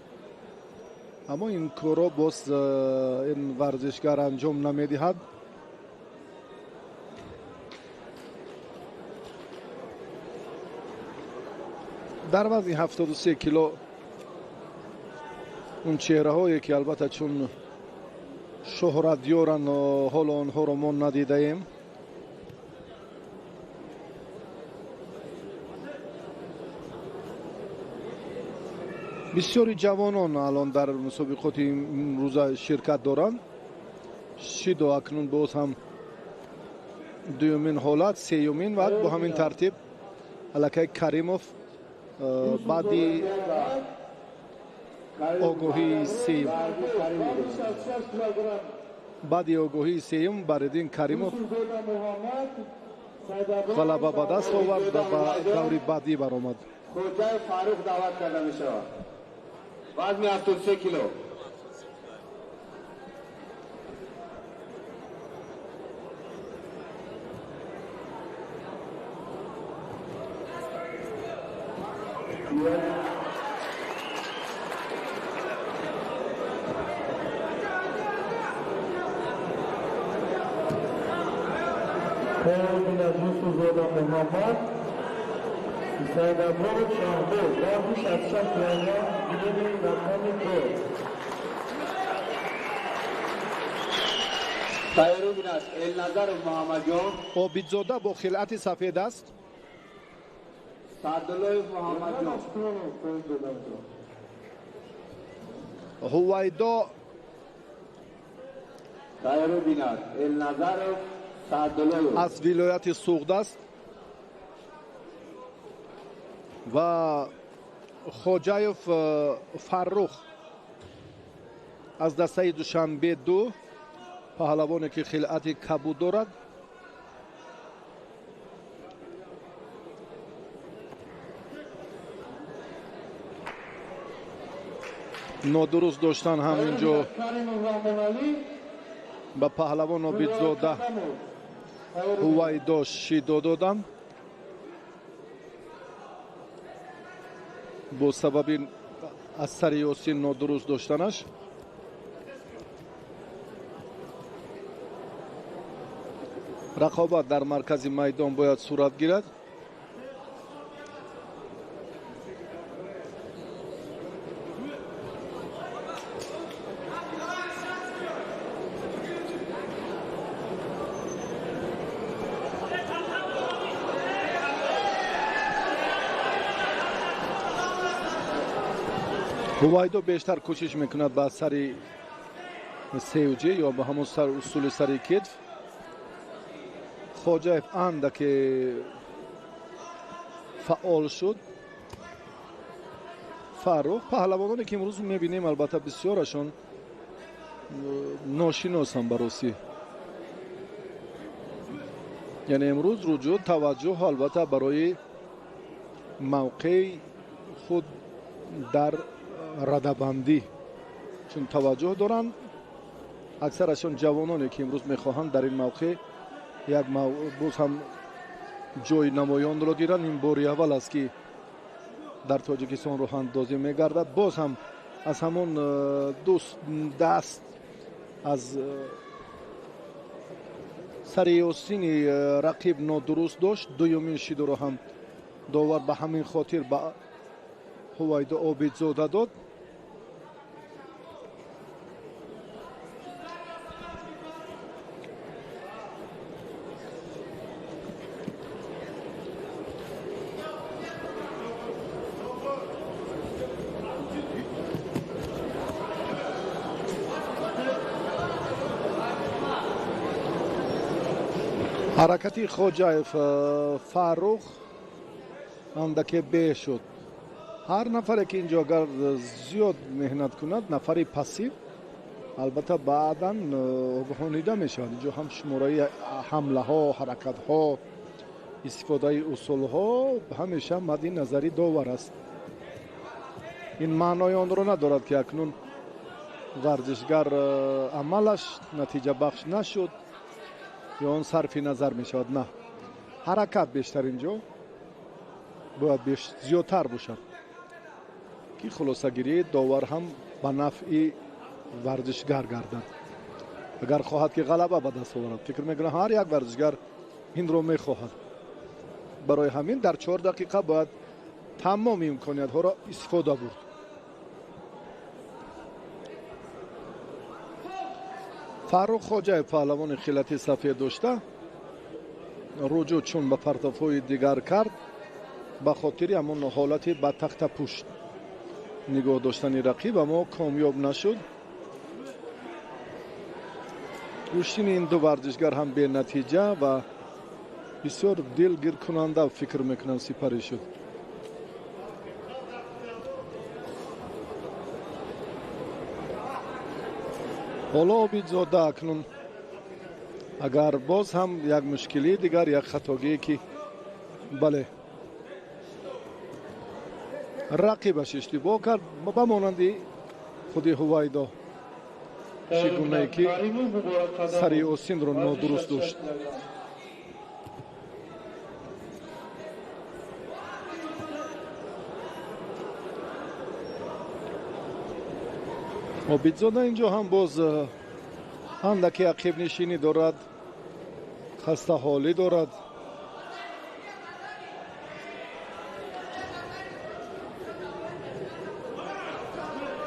اما این کارا باز این ورزشگر انجام نمیدهد. در وزن 73 کیلو اون چهره هایی که البته چون شهرت دیارن حالا آنها رو ما ندیده ایم. بسیاری جوانان الان در مسابقات این روز شرکت دارند. شیدو اکنون باز هم دومین حالت، سیومین و با همین ترتیب الکی کریموف بعدی آگاهی سیم بهرالدین کریموف غلبه به دست آورد و به دوری بعدی برآمد. حجه فاروق دعوت کرده می شود. وزن 73 کیلو. محمد سیداباد شاهدو باهوش از شخص رایان گیرد رقم 2 تایرو بیند النظر محمد جان عابدزاده با خلعت سفید است. سعدالله محمد جان هویدا تایرو بیند النظر سعدالله از ولایت سوغد است و خوجایف فرخ از دسته دوشنبه 2 پهلوانی که خلعت کبود دارد. نادرست داشتن هم اینجا به پهلوان عابدزاده هویدا شیدا دادن با سبب از سریاسی نادرست داشتنش. رقابت در مرکز میدان باید صورت گیرد. هویدا بیشتر کوشش میکند با سری سیوجی یا با همون سر اصول سری کتف. خوجایف اندکی فعال شد. فرخ پهلوانانی که امروز میبینیم البته بسیارشون ناشناسن بررسی، یعنی امروز رجوع توجه البته برای موقع خود در ردبندی چون توجه دارن. اکثرشون جوانانی که امروز میخواهند در این موقع یک باز هم جای نمایان رو گیرن. این باری اول است که در تاجیکستان راه اندازی میگردد. باز هم از همون دست از سریاسین رقیب نادرست داشت. دویمین شیدو رو هم داور به همین خاطر به هویدا عابدزاده داد. حرکتی خوجایف فرخ اندکی به شد. هر نفری که اینجا اگر زیاد مهنت کند نفری پسیو البته بعدا آگاهانیده میشد. اینجا هم شماره حمله ها، حرکت ها، استفاده اصول ها همیشه مد نظری داور است. این معنای آن را ندارد که اکنون ورزشگر عملش نتیجه بخش نشد یا آن صرف نظر می شود. نه، حرکت بیشتر اینجا باید زیادتر باشد که خلاصه گیری داور هم به نفع ورزشگر گردد. اگر خواهد که غلبه به دست آورد، فکر میکنم هر یک ورزشگر این رو میخواهد. برای همین در 4 دقیقه باید تمام امکانیت ها را استفاده برد. فرخ خوجایف پهلوان خلعت سفید داشته رجوع چون به پرتافهای دیگر کرد به خاطر همون حالت به تخت پشت نگاه داشتن رقیب اما کامیاب نشد. کشتن این دو ورزشگر هم به نتیجه و بسیار دلگیر کننده فکر میکنم سپری شد. حالا عابدزاده اکنون اگر باز هم یک مشکلی دیگر، یک خطاگی که بله رقیبش اشتباه کرد به مانندی خود هویدا چگونه که سری اوسین رو نادرست داشت. عابدزاده اینجا هم باز اندکی عقب نشینی دارد، خسته حالی دارد.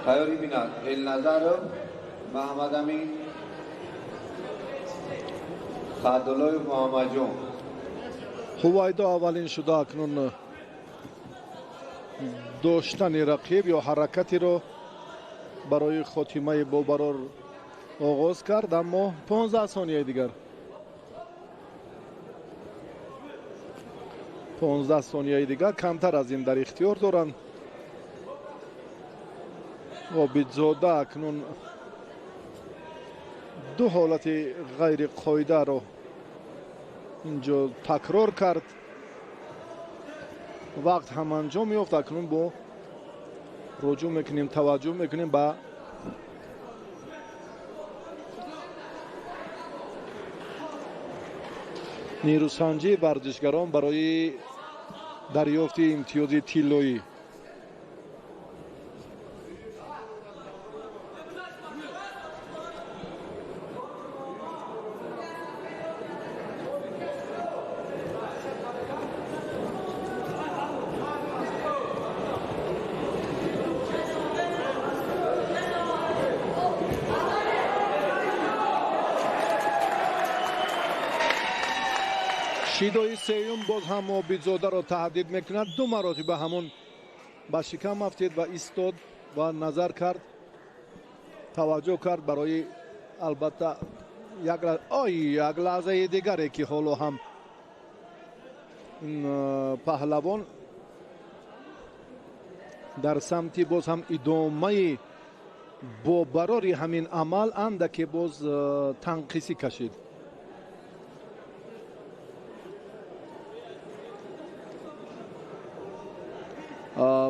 تیاری بیند النظر محمد امین سعدالله محمد جون. هوایدا اولین شده اکنون داشتن رقیب یا حرکتی رو برای خاتمه بابرار آغاز کرد، اما 15 ثانیه دیگر 15 ثانیه دیگر کمتر از این در اختیار دارند. عابدزاده اکنون دو حالت غیر قاعده رو اینجا تکرار کرد، وقت هم انجام یافت. اکنون با رجوع میکنیم، توجه میکنیم به نیروسنجی ورزشگران برای دریافت امتیاز طلایی. شیدای سیوم باز هم عابدزاده را تهدید میکند. دو مراتبه همون به شکم افتید و ایستاد و نظر کرد، توجه کرد برای البته یک لحظه دیگره که حالا هم پهلوان در سمتی باز هم ادامه با براری همین عمل اندکی باز تنقیسی کشید.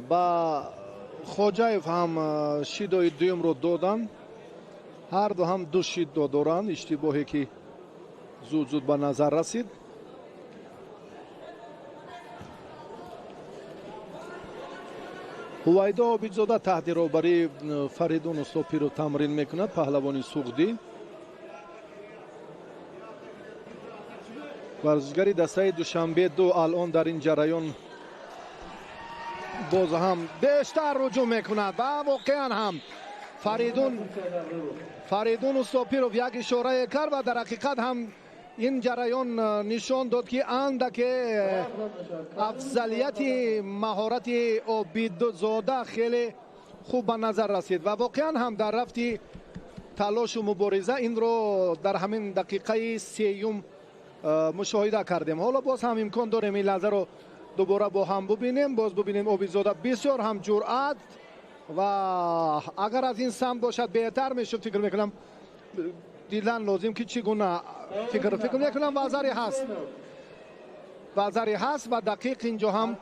با خوجایف هم شیدای دویم رو دادن. هر دو هم دو شید دارند. اشتباهی که زود به نظر رسید. هوایدا عابدزاده تحت روبری فریدون استوپی رو تمرین میکند، پهلوانی سوغدی. ورزشگری دسته دوشنبه دو الان در این جریان باز هم بیشتر رجوع میکند و واقعا هم فریدون استوپی رو یک اشاره کرد و در حقیقت هم این جریان نشان داد که اندک افضلیت مهارت عابدزاده خیلی خوب به نظر رسید و واقعا هم در رفت تلاش و مبارزه این رو در همین دقیقه سیوم مشاهده کردیم. حالا باز هم امکان داریم این لحظه رو دوباره با هم ببینیم. باز ببینیم عابدزاده بسیار هم جرأت و اگر از این سمت باشد بهتر میشد. فکر میکنم دیدن لازم که چگونه فکر میکنم وزری هست و دقیق اینجا هم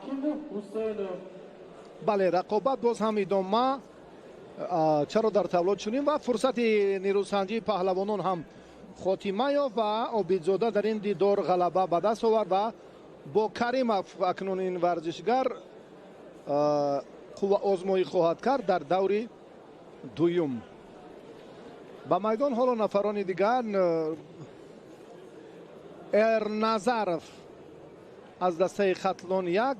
بله رقابت باز هم ادامه چرا در تبلو چونیم و فرصت نیروسنجی پهلوانان هم خاتمه یافت و عابدزاده در این دیدار غلبه به دست آورد و با کریموف اکنون این ورزشگر آزمایی خواهد کرد در دور دویم. به میدان حالا نفران دیگر ارنظرف از دسته خطلان یک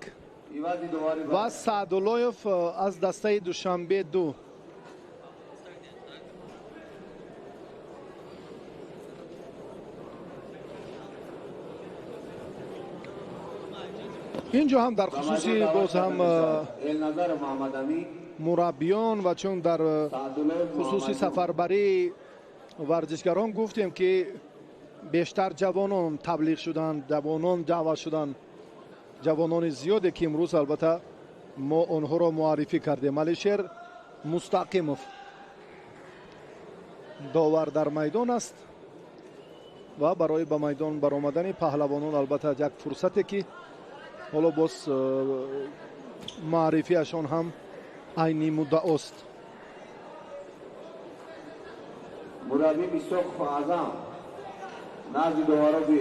و سعدالایف از دسته دوشنبه دو. اینجا هم در خصوصی باز هم مربیان و چون در خصوصی سفربری ورزشگران گفتیم که بیشتر جوانان تبلیغ شدن، جوانان دعوت شدن، جوانان زیاده که امروز البته ما آنها را معرفی کردیم. علیشیر مستقیموف داور در میدان است و برای به میدان برآمدن پهلوانان البته یک فرصتی که حالا باز معرفیشان هم عینی مدعاست. مربی میساق اعظم نزد دوباره بی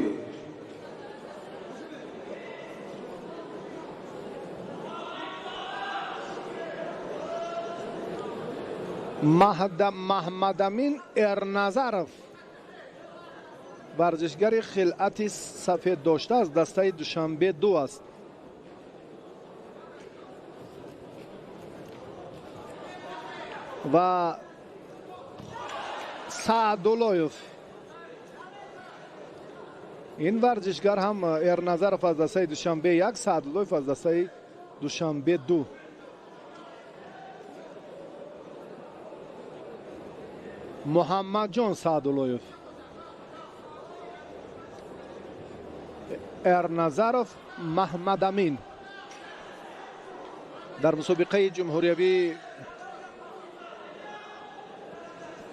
محمد امین ارنظرف ورزشگر خلعت سفید داشته از دسته دوشنبه دو است. و سعدالایف این ورزشگر هم ارنظرов از دستای دوشنبه 1 سعداللویف از دستای دوشنبه 2. محمد جان سعداللویف، ارنظرов محمد امین. در مسابقه جمهوریوی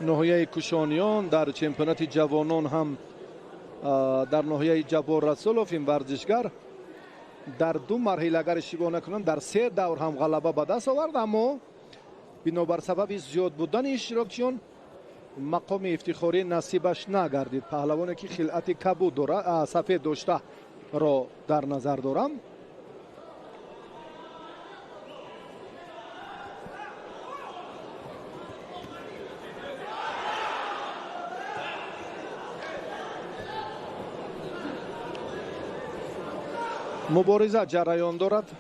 ناحیه کوشانیان در چمپیونات جوانان هم در ناحیه جبار رسولوف این ورزشگر در 2 مرحله اگر اشتباه نکنم در 3 دور هم غلبه به دست آورد، اما بنابر سبب زیاد بودن اشتراکچیان مقام افتخاری نصیبش نگردید. پهلوانی که خلعت کبود سفید داشته را در نظر دارم. مبارزه جریان دارد.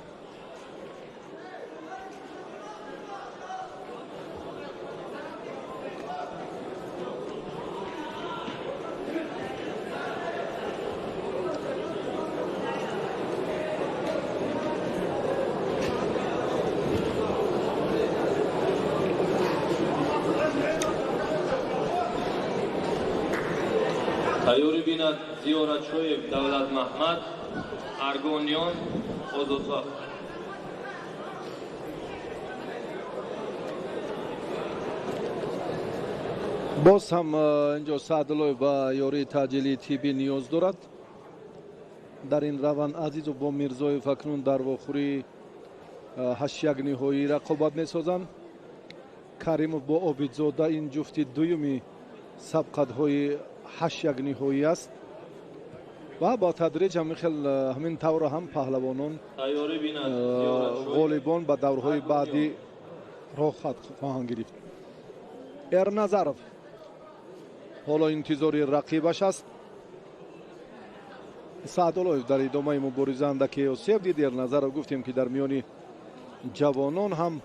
تیاری بیند زیارتشوی دولت محمد ارگونیان آزادبخش. باز هم اینجا سعداللویف و یاری تجلی تیبی نیاز دارد. در این روند عزیز و با میرزایف اکنون در واخوری 8 نهایی رقابت میسازند. کریمов با عابدزاده این جفتی دومی سبقت های 8 نهایی است و با تدریج همین طور هم پهلوانان غالبان به دورهای بعدی راه خواهند گرفت. ارنظرов حالا انتظاری رقیبش است. سعداللویف در ادامه مبارزه اندکی آسیب دید. ارنظرov گفتیم که در میان جوانان هم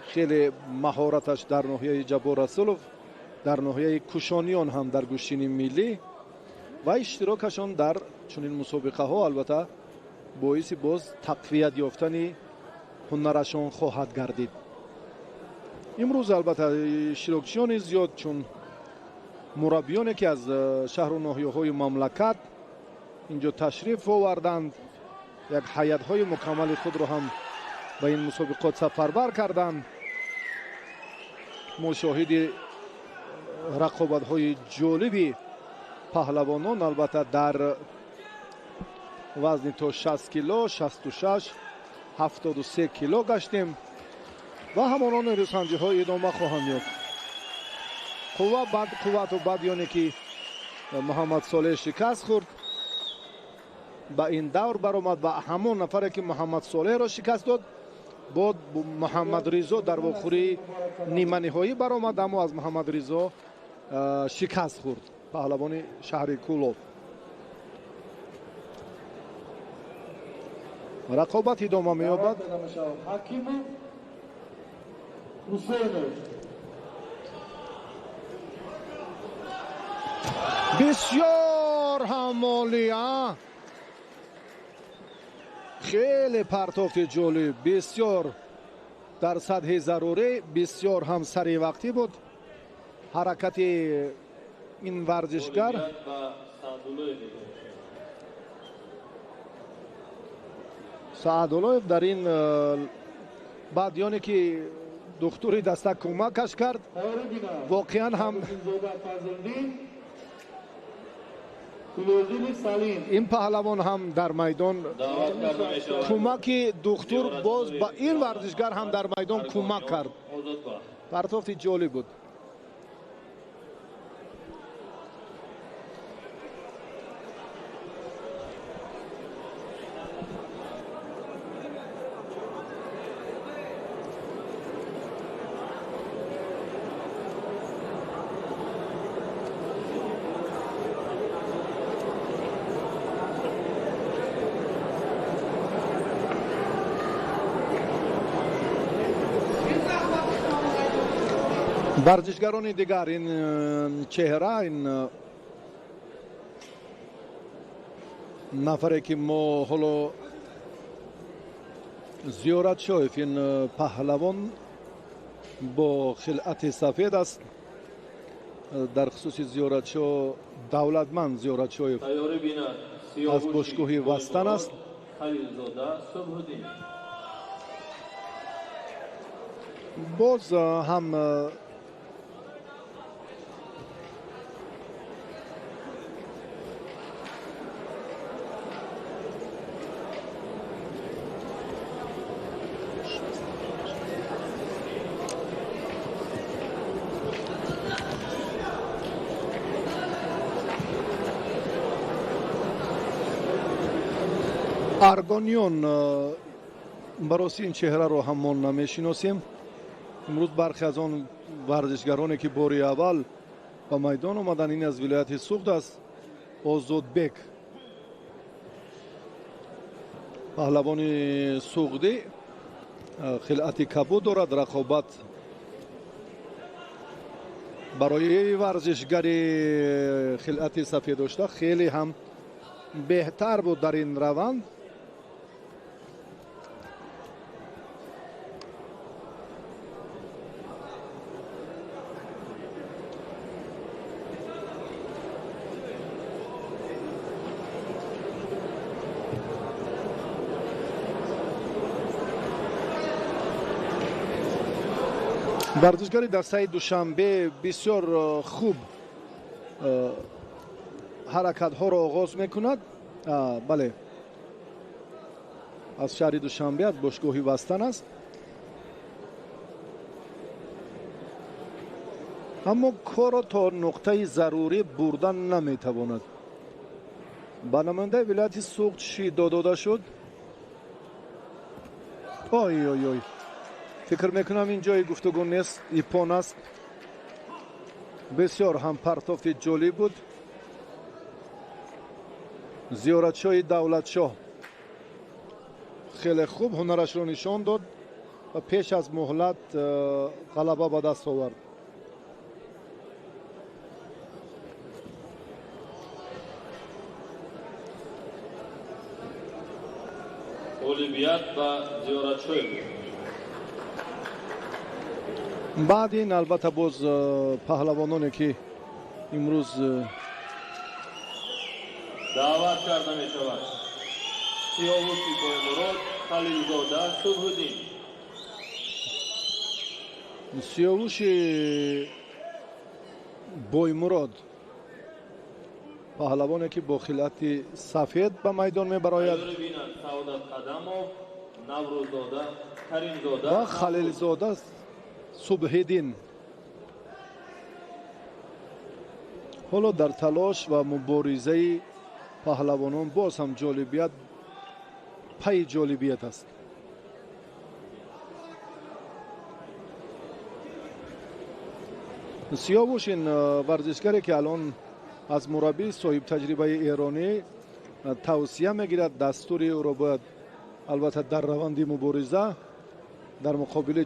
خیلی مهارتش در ناحیه جبار رسولوف، در ناحیه کوشانیان هم در گوشین ملی و اشتراکشان در چنین مسابقه ها البته باعث باز تقویت یافتن هنرشان خواهد گردید. امروز البته اشتراکچیان زیاد چون مربیانی که از شهر و ناحیه های مملکت اینجا تشریف آوردند، یک هیئت های مکمل خود را هم به این مسابقات سفربر کردند. مشاهده رقابت های جالبی پهلوانان البته در وزن تا 60 کیلو، 66، 73 کیلو گشتیم و همانان ریسنجی های ادامه خواهند یافت. قوت و بدیانی که محمد صالح شکست خورد به این دور برآمد و همون نفری که محمد صالح را شکست داد بعد محمد رضا در واخوری نیمه نهایی برآمد، اما از محمد رضا شکست خورد پهلوان شهر کولوف. رقابت ادامه می‌یابد. بسیار همالی، خیلی پرتافت جالب، بسیار در سطح ضروری، بسیار هم سریع وقتی بود حرکت این ورزشگر. سعداللویف در این بعدیانی که دکتری دستک کمکش کرد واقعا هم این پهلوان هم در میدان کمک دکتر باز با این ورزشگر هم در میدان کمک کرد. پرتافت جالب بود. ورزشگران دیگر این چهره، این нафаре ки мо ҳоло зиёратшоев ин паҳлавон бо хилъати сафед аст. дар хусуси зиёратшо давлатманд зиёратшоев аз бошгоҳи вастан аст. боз ҳам аргониён бароси ин чеҳраро ҳам мо намешиносем. имрӯз бархе аз он варзишгароне ки бори аввал ба майдон омаданд, ин аз вилояти суғд аст. озодбек паҳлавони суғдӣ хилъати кабуд дорад. рақобат барои варзишгари хилъати сафед дошта хеле ҳам беҳтар буд дар ин раванд. варзишгари дастаи душанбе бисёр хуб ҳаракатҳоро оғоз мекунад. бале, аз шаҳри душанбе, аз бошгоҳи вастан аст. аммо корро то нуқтаи зарурӣ бурдан наметавонад. ба намояндаи вилояти суғд шидо дода шуд. ой фикр мекунам ин ҷои гуфтугӯ нест, ипон аст. бисёр ҳам партофти ҷолиб буд. зиёратшоҳи давлатшоҳ хеле хуб ҳунарашро нишон дод ва пеш аз муҳлат ғалаба ба даст овард. олимпиад ба зиёратшоев. баъд ин албатта боз паҳлавононе ки имрӯз даъват карда мешавад. сиёвуши боймурод, халилзода, субҳуддин. сиёвуши боймурод паҳлавоне ки бо хилъати сафед ба майдон мебарояд саодат қадамов, наврӯзода, каримзода ва халилзода субҳиддин. ҳоло дар талош ва муборизаи паҳлавонон боз ҳам ҷолибият пайи ҷолибият аст. сиёвуш ин варзишгаре ки алон аз мураббии соҳибтаҷрибаи эронӣ тавсия мегирад, дастури ӯро бояд албатта дар раванди мубориза дар муқобили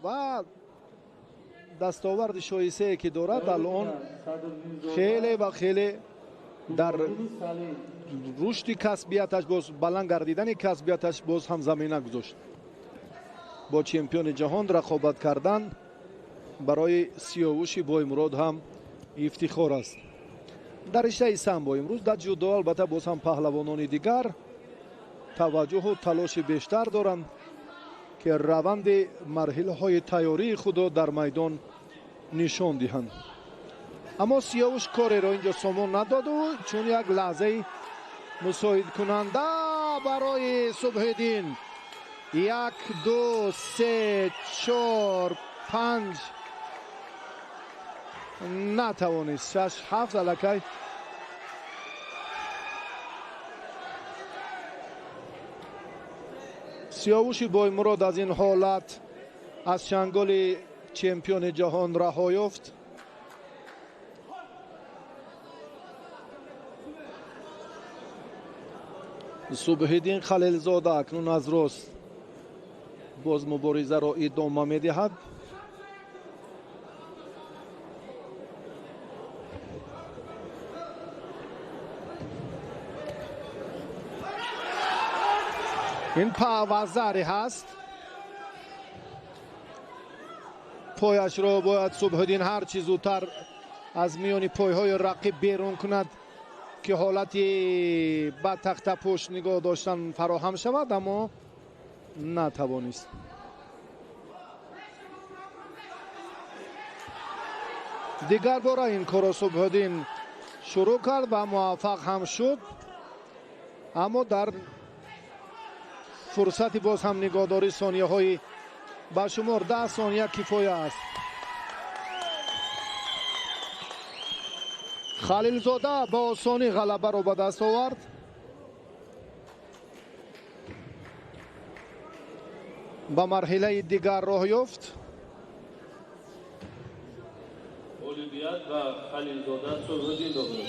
و دستاورد شایسته که دارد الان خیلی و خیلی در رشد کسبیتش باز بلند گردیدن کسبیتش باز هم زمینه گذاشت. با چمپیون جهان رقابت کردن برای سیاوش بایمراد هم افتخار است. در رشته سامبو امروز در جودو البته باز هم پهلوانان دیگر توجه و تلاش بیشتر دارند که روند مرحله های تیاری خود در میدان نشان دهند. اما سیاوش کاری را اینجا سامان نداد و چون یک لحظه مساعد کننده برای صبح‌الدین 1 2 3 4 5 نتوانست 6 7 الکی سیاوش بایمراد از این حالت از چنگال چمپیون جهان رها یافت. صبح‌الدین خلیلزاده اکنون از راست باز مبارزه را ادامه می‌دهد. این پاوزاری هست. پایش را باید صبح‌الدین هر چیز زودتر از میان پایهای رقیب بیرون کند که حالتی با تخت پشت نگاه داشتن فراهم شود، اما نتوانست. دیگر بار این کار صبح‌الدین شروع کرد و موفق هم شد، اما در فرصتی باز هم نگاهداری ثانیه های با شمار 10 ثانیه کفایه است. خلیلزاده با آسانی غلبه را به دست آورد. به مرحله دیگر راه یافت. اولویت و خلیلزاده صبح‌الدین دوباره.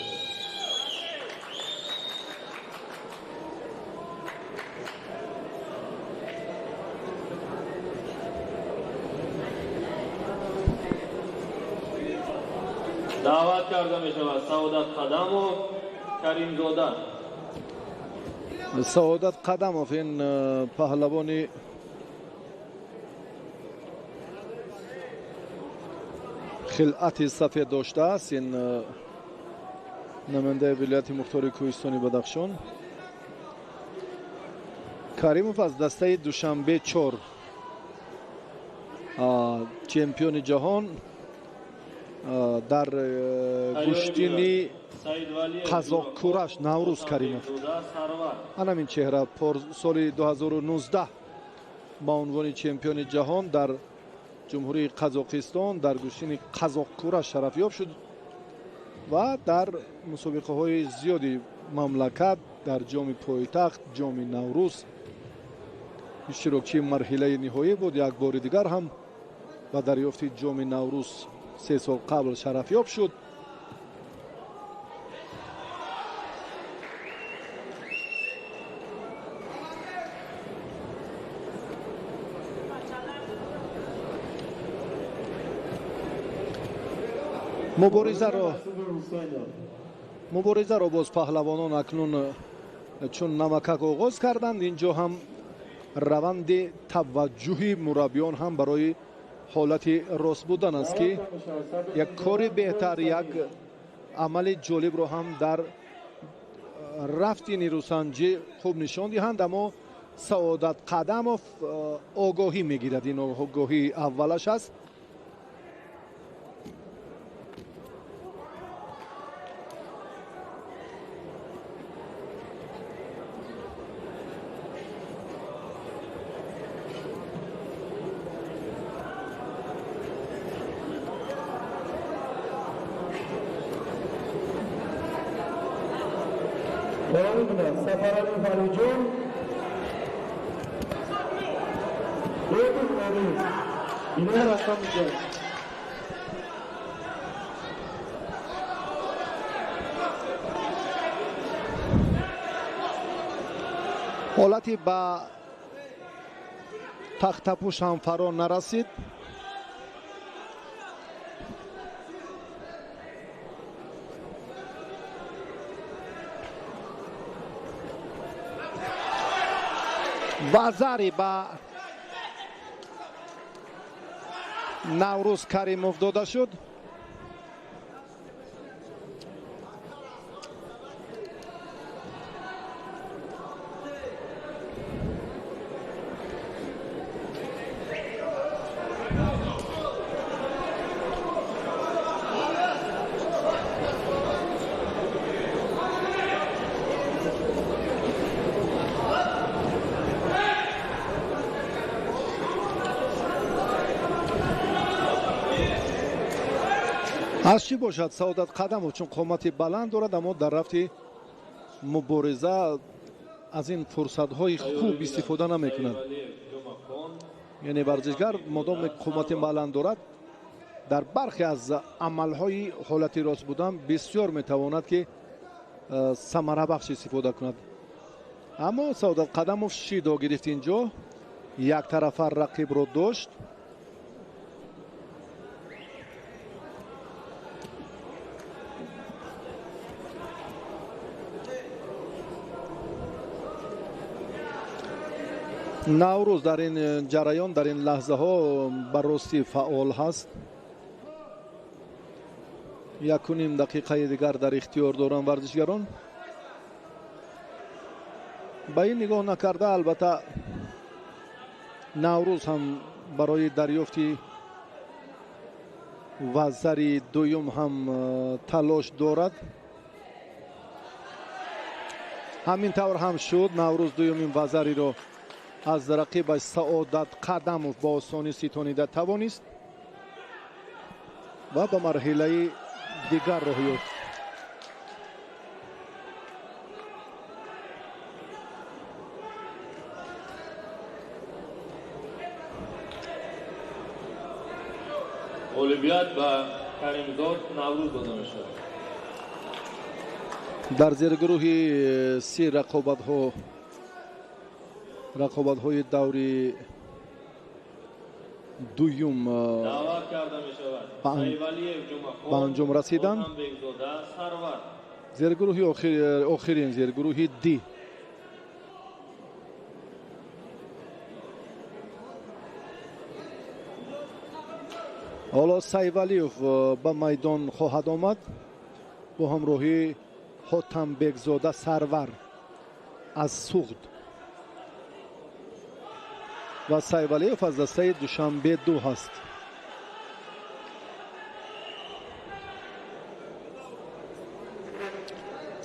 دعوت کرده می شود سعادت قدموف کریمزاده. سعادت قدموف این پهلوان خلعت سفید داشته است. این نماینده ولایت مختار کوهستانی بدخشان. کریموف از دسته دوشنبه 4 چمپیون جهان در گشتین قزاق کورش نوروز کریموف. همین چهره سال 2019 با عنوان چمپیون جهان در جمهوری قزاقستان در گشتین قزاق کورش شرف یاب شد و در مسابقه های زیادی مملکت در جام پایتخت، جام نوروز اشتراکی مرحله نهایی بود. یک بار دیگر هم با دریافت جام نوروز 3 سال قبل شرف یاب شد. مبارزه را باز پهلوانان اکنون چون نمکک آغاز کردند. اینجا هم روند توجه مربیان هم برای حالت راست بودن است که یک کار بهتر، یک عمل جالب رو هم در رفت نیروسنجی خوب نشان دهند. اما سعادت قدموف آگاهی میگیرد. این آگاهی اولش است. سفرعلی فریجون اینا رقم میگه. حالتی با تخت پوش هم فرا نرسید. вазари ба наврӯз каримов дода шуд. аз чӣ бошад Саодат Қадамов чун қомати баланд дорад, аммо дар рафти мубориза аз ин фурсатҳои хуб истифода намекунад. яъне варзишгар модоме қомати баланд дорад, дар бархе аз амалҳои ҳолати рост будан бисёр метавонад ки самарабахш истифода кунад. аммо Саодат Қадамов шидо гирифт инҷо, яктарафа рақибро дошт. наврӯз дар ин ҷараён, дар ин лаҳзаҳо ба ростӣ фаъол ҳаст. 1.5 дақиқаи дигар дар ихтиёр доранд варзишгарон. ба ин нигоҳ накарда, албатта наврӯз ҳам барои дарёфти вазари дуюм ҳам талош дорад. ҳамин тавр ҳам шуд. наврӯз дуюмин вазариро аз рақибаш Саодат Қадамов ба осонӣ ситонида тавонист ва ба марҳилаи дигар роҳ ёфт. غالبیت به کریمزاد نوروز داده میشه. дар зергурӯҳи си рақобатҳои даври дуюм دعوت کرده می شود سیوالیف ба анҷом расиданд. بگزاده سرور зергурӯҳи охирин, зергурӯҳи ди. ҳоло Сайвалиев ба майдон хоҳад омад бо ҳамроҳи Ҳотамбекзода Сарвар аз Суғд ва Сайвалиев аз дастаи Душанбе 2 ҳаст.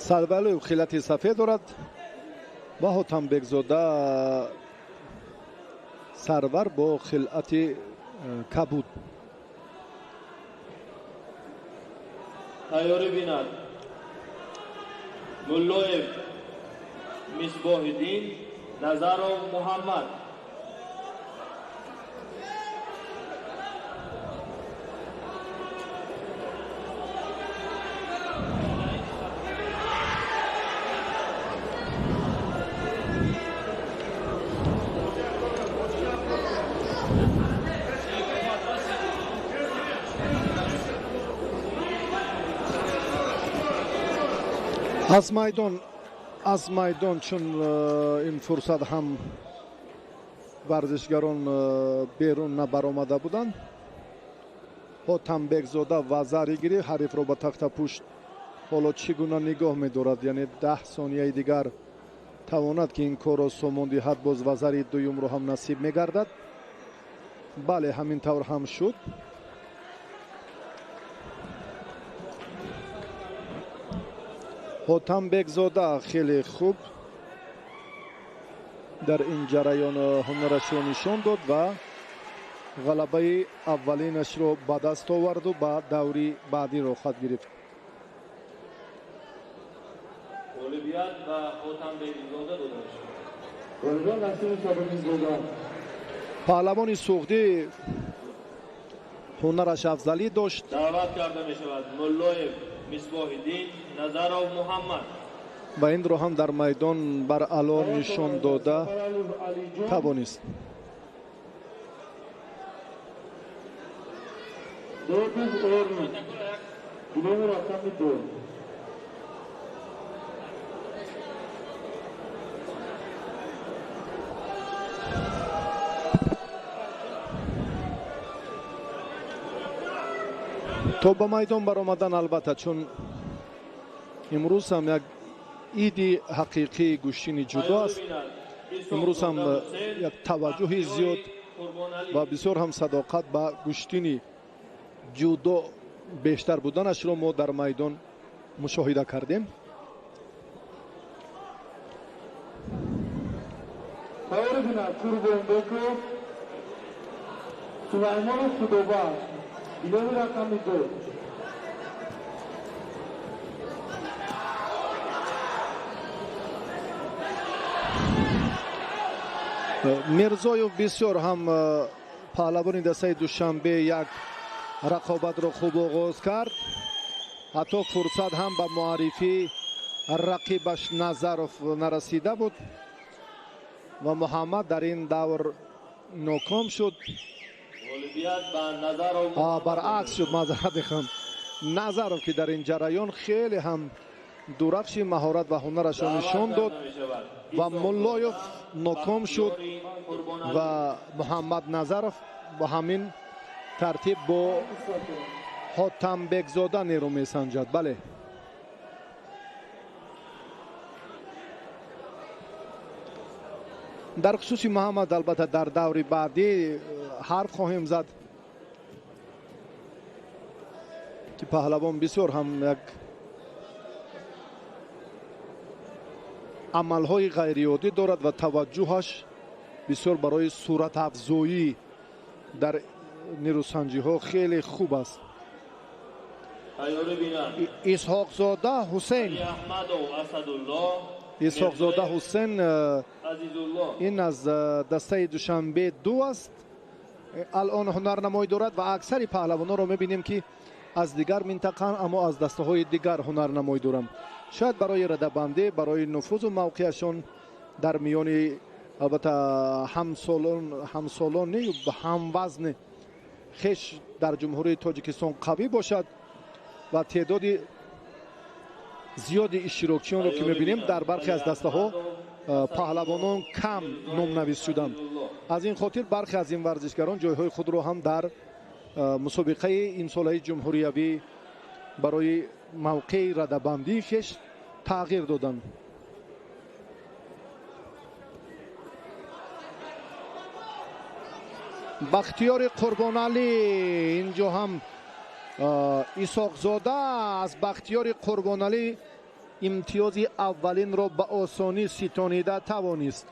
Сайвалиев хилати сафед дорад ва Ҳотамбекзода Сарвар бо хилати кабуд. تیاری بیند ملویف مصباح الدین نظرov محمد аз майдон чун ин фурсат ҳам варзишгарон берун набаромада буданд, Ҳотамбекзода вазари гирифт, ҳарифро ба тахтапушт. ҳоло чӣ гуна нигоҳ медорад, яъне 10 сонияи дигар тавонад ки ин корро сомон диҳад, боз вазари дуюмро ҳам насиб мегардад. бале, ҳамин тавр ҳам шуд. Ҳотамбекзода хеле хуб дар ин ҷараён ҳунарашро нишон дод ва ғалабаи аввалинашро ба даст оварду ба даври баъдиро хат гирифт. غالبیت به ҳотамбекзода дода мешавад. غالبیت نصیب ҳотамбекзода. паҳлавони суғдӣ ҳунараш афзалӣ дошт. دعوت کرده می شود ملویف مصباح الدین نظرov محمد ва инро ҳам дар майдон бар аъло нишон дода тавонист. تو به میدان برآمدن البته چون امروز هم یک ایدی حقیقی گوشتین جدا است. امروز هم یک توجه زیاد و بسیار هم صداقت به گوشتین جدا بیشتر بودنش رو ما در میدان مشاهده کردیم. Povremena Kurbanbekov, Suleymanov Khudobash, ilovi raqami 2. میرزایوف بسیار هم پهلوان دسته دوشنبه یک رقابت رو خوب آغاز کرد. حتی فرصت هم به معرفی رقیبش نظروف نرسیده بود و محمد در این دور ناکام شد. برعکس شد، معذرت میخوام، نظروف که در این جریان خیلی هم درخشی مهارت و هنرش را نشان داد و مولایوف ناکام شد و محمد نظروف با همین ترتیب با حاتم بگزاده نیرو میسنجد. بله، در خصوص محمد البته در دور بعدی حرف خواهیم زد که پهلوان بسیار هم یک عملهای غیریادی دارد و توجهش بسیار برای صورت افزایی در نیروسنجی ها خیلی خوب است. اسحاق زاده حسین، اسحاق زاده حسین این از دسته دوشنبه 2 است. الان هنرنمایی دارد و اکثر پهلوانان را میبینیم که از دیگر منطقه اما از دسته های دیگر هنرنمایی دارند. شاید برای ردبندی، برای نفوذ و موقعشان در میان البته همسالان و هم وزن خش در جمهوری تاجیکستان قوی باشد و تعداد زیادی اشتراکچیان رو که میبینیم در برخی از دسته ها پهلوانان کم نام‌نویس شدند. از این خاطر برخی از این ورزشگران جایهای خود رو هم در مسابقه این ساله جمهوریوی برای موقع ردبندی خش تغییر دادند. بختیار قربانعلی، اینجا هم اسحاق زاده از بختیار قربانعلی امتیاز اولین را به آسانی ستانیده توانست.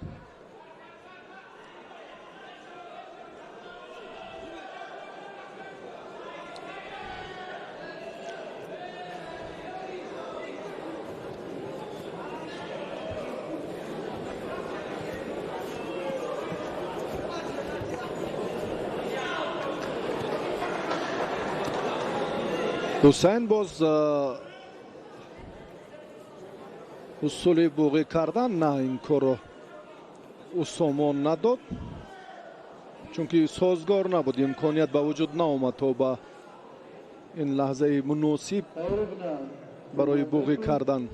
حسین باز اصول بوغی کردن نه، این کار رو او سامان نداد چون که سازگار نبود، امکانیت به وجود نآمد تا به این لحظه مناسب برای بوغی کردن.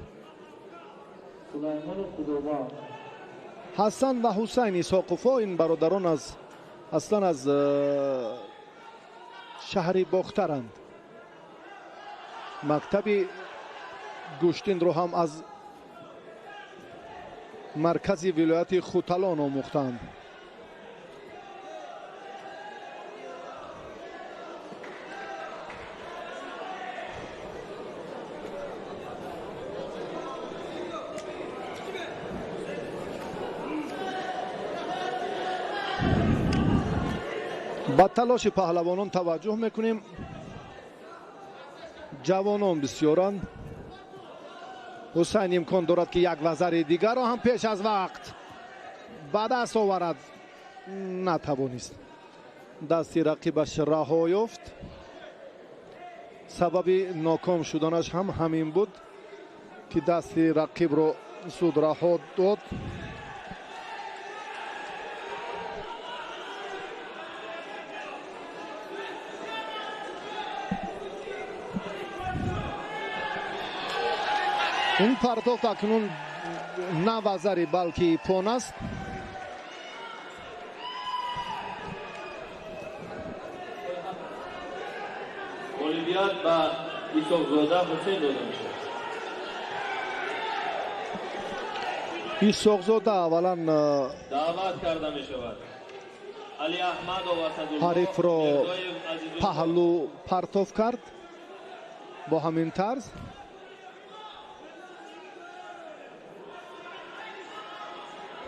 حسن و حسین اسحاقوفا این برادران اصلا از شهر باخترند. مکتب گوشتین رو هم از مرکز ولایت خوتلان آموختند. با تلاش پهلوانان توجه میکنیم، جوانان بسیارند. حسین امکان دارد که یک وزر دیگر را هم پیش از وقت به دست آورد، نتوانست. دستی رقیبش رها یافت. سبب ناکام شدنش هم همین بود که دستی رقیب رو زود رها داد. این پرتافت اکنون نه وزری بلکه پون است. اولویت به ایساقزاده حسین داده میشه. ایساقزاده اولا دعوت کرده می شود. علی احمد و اسدالله حریف را میرزای عزیزالله پهلو پرتاب کرد با همین طرز.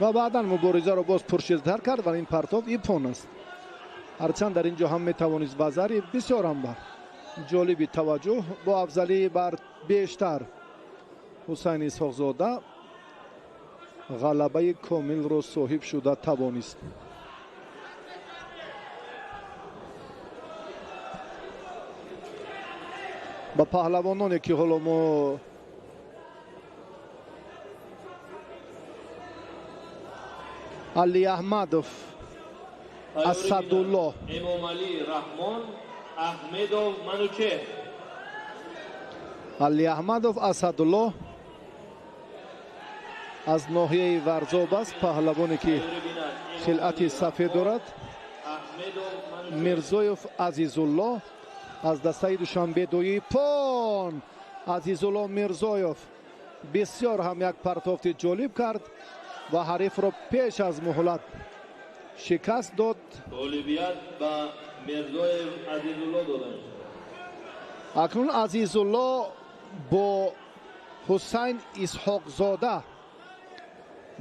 و بعدا مبارزه را باز پرشدتر کرد و این پرتاب ایپون است. هرچند در اینجا هم میتوانست بازاری بسیار هم بر جالبی توجه با افضلی بر بیشتر حسین اسحاقزاده غلبه کامل را صاحب شده توانست. با پهلوانانی که حالا ما علی احمدوف، اسدالله، امام علی رحمان، احمدوف منوچه، علی احمدوف، اسدالله از ناحیه ورزاب است. پهلوانی که خلعت سفید دارد. میرزایوف عزیزالله از دسته دوشنبه دوی پون. عزیزالله میرزایوف بسیار هم یک پرتافت جالب کرد و حریف را پیش از مهلت شکست داد. اولویت به میرزایوف عزیزالله داده میشه. اکنون عزیزالله با حسین اسحاقزاده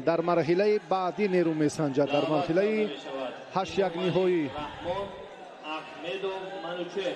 در مرحله بعدی نیرو میسنجد. در مرحله 8 یک نهایی. رحمان، احمدوف منوچه.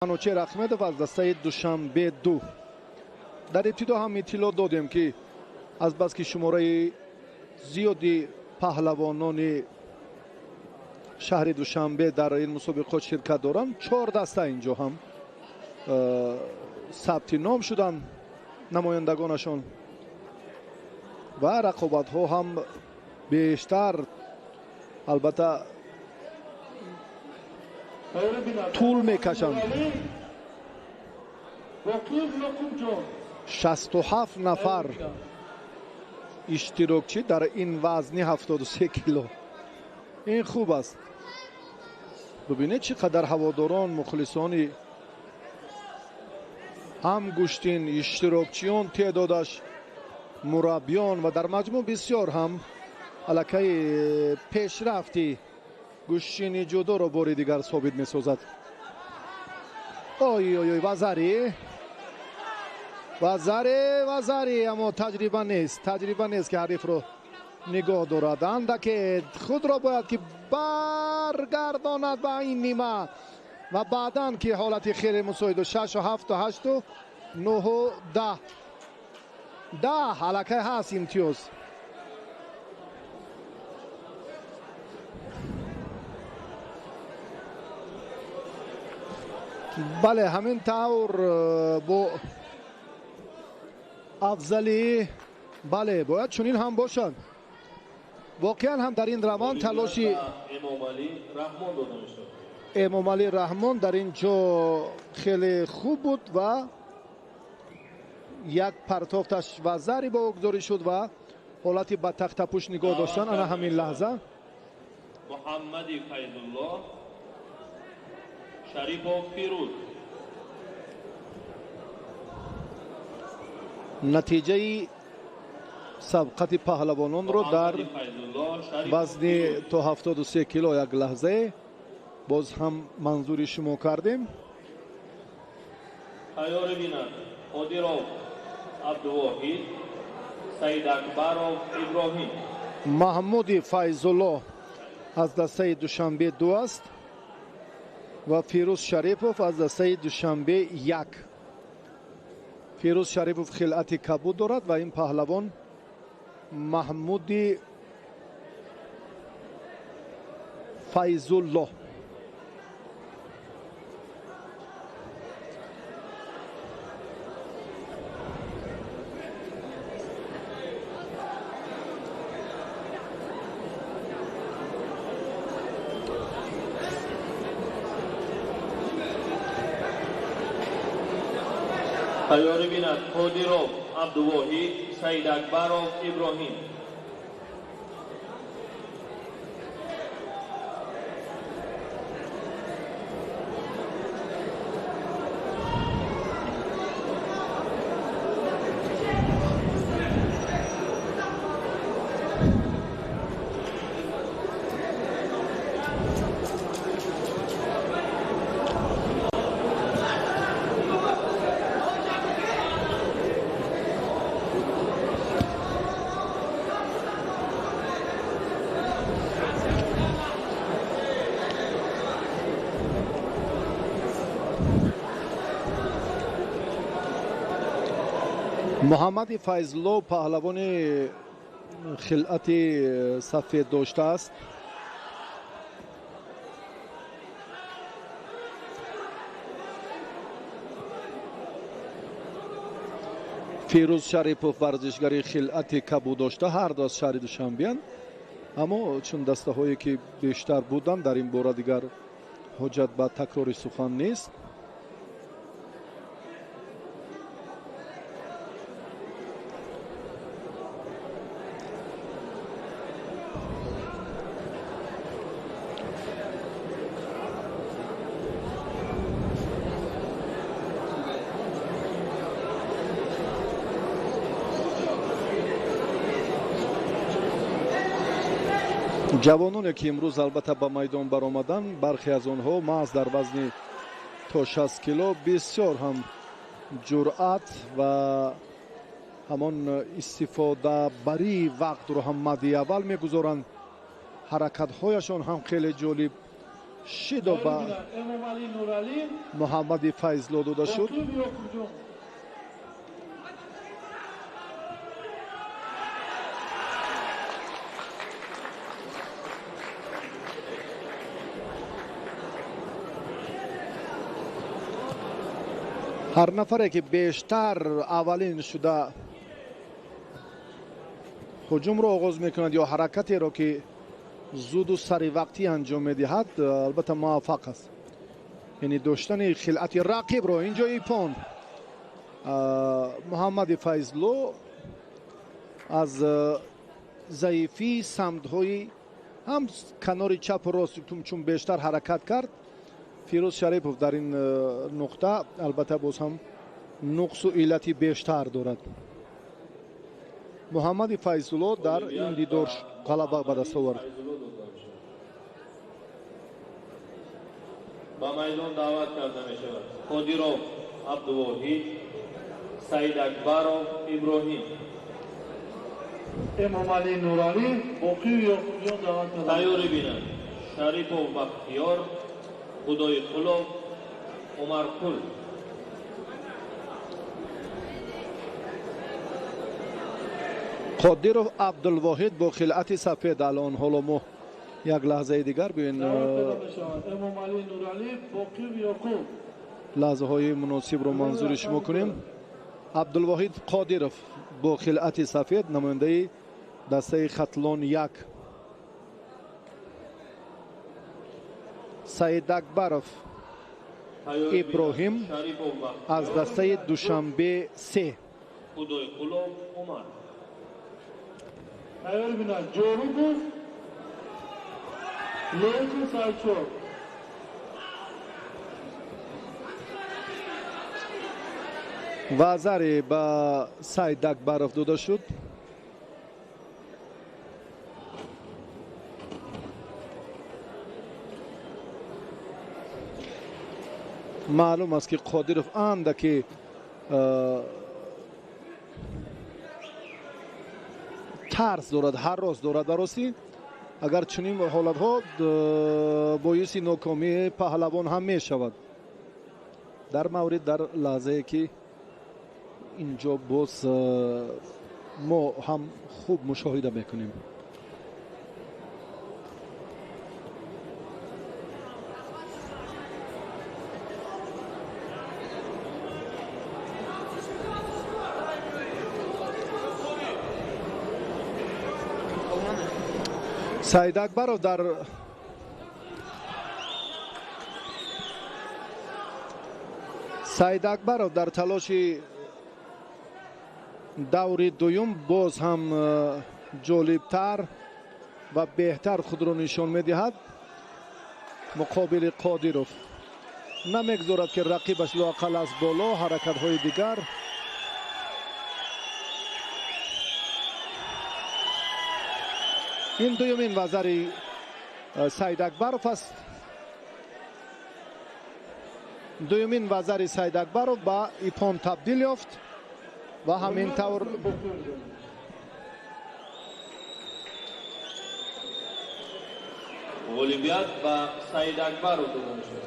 منوچهر احمدوف از دسته دوشنبه 2. در ابتدا هم اطلاع دادیم که از بس که شماره زیادی پهلوانان شهر دوشنبه در این مسابقات شرکت دارند، 4 دسته اینجا هم ثبت نام شدن نمایندگانشان و رقابت ها هم بیشتر البته طول میکشند. 67 نفر اشتراکچی در این وزنی 73 کیلو. این خوب است. ببینید چقدر هواداران، مخلصان هم گوشتین، اشتراکچیان تعدادش، مربیان و در مجموع بسیار هم علاقه پیشرفتی گوشتین جودو را باری دیگر ثابت می سازد. اوی اوی وزاری اما تجربه نیست که حریف رو نگاه دارد. که خود را باید که برگرداند به این نیمه و بعداً که حالت خیلی مساعد 6 و 7 و 8 و 9 و 10 حلقه هست امتیاز. بله همین طور با افضلی بله باید چنین هم باشد. واقعا هم در این روند تلاشی امام علی رحمان در اینجا خیلی خوب بود و یک پرتافتش و ضربه واگذاری شد و حالتی به تخت پوش نگاه داشتن. انا همین لحظه محمد فیض‌الله شریپوف فیروز نتیجه سبقت پهلوانان رو در وزن تا 73 کیلو یک لحظه باز هم منظوری شما کردیم. تیار بینند قادیروف عبدالواحد سید اکبروف ابراهیم. محمود فیض‌الله از دسته دوشنبه 2 است و فیروز شریپوف از دسته دوشنبه 1. فیروز شریپوف خلعت کبود دارد و این پهلوان محمود فیض‌الله. تیار بینند قادیروف عبدالواحد سید اکبروف ابراهیم. محمد فیض‌الله پهلوان خلعت سفید داشته است. فیروز شریپوف ورزشگری خلعت کبود داشته. هر دو از شهر دوشنبه، اما چون دسته هایی که بیشتر بودن در این باره دیگر حجت به تکرار سخن نیست. جوانانی که امروز البته به میدان برآمدن، برخی از آنها محض در وزن تا 60 کیلو بسیار هم جرأت و همان استفاده بری وقت رو هم مد اول میگذارند. حرکت هایشان هم خیلی جالب شد و به محمد فیض‌الله داده شد. هر نفره که بیشتر اولین شده هجوم رو آغاز میکند یا حرکتی رو که زود و سری وقتی انجام میدهد البته موفق است. یعنی داشتن خلعت رقیب رو اینجا ایپان محمد فیض‌الله از ضعیفی سمت‌های هم کنار چپ و راست چون بیشتر حرکت کرد. فیروز شریپوف در این نقطه البته باز هم نقص و علتی بیشتر دارد. محمد فیض‌الله در این دیدار غلبه به دست آورد. با میدان دعوت کرده می شود قادیروف عبدالواحد سید اکبروف ابراهیم. امام علی نورانی باقی یاکوبیان دعوت کرده. تیار بینند شریپوف بختیار خدای خلوف Umarkul. قادرов عبدالواحد با خلعت سفید. الان حالا ما یک لحظه دیگر ببین امامعلی نورعلی باقی یعقوب لحظه های مناسب رو منظور شما کنیم. عبدالواحد قادرов با خلعت سفید نماینده دسته خطلان یک. سعید اکبرов ابراهیم از دسته دوشنبه 3. Xudoyqulov Umar. تیار بینن جوروگوف لیکن سالچوک و ضربه به سعید اکبرov داده شد. معلوم است که قادرov اندکی ترس دارد، هراس دارد. درستی اگر چنین حالت ها باعث ناکامی پهلوان هم می شود. در مورد در لحظه که اینجا باز ما هم خوب مشاهده میکنیم. سعید اکبرov در تلاش دور دوم باز هم جالبتر و بهتر خود را نشان میدهد. مقابل قادرov نمیگذارد که رقیبش لااقل از بالا حرکت های دیگر. این دومین وزر سعید اکبرov است. دومین وزر سعید اکبرov با ایپان تبدیل یافت و همینطور غالبیت با سعید اکبرov داده شد.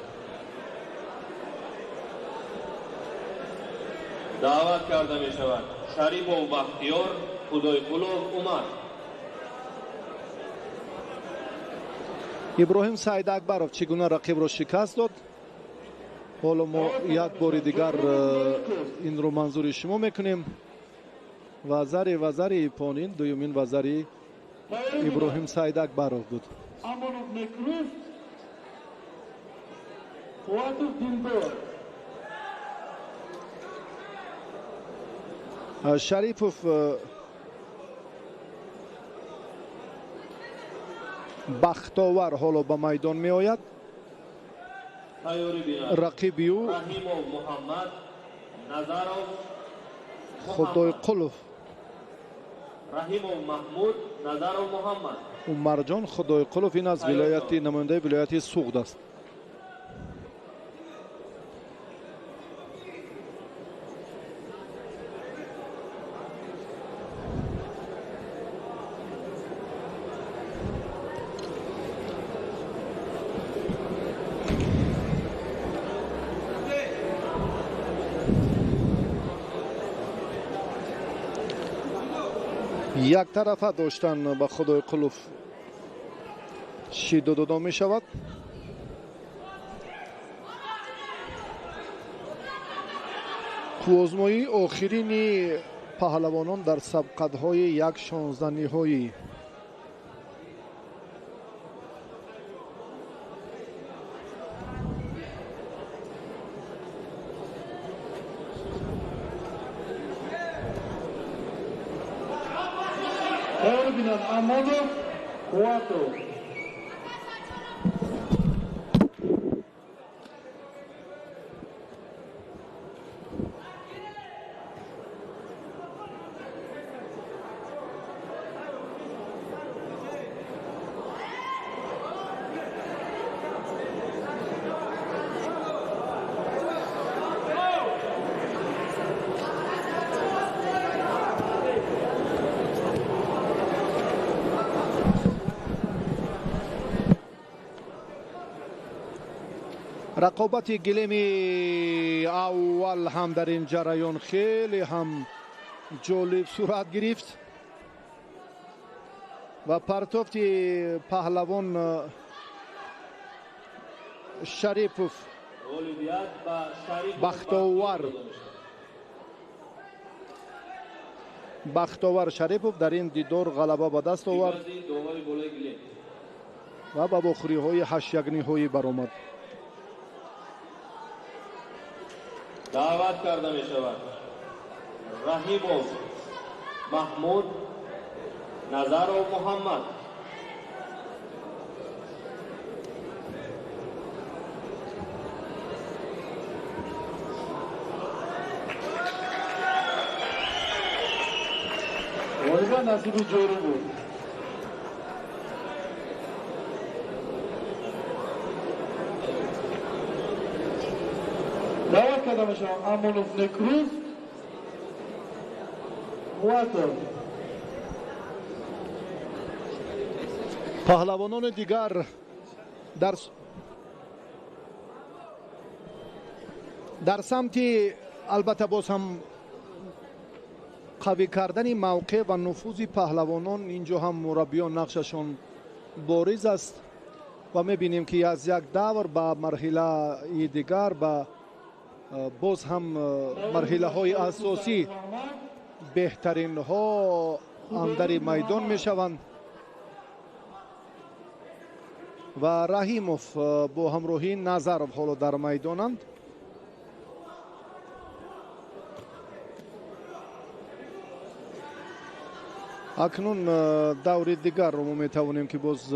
دعوت کرده می شود شریفov بختیار، خدایقلov عمر. ابراهیم سعید اکبرov چگونه رقیب را شکست داد. حالا ما یک بار دیگر این رو منظور شما میکنیم. وزر پانین دومین وزر ابراهیم سعید اکبرov بود. شریفov بختاور حالا به میدان می آید. رقیبی او خدایقلov عمرجان خدایقلov. این از ولایت نماینده ولایت سوغد است. یک طرفه داشتن به خدایقلov شیدو داده می شود. کوزمایی آخرین پهلوانان در سبقت‌های یک 16 نهایی. Ferdinand Amadov, 4. رقابت گلیم اول هم در این جریان خیلی هم جالب صورت گرفت و پرتافت پهلوان شریپوف بختاور شریپوف در این دیدار غلبه به دست آورد و به بخوری های 8 نهایی برآمد. دعوت کرده می شود رحیموف محمود نظرov محمد. والگاه نصیبی جوری بود. دعوت کرده می شود امونوف نکروز مواتر. پهلوانان دیگر در سمت البته باز هم قوی کردن موقع و نفوذ پهلوانان اینجا هم مربیان نقششان بارز است و میبینیم که از یک دور به مرحله دیگر به باز هم مرحله های اساسی بهترین ها اندر میدان میشوند و رحیموف با همراهی نظرov حالا در میدانند. اکنون دور دیگر رو میتوانیم که باز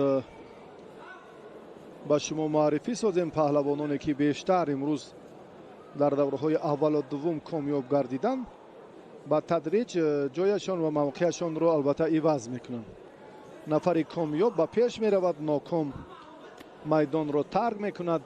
با شما معرفی سازیم پهلوانانی که بیشتر امروز در دورهای اول و دوم کامیاب گردیدند با تدریج جایشان و موقعشان رو البته عوض میکنند. نفر کامیاب با پیش میرود، ناکام میدان رو ترک میکند.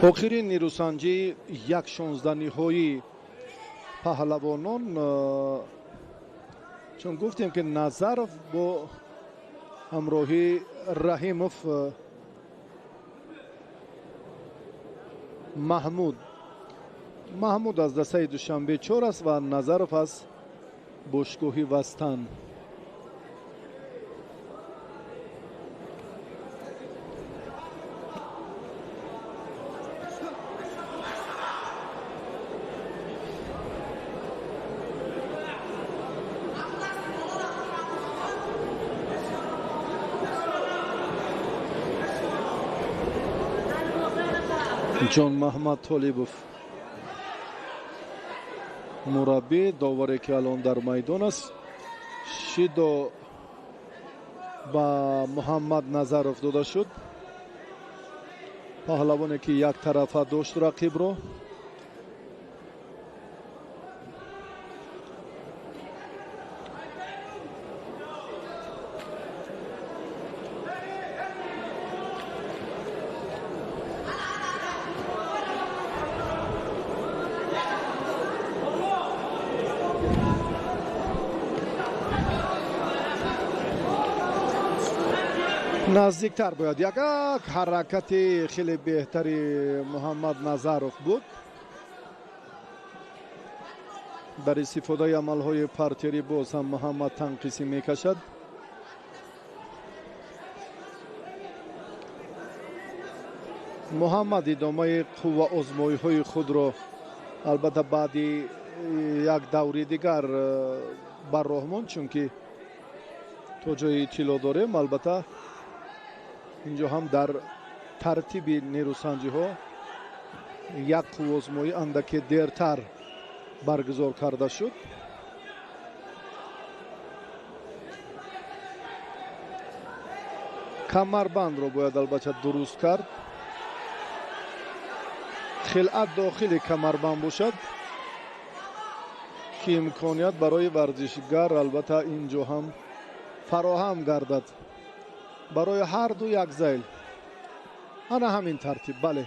آخرین نیروسنجی 1/16 نهایی پهلوانان، چون گفتیم که نظرov با همراهی رحیموف محمود از دسته دوشنبه 4 است و نظرov از باشگاهی وستن. جان محمد طالبوف مربی، داوری که الان در میدان است. شیدو با محمد نظرov داده شد، پهلوانی که یک طرفه داشت رقیب رو. نزدیکتر باید یک حرکت خیلی بهتری محمد نظرov بود در استفاده عملهای پارتری. باز هم محمد تنقیسی میکشد. محمد ادامه قوه آزمایی های خود را البته بعد یک دوره دیگر بر راه ماند، چون که تا جای اطلاع داریم البته اینجا هم در ترتیب نیروسنجی ها یک قوه آزمایی اندکی دیرتر برگزار کرده شد. کمربند رو باید البته درست کرد. خلعت داخل کمربند باشد که امکانیت برای ورزشگر البته اینجا هم فراهم گردد برای هر دو یک زیل. انا همین ترتیب. بله،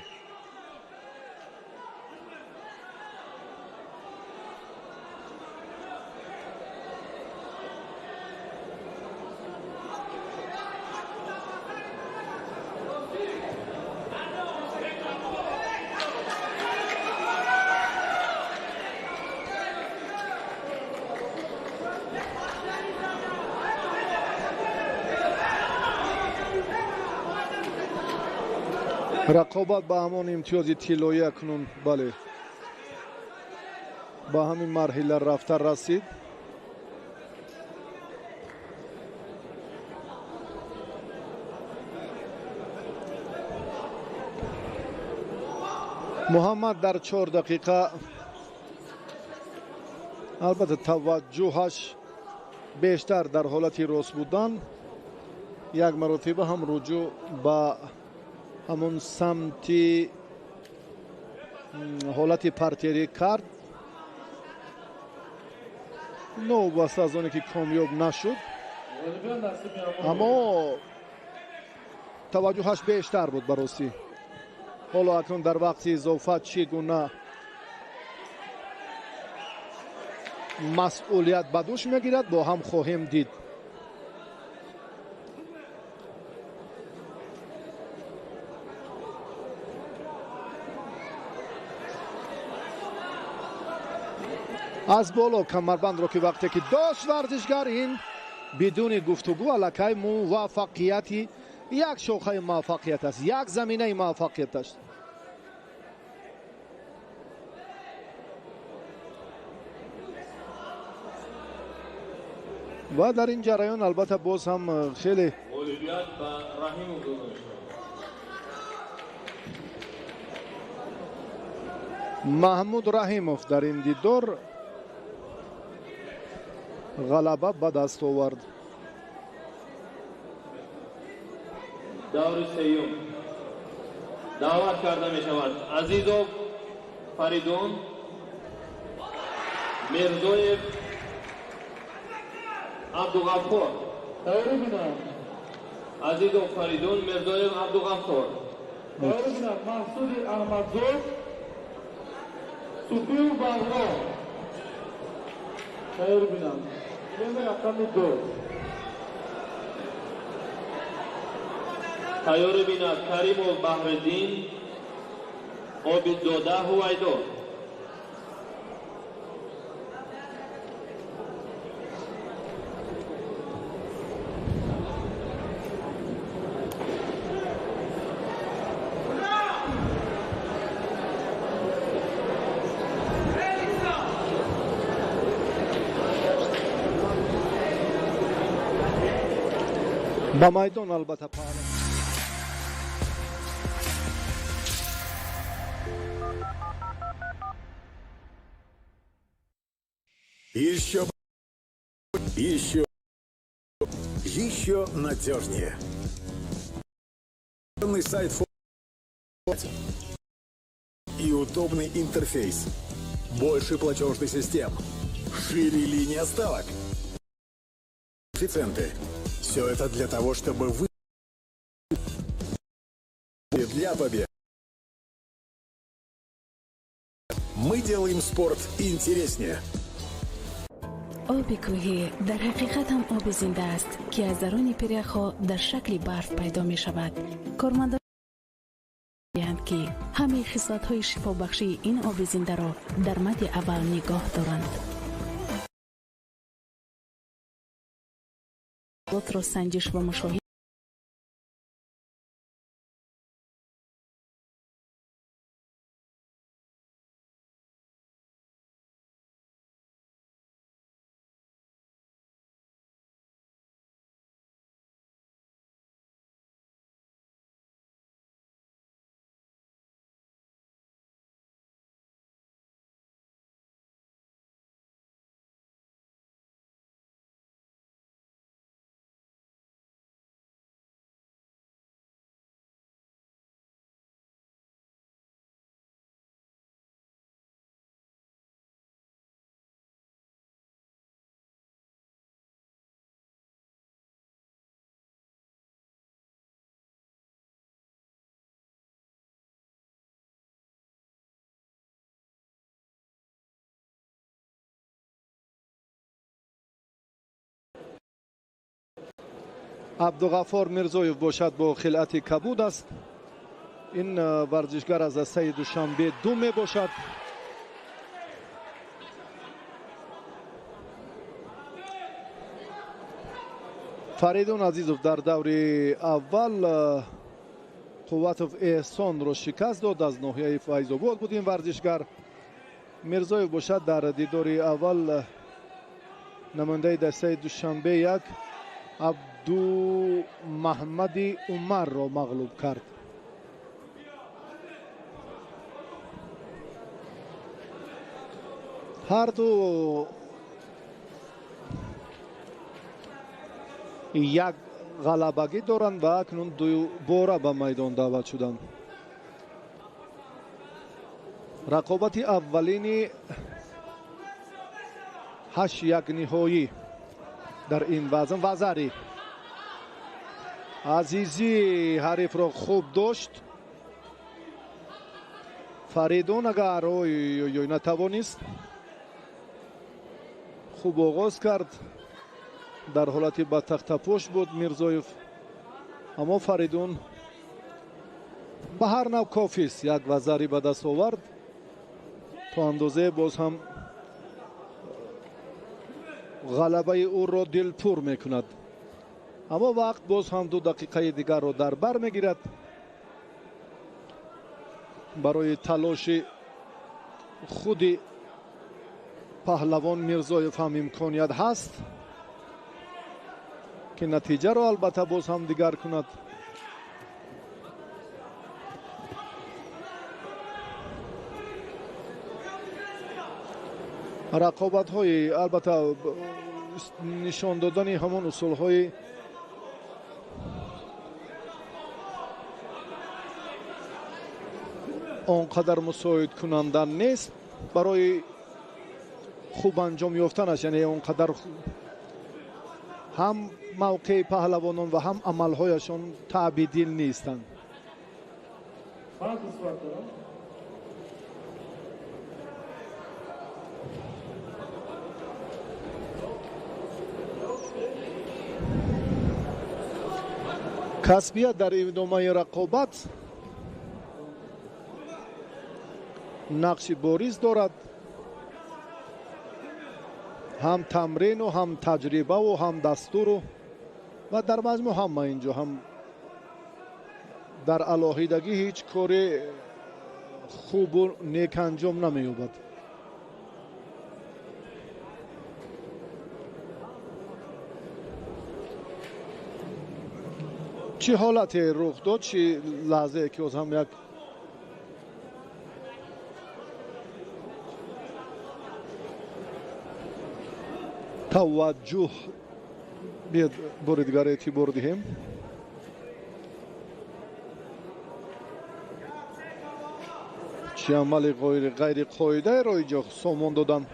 رقابت با همان امتیاز طلایی اکنون بله با همین مرحله رفته رسید. محمد در 4 دقیقه البته توجهش بیشتر در حالت راست بودن، یک مرتبه هم رجوع به همون سمتی حالت پرتری کرد. نو بس از آنی که کامیاب نشد، اما توجهش بیشتر بود براستی. حالا اکنون در وقت اضافه چگونه مسئولیت به دوش میگیرد با هم خواهیم دید. از بالا کمربند را که وقتی که داشت ورزشگر، این بدون گفتگو الکی موفقیتی یک شاخه موفقیت است، یک زمینه موفقیت است. و در این جریان البته باز هم خیلی محمود رحیموف در این دیدار غلبه به دست آورد. دور سیوم دعوت کرده می شود عزیزوف فریدون، میرزویف عبدالغفور. عزیزوف فریدون، میرزویف عبدالغفور. محسود احمدزاد، سوفیو بغلا. خیر بینم تیار بیند کریم و بحردین عابدزاده هویدو. با میدان البته پاره еще надежнее. Сайт и удобный интерфейс. Больше платежных систем. Шире линии ставок. Коэффициенты. Все это для того, чтобы вы для победы. Мы делаем спорт интереснее. آب کوهی در حقیقت هم آب زنده است که از درون پیره‌ها در شکل برف پیدا می شود. کارمندان می‌گویند که همه خصلت‌های شفابخشی این آب زنده را در مد اول نگاه دارند. خود را سنجش و مشاهده عبدالغفار میرزویف باشد با خلعت کبود است. این ورزشگر از دسته دوشنبه 2 می باشد. فریدون عزیزов در دور اول قوتوف احسان را شکست داد. از ناحیه فیض‌آباد بود این ورزشگر. میرزویف باشد در دیدار اول نماینده دسته دوشنبه 1 عبدو محمدی عمر را مغلوب کرد. هر دو یک غلبگی دارند و اکنون دو باره به میدان دعوت شدند. رقابت اولین 8-1 نهایی در این وزن. وزری عزیزی حریف را خوب داشت. فریدون اگر نتوانست خوب آغاز کرد. در حالتی با تخت پشت بود میرزویف، اما فریدون به هر نوع کافی است. یک وزری به دست آورد تا اندازه باز هم غلبه او را دلپور میکند، اما وقت باز هم 2 دقیقه دیگر را در بر میگیرد. برای تلاش خود پهلوان میرزویف هم امکانیت هست که نتیجه را البته باز هم دیگر کند. رقابت های البته نشان دادن همون اصول های آنقدر مساعد کننده نیست برای خوب انجام یافتنش. یعنی اونقدر هم موقع پهلوانان و هم عملهایشان تعبیدیل نیستند. کسبیت در ادامه رقابت نقش بارز دارد. هم تمرین و هم تجربه و هم دستور و در مجموع هم اینجا هم در علاهیدگی هیچ کاری خوب و نیک انجام نمی‌یابد. چه حالتی رخ داد، چه لحظه که از هم یک توجه بیاد بار دیگر اعتبار دهیم. چه عمل غیر قاعده را اینجا سامان دادن.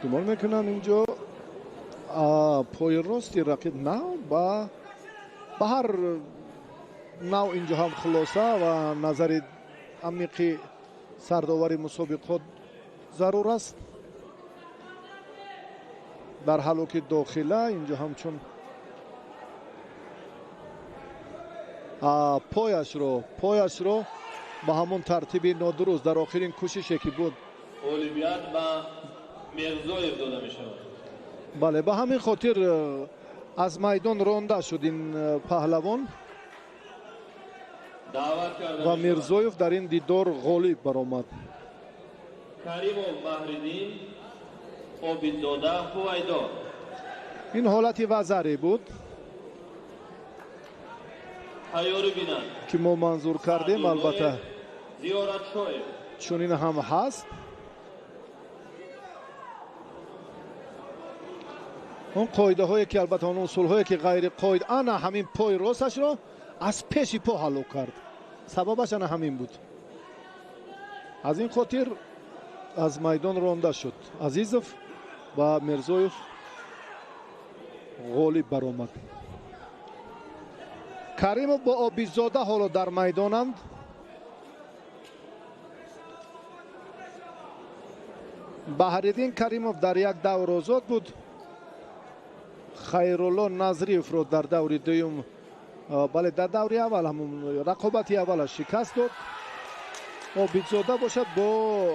گمان میکنن اینجا پای راستی رقیب نه به هر نوع اینجا هم خلاصه و نظر عمیق سرداور مسابقات ضرور است. در حلقه داخله اینجا همچون پایش رو به همون ترتیب نادرست در آخرین کوششی که بود اولویت به میرزویف داده می شود. بله، به همین خاطر از میدان رانده شد این پهلوان و میرزویف در این دیدار غالب برآمد. کریموف بحرالدین عابدزاده هویدا. این حالت وزری بود که ما منظور کردیم. البته چون این هم هست. اون قاعده هایی که البته اون اصول هایی که غیر قاعده، انا همین پای راستش رو از پیش پا حلو کرد. سببش انا همین بود. از این خاطر از میدان رانده شد. عزیزوف و میرزویف غالب برآمد. کریموف با عابدزاده حالا در میدانند. بحرالدین کریموف در یک دور آزاد بود. خیرالله نظریف رو در دور دوم بله در دوری اول همون رقابتی اولش شکست داد. عابدزاده باشد با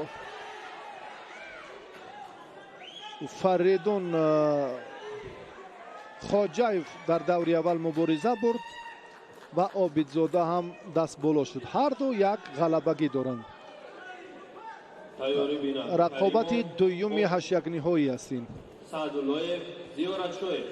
فریدون خواجایف در دوری اول مبارزه برد و عابدزاده هم دست بالا شد. هر دو یک غلبگی دارند. رقابتی دومی 8 یک نهایی هستیم. سعدالله زیارتشوی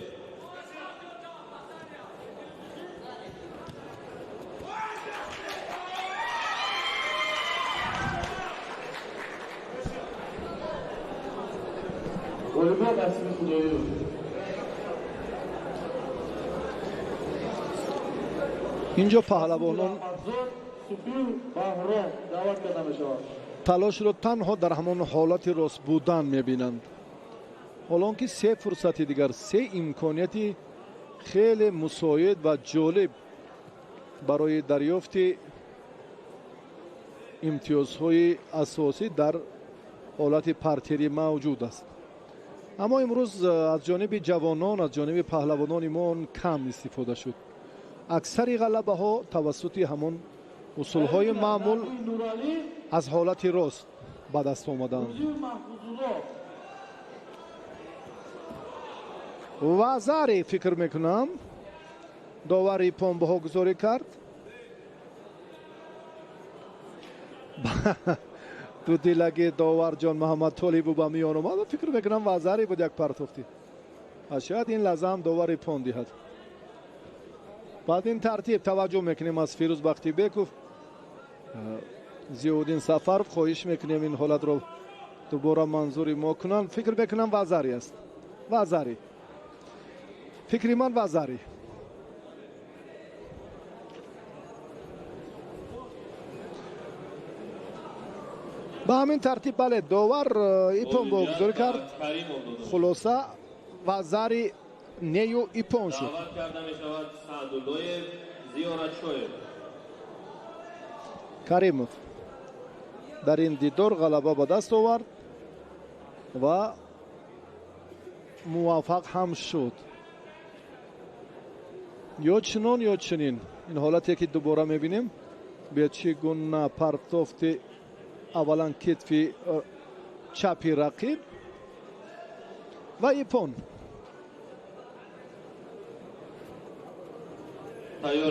اینجا پهلوانان تلاش رو تنها در همان حالت راست بودن میبینند. حالا که 3 فرصت دیگر، 3 امکانیتی خیلی مساعد و جالب برای دریافت امتیازهای اساسی در حالت پرتری موجود است. اما امروز از جانب جوانان، از جانب پهلوانان ما کم استفاده شد. اکثر غلبه ها توسط همون اصول های معمول از حالت راست به دست آمدند. وزاری فکر میکنم داوری پنبه ها گذاری کرد. تو دیلگی داور جان محمد طالب با میان اومد. فکر میکنم وزاری بود یک پرتوختی. شاید این لازم داوری پون دهد. بعد این ترتیب توجه میکنیم از فیروز بختی بیکوف، زیادین سفر خواهش میکنیم این حالت رو دوباره منظوری ما کنن. فکر میکنم وزاری است. وزاری. فکری من وزاری. به همین ترتیب بله داور ایپون با گذاری کرد. خلاصه وزاری نیو ایپون شد. دعوت کرده می شود سعدالله زیارتشوی. کریموف در این دیدار غلبه به دست آورد و موفق هم شد. یا چنان یا چنین این حالتی که دوباره میبینیم به چگونه پرتافت اولا کتف چپی رقیب و ایپون.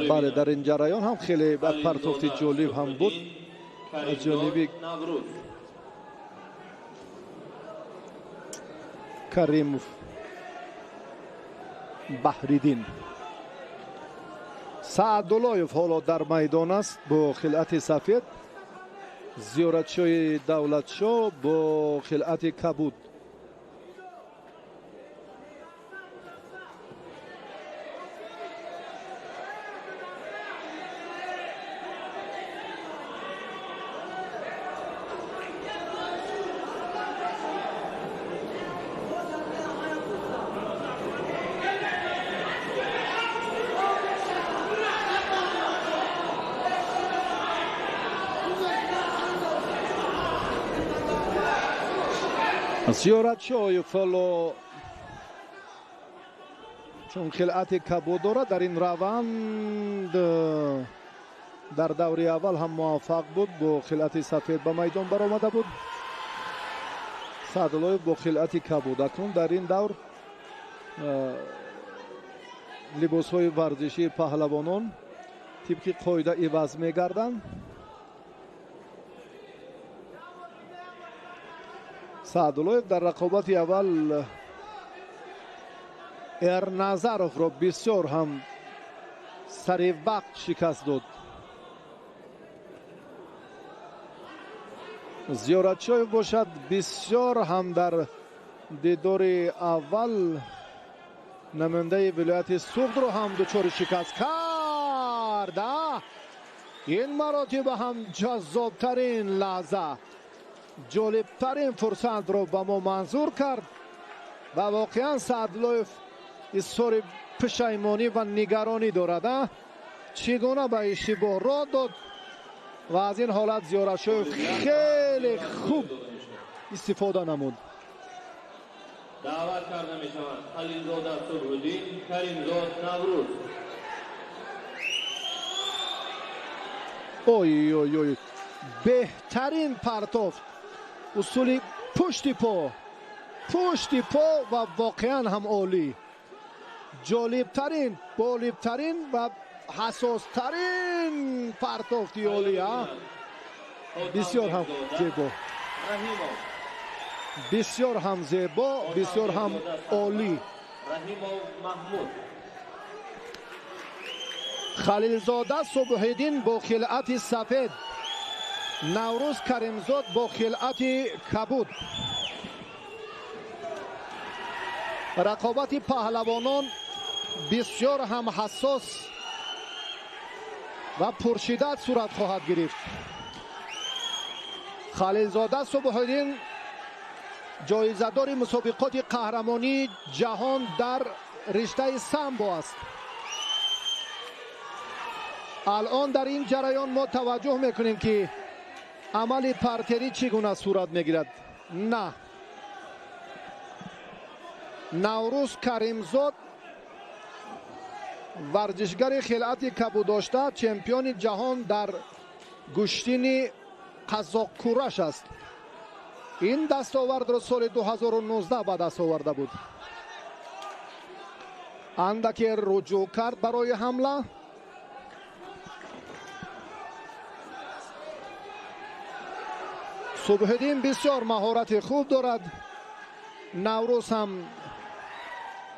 بله در این جریان هم خیلی پرتافت جالب هم بود از جانب کریموف. بحریدین سعداللهیف حالا در میدان است با خلعت سفید. زیارتشوی دولتشاه با خلعت کبود. زیارتشاه فلو چون خلعت کبود دارد در این روند در دوره اول هم موفق بود با خلعت سفید به میدان برآمده بود. سعدالله با خلعت کبود اکنون در این دور لباس های ورزشی پهلوانان طبق قاعده عوض می‌گردند. سعدالله در رقابت اول ارنظرف را بسیار هم سریع وقت شکست داد. زیارتشاه باشد بسیار هم در دیدار اول نماینده ولایت سوخت رو هم دچار شکست کرد. این مراتب هم جذابترین لحظه، جالبترین فرصت رو به ما منظور کرد و واقعا سعدالله اظهار پشیمانی و نگرانی دارد چگونه به اشتباه راه داد و از این حالت زیارتشاه خیلی خوب استفاده نمود. دعوت کرده می شود خلیلزاده صبح‌الدین، کریمزاد نوروز. اوی اوی اوی بهترین پرتاب اصولی پشت پا و واقعا هم عالی، جالبترین بالبترین و حساسترین پرتافتی عالی ها. بسیار هم زیبا، بسیار هم زیبا، بسیار هم عالی. خلیلزاده صبح‌الدین با خلعت سفید، نوروز کریمزاد با خلعت کبود. رقابت پهلوانان بسیار هم حساس و پرشدت صورت خواهد گرفت. خلیلزاده صبح‌الدین جایزه‌دار مسابقات قهرمانی جهان در رشته سامبو است. الان در این جریان ما توجه میکنیم که عمل پرتری چگونه صورت میگیرد. نه، نوروز کریمزاد ورزشگر خلعت کبود داشته، چمپیون جهان در گشتین قزاق کورش است. این دستاورد را سال 2019 به دست آورده بود. اندکی رجوع کرد برای حمله. صبح‌الدین بسیار مهارت خوب دارد. نوروز هم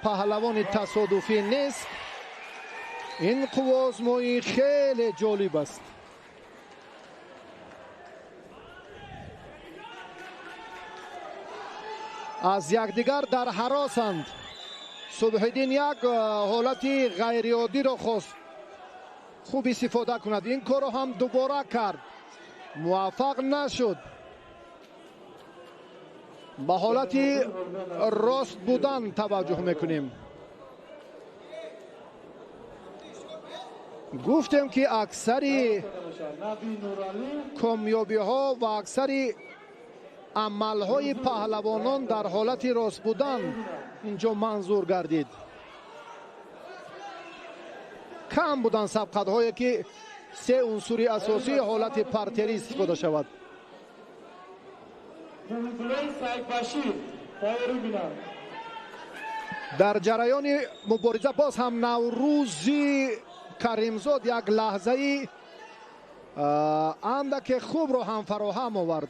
پهلوان تصادفی نیست. این قوا آزمایی خیلی جالب است. از یکدیگر در حراسند. صبح‌الدین یک حالت غیر عادی را خواست خوب استفاده کند. این کار هم دوباره کرد، موفق نشد. به حالت راست بودن توجه میکنیم. گفتیم که اکثری کامیابی ها و اکثری عمل های پهلوانان در حالت راست بودن اینجا منظور گردید. کم بودن سبقت هایی که سه عنصر اساسی حالت پرتری استفاده شود. در جریان مبارزه باز هم نوروزی کریمزاد یک لحظه اندک خوب رو هم فراهم آورد.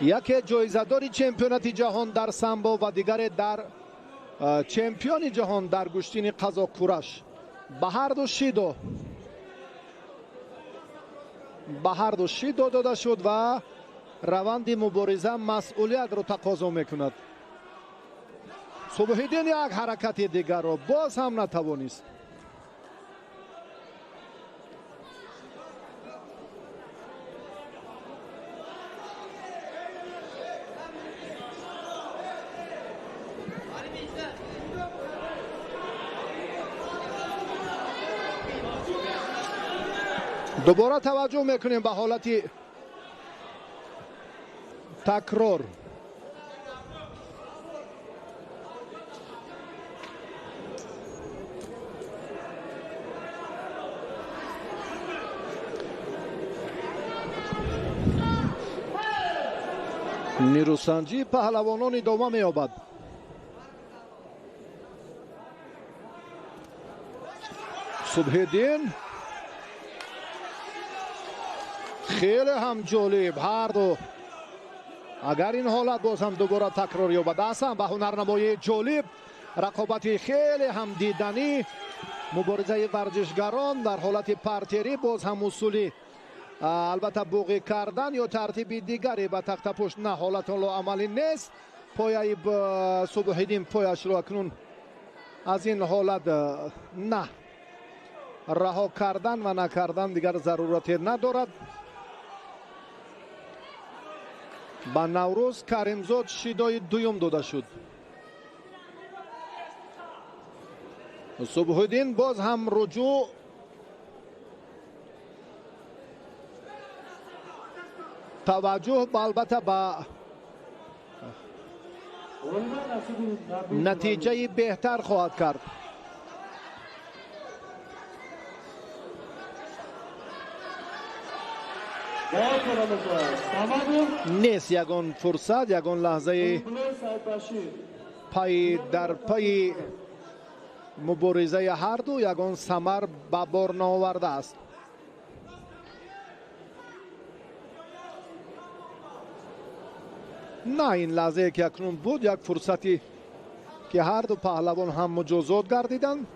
یکی جایزه‌دار چمپیونات جهان در سامبو و دیگر در چمپیون جهان در گشتین قزاق کورش. به هر دو شیدو داده شد و روند مبارزه مسئولیت رو تقاضا میکند. صبح‌الدین یک حرکت دیگر رو باز هم نتوانست. دوباره توجه میکنیم به حالت تکرار. نیروسنجی پهلوانان ادامه می‌یابد. صبح‌الدین خیلی هم جالب. هر دو اگر این حالت باز هم دوباره تکرار یابد است به هنرنمایی جالب، رقابت خیلی هم دیدنی، مبارزه ورزشگران در حالت پرتری، باز هم اصولی البته بوقی کردن یا ترتیب دیگری به تخت پشت نه، حالت عملی نیست. پایه صبح‌الدین پایش رو اکنون از این حالت نه رها کردن و نکردن دیگر ضرورتی ندارد. با نوروز کریمزاد شیدای دویم داده شد. صبح‌الدین باز هم رجوع توجه البته به نتیجه بهتر خواهد کرد. نیست یگان فرصت، یگان لحظه پای در پای مبارزه هر دو یگان ثمر به بار نآورده است. نه این لحظه که اکنون بود یک فرصتی که هر دو پهلوان هم مجازات گردیدند.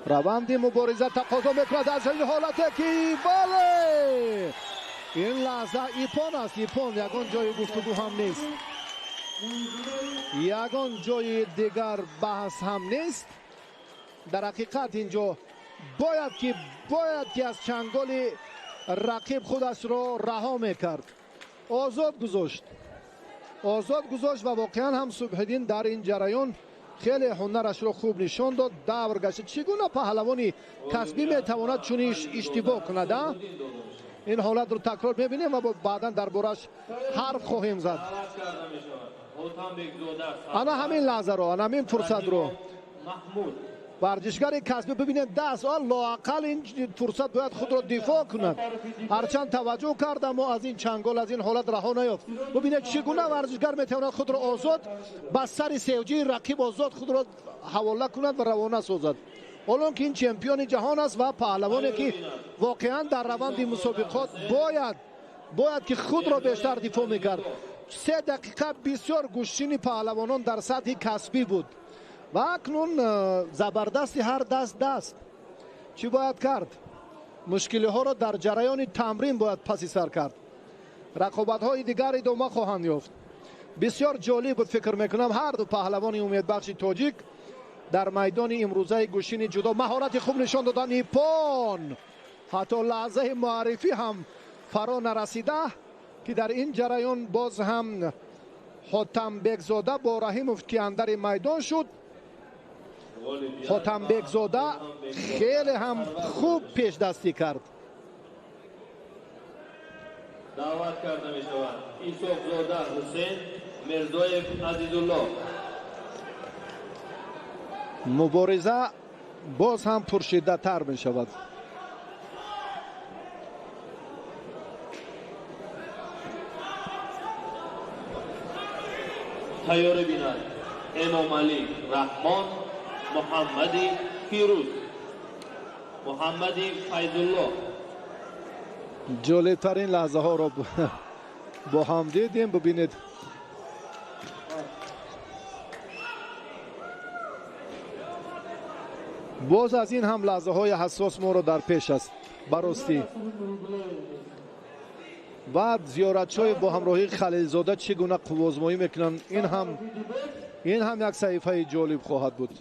روند مبارزه تقاضا میکند از این حالته که بله این لحظه ایپان است. ایپان یگان جای گفتگو هم نیست، یگان جای دیگر بحث هم نیست. در حقیقت اینجا باید که از چنگال رقیب خودش را رها میکرد، آزاد گذاشت و واقعا هم صبح‌الدین در این جریان خیلی هنرش رو خوب نشان داد. دور گشت چگونه پهلوانی کسبی میتواند چونیش اشتباه کند. این حالت رو تکرار میبینیم و بعدا دربارش حرف خواهیم زد. انا همین لحظه رو، انا همین فرصت رو ورزشگر کسبی ببینید دست لااقل این فرصت باید خود را دفاع کند. هرچند توجه کردم و از این چنگال از این حالت رها نیافت. ببینید چگونه ورزشگر میتواند خود را آزاد با سر سوجی رقیب آزاد خود را حواله کند و روانه سازد. حالا که این چمپیون جهان است و پهلوانی که واقعا در روند مسابقات باید که خود را بیشتر دفاع میکرد. 3 دقیقه بسیار گوشین پهلوانان در سطح کسبی بود و اکنون زبردستی هر دست چی باید کرد؟ مشکلی ها را در جریان تمرین باید پسی سر کرد. رقابت های دیگر ادامه خواهند یافت. بسیار جالب بود. فکر میکنم هر دو پهلوان امیدبخش تاجیک در میدان امروزه گوشین جدا مهارت خوب نشان دادن. ایپان حتی لحظه معرفی هم فرا نرسیده که در این جریان باز هم حاتم بیگزاده با رحیموف که اندر میدان شد. حاتم بیگزاده خیلی هم خوب پیش دستی کرد. دعوت کرده می شود ایسوفزاده حسین مرزایف عزیزالله. مبارزه باز هم پرشده تر می شود. تیار بینند امام علی رحمان، محمدی پیروز، محمدی فیضالله. جالبترین لحظه ها را با هم دیدیم. ببینید باز از این هم لحظه های حساس ما را در پیش است. براستی بعد زیارتچای با همراهی خلیلزاده چگونه قوازمایی میکنن، این هم یک صحیفه جالب خواهد بود.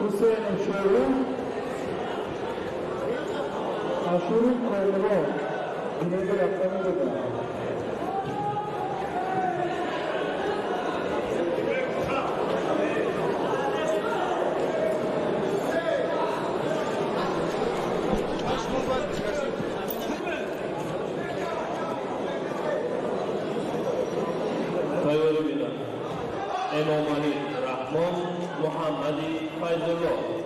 حسین شورون آشور کارلوان اینه که رفتن بودن. تیار بینند امام علی رحمان، محمدی فیضالله.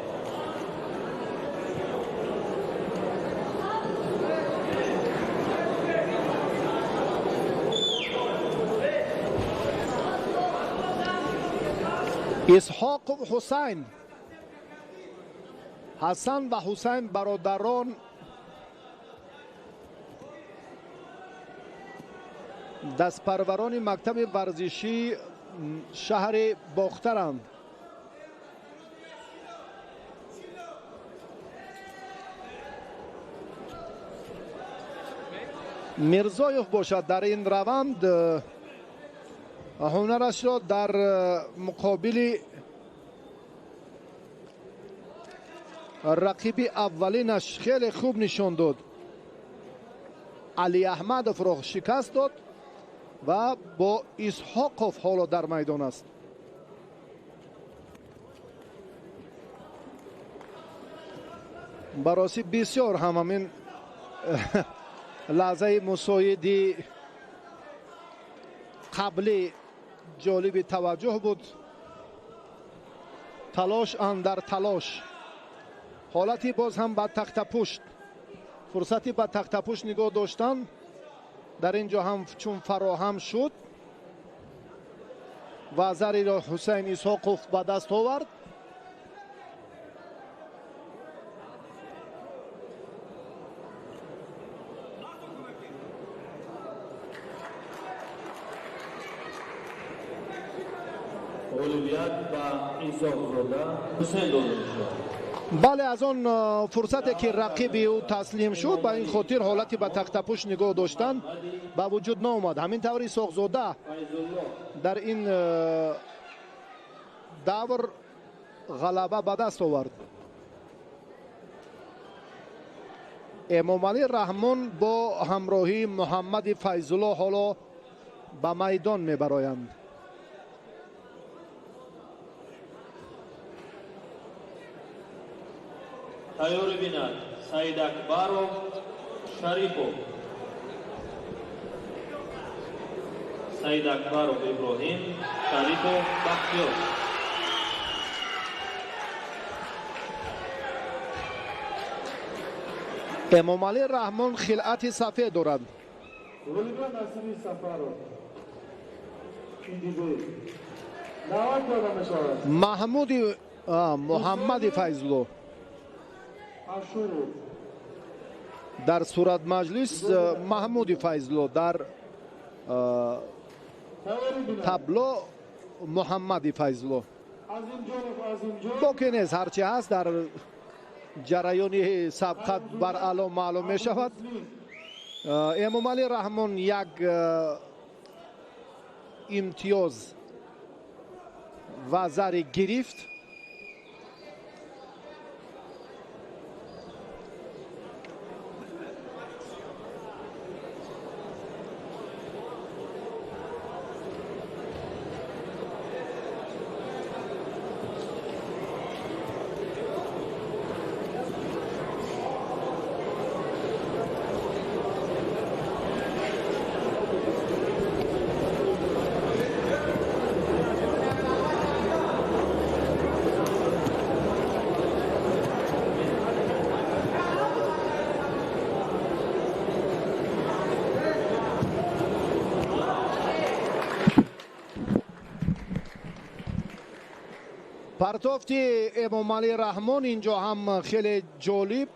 اسحاق و حسین، حسن و حسین برادران دستپروران مکتب ورزشی شهر باخترند. میرزایف باشد در این روند هنرش را در مقابل رقیب اولینش خیلی خوب نشان داد. علی احمدов رو شکست داد و با اسحاقов حالا در میدان است. براستی بسیار همین لحظه مساعدی قبلی جالب توجه بود. تلاش اندر تلاش، حالتی باز هم با تخت پشت، فرصتی با تخت پشت نگاه داشتن در اینجا هم چون فراهم شد و زری را حسین اسحاقов به دست آورد. اولویت با اسحاق‌زاده حسین داده می‌شود. بله، از آن فرصتی که رقیب او تسلیم شد به این خاطر حالتی به تخت پشت نگاه داشتن به وجود نامد. همین طور اسحاق‌زاده در این دور غلبه به دست آورد. امامعلی رحمان با همراهی محمد فیض‌الله حالا به میدان میبرایند. تیار بینند سعید اکبرov شریفov. سعید اکبرov ابراهیم، شریفov بختیار. امامعلی رحمان خلعت سفید دارد. اولویت نصیری سفرov این دیگه دعوت داده می‌شود. محمد فیض‌الله اشورov در صورت مجلس، محمود فیض‌الله در تابلو محمد فیض‌الله. باقی نیست، هرچی هست در جریان سبقت بر اعلی معلوم می شود. امامعلی رحمان یک امتیاز و زر گرفت. پرتافت امامعلی رحمان اینجا هم خیلی جالب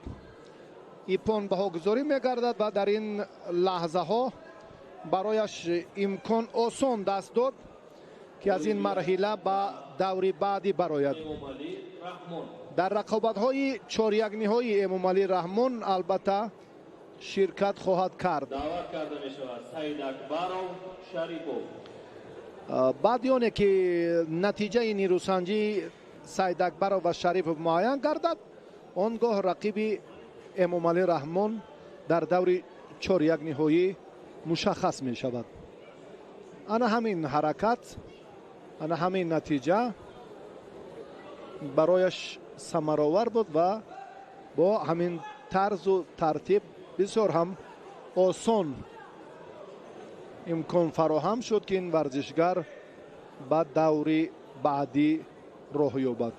ایپان بهاگذاری میگردد و در این لحظه ها برایش امکان آسان دست داد که از این مرحله به دور بعدی براید. در رقابت های چهار نهایی امامعلی رحمان البته شرکت خواهد کرد. دعوت کرده می شود سعید اکبرov شریفov. بعد یونه که نتیجه نیروسنجی سعید اکبرov و شریفov معین گردد، آنگاه رقیب امامعلی رحمان در دور چهار نهایی مشخص می شود. انا همین حرکت، انا همین نتیجه برایش ثمرآور بود و با همین طرز و ترتیب بسیار هم آسان امکان فراهم شد که این ورزشگر به دور بعدی راه یابد.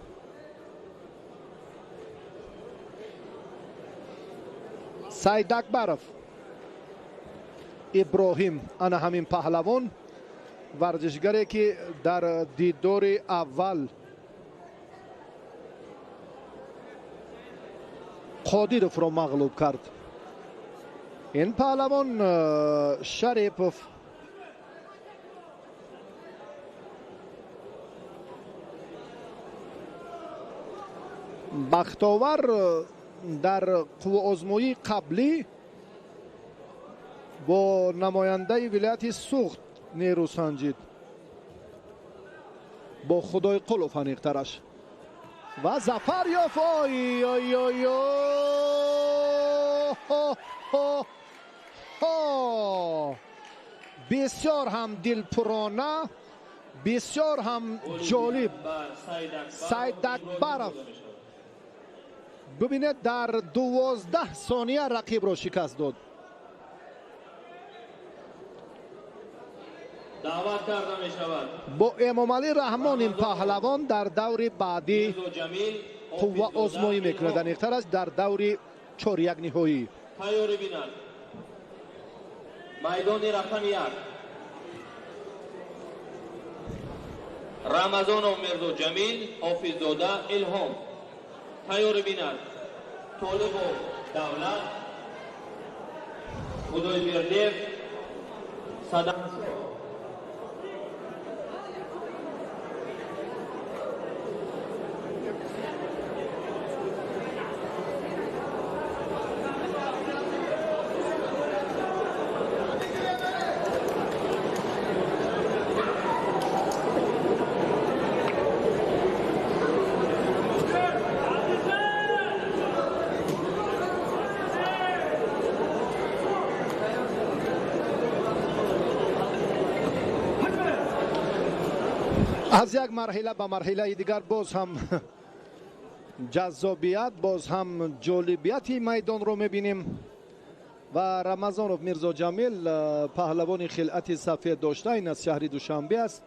سعید اکبرov ابراهیم، انا همین پهلوان، ورزشگری که در دیدار اول قادیروف را مغلوب کرد. این پهلوان شریفov بختاور در قوه آزمایی قبلی با نماینده ولایت سوخت نیرو سنجید، با خدای قلو فنیقترش. و ظفر یافت. آی آی آی آی. بسیار هم دلپرانه، بسیار هم جالب. سید اکبرов ببینید در 12 ثانیه رقیب را شکست داد. دعوت کرده می شود با امامعلی رحمان این پهلوان در دور بعدی قوه آزمایی میکنه، در نقطه‌اش در دور 4-1 نهایی. تیاری بینند میدان رقم 1 رمضانов میرزا جمیل، حافظزاده الهام. تیاری بینند طالبov davlat، خدایبردیев صدقشو. از یک مرحله به مرحله دیگر باز هم جذابیت، باز هم جالبیت میدان رو میبینیم و رمضانov میرزا جمیل پهلوان خلعت سفید داشته، این از شهر دوشنبه است.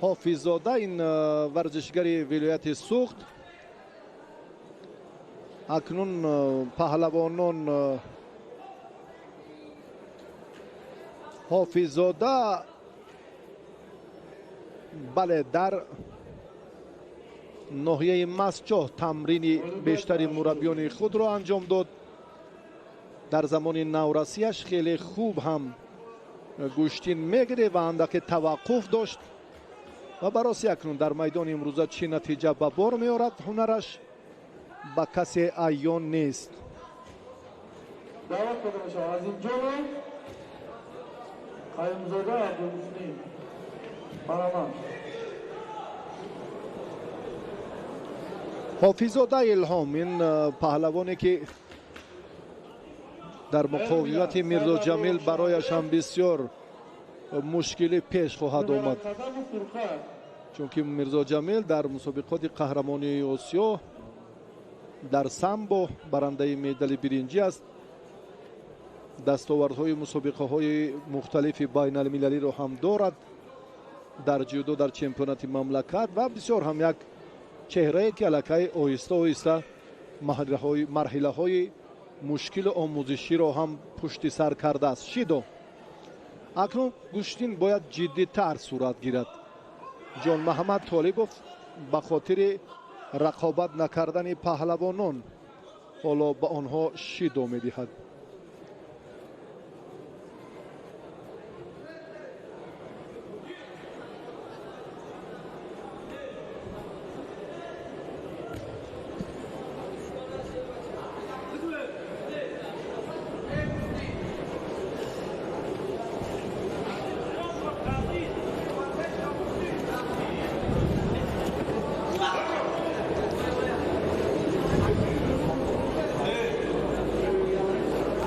حافظزاده این ورزشگری ولایت سوخت. اکنون پهلوانان حافظزاده بله در ناحیه مسجح تمرین بیشتری مربیان خود را انجام داد. در زمان نورسیش خیلی خوب هم گوشتین میگیره و اندک توقف داشت و براسی اکنون در میدان امروزه چی نتیجه به بار میارد هنرش به کسی عیان نیست. دعوت کرده میشه از اینجا رو قایمزاده عبدالحسینی برامن. حافظزاده الهام این پهلوانی که در مقابلت میرزا جمیل برایش هم بسیار مشکلی پیش خواهد آمد، چون که میرزا جمیل در مسابقات قهرمانی آسیا در سامبو برنده مدال برنجی است. دستاوردهای مسابقه های مختلف بین المللی را هم دارد، در جودو در چمپیونات مملکت و بسیار هم یک چهره که الکی آهسته آهسته مرحله های مشکل آموزشی را هم پشت سر کرده است. شیدو اکنون گوشتین باید جدی تر صورت گیرد. جان محمد طالبov به خاطر رقابت نکردن پهلوانان حالا به آنها شیدو میدهد.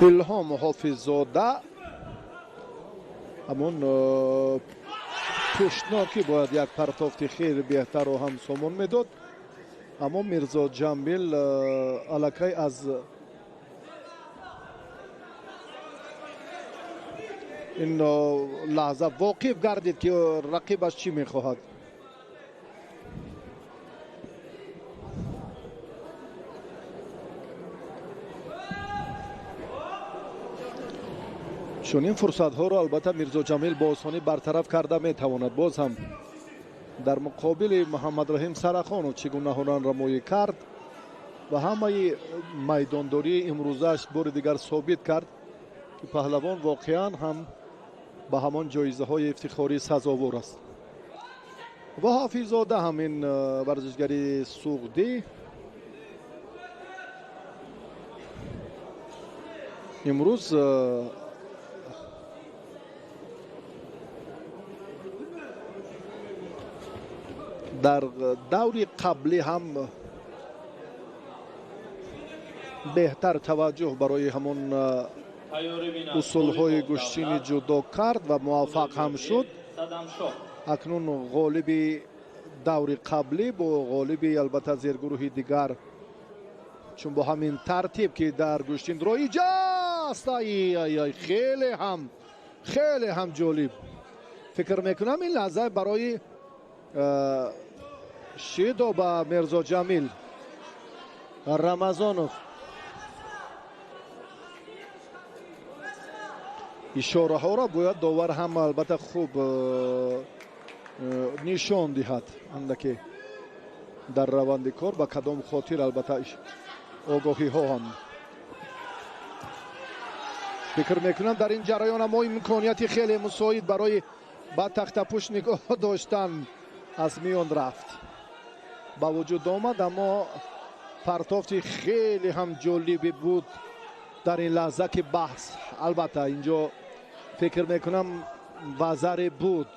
الهام حافظزاده همون پشتناکی باید یک پرتافت خیلی بهتر و هم سامان میداد، اما میرزا جمیل الکی از این لحظه واقف گردید که رقیبش چی میخواهد. چون این فرصت ها رو البته میرزا جمیل با آسانی برطرف کرده میتواند. باز هم در مقابل محمد رحیم سرخانو چگونه هنرنمایی کرد و همه میدانداری امروزش بار دیگر ثابت کرد که پهلوان واقعا هم به همان جایزه های افتخاری سزاوار است. و حافظزاده همین ورزشگری سوختی امروز در دوری قبلی هم بهتر توجه برای همون اصولهای گشتین جودو کرد و موفق هم شد. اکنون غالب دوری قبلی با غالب البته زیرگروه دیگر، چون با همین ترتیب که در گشتین رایج است. خیلی هم جالب. فکر میکنم این لحظه برای شیدو و مرزا جمیل رمضانوف اشاره ها را باید داور هم البته خوب نشان دهد اندکی در روند کار با کدام خاطر البته آگاهی ها هم. فکر میکنم در این جریان ما امکانیتی خیلی مساعد برای با تخت پوش نگاه داشتن از میان رفت با وجود آمد، اما پرتافتی خیلی هم جالبی بود در این لحظه که بحث البته اینجا فکر میکنم وزری بود.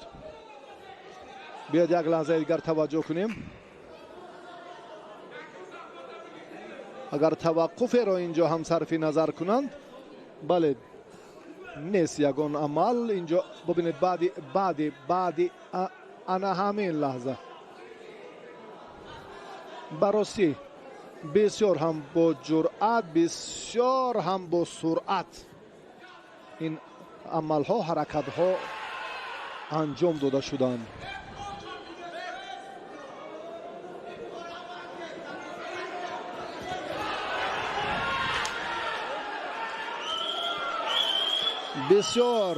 بیاد یک لحظه دیگر توجه کنیم. اگر توقف را اینجا هم صرف نظر کنند، بله نیست یگان عمل اینجا. ببینید بعدی انا همین لحظه براستی بسیار هم با جرأت، بسیار هم با سرعت این عمل ها، حرکت ها انجام داده شدند. بسیار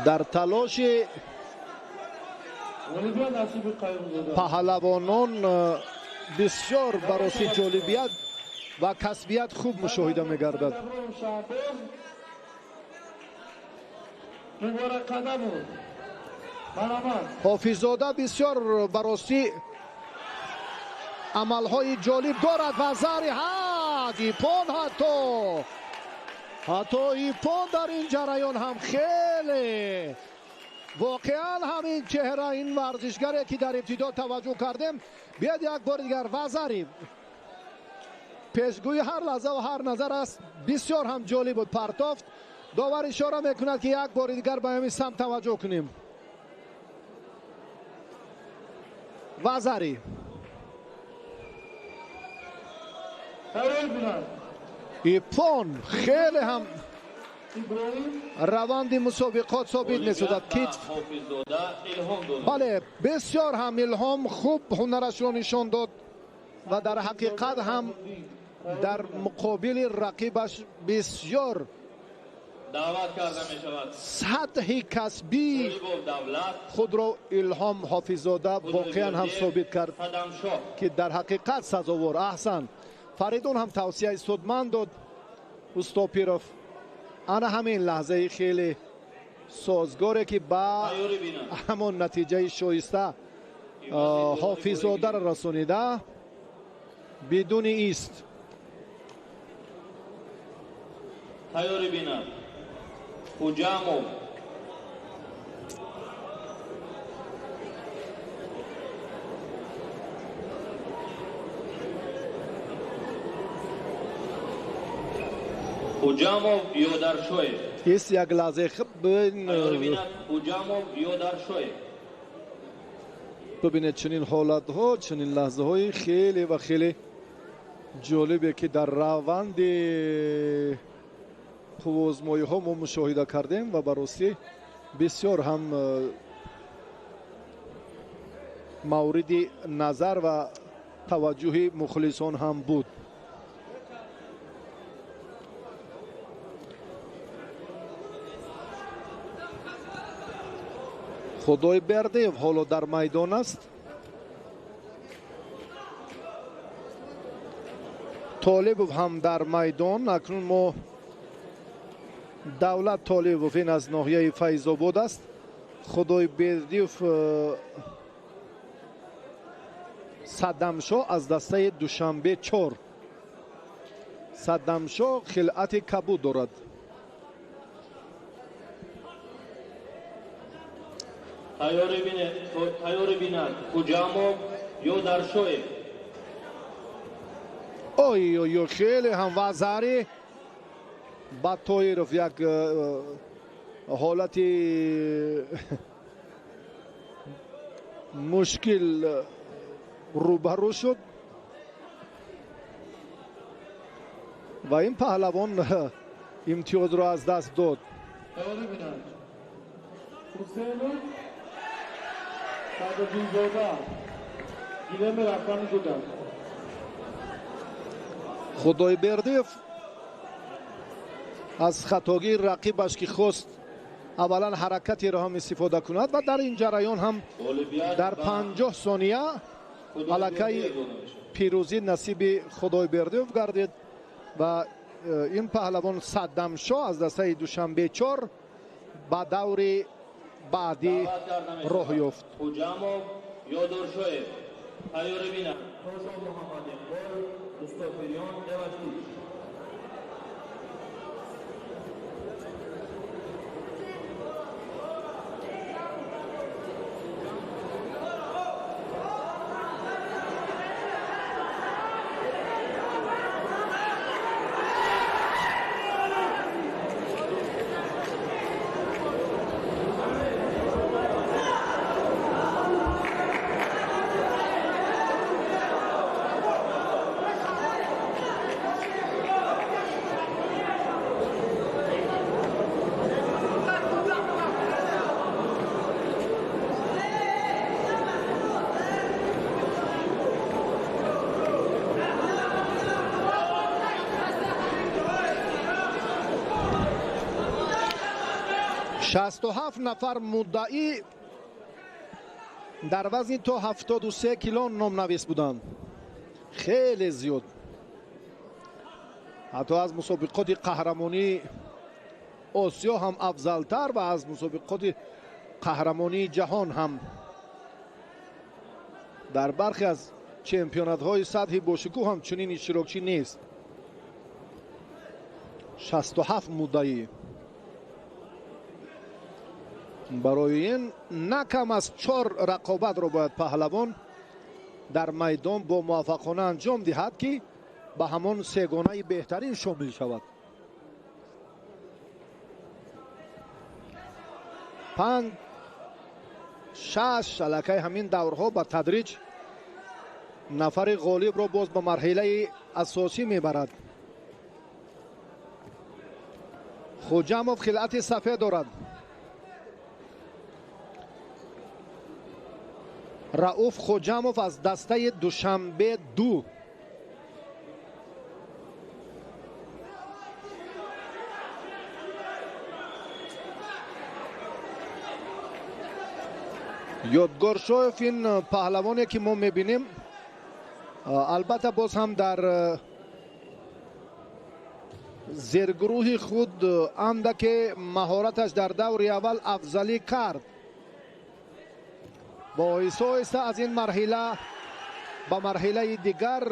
در تلاش پهلوانان بسیار برای جالبیت و کسبیت خوب مشاهده می‌گردد. حافظ‌زاده بسیار برای عملهای جالب دارد و ایپون حتی ایپون در این جریان هم خیلی واقعا همین چهره این ورزشگری که در ابتدا توجه کردیم. بیاد یک بار دیگر وزری پیشگوی هر لحظه و هر نظر است. بسیار هم جالب بود پرتافت. داور اشاره میکند که یک بار دیگر به همین سمت توجه کنیم. وزری ایپون خیلی هم روند مسابقات ثابت می‌شود. کتف بله بسیار هم الهام خوب هنرش را نشان داد و در حقیقت هم در مقابل رقیبش بسیار سطح کسبی خود را الهام حافظ‌زاده واقعا هم ثابت کرد که در حقیقت سزاوار. احسن فریدون هم توصیه صدمند داد استاپیروف. انا همین لحظه خیلی سازگاره که با همون نتیجه شایسته حافظ‌زاده را رسانیده بدون ایست. تیاری بینم حجامو حجامو یودرشوی ایست یک لحظه خب ببینید چنین حالت ها، چنین لحظه های خیلی و خیلی جالبه که در روند قوازمایی ها ما مشاهده کردیم و براستی بسیار هم مورد نظر و توجه مخلصان هم بود. خدای بردیو حالا در میدان است. طالبوف هم در میدان. اکنون ما دولت طالبوف این از ناحیه فیض‌آباد است. خدای بردیوف صدمشاه از دسته دوشنبه 4. саддамшо хилати кабуд дорад. тайёри бинанд хуҷамов ё даршоев. ой ой ой, хеле ҳам вазари ба Тоиров як ҳолати мушкил рӯбарӯ шуд ва ин паҳлавон имтиёзро аз даст дод. تیاری بینند حسین صدرجیزاده گیلم رفتن بودند. худойбердиев аз хатогии рақибаш ки хост аввалан ҳаракатеро ҳам истифода кунад ва дар ин ҷараён ҳам дар 50 сония аллакай пирӯзӣ насиби худойбердиев гардид ва ин паҳлавон саддамшо аз дастаи душанбечор ба даври баъдӣ роҳ ёфт. хуҷамов ё доршоев. тайёри бинанд тошо муҳаммадиқбол мустафиён эватуш. 67 нафар муддаӣ дар вазни то 73 кило номнавис буданд. хеле зиёд. ҳатто аз мусобиқоти қаҳрамонии осиё ҳам афзалтар ва аз мусобиқоти қаҳрамонии ҷаҳон ҳам дар бархе аз чемпионатҳои сатҳи бошукӯҳ ҳам чунин иштирокчӣ нест. 67 муддаӣ. барои ин на кам аз 4 рақобатро бояд паҳлавон дар майдон бо муваффақона анҷом диҳад ки ба ҳамон сегонаи беҳтарин шомил шавад. 5-6 аллакай ҳамин даврҳо ба тадриҷ нафари ғолибро боз ба марҳилаи асосӣ мебарад. хуҷамов хилати сафед дорад. рауф хуҷамов аз дастаи душанбе 2. ёдгор шоев ин паҳлавоне ки мо мебинем албатта боз ҳам дар зергурӯҳи худ андаке маҳораташ дар даври аввал афзалӣ кард. با آهسته آهسته از این مرحله به مرحله دیگر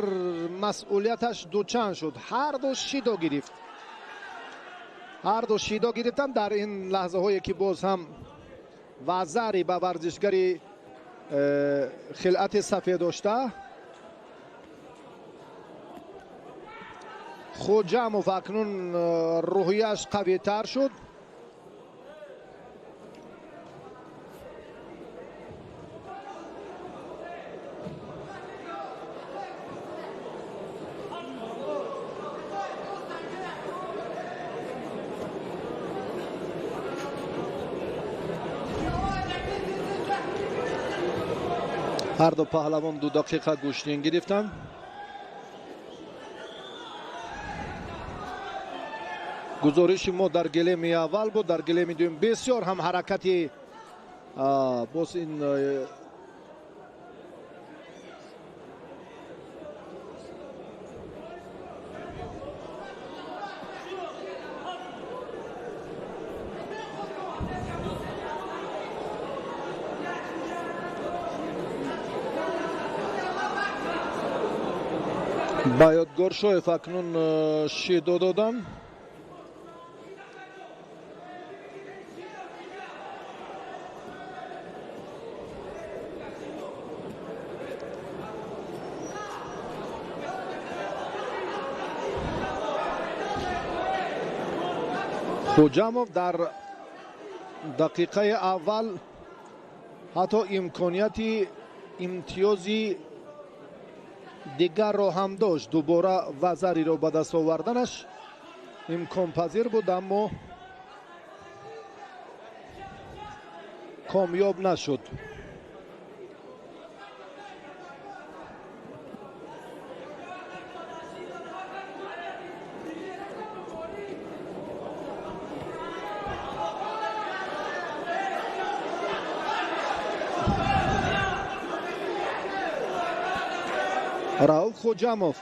مسئولیتش دوچند شد. هر دو شیدو گرفت. هر دو شیدو گرفتن در این لحظه هایی که باز هم وزری به ورزشگری خلعت سفید داشته. خوجاموف اکنون روحیش قوی تر شد. هر دو پهلوان 2 دقیقه گوشتین گرفتن. گزارش ما در گلیم اول بود. در گلیم دوم بسیار هم حرکتی باز این با یادگار شویف اکنون شیدو دادن. خوجاموف در دقیقه اول حتی امکانیت امتیازی دیگر رو هم داشت، دوباره وزری رو به دست آوردنش امکان پذیر بود اما کامیاب نشد. راوف خوجاموف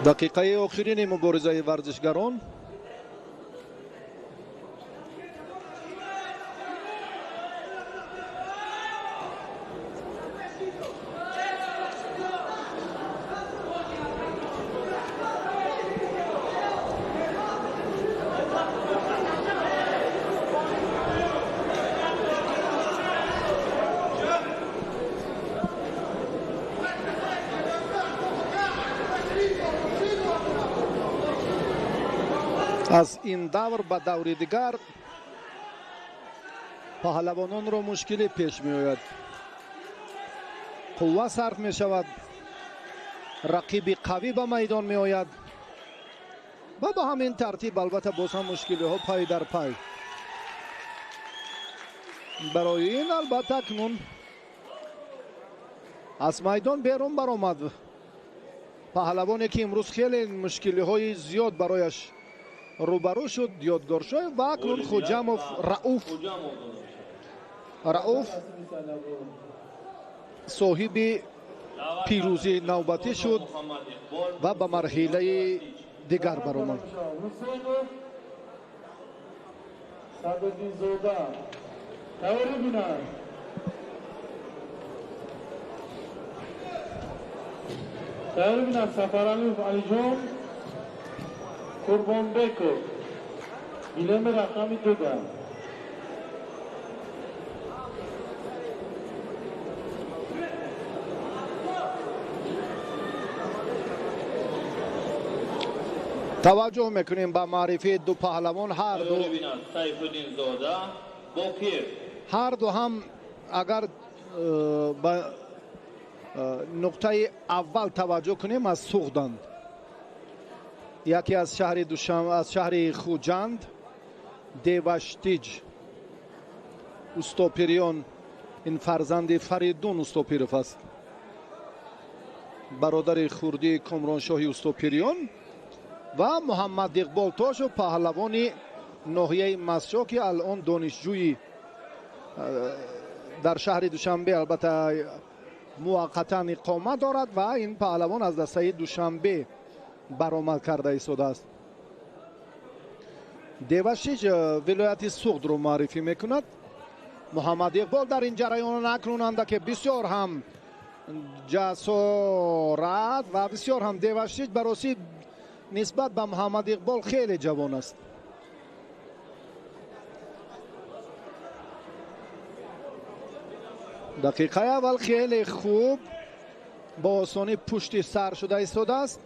دقیقه آخرین مبارزه ورزشگران. از این دور به دور دیگر پهلوانان را مشکلی پیش می آید. قوه صرف می شود، رقیب قوی به میدان می آید و به همین ترتیب البته باز هم مشکلی ها پای در پای. برای این البته اکنون از میدان بیرون برآمد پهلوانی که امروز خیلی مشکلی های زیاد برایش روبرو شد، یادگار شد و اکنون خوجاموف رؤوف صاحب پیروزی نوبتی شد و به مرحله دیگر برآمد. تیار بینم سفرالوف علی جون قربان بکو گیلم رقمی 2. توجه میکنیم به معرفی دو پهلوان. هر دو هم اگر به نقطه اول توجه کنیم از سوخدند. یکی از شهر دوشنبه، از شهر خوجند، دیوشتیج اوستاپیریون، این فرزند فریدون اوستاپیروف است، برادر خردی کامرانشاهی اوستاپیریون، و محمد اقبال تاشو پهلوان ناحیه مسجد که الان دانشجوی در شهر دوشنبه البته موقتا اقامه دارد و این پهلوان از دسته دوشنبه برآمد کرده ایستاده است. دیوشیج ولایت سوخت رو معرفی میکند. محمد اقبال در این جریان اکنون که بسیار هم جسارت و بسیار هم دیوشیج بررسی نسبت به محمد اقبال خیلی جوان است. دقیقه اول خیلی خوب با آسانی پشت سر شده ایستاده است.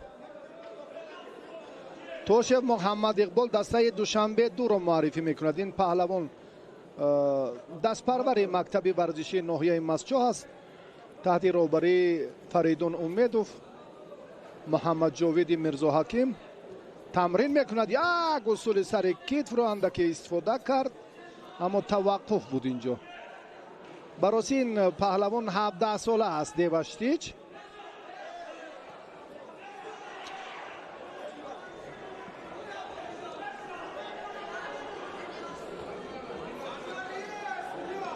توش محمد اقبال دسته دوشنبه 2 رو معرفی میکند. این پهلوان دست پرور مکتب ورزشی ناحیه مسجد است تحت رهبری فریدون امیدوف. محمد جاوید میرزا حکیم تمرین میکند. یک اصول سر کتف رو اندکی استفاده کرد اما توقف بود اینجا. براسی این پهلوان 17 ساله است. دیوشتیج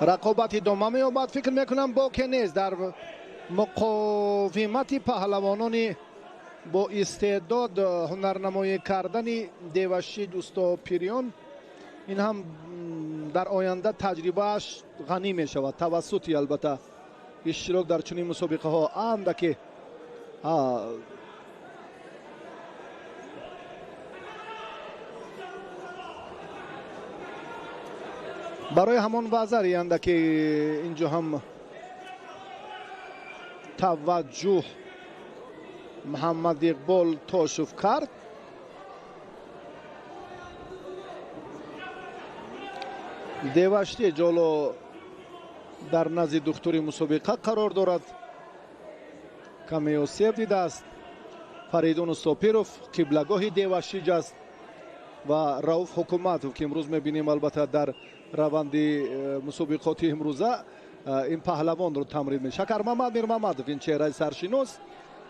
رقابت ادامه می‌یابد. فکر میکنم باکی نیست در مقاومت پهلوانان با استعداد هنرنمایی کردن دیوشتیج اوستاپیریون این هم در آینده تجربهش غنی می شود توسطی البته اشتراک در چنین مسابقه ها اندکی برای همان وزری اندکی اینجا هم توجه محمد اقبال توشف کرد. دیوشتی جلو در نزد دکتری مسابقه قرار دارد. کمی آسیب دیده است فریدون ساپیروف قبلگاه دیوشتی است و رؤوف حکومتوف که امروز میبینیم البته در روند مسابقات امروزه این پهلوان رو تمرین میشه. شکر محمد میر محمدوف این چهره سرشناس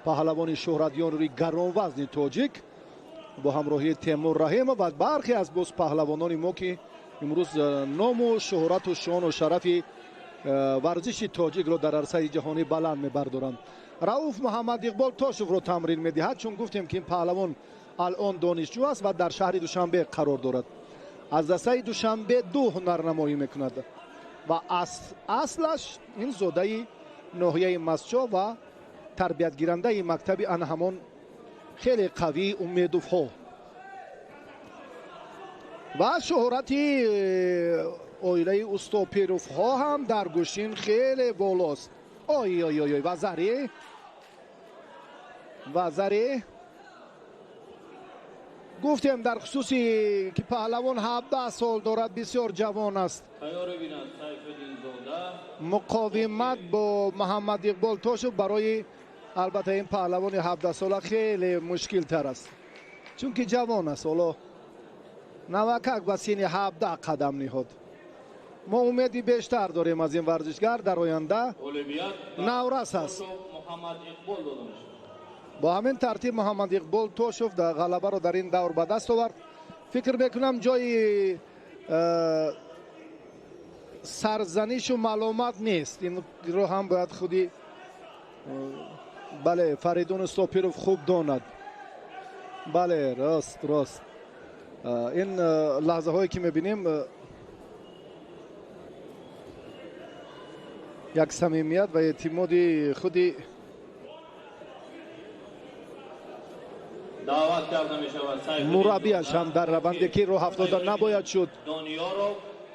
پهلوان شهرتیان روی گران وزن تاجیک با همراهی تیمور رحیم و برخی از باز پهلوانان ما که امروز نام و شهرت و شان و شرف ورزش تاجیک رو در عرصه جهانی بلند میبردارند. رؤوف محمد اقبال توشف رو تمرین میدهد چون گفتیم که این پهلوان الان دانشجو است و در شهر دوشنبه قرار دارد. از دسته دوشنبه 2 هنرنمایی میکند و اصلش این زاده ناحیه مسجد و تربیت گیرنده مکتب انهمان خیلی قوی امیدوف ها و شهرتی اویله استوپیروف ها هم در گوشین خیلی بالاست. آی آی آی وزری گفتیم در خصوصی که پهلوان 17 سال دارد بسیار جوان است. مقاومت با محمد اقبال توشف برای البته این پهلوان 17 ساله خیلی مشکل تر است چون که جوان است. حالا نوکک به سین 17 قدم نهاد. ما امیدی بیشتر داریم از این ورزشگر در آینده نورس است. با همین ترتیب محمد اقبال توشف در غلبه رو در این دور به دست آورد. فکر میکنم جای سرزنش و معلومات نیست. این رو هم باید خودی بله فریدون ساپیروف خوب داند. بله راست این لحظه هایی که میبینیم یک صمیمیت و اعتماد خودی دعوت کرده می شود مربیش هم در روندی که راه افتاده نباید شد.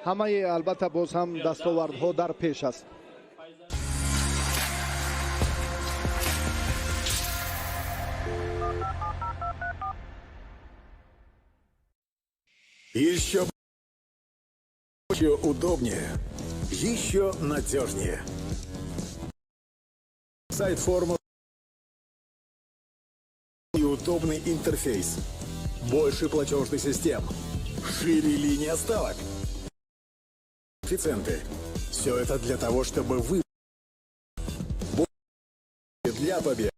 همه البته باز هم دستاوردها در پیش است. Еще удобнее, еще надежнее. Сайт формы и удобный интерфейс. Больше платежных систем. Шире линии ставок. Коэффициенты. Все это для того, чтобы вы для победы.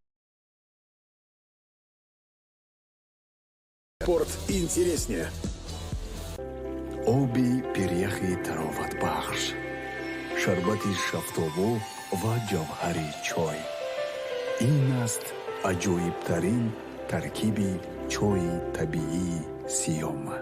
Спорт интереснее. оби перьяхи тароватбахш, шарбати шафтобу ва ҷавҳари чой. ин аст аҷоибтарин таркиби чойи табиии Сиёма.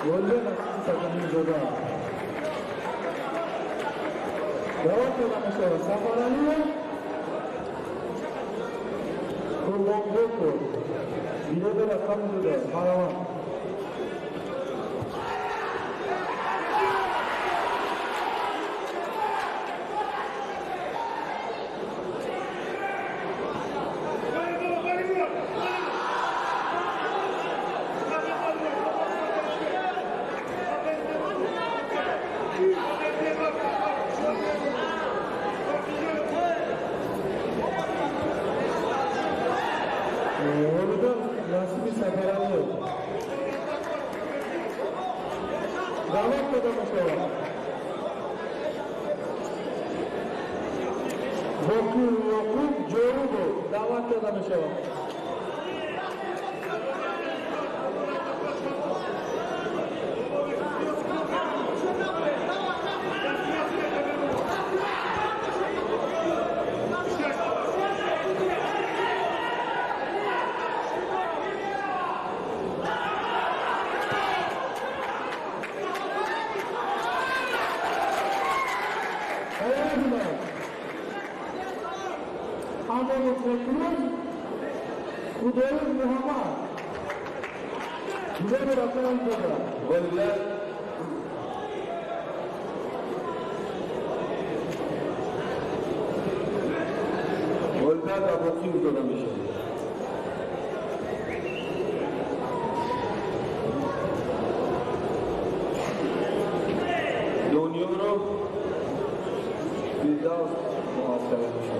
Volve nasib sakani zoda. Davat yoda mashara safarani. Kumboko. Video da rakam zoda. Marawan. Nasibi safarani. Davat yoda mashara. Boku Yakub Jorubo. Davat yoda mashara. Amor Cruz, Kudel Muhammad. Video rakam zoda. Volve. Volve da boxing zoda mishi. Donioro Vidal muhasebe mishi.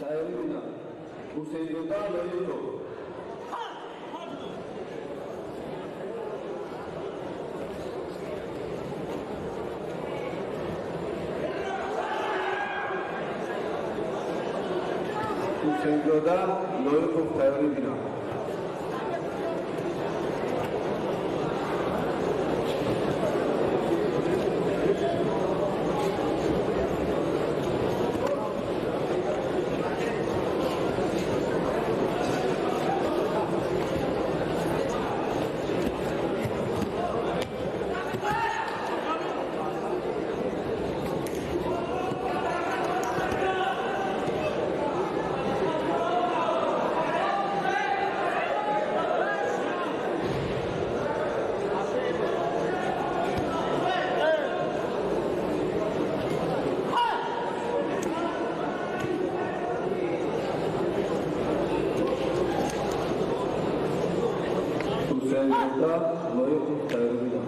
Sairina, Usaidota Loyoto. Usaidota Loyoto Sairina. Usaidota Loyoto Sairina.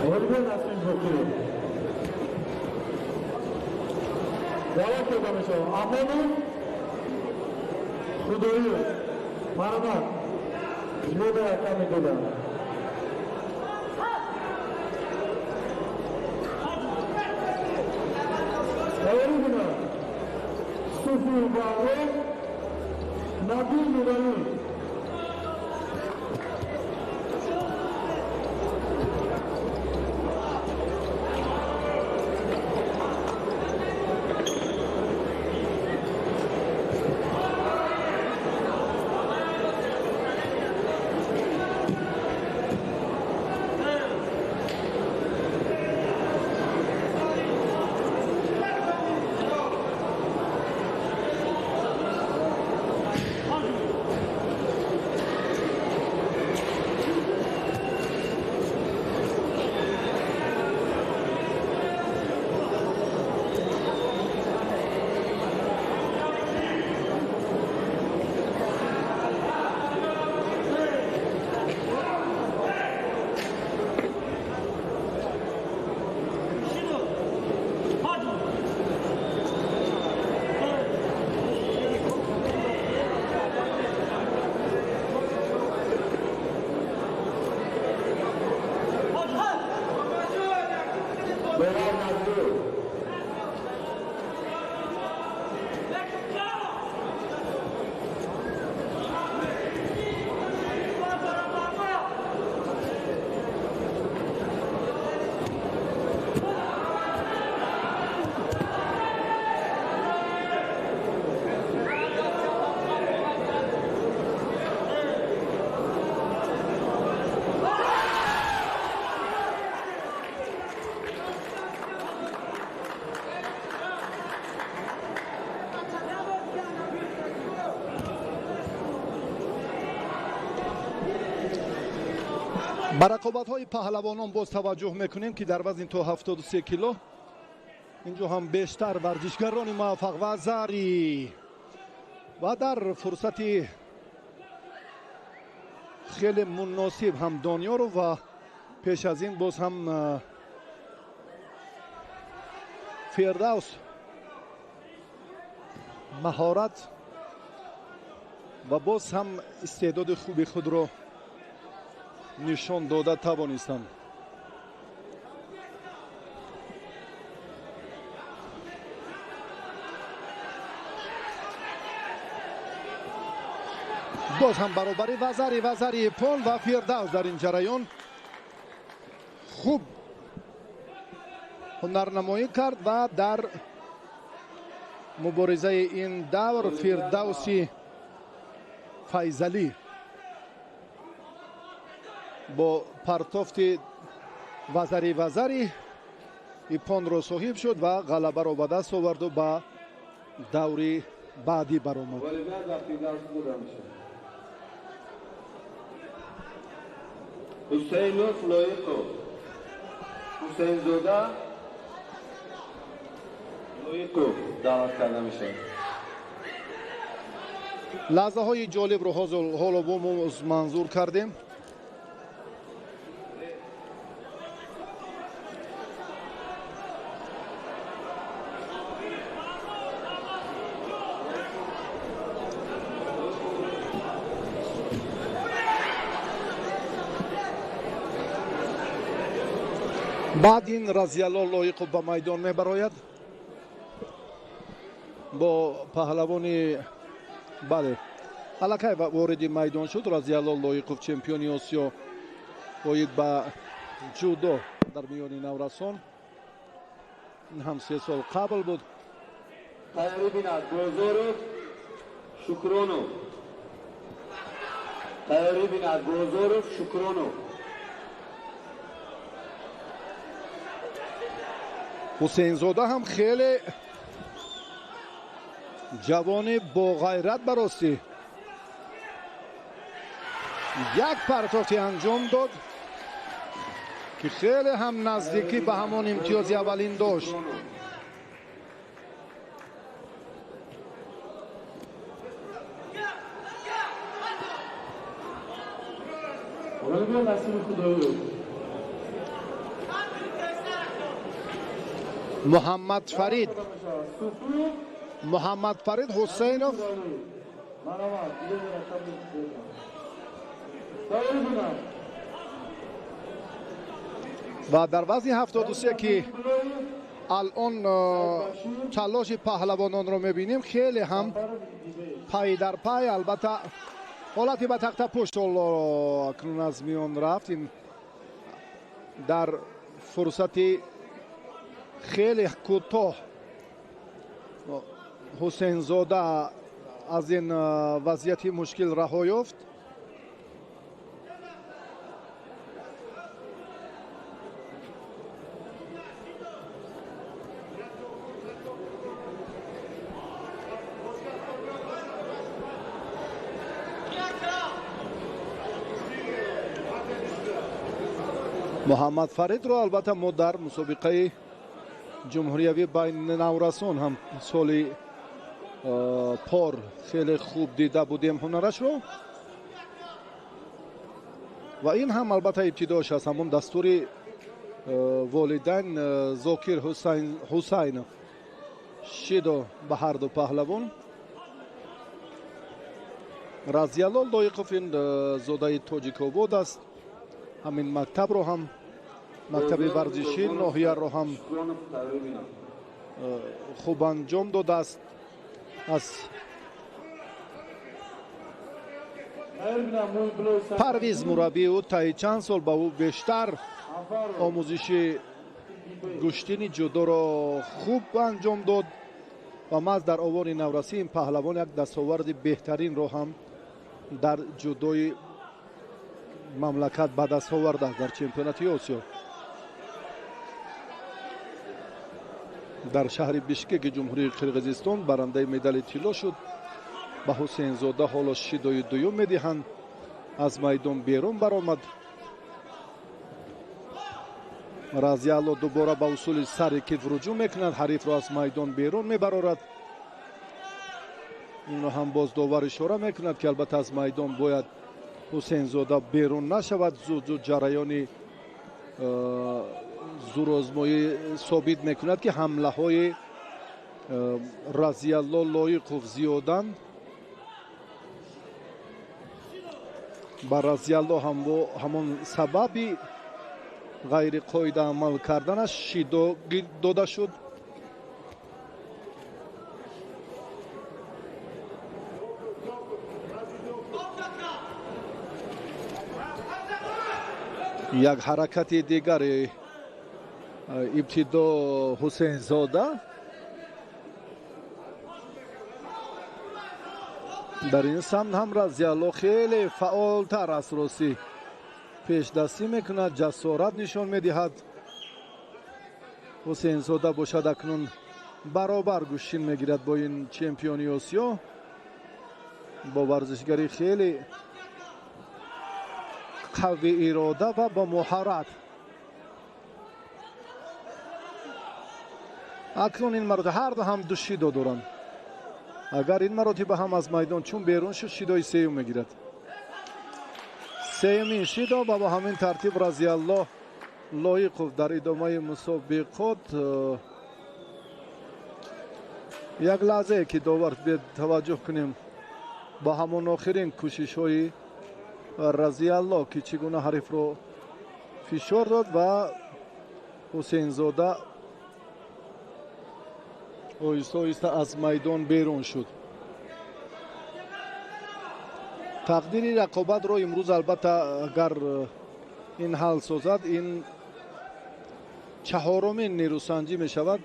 Volve nasib boku. جواب داده می شود. امانو خدایی مرمت جلوده کمی داده. تیاری بینه صوفی باقی نبی نورانی. با رقابت‌های پهلوانان باز توجه میکنیم که در وزن تا 73 کیلو اینجا هم بیشتر ورزشکاران موفق و زاری و در فرصت خیلی مناسب هم دنیا رو و پیش از این باز هم فردوس مهارت و باز هم استعداد خوبی خود رو نشان داده توانستند. باز هم برابری وزری پون و فردوس در این جریان خوب هنرنمایی کرد و در مبارزه این دور فردوس فیضلی با پرتافت وزری ایپان رو صاحب شد و غلبه رو به دست آورد و به دور بعدی برآمد. حسینوف لایقو حسین زاده لایقو دعوت کرده میشه. لحظه های جالب رو حالا با منظور کردیم. بعد این رضی الله لایق به میدان میبراید با پهلوانی بله الکی وارد میدان شد. رضی الله لایق چمپیون آسیا باید به جودو در میان نورسان این هم 3 سال قبل بود. تیاری بیند گوزورو شکرونو تیاری بیند گوزورو شکرونو. حسین زاده هم خیلی جوان با غیرت براستی یک پرتافتی انجام داد که خیلی هم نزدیکی به همان امتیاز اولین داشت. محمد فرید حسینов و در وزن 73 که الان تلاش پهلوانان رو میبینیم خیلی هم پای در پای، البته حالتی به تخت پشت اکنون از میان رفت. این در فرصت خیلی کوتاه حسین زاده از این وضعیت مشکل رها یافت. محمد فرید رو البته ما در مسابقه جمهوری بین نورسان هم سال پار خیلی خوب دیده بودیم هنرش رو و این هم البته ابتداش از همون دستور والدین زاکر حسین شیدو به هر دو پهلوان. رضیالله لایقوف این زاده تاجیک‌آباد است. همین مکتب رو هم مکتب ورزشی ناحیه رو هم خوب انجام داده است. از پرویز مربی او تا چند سال با او بیشتر آموزش گشتین جودو رو خوب انجام داد و ماز در آوار نورسی این پهلوان یک دستاورد بهترین رو هم در جودوی مملکت به دست آورده در چمپیونات آسیا. در شهر بیشکک جمهوری قرقیزستان برنده مدال طلا شد. به حسین زاده حالا شیدای دوم میدهند. از میدان بیرون برآمد. رضیالله دوباره به اصول سر کتف رجوع میکند، حریف را از میدان بیرون میبرارد. اون هم باز داور اشاره میکند که البته از میدان باید حسین زاده بیرون نشود. زود جریان زورآزمایی ثابت میکند که حمله های رضیالله لایقوف زیادند. با رضیالله هم همون سببی غیر قاعده عمل کردنش شیدو داده شد. یک حرکت دیگر ابتدا حسین زاده در این سمت هم رضیالله خیلی فعالتر از راستی پیش دستی میکند، جسارت نشان میدهد. حسین زاده باشد اکنون برابر گوشین میگیرد با این چمپیونی آسیا، با ورزشگری خیلی قوی اراده و با مهارت. اکنون این مراتب هر دو هم دو شیدو دارند. اگر این مراتب هم از میدان چون بیرون شد شیدای سیوم میگیرد. سیمین شیدو و با همین ترتیب رضیالله لایقوف در ادامه مسابقات یک لحظه که داور به توجه کنیم با همون آخرین کوشش های رضیالله که چگونه حریف رو فشار داد و حسین زاده آهسته آهسته از میدان بیرون شد. تقدیر رقابت رو امروز البته اگر این حل سازد این چهارمین نیروسنجی می شود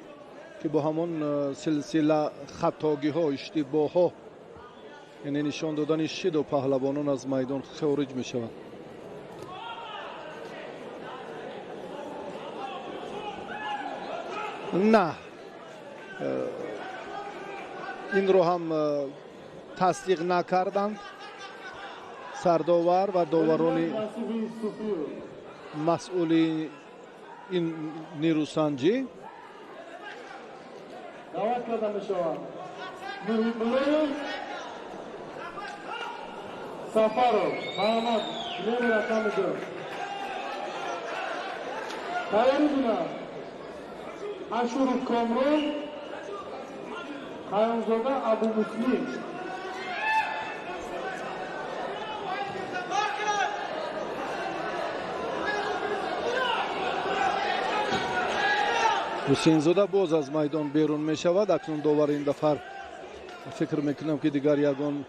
که با همون سلسله خطاگی ها اشتباه ها یعنی نشان دادن شیدو پهلوانان از میدان خارج می شود. نه این رو هم تصدیق نکردند سرداور و داوران مسئول این نیروسنجی. دعوت کردم به شما سفارو محمد لیمی رقم دو تایری بودم Ашуров Комрон, Хайонзода Абу Муслим. ҳусейнзода боз аз майдон берун мешавад. акнун довар ин дафар фикр мекунам ки дигар ягон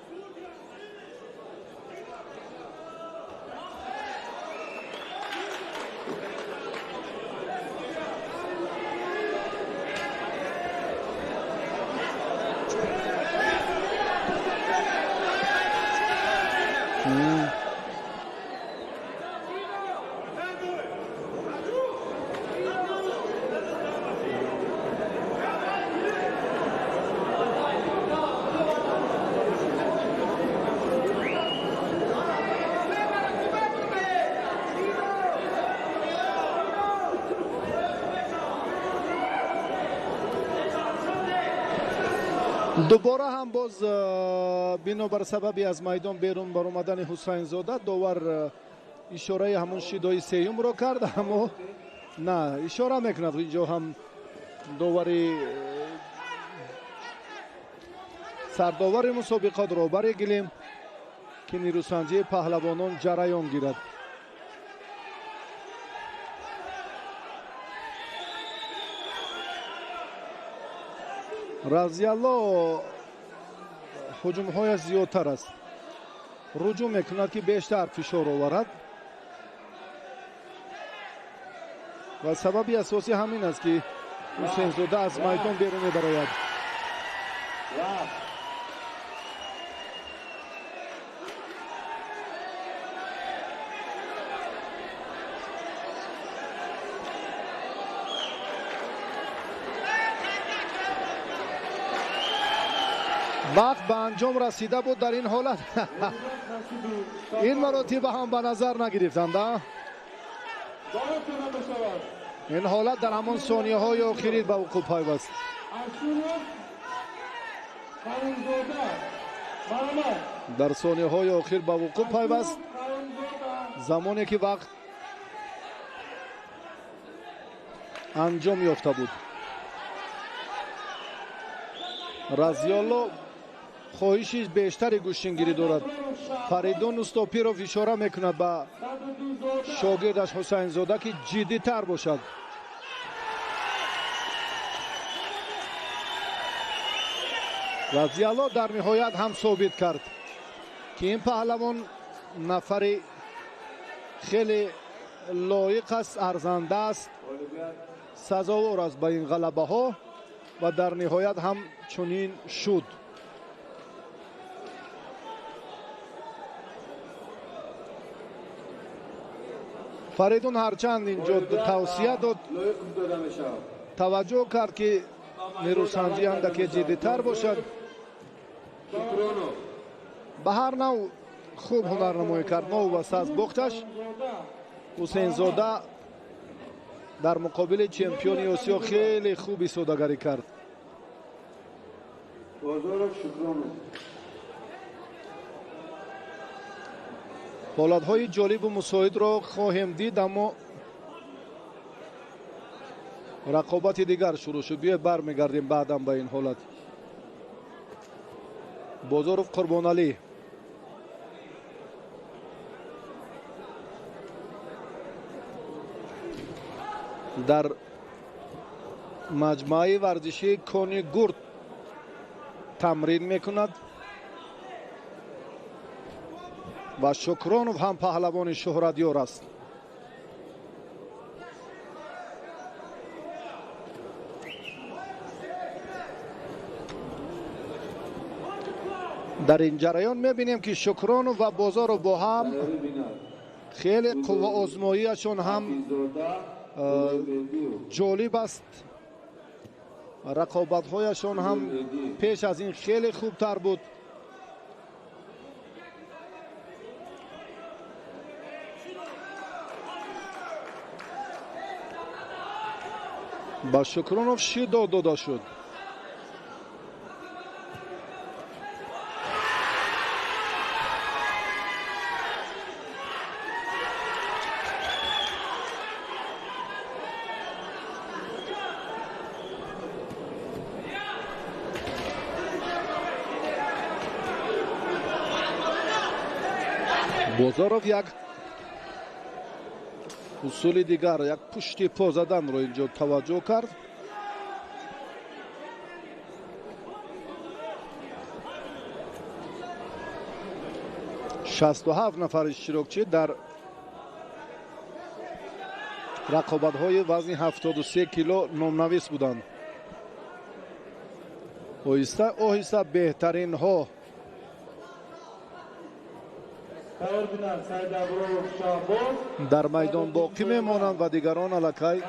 дубора ҳам боз бинобар сабаби аз майдон берун баромадани ҳусайнзода довар ишораи ҳамон шидои сеюмро кард, аммо на ишора мекунад инҷо ҳам довари сардовари мусобиқот роҳбари гилем ки нирӯсанҷии паҳлавонон ҷараён гирад. разиялло ҳуҷумҳояш зиёдтар аст, руҷӯъ мекунад ки бештар фишор оварад ва сабаби асосӣ ҳамин аст ки ҳусейнзода аз майдон берун мебарояд. вақт ба анҷом расида буд. дар ин ҳолат ин маротиба ҳам ба назар нагирифтанда. ин ҳолат дар ҳамон сонияҳои охирӣ ба вуқӯъ пайваст. дар сонияҳои охир ба вуқӯъ пайваст, замоне ки вақт анҷом ёфта буд. разиёлло хоҳиши бештари гӯшингирӣ дорад. фаридун устопиров ишора мекунад ба шогирдаш ҳусайнзода ки ҷиддитар бошад. разиялло дар ниҳоят ҳам собит кард ки ин паҳлавон нафари хеле лоиқ аст, арзанда аст, сазовор аст ба ин ғалабаҳо ва дар ниҳоят ҳам чунин шуд. фаридун ҳарчанд инҷо тавсия дод, таваҷҷӯҳ кард ки нерӯсанҷӣ андаке ҷиддитар бошад. ба ҳар нав хуб ҳунарнамоӣ кард. нову васта аз бохташ. ҳусейнзода дар муқобили чемпиони осиё хеле хуб истодагарӣ кард. ҳолатҳои ҷолибу мусоидро хоҳем дид, аммо рақобати дигар шурӯъ шуд. биёед бармегардем баъдан ба ин ҳолат. бозоров Қурбоналӣ дар маҷмӯаи варзишии Кони Гурд тамрин мекунад ва Шукронов ҳам паҳлавони шӯҳратёр аст. дар ин ҷараён мебинем ки Шукронов ва Бозоров бо ҳам хеле қувваозмоиашон ҳам ҷолиб аст. рақобатҳояшон ҳам пеш аз ин хеле хубтар буд. ба Шукронов шидо дода шуд. бозоров як усули дигар, як пушти по заданро инҷо таваҷҷӯҳ кард. شصت و هفت نفر اشتراکچی در رقابت‌های وزن 73 کیلو نامنویس بودند. آهسته آهسته بهترین ها در میدان باقی میمانند و دیگران الکی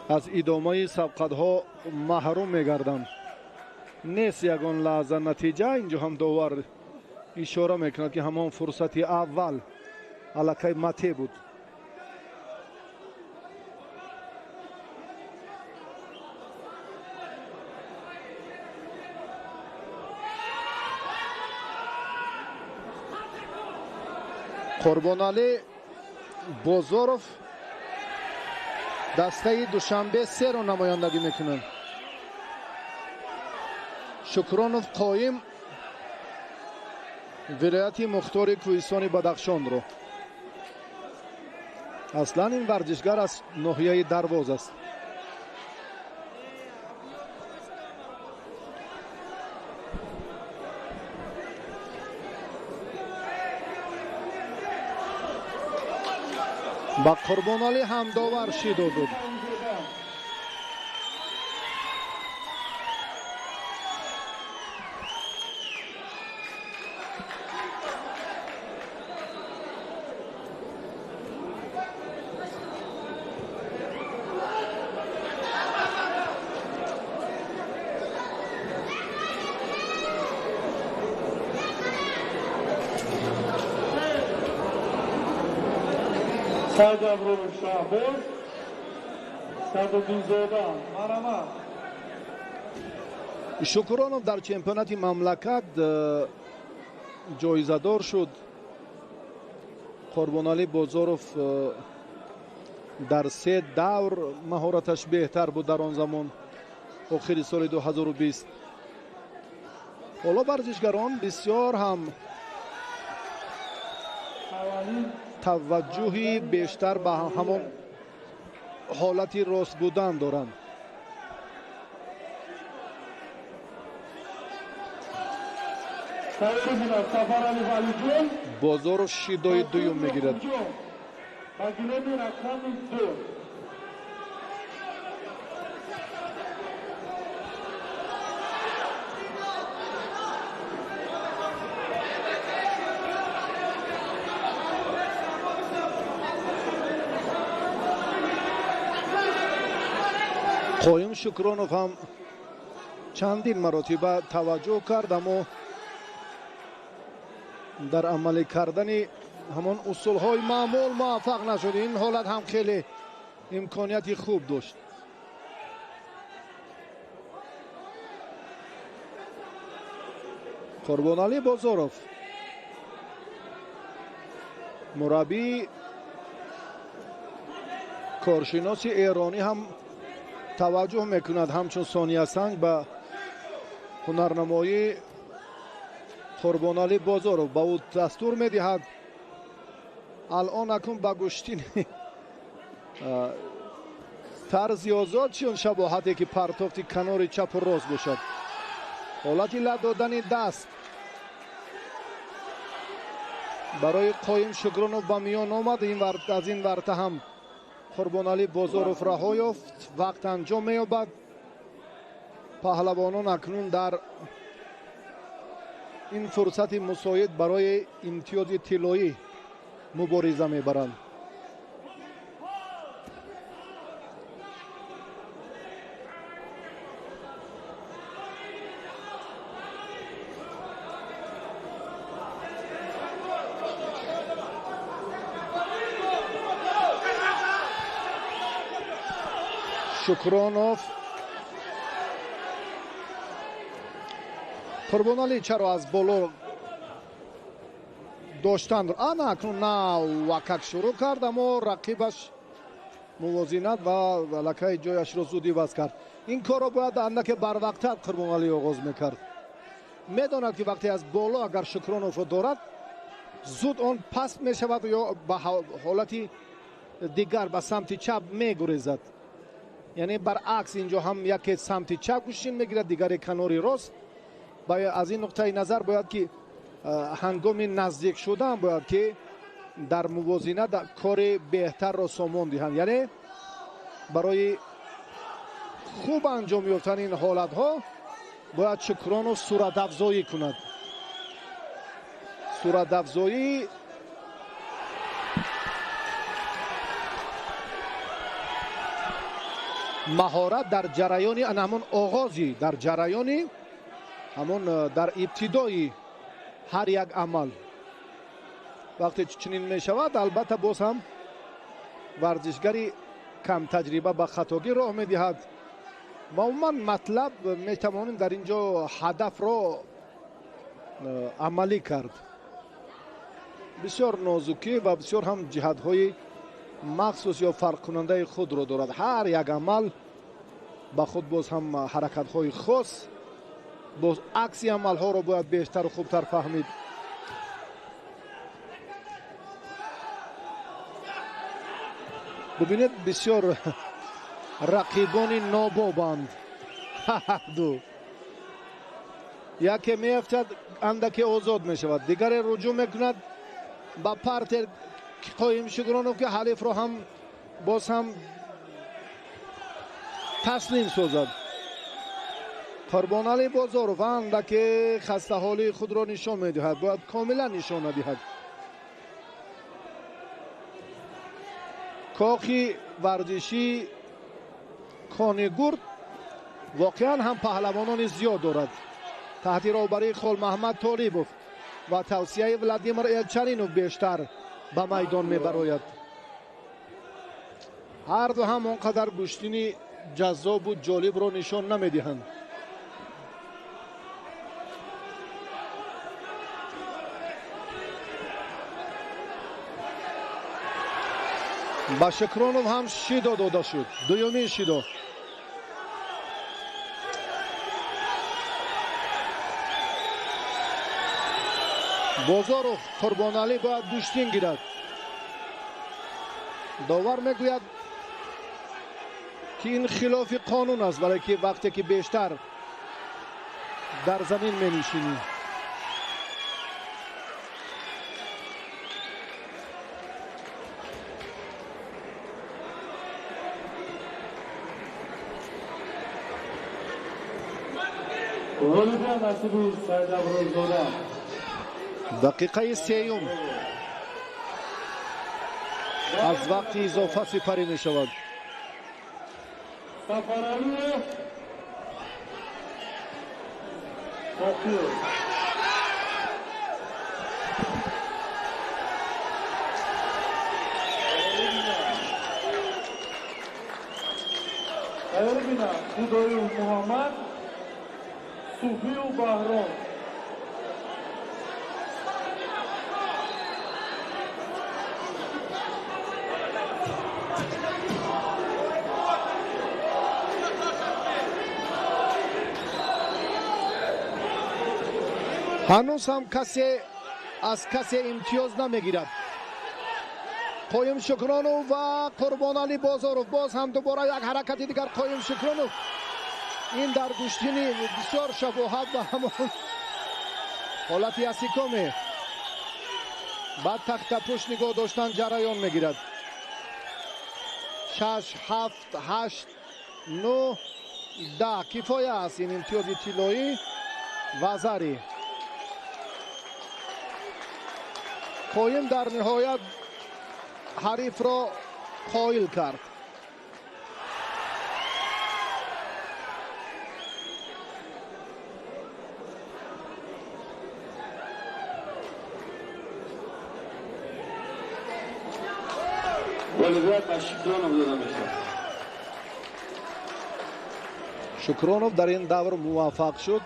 از ادامه سبقت‌ها محروم میگردند. نیست یگان لحظه نتیجه. اینجا هم داور اشاره میکند که همان فرصت اول الکی مته بود. قربانعلی بازارов دسته دوشنبه 3 رو نمایندگی میکنند. شکرانов قایم ولایت مختار کوهستان بدخشان رو. اصلا این ورزشگر از ناحیه درواز است. با قربانعلی هم داور شیدو بود. Садавро Шахбоз, Садодинзода, Марама. شکرانов در چمپیونات مملکت جایزه‌دار شد. قربانعلی بازارов در 3 دور مهارتش بهتر بود در آن زمان آخر سال 2020. حالا ورزشگران بسیار هم توجهی بیشتر به همان حالتی راست بودن دارند. بازارov شیدای دویم میگیرد. قایم شکرانov هم چندین مراتب توجه کرد اما در عمل کردن همان اصولهای معمول موفق نشد. این حالت هم خیلی امکانیتی خوب داشت. قربانعلی بازارov مربی کارشناس ایرانی هم توجه میکند همچون ثانیه سنگ به هنرنمایی قربانعلی بازارov با او دستور میدهد الان اکنون با گشتین طرز آزاد چون شباهتی که پرتافتی کنار چپ و راست باشد. حالتی لد دادن دست برای قایم شکرانov به میان آمد. از این ورطه هم قربانعلی بازارov رها یافت. وقت انجام می‌یابد. پهلوانان اکنون در این فرصت مساعد برای امتیاز طلایی مبارزه می‌برند. شکرانov قربانعلی چرا از بالا داشتن آن اکنون نه وکک شروع کرد اما رقیبش موازنت و لکه جایش را زودی بس کرد. این کار را باید اندک بر وقت قربانعلی آغاز میکرد. میداند که وقتی از بالا اگر شکرانوف رو دارد زود آن پس می شود یا به حالتی دیگر به سمت چپ می گریزد. یعنی برعکس اینجا هم یک سمت چپ گوشین میگیرد، دیگر کناری راست. باید از این نقطه نظر باید که هنگام نزدیک شدن باید که در موازنه در کار بهتر را سامان دهند. یعنی برای خوب انجام یافتن این حالت ها باید شکرانوف صورت افزایی کند. صورت افزایی مهارت در جریانی همون آغازی، در جریانی همون در ابتدای هر یک عمل وقتی چنین می شود البته باز هم ورزشگری کم تجربه به خطاگی راه می دهد. معمولا مطلب می توانیم در اینجا هدف را عملی کرد. بسیار نازکی و بسیار هم جهت های مخصوص یا فرق کننده خود را دارد. هر یک عمل با خود باز هم حرکت های خاص، باز عکسی عمل ها را باید بیشتر و خوبتر فهمید. ببینید بسیار رقیبان نابابند. دو یکی می افتد اندکی آزاد می شود، دیگر رجوع می کند با پارتر قایم شکرانوف که حریف رو هم باز هم تسلیم سازد. قربانعلی بازارов اندکی خسته حالی خود را نشان می دهد، باید کاملا نشان دهد. کاخی ورزشی کانگورد واقعا هم پهلوانان زیاد دارد. تحت رهبری خال محمد طالبوف و توصیه ولادیمیر الچرینوف بیشتر به میدان میبراید. هر دو هم آنقدر گشتینی جذاب و جالب را نشان نمیدهند. با شکرانوف هم شیدا داده شد، دومین شیدا. بازارov قربانعلی باید گوشتین گیرد. داور میگوید که این خلاف قانون است، برای که وقتی که بیشتر در زمین می نشینی. دقیقه سیوم از وقت اضافه سپری می شود. محمد صوفی و بهرام هنوز هم کسی از کسی امتیاز نمیگیرد. قایم شکرانوف و قربانعلی بازارov باز هم دوباره یک حرکت دیگر. قایم شکرانوف این در گوشتینی بسیار شباهت به همون حالتی اسیکومه. بعد تخت پشت نگاه داشتن جریان میگیرد. 6 7 8 9 10 کفایه است این امتیاز طلایی و زری. قایم در نهایت حریف را قایل کرد. شکرانوف در این دور موفق شد.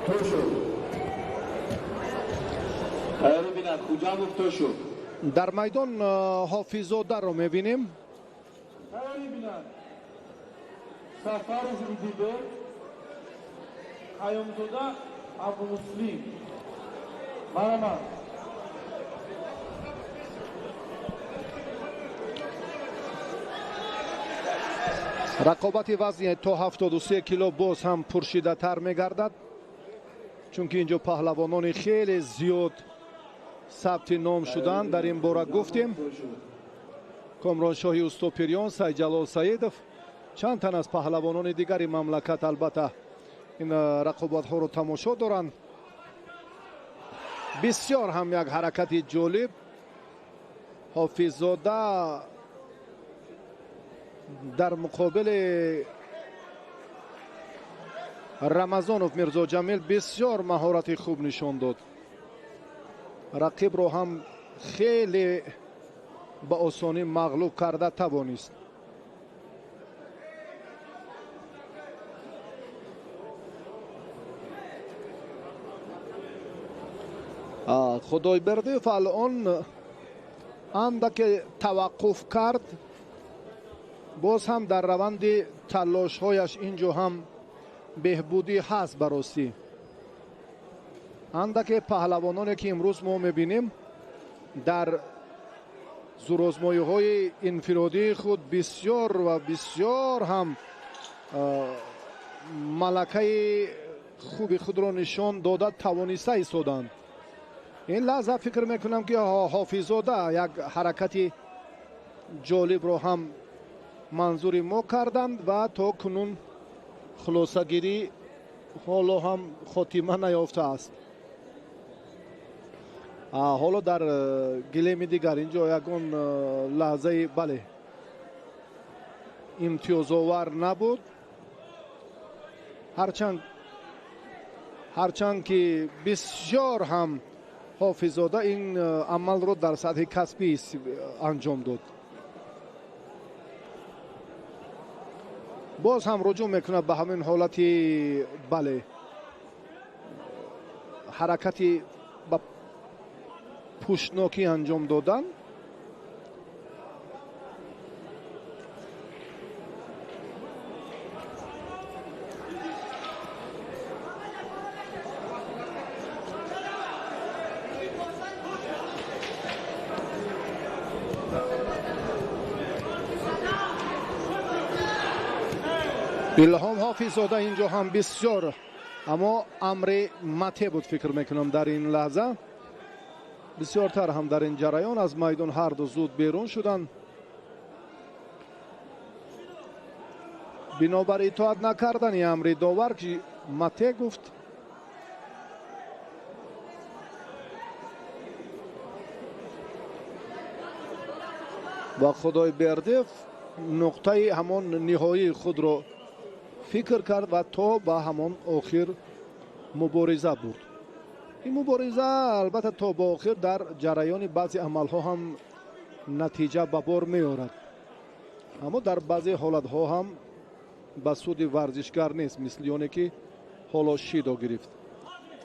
توشو تیار بینن خوجاموف توشو. در میدان حافظ‌زاده رو میبینیم. تیاری بینن سفر زیدیده قیامزاده ابو مسلم مرحبا. رقابت وزن تا 73 کیلو باز هم پرشیده تر میگردد، چون که اینجا پهلوانان خیلی زیاد ثبت نام شدن. در این باره گفتیم کامرانشاهی استوپریان، سید جلال سیدов، چند تن از پهلوانان دیگری مملکت البته این رقابت ها رو تماشا دارند. بسیار هم یک حرکت جالب. حافظ‌زاده در مقابل رمضانوف میرزا جمیل بسیار مهارت خوب نشان داد. رقیب رو هم خیلی با آسانی مغلوب کرده توانست. خدای بردیف الان اندک توقف کرد، باز هم در روند تلاش هایش اینجا هم بهبودی هست. براستی اندک پهلوانانی که امروز ما میبینیم در زورآزمایی های انفرادی خود بسیار و بسیار هم ملکه خوبی خود را نشان داده توانسته ایستادند. این لحظه فکر میکنم که حافظ‌زاده یک حرکت جالب رو هم منظور ما کردند و تا کنون خلاصه گیری حالا هم خاتمه نیافته است. حالا در گلیم دیگر اینجا یکون لحظه بله امتیازآور نبود، هرچند که بسیار هم حافظ‌زاده این عمل رو در سطح کسبی انجام داد. باز هم رجوع میکنه به همین حالتی بله حرکتی با پوشناکی انجام دادن. الهام حافظ‌زاده اینجا هم بسیار اما امر مته بود فکر میکنم در این لحظه. بسیارتر هم در این جریان از میدان هر دو زود بیرون شدن. بنابر اطاعت نکردن امر داور که مته گفت. و خدای بردیف نقطه همان نهایی خود را فکر کرد و تا به همان آخر مبارزه بود. این مبارزه البته تا به آخر در جریان بعضی عملها هم نتیجه به بار می آورد، اما در بعضی حالتها هم به سود ورزشگر نیست، مثل یعنی که حالا شیدا گرفت.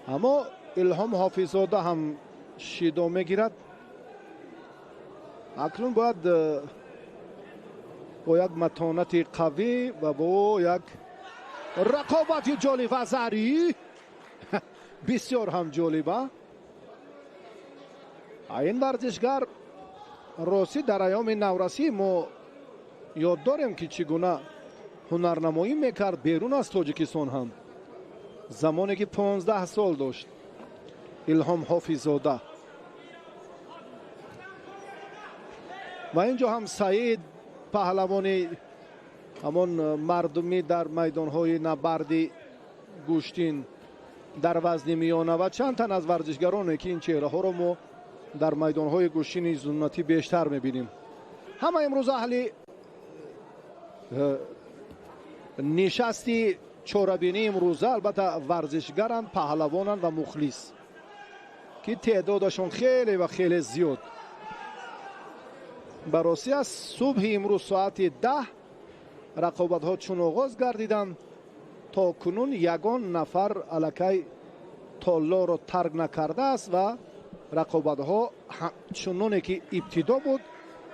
اما الهام حافظ‌زاده هم شیدا می گیرد. اکنون باید با یک متانت قوی و با یک رقابت جالب و زری بسیار هم جالبه. این ورزشگر راستی در ایام نورسی ما یاد داریم که چگونه هنرنمایی میکرد بیرون از تاجیکستان هم، زمانی که 15 سال داشت الهام حافظ‌زاده. و اینجا هم سعید پهلوانی همان مردمی در میدانهای نبرد گوشتین در وزن میانه و چند تن از ورزشگرانی که این چهره ها رو ما در میدانهای گوشتین سنتی بیشتر میبینیم. همه امروز اهل نشستی چهاربینی امروزه البته ورزشگران، پهلوانان و مخلص که تعدادشون خیلی و خیلی زیاد. براستی از صبح امروز ساعت 10 رقابت ها چون آغاز گردیدند تا کنون یگان نفر الکی تالا رو ترک نکرده است و رقابت ها چنانه که ابتدا بود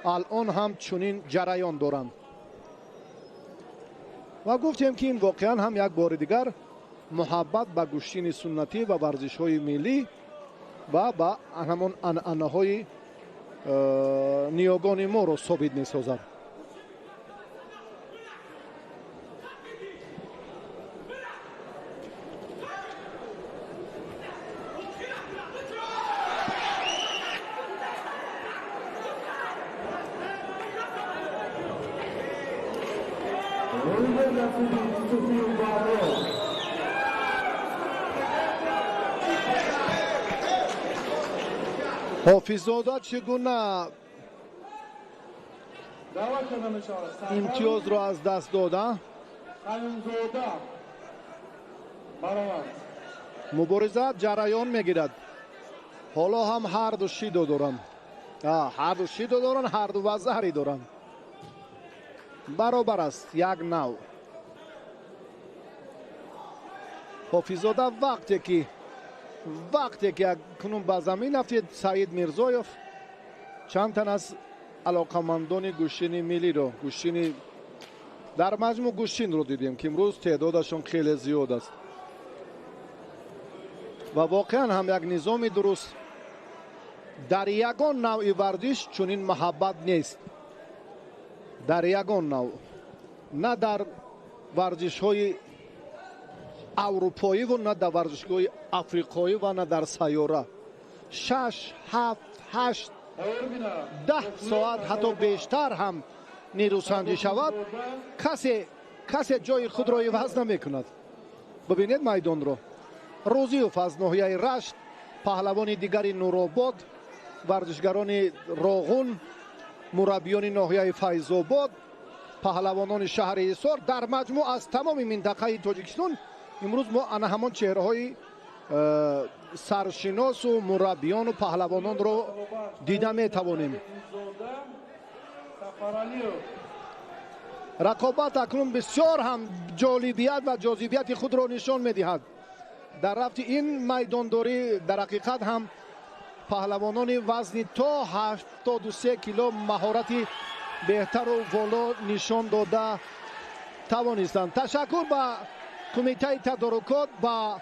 الان هم چنین جریان دارند و گفتیم که این واقعا هم یک بار دیگر محبت به گوشتین سنتی و ورزش های ملی و با همون عنعنه های نیاگان ما رو ثابت می سازد. حافظ‌زاده چگونه امتیاز رو از دست داده؟ مبارزه جریان میگیرد. حالا هم هر دو شیدو دارن، هر دو شیدو دارن، هر دو وزهری دارن. برابر است یک نو. حافظ‌زاده وقتی که کنون به زمین افتید سعید میرزایف چند تن از علاقمندان گوشتین ملی رو گوشتین در مجموع گوشتین رو دیدیم که امروز تعدادشون خیلی زیاد است و واقعا هم یک نظام درست در یگان نوع ورزش چنین محبت نیست. در یگان نوع، نه در ورزش های اروپایی و نه در ورزشگاه افریقایی و نه در سیاره 6 7 8 10 ساعت حتی بیشتر هم نیروسنجی شود کسی جای خود را عوض نمی کند. ببینید میدان رو روزیوف از ناحیه رشت، پهلوان دیگری نورآباد، ورزشگران راغون، مربیان ناحیه فیض‌آباد، پهلوانان شهر ایسار، در مجموع از تمام منطقه تاجیکستان امروز ما همان چهره های سرشناس و مربیان و پهلوانان رو دیده می توانیم. رقابت اکنون بسیار هم جالبیت و جاذبیت خود را نشان می دهد. در رفت این میدانداری در حقیقت هم پهلوانان وزنی تا 73 کیلو مهارتی بهتر و والا نشان داده توانستند. تشکر به کمیته تدارکات، با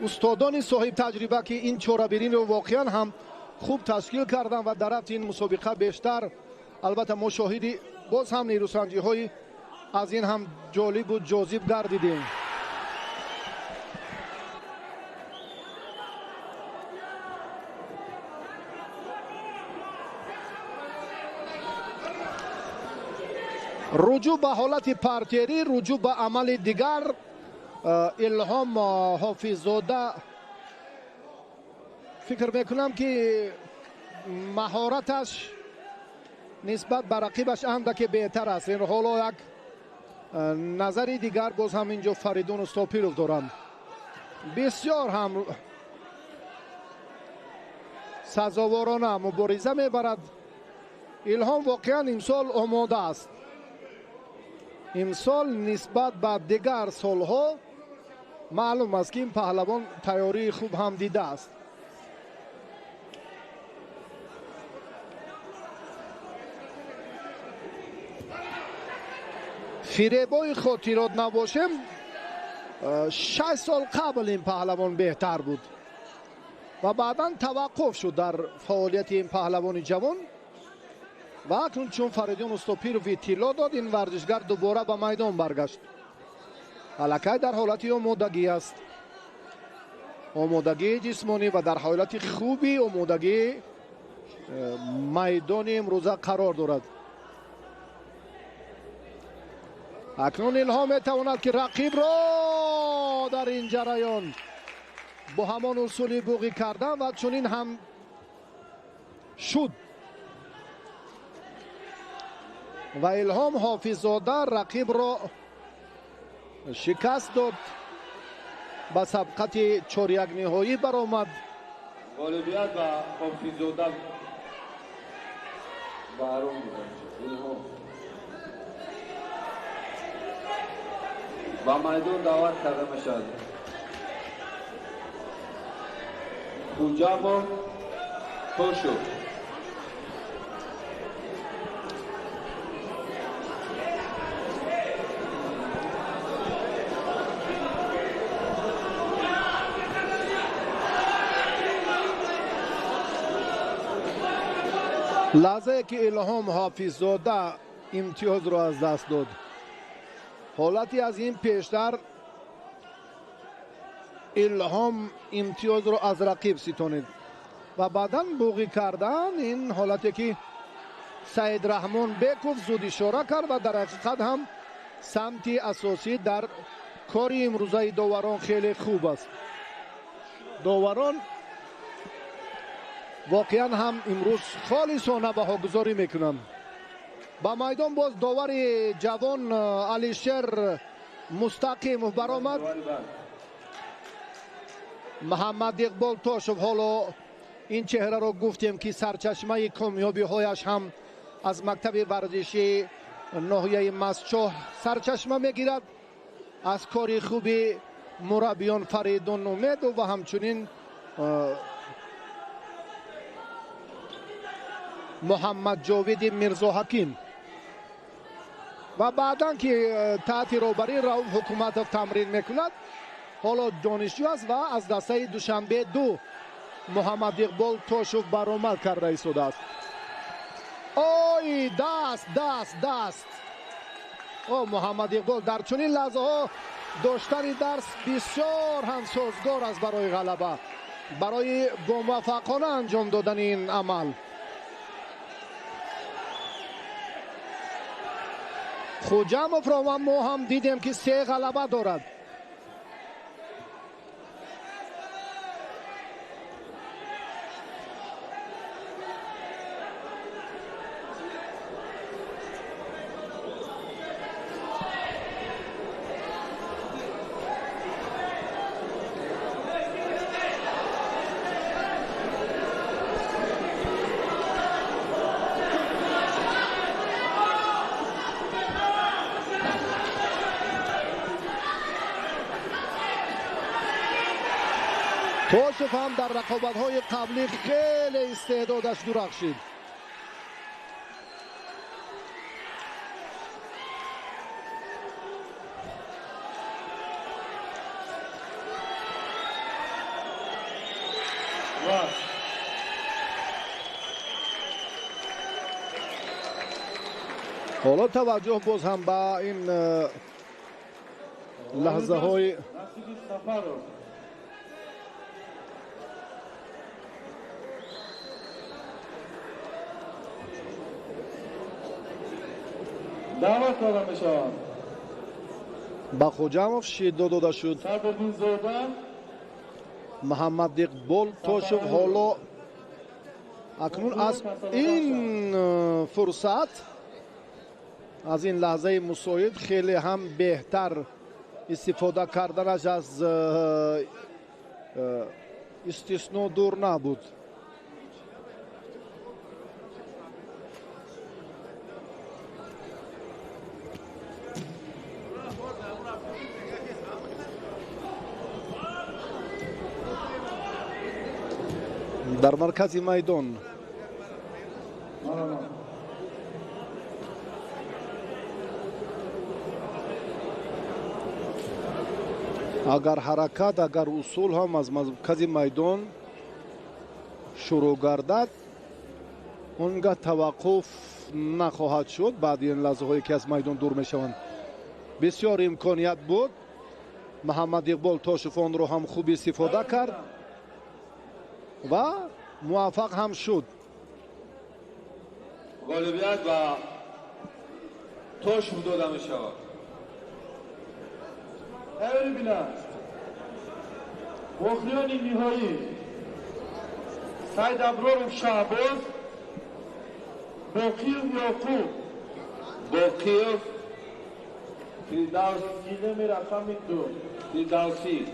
استادان صاحب تجربه که این چهاره‌برین رو واقعا هم خوب تشکیل کردن و در رفت این مسابقه بیشتر البته مشاهدی باز هم نیروسنجی های از این هم جالب و جاذب گردیدیم. رجوع به حالت پارتری، رجوع به عمل دیگر. الهام حافظ‌زاده فکر میکنم که مهارتش نسبت به رقیبش اندکی بهتر است. این حالا یک نظری دیگر باز هم اینجا فریدون استاپیروف دارند. بسیار هم سزاوارانه مبارزه میبرد. الهام واقعا امسال آماده است. امسال نسبت به دیگر سالها معلوم است که این پهلوان تیاری خوب هم دیده است. فریبای خاطرات نباشم 6 سال قبل این پهلوان بهتر بود و بعدا توقف شد در فعالیت این پهلوان جوان و اکنون چون فریدون استاپیروف اطلاع داد این ورزشگر دوباره به میدان برگشت. الکی در حالت آمادگی است، آمادگی جسمانی و در حالت خوبی آمادگی میدان امروزه قرار دارد. اکنون الهام میتواند که رقیب را در این جریان با همان اصول بوقی کردن و چنین هم شد و الهام حافظ‌زاده رقیب را شکست داد، به سبقت 4-1 نهایی برآمد. غالبیت و حافظ‌زاده برام می‌دهد. با میدان دعوت کرده میشد. خوجامو توشو لحظه که الهام حافظ‌زاده امتیاز رو از دست داد، حالتی از این پیشتر الهام امتیاز رو از رقیب ستانید و بعداً بوغی کردن. این حالتی که سعید رحمان بیکوف زود اشاره کرد و در حقیقت هم سمت اساسی در کاری امروزه داوران خیلی خوب است. داوران واقعا هم امروز خالصانه بهاگذاری میکنند. با میدان باز داور جوان علیشر مستقیم برآمد. محمد اقبال تاشف، حالا این چهره رو گفتیم که سرچشمه کامیابی هایش هم از مکتب ورزشی ناحیه مسچاه سرچشمه میگیرد، از کاری خوبی مربیان فریدون امید و همچنین محمد جاوید میرزا حکیم و بعداً که تحت روبری رئوف حکومت تمرین میکند. حالا دانشجو است و از دسته دوشنبه 2 محمد اقبال تاشف برآمد کرده ایستاده است. اوی دست او محمد اقبال در چنین لحظه ها داشتن درس بسیار هم سازگار است برای غلبه، برای با موفقانه انجام دادن این عمل. خوجاموف را ما هم دیدیم که 3 غلبه دارد. تاشف هم در رقابت‌های قبلی خیلی استعدادش درخشید. حالا توجه باز هم با این لحظه های دعوت داده می شود. با خوجاموف شیدا داده شد. صدرالدین زاده، محمد اقبال تاشف حالا اکنون از این فرصت، از این لحظه مساعد خیلی هم بهتر استفاده کردنش از استثناء دور نبود. در مرکز میدان اگر حرکت، اگر اصول هم از مرکز میدان شروع گردد، اونگاه توقف نخواهد شد. بعد این لحظه هایی که از میدان دور می شوند بسیار امکانیت بود. محمد اقبال تاشف آن رو هم خوب استفاده کرد و موفق هم شد. غالبیت و تاشف داده می شود. ببینید بخریان نهایی سید ابرار شعباز، باقیوف یعقوب، باقیوف فردوس، گیلم رقم 2 فردوسی،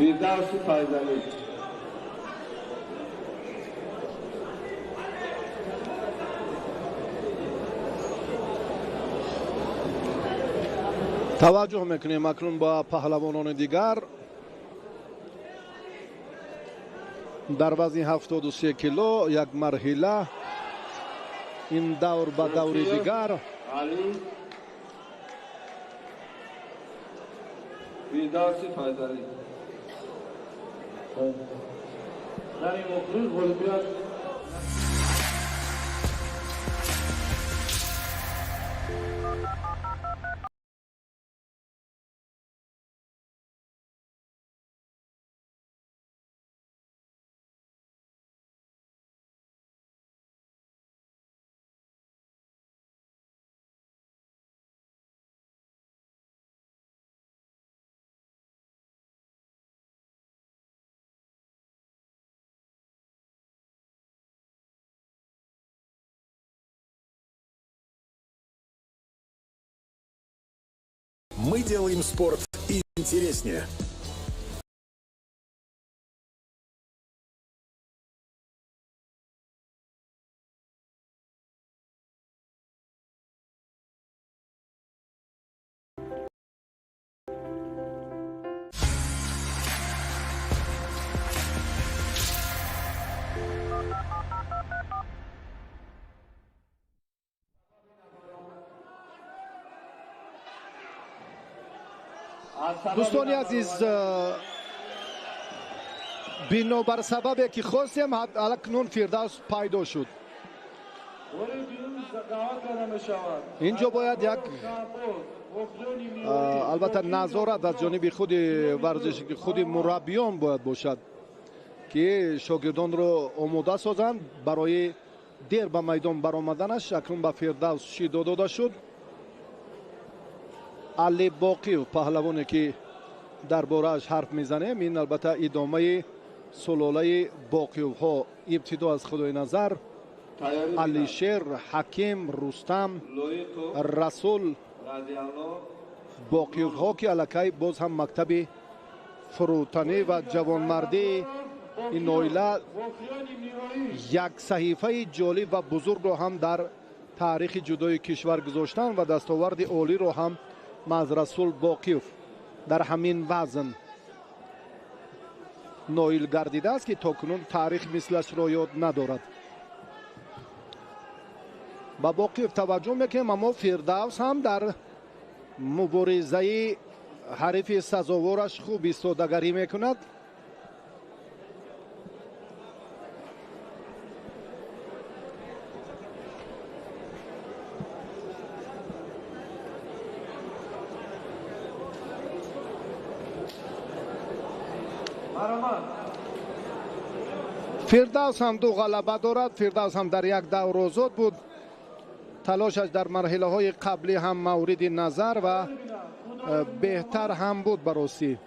فردوس فیضلی. توجه میکنیم اکنون با پهلوانان دیگر در وزن 73 کیلو یک مرحله این دور به دور دیگر. علی فردوس فیضلی. در این مخلوق اولمپیاد Мы делаем спорт интереснее. دوستانی عزیز، بنابر سببی که خواستیم اکنون فردوس پیدا شد. اینجا باید یک البته نظارت از جانب خود ورزش خود مربیان باید باشد که شاگردان رو آماده سازند برای دیر به میدان برآمدنش. اکنون به فردوس شیدا داده شد. علی باقیو پهلوانی که درباره‌اش حرف میزنیم، این البته ادامه سلاله باقیو ها، ابتدا از خدای نظر علی شیر، حکیم، رستم، رسول، باقیو ها که الکی باز هم مکتب فروتنی و جوانمردی این نویله یک صحیفه جالب و بزرگ رو هم در تاریخ جدای کشور گذاشتن و دستاورد عالی رو هم از رسول باقیوف در همین وزن نایل گردیده است که تاکنون تاریخ مثلش را یاد ندارد. با باقیوف توجه میکنیم، اما فردوس هم در مبارزه حریف سزاوارش خوب ایستادگی میکند. فردوس هم دو غلبه دارد. فردوس هم در یک دور آزاد بود. تلاشش در مرحله های قبلی هم مورد نظر و بهتر هم بود براستی.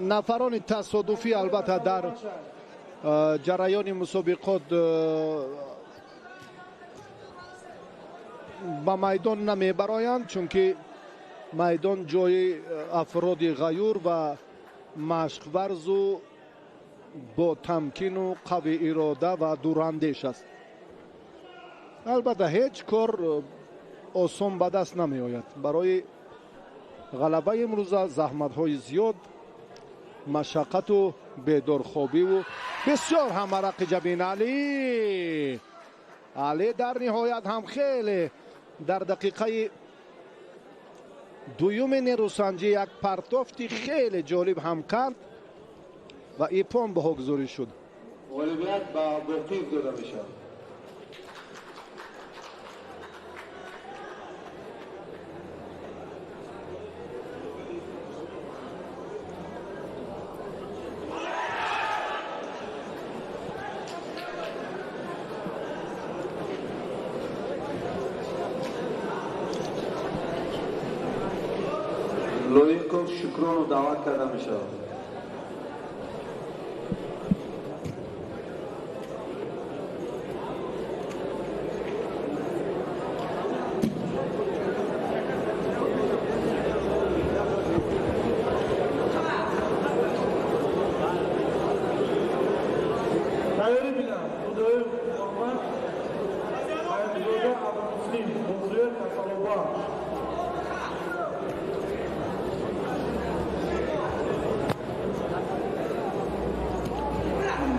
نفران تصادفی البته در جریان مسابقات به میدان نمی برایند، چون که میدان جای افراد غیور و مشق ورز و با تمکین و قوی اراده و دوراندیش است. البته هیچ کار آسان به دست نمی آید. برای غلبه امروز زحمت های زیاد، مشقت و بیدارخوابی و بسیار هم عرق جبین علی در نهایت هم خیلی در دقیقه دوم نیروسنجی یک پرتافتی خیلی جالب هم کرد و ایپان به گذاری شد. اولویت با باقیوف داده میشه. لوینکوف شکران رو دعوت کرده میشه.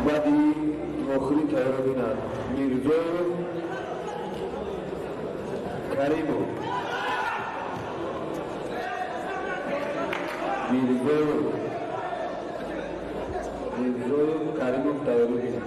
بدی آخری تیار بینند میرزویف کریمو میرزویف کریمو تیار بینند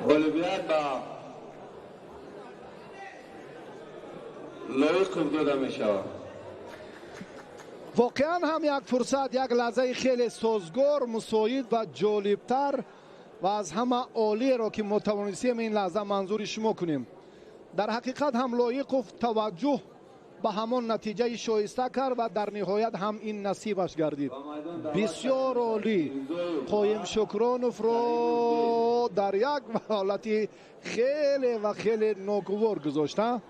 اولویت با لایق داده می شود. واقعا هم یک فرصت، یک لحظه خیلی سازگار، مساعد و جالبتر و از همه عالی را که متوانستیم این لحظه منظور شما کنیم. در حقیقت هم لایقوف توجه به همان نتیجه شایسته کرد و در نهایت هم این نصیبش گردید. بسیار عالی. قایم شکرانوف را در یک حالتی خیلی و خیلی ناگوار گذاشته.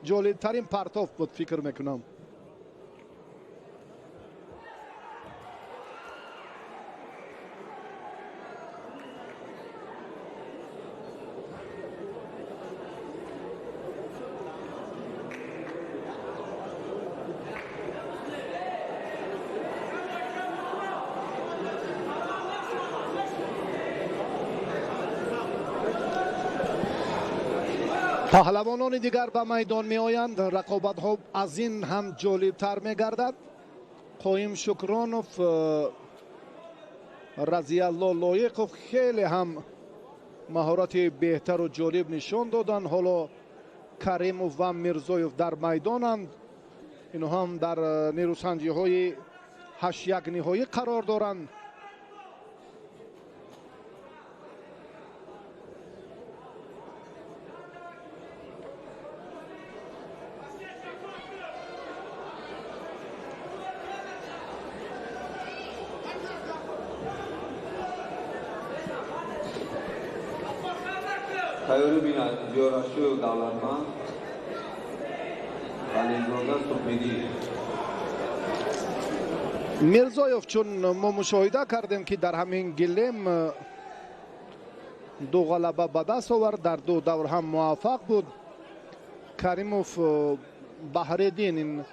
جالبترین پرتاف بود فکر میکنم. پهلوانان دیگر به میدان می آیند. رقابت ها از این هم جالب تر می گردد. قایم شکرانوف، رضی الله لایقوف خیلی هم مهارت بهتر و جالب نشان دادن. حالا کریموف و میرزویف در میدانند. اینها هم در نیروسنجی های 8-1 نهایی قرار دارند. تیاری بینند جوراشو دولتمند غنیزاده سپیدی. میرزویف چون ما مشاهده کردیم که در همین گلیم 2 غلبه به دست آورد، در 2 دور هم موفق بود. کریموف بحرالدین، این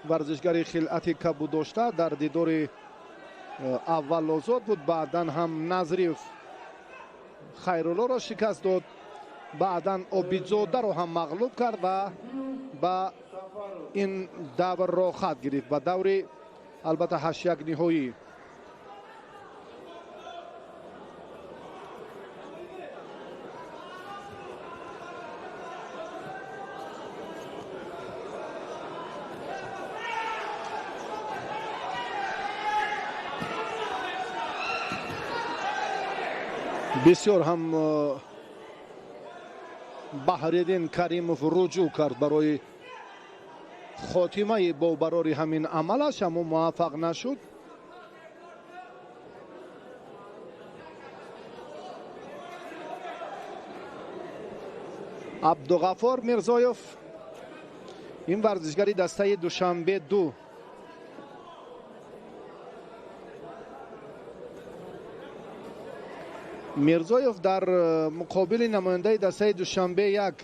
ورزشگر خلعت کبود داشته، در دیدار اول آزاد بود، بعدا هم نظریف خیرالله را شکست داد، بعدا عابدزاده را هم مغلوب کرد و با این دور را خط گرفت. به دور البته 8-1 نهایی. بسیار هم بحرالدین کریمов رجوع کرد برای خاتمه با برای همین عملش، اما موفق نشد. عبدالغفار میرزایف، این ورزشگری دسته دوشنبه 2. میرزایف در مقابل نماینده دسته دوشنبه 1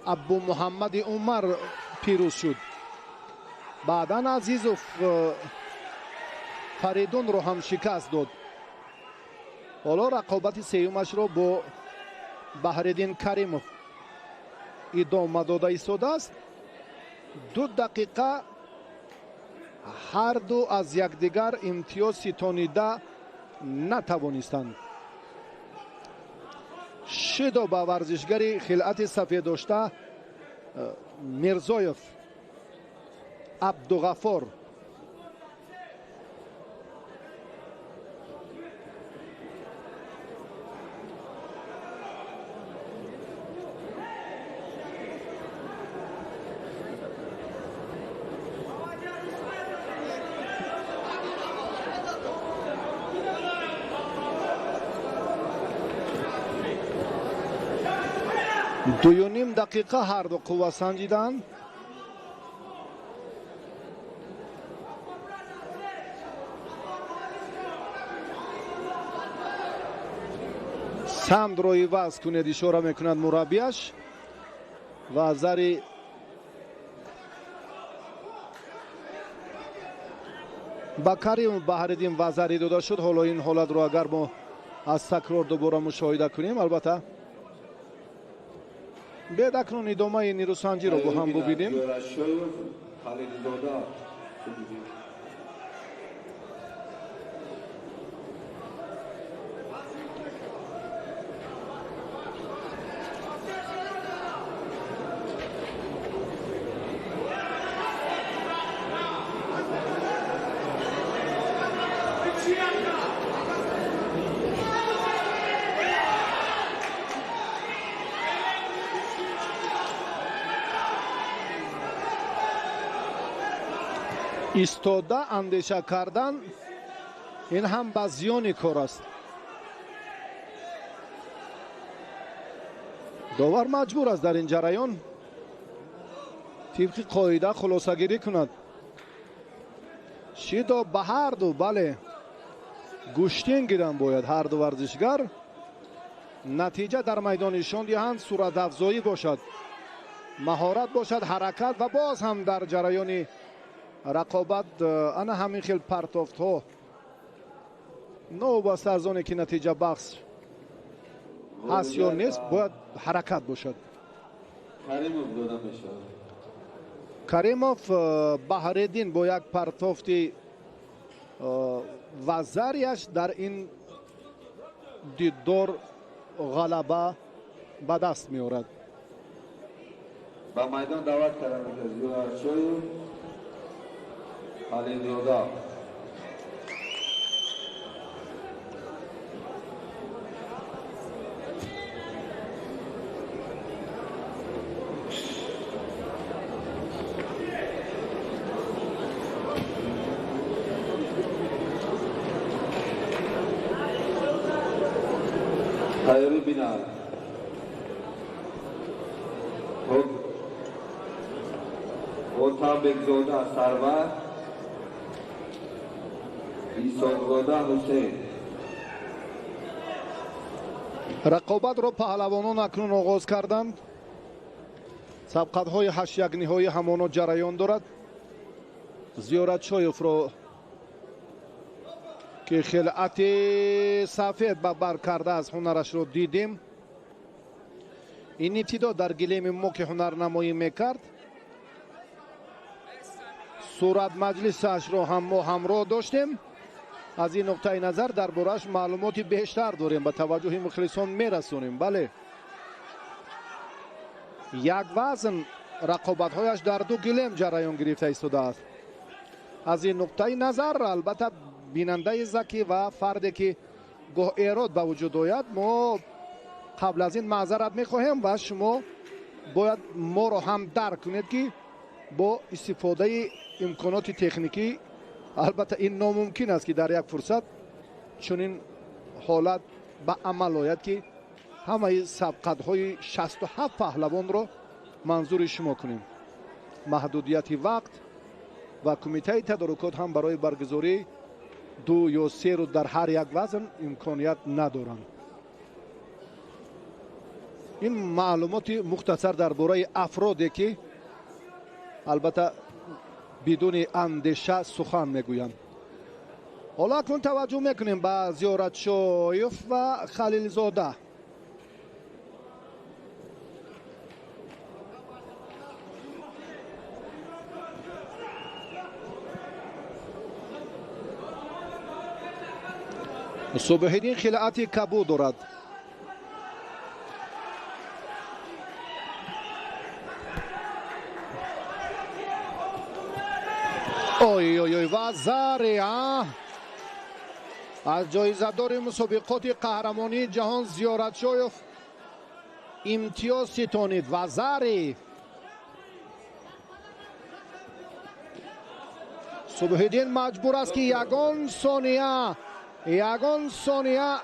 ابو محمد عمر پیروز شد. بعدا عزیزوف فریدون رو هم شکست داد. حالا رقابت سیومش رو با بحرالدین کریمов ادامه داده ایستاده است. 2 دقیقه هر دو از یکدیگر امتیاز ستانیده نتوانستند. شیدا با ورزشگری خلعت سفید داشته میرزایف، عبدالغفار، دو و نیم دقیقه هر دو قوه سنجیدند. سمت روی وز کنید اشاره میکند مربیش و زری با کریم بحرالدین وزری داده شد. حالا این حالت رو اگر ما از تکرار دوباره مشاهده کنیم، البته بعد اکنون ادامه نیروسنجی رو با هم ببینیم. ایستاده اندیشه کردن این هم به زیان کار است. داور مجبور است در این جریان طبق قاعده خلاصه گیری کند. شیدا به هر دو بله گوشتین گیرن باید هر دو ورزشگر. نتیجه در میدانشان دهند صورت افزایی باشد، مهارت باشد، حرکت و باز هم در جریان رقابت انا همین خیل پرتافت ها نو با سرزانه که نتیجه بخش هست یا نیست باید حرکت باشد. کریمov بحرالدین با یک پرتافت وزریش در این دیدار غلبه به دست می آورد. با میدان دعوت کردن از شوی علی نیودا تایری بینال اوتا بگزودا سرور ایسانگودا حسین. رقابت رو پهلوانان اکنون آغاز کردند. سبقت های 8-1 نهایی همانا جریان دارد. زیارت شایف رو که خلعت سفید به بر کرده از هنرش رو دیدیم. این ابتدا در گلیم ما که هنر نمایی میکرد صورت مجلسش رو هم ما همراه داشتیم. از این نقطه نظر دربارش معلوماتی بیشتر داریم، به توجه مخلصان میرسونیم. بله، یک وزن رقابت‌هایش در 2 گلم جریان گرفته ایستاده است. از این نقطه نظر البته بیننده زکی و فردی که گاه ایراد به وجود آید، ما قبل از این معذرت میخواهیم و شما باید ما رو هم درک کنید که با استفاده امکانات تکنیکی البته این ناممکن است که در یک فرصت چنین حالت به عمل آید که همه سبقت‌های 67 پهلوان رو منظور شما کنیم. محدودیت وقت و کمیته تدارکات هم برای برگزاری 2 یا 3 رو در هر یک وزن امکانیت ندارند. این معلومات مختصر درباره افرادی که البته بدون اندیشه سخن میگویند. حالا اکنون توجه میکنیم به زیارتشایف و خلیل زاده. صبح‌الدین خلعت کبود دارد. اوی اوی اوی و زاری از جایزه‌دار مسابقات قهرمانی جهان زیارتشایف امتیاز ستانید. و زاری صبح‌الدین مجبور است که یگان ثانیه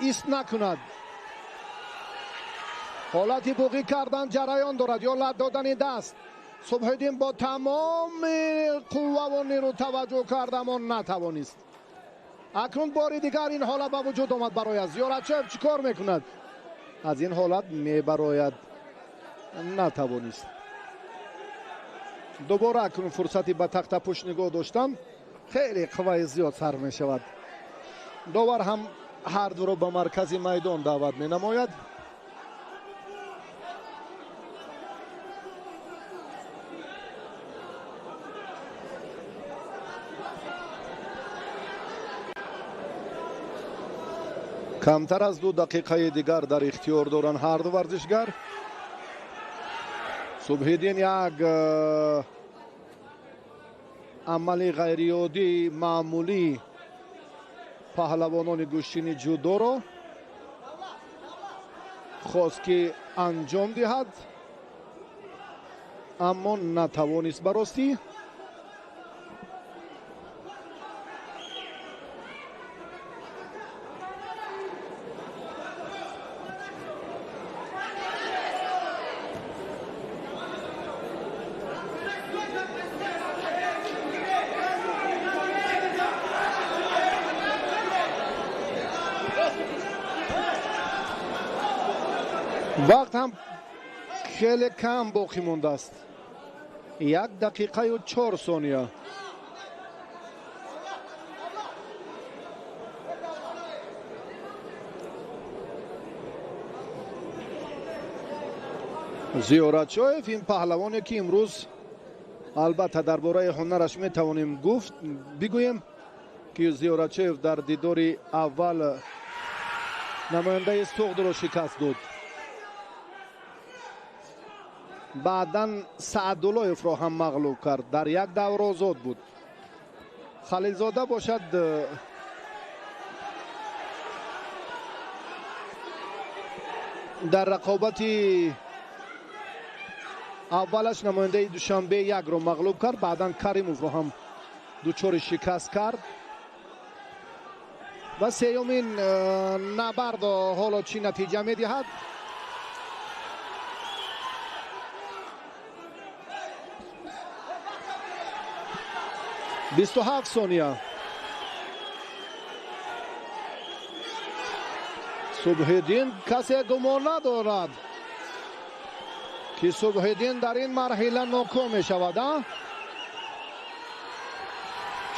ایست نکند. حالتی بوقی کردن جریان دارد یا لد دادن دست. صبح‌الدین با تمام قوه و نیرو توجه کرد اما نتوانست. اکنون بار دیگر این حالت به وجود آمد برای زیارتشایف. چیکار میکند؟ از این حالت میبراید، نتوانست. دوباره اکنون فرصتی به تخت پشت نگاه داشتن، خیلی قوه زیاد سر می شود. داور هم هر دو رو به مرکز میدان دعوت می نماید. کمتر از 2 دقیقه دیگر در اختیار دارن هر دو ورزشگر. صبح‌الدین یک عمل غیرعادی معمولی پهلوانان گوشتین جودو رو خواست که انجام دهد اما نتوانست براستی. وقت هم خیلی کم باقی مونده است. 1 دقیقه و 4 ثانیه. زیارتشایف این پهلوانی که امروز البته درباره هنرش می توانیم گفت بگوییم که زیارتشایف در دیدار اول نماینده سوخت را شکست داد. بعداً سعداللهیف را هم مغلوب کرد. در یک دور آزاد بود. خلیل زاده باشد در رقابت اولش نماینده دوشنبه 1 را مغلوب کرد. بعداً کریموف را هم دوچار شکست کرد و سیومین نبرد حالا چی نتیجه می دهد؟ بیست و 27 ثانیه. صبح‌الدین کسی گمان ندارد که صبح‌الدین در این مرحله ناکام می شود.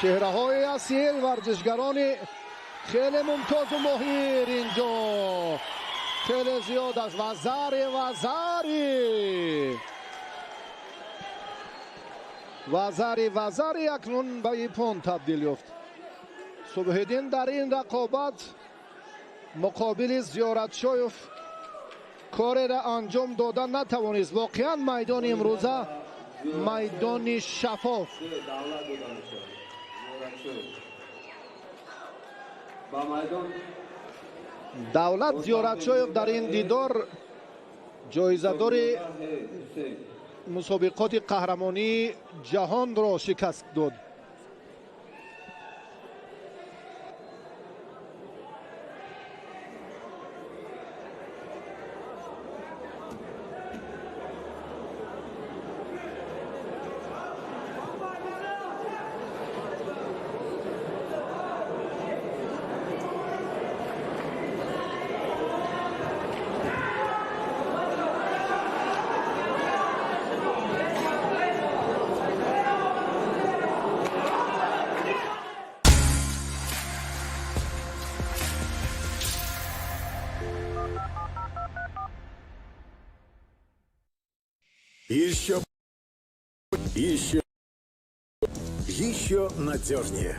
چهره های اصیل ورزشگران خیلی ممتاز و ماهر اینجا خیلی زیاد است. و زاری وزری اکنون به ایپون تبدیل یافت. صبح‌الدین در این رقابت مقابل زیارتشویف کاری را انجام دادن نتوانست. واقعا میدان امروزه میدان شفاف. دولت زیارتشویف در این دیدار جایزه‌دار مسابقات قهرمانی جهان را شکست داد. Еще надежнее.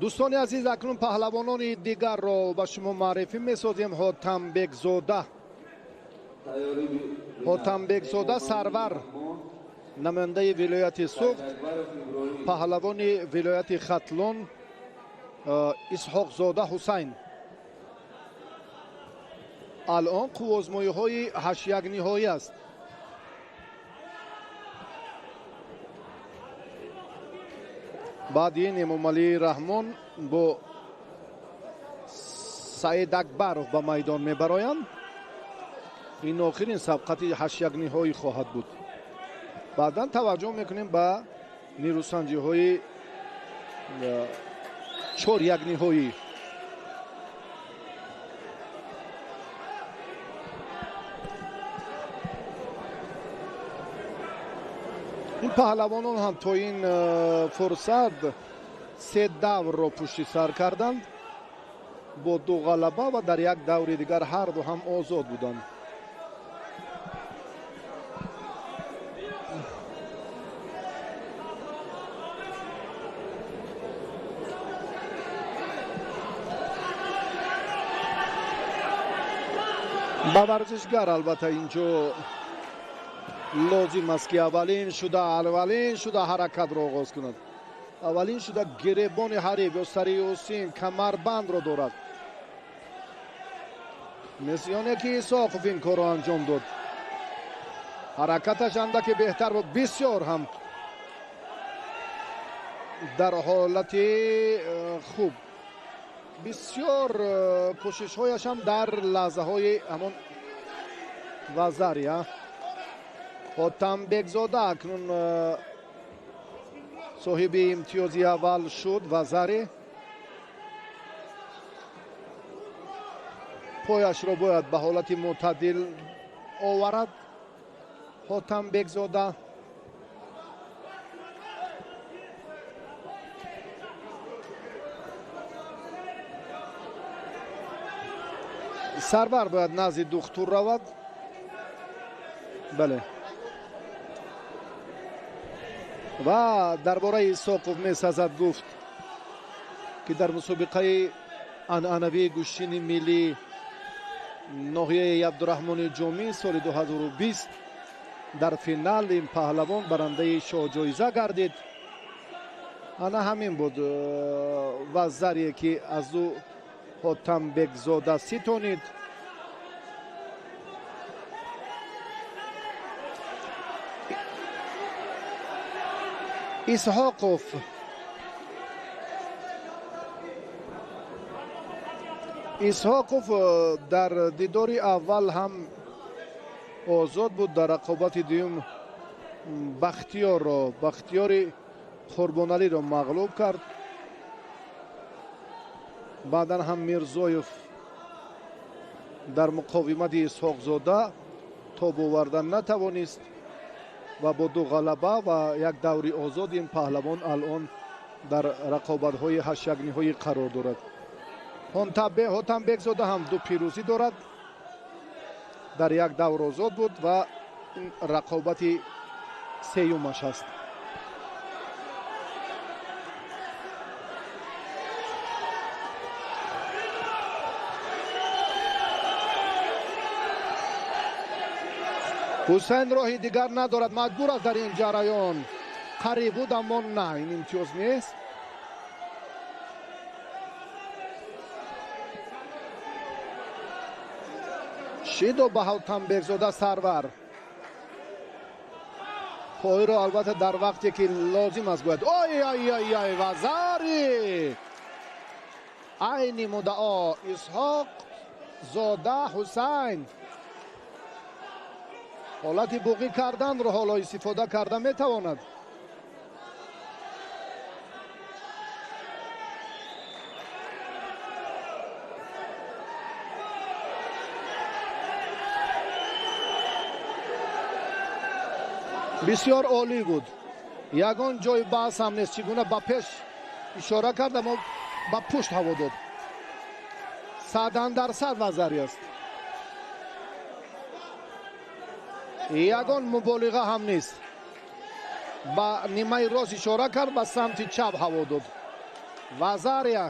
دوستان عزیز، اکنون پهلوانان دیگر را به شما معرفی می‌سازیم. حاتم زاده سرور، نماینده ولایت سوخت، پهلوان ولایت ختلون اسحاق زاده حسین. الان قوازمایی‌های 8-1 نهایی است. بعد این امامعلی رحمان با سعید اکبرов به میدان میبرایند. این آخرین سبقت 8-1 نهایی خواهد بود. بعدا توجه میکنیم به نیروسنجی های 4-1 نهایی. این پهلوانان هم تا این فرصت 3 دور را پشت سر کردند با 2 غلبه و در یک دور دیگر هر دو هم آزاد بودند. با ورزشگر البته اینجا لازم است که اولین شده حرکت را آغاز کند. اولین شده گریبان حریف یا سری حسین کمربند را دارد. مثل که ایساقوف این کار را انجام داد. حرکتش اندکی بهتر و بسیار هم در حالت خوب. بسیار کوشش هایش هم در لحظه های همون وزری. حاتم زاده اکنون صاحب امتیازی اول شد. وزری پایش را باید به حالت معتدل آورد. Хотамбекзода. Сарвар бояд назди духтур равад. бале. ва дар бораи Исоқов месазад гуфт ки дар мусобиқаи анъанавии гӯштини миллии ноҳияи Абдурахмони Ҷомӣ соли 2020 дар финал ин паҳлавон барандаи шоҳҷоиза гардид. ана ҳамин буд ва зарие ки аз ӯ Хотамбекзода ситонид. Исҳоқов дар дидори аввал ҳам озод буд, дар рақобати дуюм бахтиёри қурбоналиро мағлуб кард. баъдан ҳам Мирзоев дар муқовимати Исҳоқзода тоб овардан натавонист ва бо ду ғалаба ва як даври озод ин паҳлавон алон дар рақобатҳои ҳаштягниҳоӣ қарор дорад. Хотамбекзода ҳам ду пирӯзӣ дорад, дар як давр озод буд ва рақобати сеюмаш аст. ҳусайн роҳи дигар надорад, маҷбур аст дар ин ҷараён. қариб буд, аммо на, ин имтиёз нест. шидо ба Хотамбекзода Сарвар. поиро албатта дар вақте ки лозим аст бояд. ой вазари айни муддао Исҳоқ зода Ҳусайн. ҳолати буғӣ карданро ҳоло истифода карда метавонад. бисёр олӣ буд. ягон ҷои баҳс ҳам нест. чӣ гуна ба пеш ишора кард, аммо ба пушт ҳаво дод. 100% вазари аст. ягон муболиға ҳам нест. ба нимаи рост ишора кард, ба самти чап ҳаво дод. вазария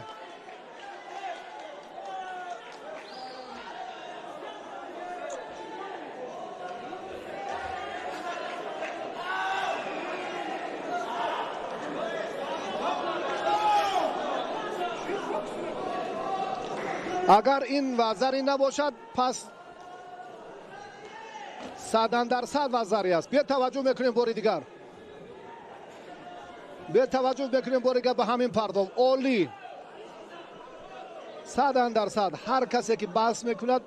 агар ин вазари набошад, пас 100% вазари аст. бетаваҷҷӯҳ мекунем бори дигар. бетаваҷҷӯҳ мекунем бори дигар ба ҳамин пардов. олӣ 100%. ҳар касе ки баҳс мекунад,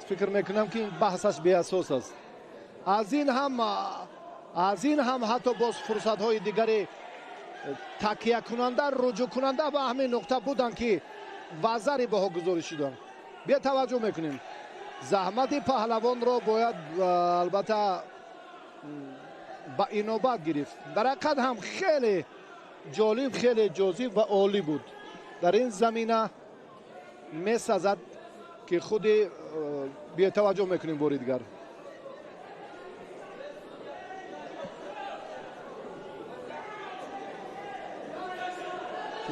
фикр мекунам ки ин баҳсаш беасос аст. аз ин ҳам ҳатто боз фурсатҳои дигари такякунанда, руҷӯъкунанда ба ҳамин нуқта буданд ки вазари баҳогузорӣ шуданд. бетаваҷҷӯҳ мекунем. заҳмати паҳлавонро бояд албатта ба инобат гирифт. дар ҳақиқат ҳам хеле ҷолиб, хеле ҷозиб ва олӣ буд. дар ин замина месазад ки худи бетаваҷҷӯҳ мекунем бори дигар.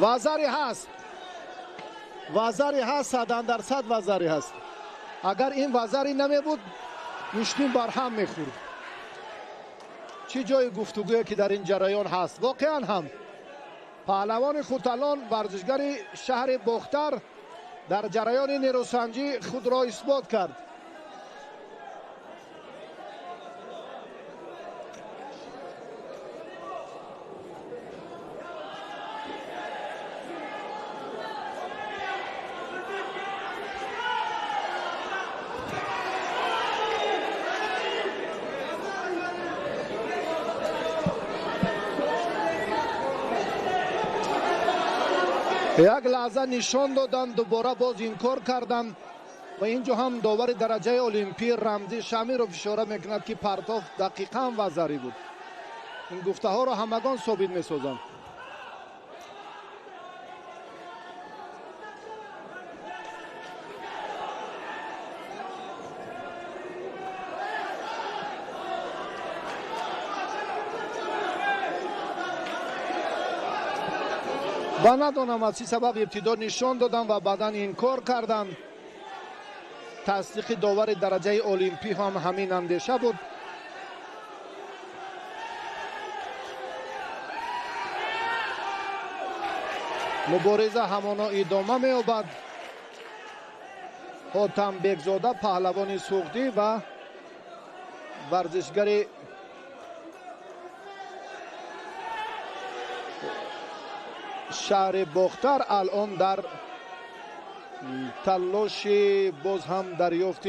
вазари ҳаст. 100% вазари ҳаст. агар ин вазари намебуд, муштин бар ҳам мехӯрд. чӣ ҷои гуфтугӯе ки дар ин ҷараён ҳаст. воқеан ҳам паҳлавони хурдталон, варзишгари шаҳри бохтар, дар ҷараёни нерӯсанҷӣ худро исбот кард. як лаҳза нишон доданд, дубора боз инкор карданд. و اینجا هم داور درجه المپی رمزی شمیرов اشاره میکند که پرتاب دقیقاً و ضری بود. این گفته ها را همگان ثابت میسازند. و ندانم از چه سبب ابتدا نشان دادن و بعدا انکار کردن. تصدیق داور درجه المپی هم همین اندیشه بود. مبارزه همانا ادامه می‌یابد. حاتم بگزاده پهلوان سوختی و ورزشگر شهر باختر الان در تلاش باز هم دریافت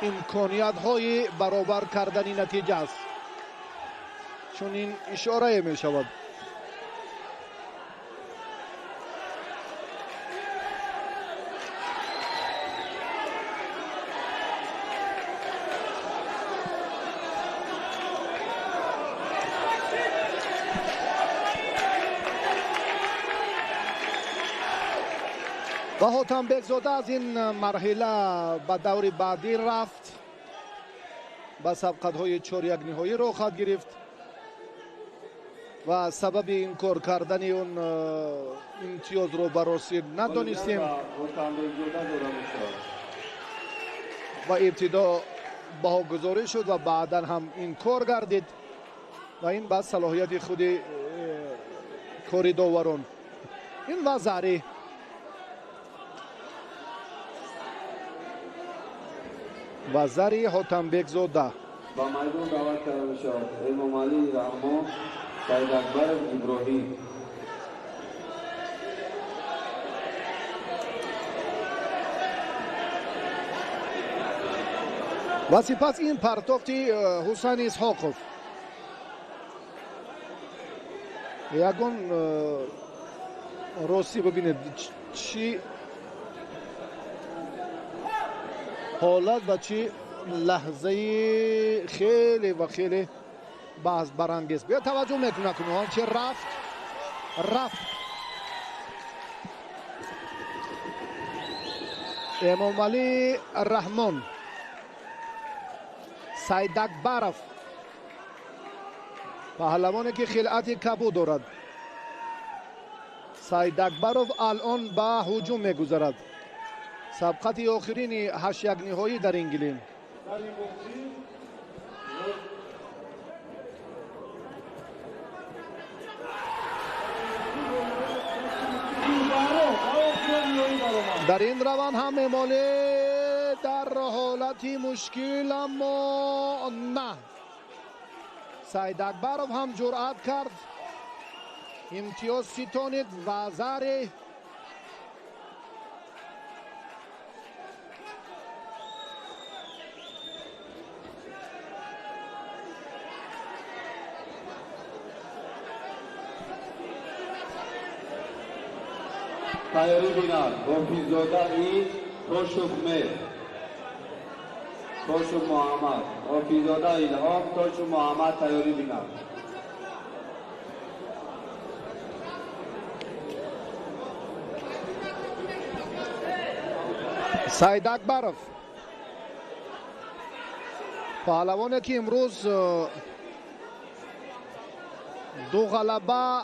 امکانیت های برابر کردن نتیجه است، چون این اشاره می شود. و حاتم بگزاده از این مرحله به دور بعدی رفت. به سبقت‌های 4-1 نهایی را خواهد گرفت و سبب این کار کردن اون امتیاز رو بررسی ندانستیم و ابتدا بهاگذاری شد و بعدا هم این کار گردید و این بعد صلاحیت خود کاری داوران. این وزاری وزاری حاتم بگزاده با میدان دعوت کرده میشود. امام علی رحمان، سید اکبر ابراهیم. و سپس این پرتافت حسین اسحاقов یگان راستی ببینید چی حالت و چی لحظه خیلی و خیلی بحث برانگیز. بیا توجه میکنه کنه چه رفت امام علی رحمان، سید اکبرov پهلوانی که خلعت کبود دارد. سید اکبرov الان به هجوم میگذرد. سبقت آخرین 8-1 نهایی در انگلند. در این روند هم امالی در حالتی مشکل، اما نه، سید اکبرov هم جرأت کرد امتیاز ستانید و زره تیاری بینر حافظزاده این توشف میر، توشف محمد، حافظزاده الهام، توشف محمد. تیاری بینر سید اکبرov پهلوانی که امروز دو غلبه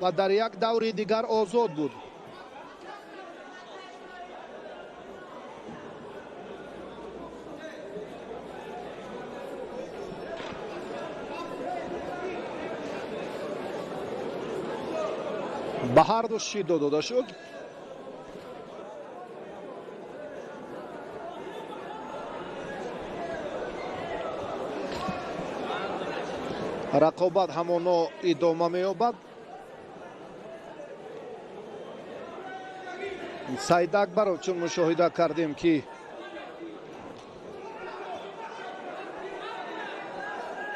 و در یک دور دیگر آزاد بود. به هر دو شیدا داده شد. رقابت همانا ادامه می‌یابد. سید اکبرov چون مشاهده کردیم که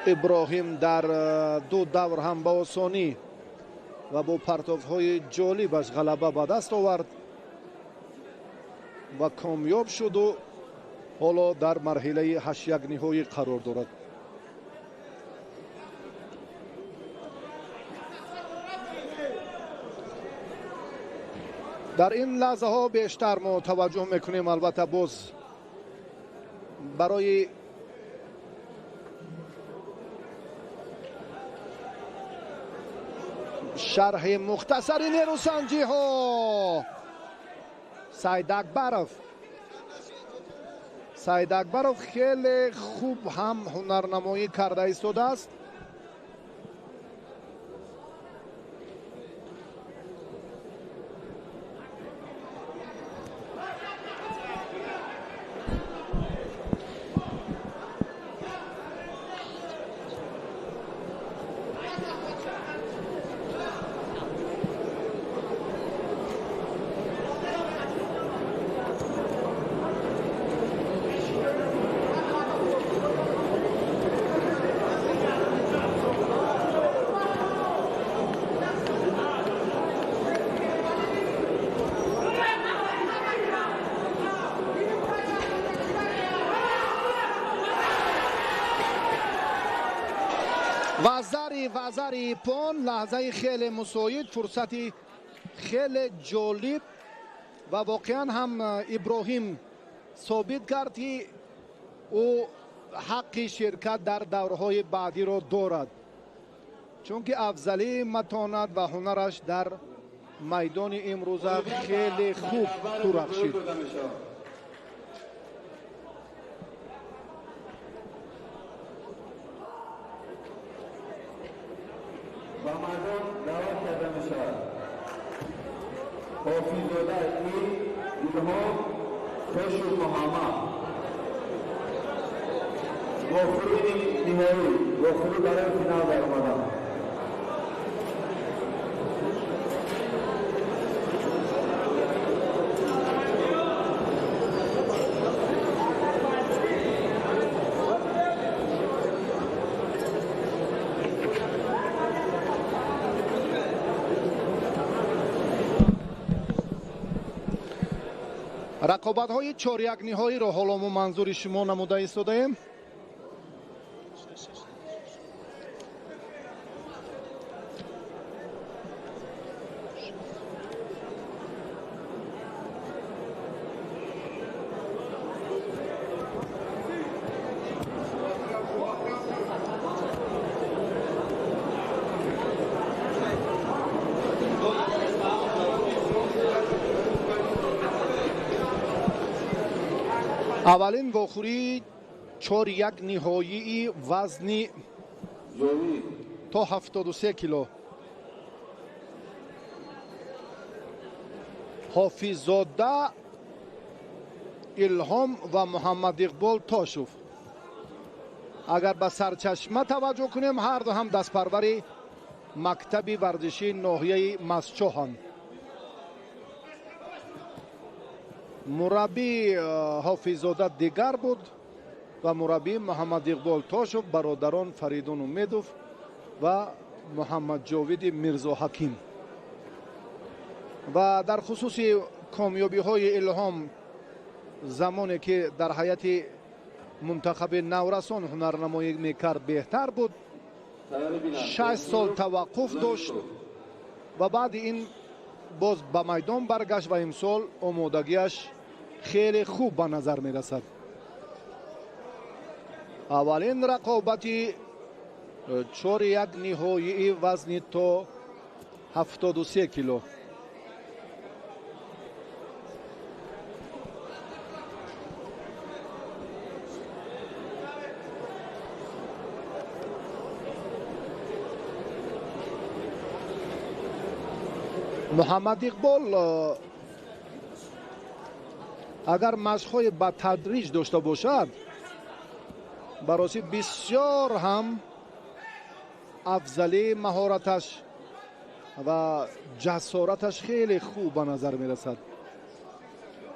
ابراهیم در دو دور هم با آسانی و با پرتاب‌های جالبش غلبه به دست آورد و کامیاب شد و حالا در مرحله 8 نهایی قرار دارد. در این لحظه ها بیشتر ما توجه میکنیم البته باز برای شرح مختصر نیروسنجی ها سعید اکبرов خیلی خوب هم هنرنمایی کرده ایستاده است. وزری پون لحظه خیلی مساعد، فرصتی خیلی جالب و واقعا هم ابراهیم ثابت کرد که او حق شرکت در دورهای بعدی را دارد، چون که افضلی متانت و هنرش در میدان امروزه خیلی خوب درخشید. با مردم دعوت کرده می شود. حافظ‌زاده الهام خوش محمد وفرود نهایی وفرود برای فینال در آمدن. رقابت‌های 4-1 نهایی را حالا ما منظور شما نموده ایستادیم. اولین واخوری 4-1 نهایی وزنی تا 73 کیلو. حافظ‌زاده الهام و محمد اقبال تاشوف. اگر به سرچشمه توجه کنیم هر دو هم دستپروری مکتب ورزشی ناحیه مسچوهان. مربی حافظ‌زاده دیگر بود و مربی محمد اقبال تاشوف، برادران فریدون امیدوف و محمد جاوید میرزا حکیم. و در خصوص کامیابی های الهام زمانی که در حیات منتخب نورسان هنرنمایی میکرد بهتر بود. 6 سال توقف داشت و بعد این باز به میدان برگشت و امسال آمادگیش خیلی خوب به نظر می رسد. اولین رقابتی 4-1 نهایی وزن تا 73 کیلو. محمد اقبال اگر مشق‌های با تدریج داشته باشد برای بسیار هم افضلی مهارتش و جسارتش خیلی خوب به نظر می رسد.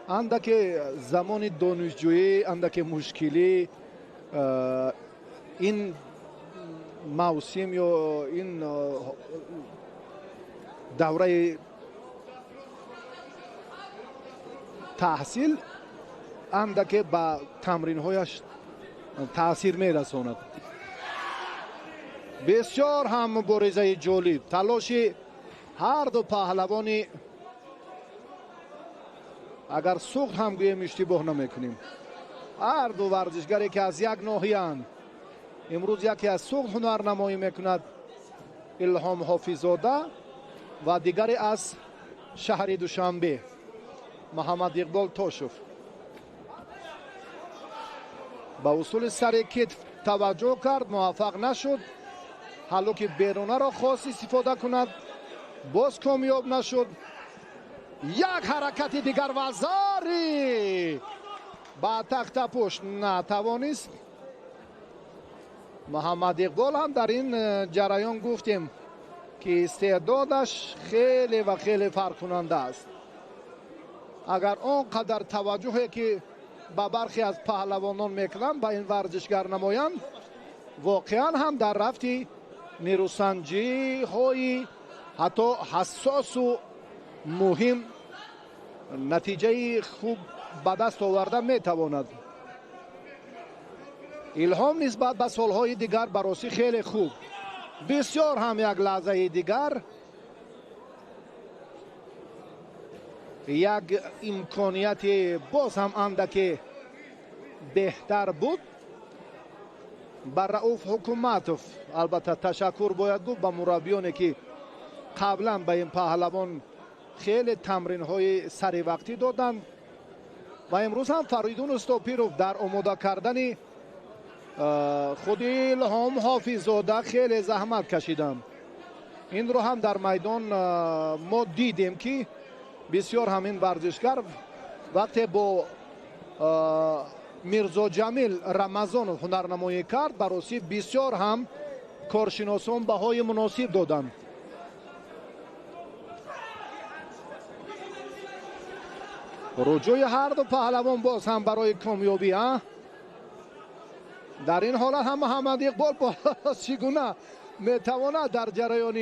اندک زمان دانشجویی اندک مشکلی این موسم یا این دوره تحصیل اندک با تمرین هایش تاثیر می رساند. بسیار هم مبارزه جالب، تلاش هر دو پهلوانی، اگر سوخت هم گویم اشتباه نمیکنیم، هر دو ورزشگری که از یک ناحیه اند. امروز یکی از سوخت هنر نمایی میکند الهام حافظ‌زاده و دیگری از شهر دوشنبه محمد اقبال تاشوف. با اصول سر کتف توجه کرد، موفق نشد. حالا که بیرونه را خواست استفاده کند، باز کامیاب نشد. یک حرکت دیگر و زاری با تخت پشت نتوانست. محمد اقبال هم در این جریان گفتیم که استعدادش خیلی و خیلی فرق کننده است. اگر آنقدر توجهی که به برخی از پهلوانان میکنند به این ورزشگر نمایند، واقعا هم در رفتی نیروسنجی های حتی حساس و مهم نتیجه خوب به دست آورده میتواند. الهام نسبت به سالهای دیگر بررسی خیلی خوب، بسیار هم یک لحظه دیگر یک امکانیت باز هم اندک بهتر بود. بر رؤوف حکومتوف البته تشکر باید گفت به مربیانی که قبلا به این پهلوان خیلی تمرین های سری وقتی دادند و امروز هم فریدون استاپیروف در آماده کردن خود الهام حافظ‌زاده خیلی زحمت کشیدند. این رو هم در میدان ما دیدیم که بسیار همین ورزشگر وقتی با میرزا جمیل رمضان هنرنمایی کرد، بررسی بسیار هم کارشناسان بهای مناسب دادند. رجوع هر دو پهلوان باز هم برای کامیابی. در این حالت هم محمد اقبال باز چگونه میتواند در جریان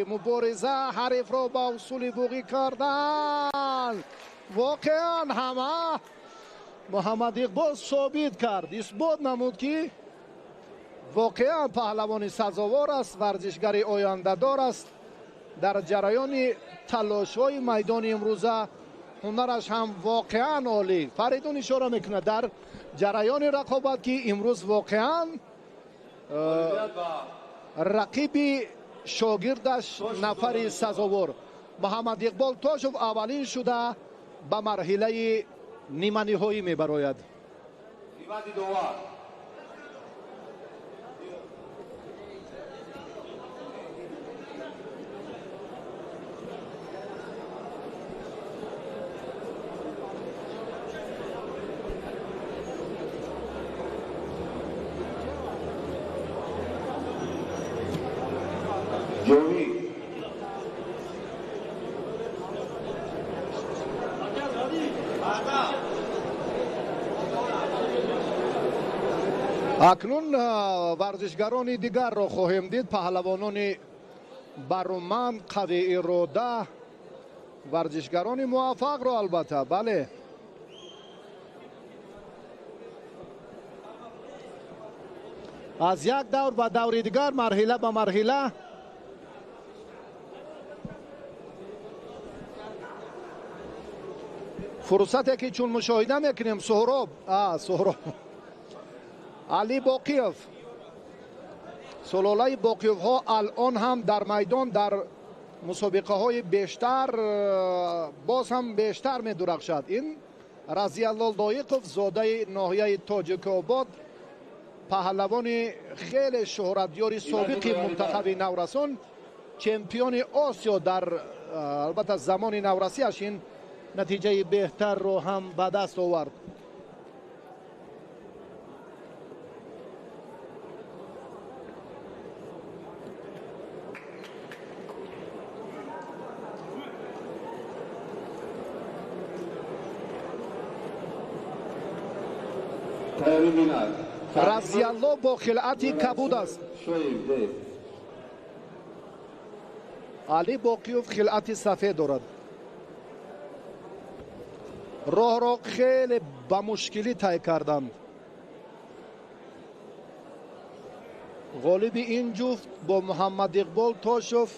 مبارزه حریف را با اصول بوغی کردن. واقعا همه محمد اقبال ثابت کرد، اثبات نمود که واقعا پهلوان سزاوار است، ورزشگر آینده دار است. در جریان تلاش های میدان امروزه هنرش هم واقعا عالی. فریدون اشاره میکنه در جریان رقابت که امروز واقعا رقیب شاگردش نفر سزاوار محمد اقبال تاشوف اولین شده به مرحله نیمه نهایی میبراید. اکنون ورزشگران دیگر را خواهیم دید. پهلوانان برومند، قوی اراده، ورزشگران موفق را البته. بله، از یک دور به دور دیگر، مرحله به مرحله فرصتی که چون مشاهده میکنیم سهراب علی باقیوف، سلاله باقیوف ها الان هم در میدان در مسابقه های بیشتر باز هم بیشتر می درخشد. این رضی الله دایقوف زاده ناحیه تاجیک آباد، پهلوان خیلی شهرتیار سابق منتخب نورسان، چمپیون آسیا در البته زمان نورسیش این نتیجه بهتر رو هم به دست آورد. رضی الله با خلعت کبود است. علی باقیوف خلعت سفید دارد. راه را خیلی با مشکلی طی کردند. غالب این جفت با محمد اقبال تاشوف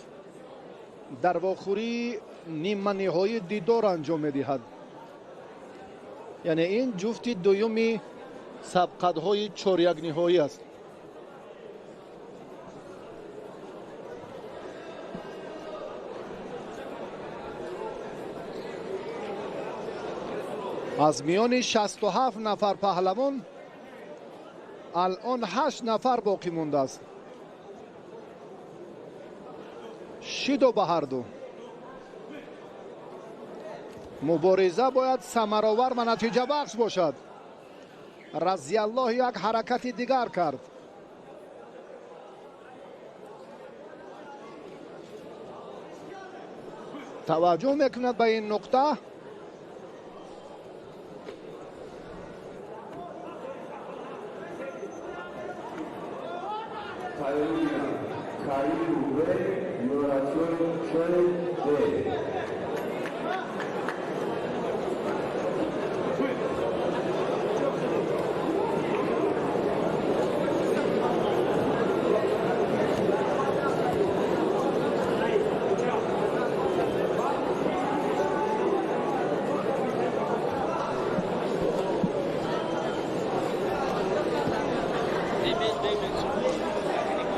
در واخوری نیمه نهایی دیدار انجام می‌دهد. یعنی این جفت دومی سبقت‌های چهاریک نهایی است. از میان 67 نفر پهلوان الان 8 نفر باقی مونده است. 6 به هر دو. مبارزه باید ثمرآور و نتیجه بخش باشد. رضی الله یک حرکت دیگر کرد. توجه میکند به این نقطه.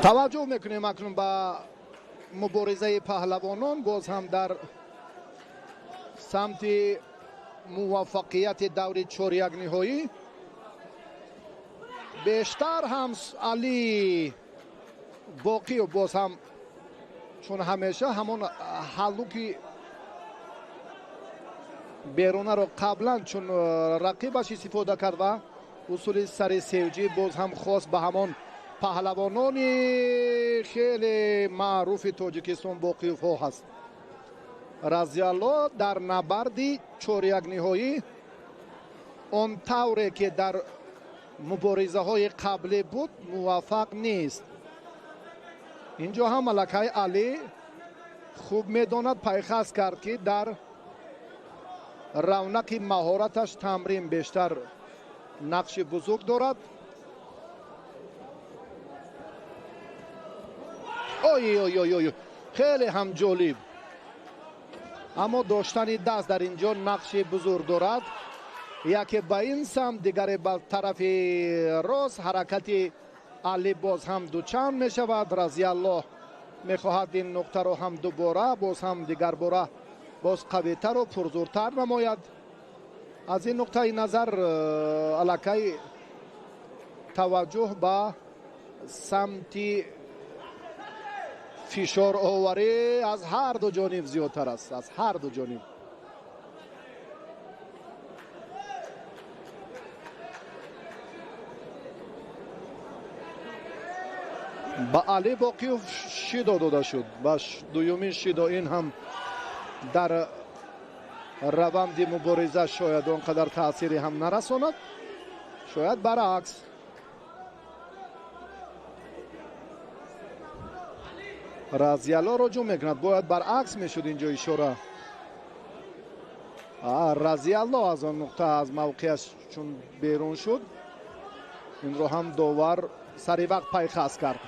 توجه میکنیم اکنون به مبارزه پهلوانان. باز هم در سمت موفقیت دور چهاریک نهایی بیشتر هم علی باقی و باز هم چون همیشه همون حلوکی بیرونه رو قبلا چون رقیبش استفاده کرد و اصول سر سیوجی باز هم خاص به همون پهلوانان خیلی معروف تاجیکستان باقیوف ها هست. رضی الله در نبرد چهاریک نهایی اون طوری که در مبارزه های قبلی بود موفق نیست. اینجا هم ملکه علی خوب میداند پیخست کرد که در رونق مهارتش تمرین بیشتر نقش بزرگ دارد. اوی خیلی هم جالب، اما داشتن دست در اینجا نقش بزرگ دارد. یکی به این سمت دیگر به طرف راست حرکت علی باز هم دوچند می شود. رضی الله می خواهد این نقطه رو هم دوباره باز هم دیگر باره باز قویتر و پرزورتر نماید. از این نقطه نظر الکی توجه به سمت فشار آوری از هر دو جانب زیادتر است. از هر دو جانب. با علی باقیوف شیدا داده شد. باش دویمین شیدا. این هم در روند مبارزه شاید آنقدر تأثیری هم نرساند، شاید برعکس. رضی الله رجوع میکند. باید برعکس میشد اینجا اشاره. رضی الله از آن نقطه از موقعش چون بیرون شد این رو هم داور سری وقت پیخست کرد.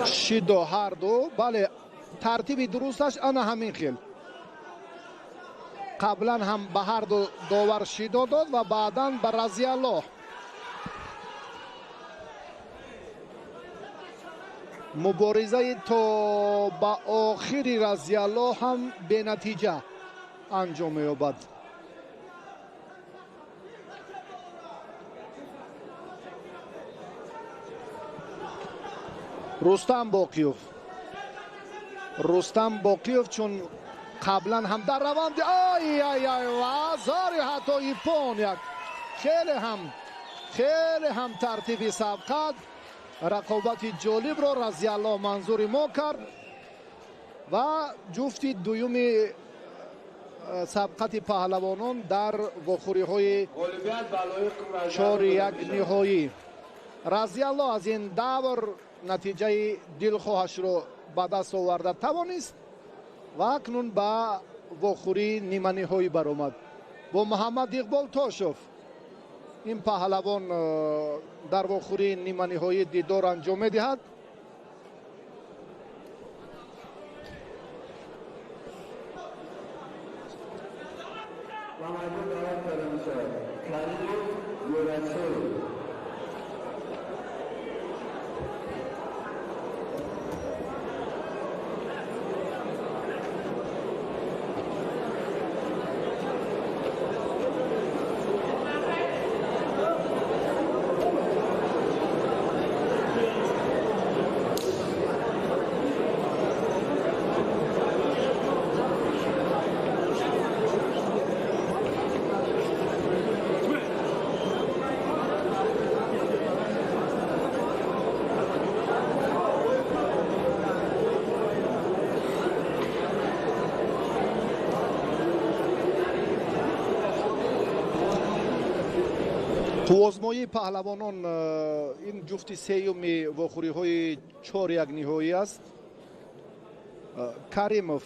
شیدا هر دو. بله ترتیب درستش انا همین خیل. قبلا هم به هر دو داور شیدا داد و بعدا به رضی الله. مبارزه تا به آخری رضی الله هم به نتیجه انجام یابد. رستم باقیوف چون قبلا هم در روند آی و زاری حتی پون یک خیلی هم خیلی هم ترتیب سبقت رقابت جالب را رضی الله منظور ما کرد و جفت دوم سبقت پهلوانان در واخوری های 4-1 نهایی. رضی الله از این دور نتیجه دلخواهش را به دست آورده توانست و اکنون به واخوری نیمه نهایی برآمد. با محمد اقبال تاشوف این پهلوان در واخوری نیمه نهایی دیدار انجام می‌دهد. تو آزمایی پهلوانان این جفت سیومی واخوری های 4-1 نهایی است. کریموف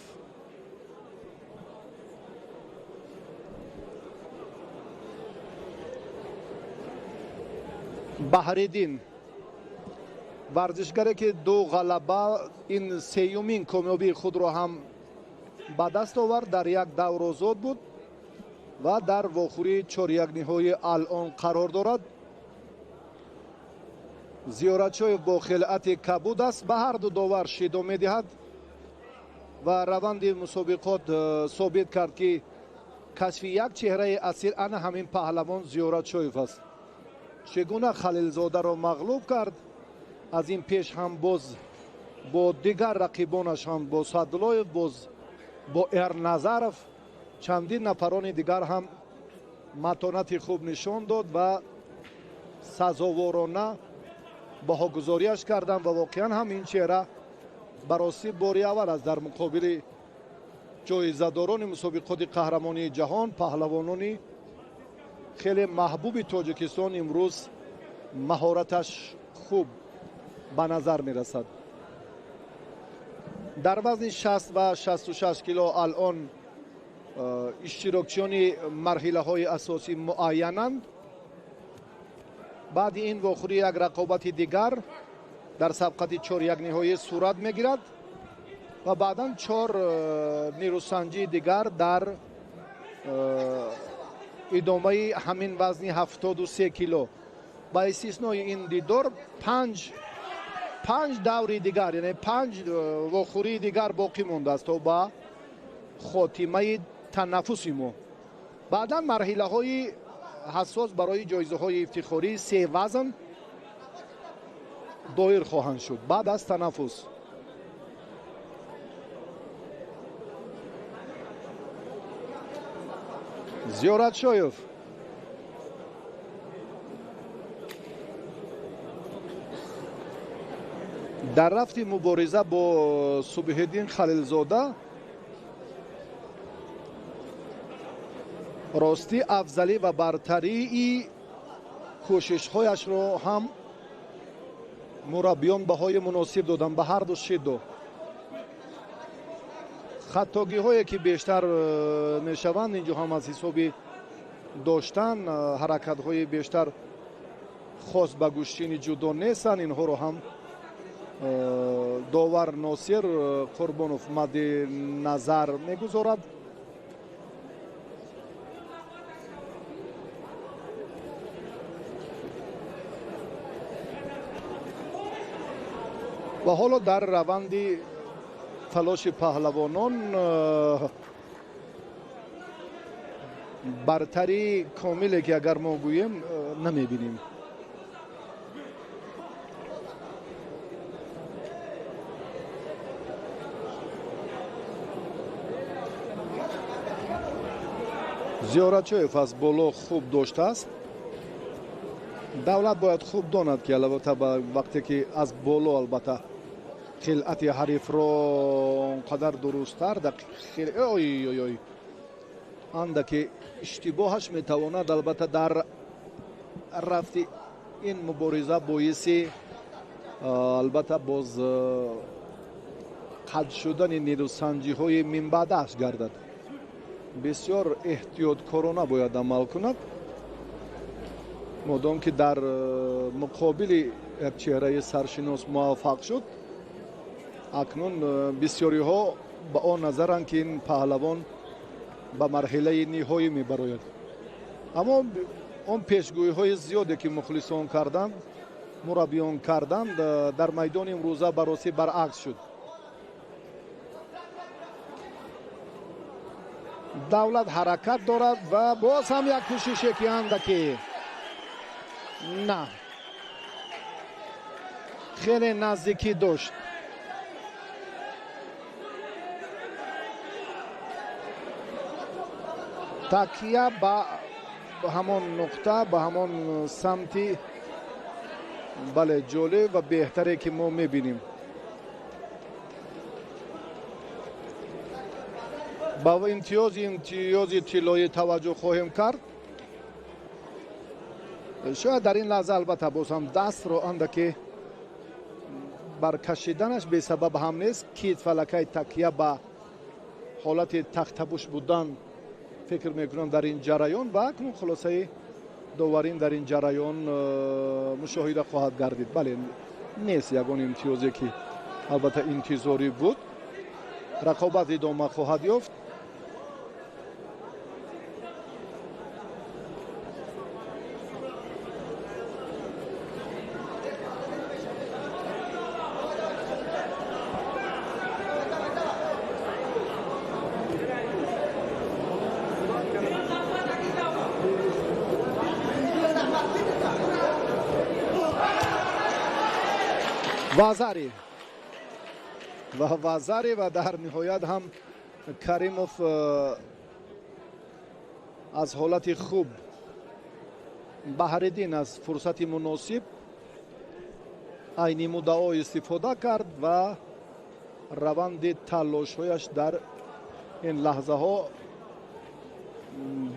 بحریدین ورزشگری که 2 غلبه این سیومین کامیابی خود را هم به دست آورد در یک دور آزاد بود و در واخوری 4-1 نهایی الان قرار دارد. زیارتشویف با خلعت کبود است، به هر دو داور شیدا می‌دهد و روند مسابقات ثابت کرد که کشف یک چهره اصیل انا همین پهلوان زیارتشویف است. چگونه خلیلزاده را مغلوب کرد، از این پیش هم باز با دیگر رقیبانش هم با سعداللهیف، باز با ارنظرف چندین نفران دیگر هم متانت خوب نشان داد و سزاوارانه بهاگذاریش کردند و واقعا هم این چهره براستی باری اول است در مقابل جایزه‌داران مسابقات قهرمانی جهان، پهلوانانی خیلی محبوب تاجیکستان امروز مهارتش خوب به نظر می رسد. در وزن 60 و 66 کیلو الان اشتراکچیان مرحله های اساسی معینند. بعد این واخوری یک رقابت دیگر در سبقت 4-1 نهایی صورت میگیرد و بعدا 4 نیروسنجی دیگر در ادامه همین وزن 73 کیلو. با استثنای این دیدار 5 دوری دیگر، یعنی 5 واخوری دیگر باقی مونده است تا با خاتمه تنفس ما. بعدا مرحله های حساس برای جایزه های افتخاری 3 وزن دایر خواهند شد بعد از تنفس. زیارتشویف در رفت مبارزه با صبح‌الدین خلیلزاده راستی افضلی و برتری کوشش‌هایش را هم مربیان بهای مناسب دادن به هر دو شیدو. خطاگی هایی که بیشتر میشوند اینجا هم از حسابی داشتن حرکت های بیشتر خاص به گوشتین جدا نیستن. اینها رو هم داور ناصر قربانوف مد نظر میگذارد. و حالا در روند تلاش پهلوانان برتری کاملی که اگر ما گوییم نمیبینیم. زیارتشویف از بالا خوب داشته است. давлат бояд хуб донад ки албатта вақте ки аз боло албатта қилъати ҳарифро онқадар дурусттар ой андаке иштибоҳаш метавонад албатта дар рафти ин мубориза боиси албатта боз қатъ шудани нерӯсанҷиҳои минбаъдааш гардад. бисёр эҳтиёткорона бояд амал кунад, модом ки дар муқобили як чеҳраи саршинос муваффақ шуд. акнун бисёриҳо ба он назаранд ки ин паҳлавон ба марҳилаи ниҳоӣ мебарояд. аммо он пешгӯиҳои зиёде ки мухлисон карданд, мураббиён карданд, дар майдони имрӯза бароси баръакс шуд. давлат ҳаракат дорад ва боз ҳам як кӯшише ки андаки на хеле наздикӣ дошт. такя ба ҳамон нуқта, ба ҳамон самти бале ҷолиб ва беҳтаре ки мо мебинем. ба имтиёзи тиллоӣ таваҷҷӯҳ хоҳем кард. шояд дар ин лаҳза албатта боз ҳам дастро андаке баркашиданаш бесабаб ҳам нест. кит фалакай такя ба ҳолати тахтабуш будан фикр мекунам дар ин ҷараён ва акнун хулосаи доварин дар ин ҷараён мушоҳида хоҳад гардид. бале нест ягон имтиёзе ки албатта интизорӣ буд. рақобат идома хоҳад ёфт. вазари ва дар ниҳоят ҳам каримов аз ҳолати хуб баҳридин аз фурсати муносиб айни муддао истифода кард ва раванди талошҳояш дар ин лаҳзаҳо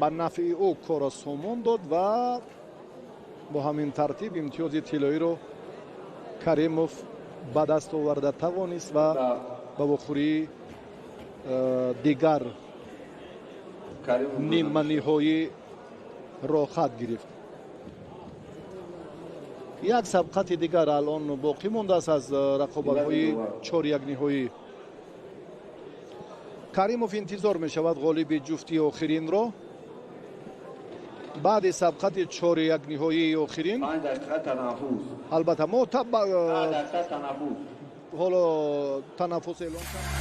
ба нафъи ӯ кора сомон дод ва бо ҳамин тартиб имтиёзи тиллоиро каримов ба даст оварда тавонист ва ба вохӯрии дигар ниманиҳоиро хат гирифт. як сабқати дигар алон боқӣ мондааст аз рақобатҳои чорякниҳоӣ. каримов интизор мешавад ғолиби ҷуфти охиринро. баъди сабқати чорякниҳоии охирин албатта мо ҳоло танаффус эълон кард.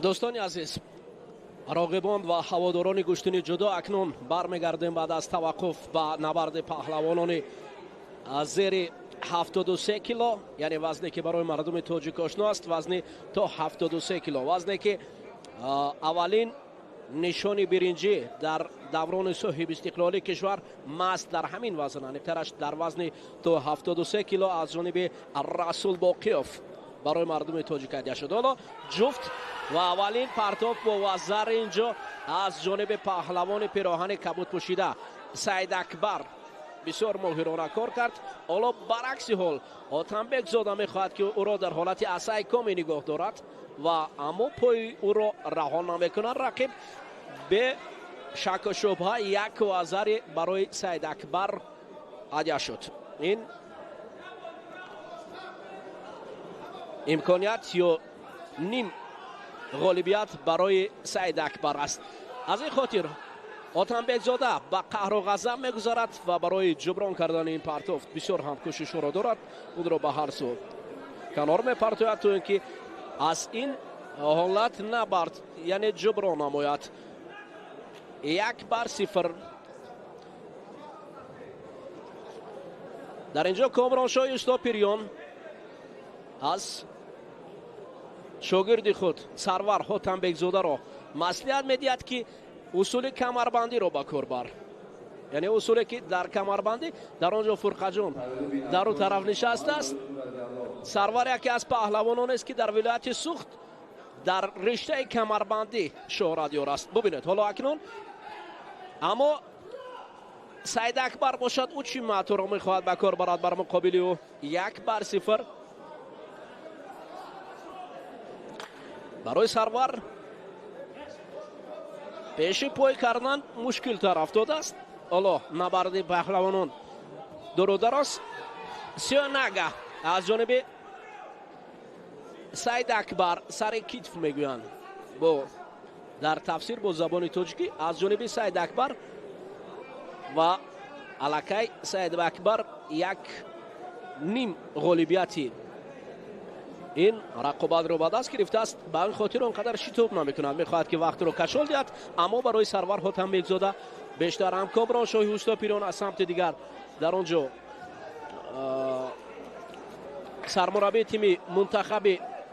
دوستان عزیز، راقبان و هواداران گشتنی جدا اکنون برمیگردیم بعد از توقف به نبرد پهلوانان زیر 73 کیلو، یعنی وزنی که برای مردم تاجیک آشنا است، وزنی تا 73 کیلو، وزنی که اولین نشانی برنجی در دوران صاحب استقلالی کشور ماست در همین وزن، انیقترش در وزن تا 73 کیلو از جانب رسول باقیوف برای مردم تاجیک هدیه شد. حالا جفت و اولین پرتاب با وزر اینجا از جانب پهلوان پیراهن کبود پوشیده سید اکبر بسیار ماهرانه کار کرد. حالا برعکس حال آتنبک زاده میخواهد که او را در حالت عصای کامی نگاه دارد و اما پای او را رها نمیکنه. رقیب به شک و شبهه یک وزر برای سید اکبر هدیه شد. این امکانیت یا نیم غالبیت برای سید اکبر است. از این خاطر آتنبک زاده به قهر و غضب میگذارد و برای جبران کردن این پرتاب بسیار هم کوشش را دارد. اون را به هر سو کنار میپرتاید تا اینکه از این حالت نبرد یعنی جبران نماید. 1-0 در اینجا کامرانشاه استاپیریان از شاگرد خود سرور آتنبک زاده را مصلحت میدهد که اصول کمربندی را به کار بر، یعنی اصولی که در کمربندی در آنجا فرقه جان در اون طرف نشسته است. سرور یکی از پهلوانان است که در ولایت سوخت در رشته کمربندی شهرت یافته است. ببینید حالا اکنون اما سید اکبر باشد او چی معطا را میخواهد به کار برد بر مقابل او. 1-0 برای سرور. پیش پای کردن مشکل تر افتاده است. حالا نبرد پهلوانان دور و دراز. سیانگه از جانب سید اکبر سر کتف میگویند با در تفسیر با زبان تاجیکی از جانب سید اکبر و علاقه سید اکبر یک نیم غالبیتی این رقابت رو به دست گرفته است. به این خاطر اونقدر شتاب نمیکند، میخواهد که وقت رو کشال دهد. اما برای سرور آتنبک زاده بیشتر هم کامرانشاه استاپیریان از سمت دیگر در آنجا سرمربی تیم منتخب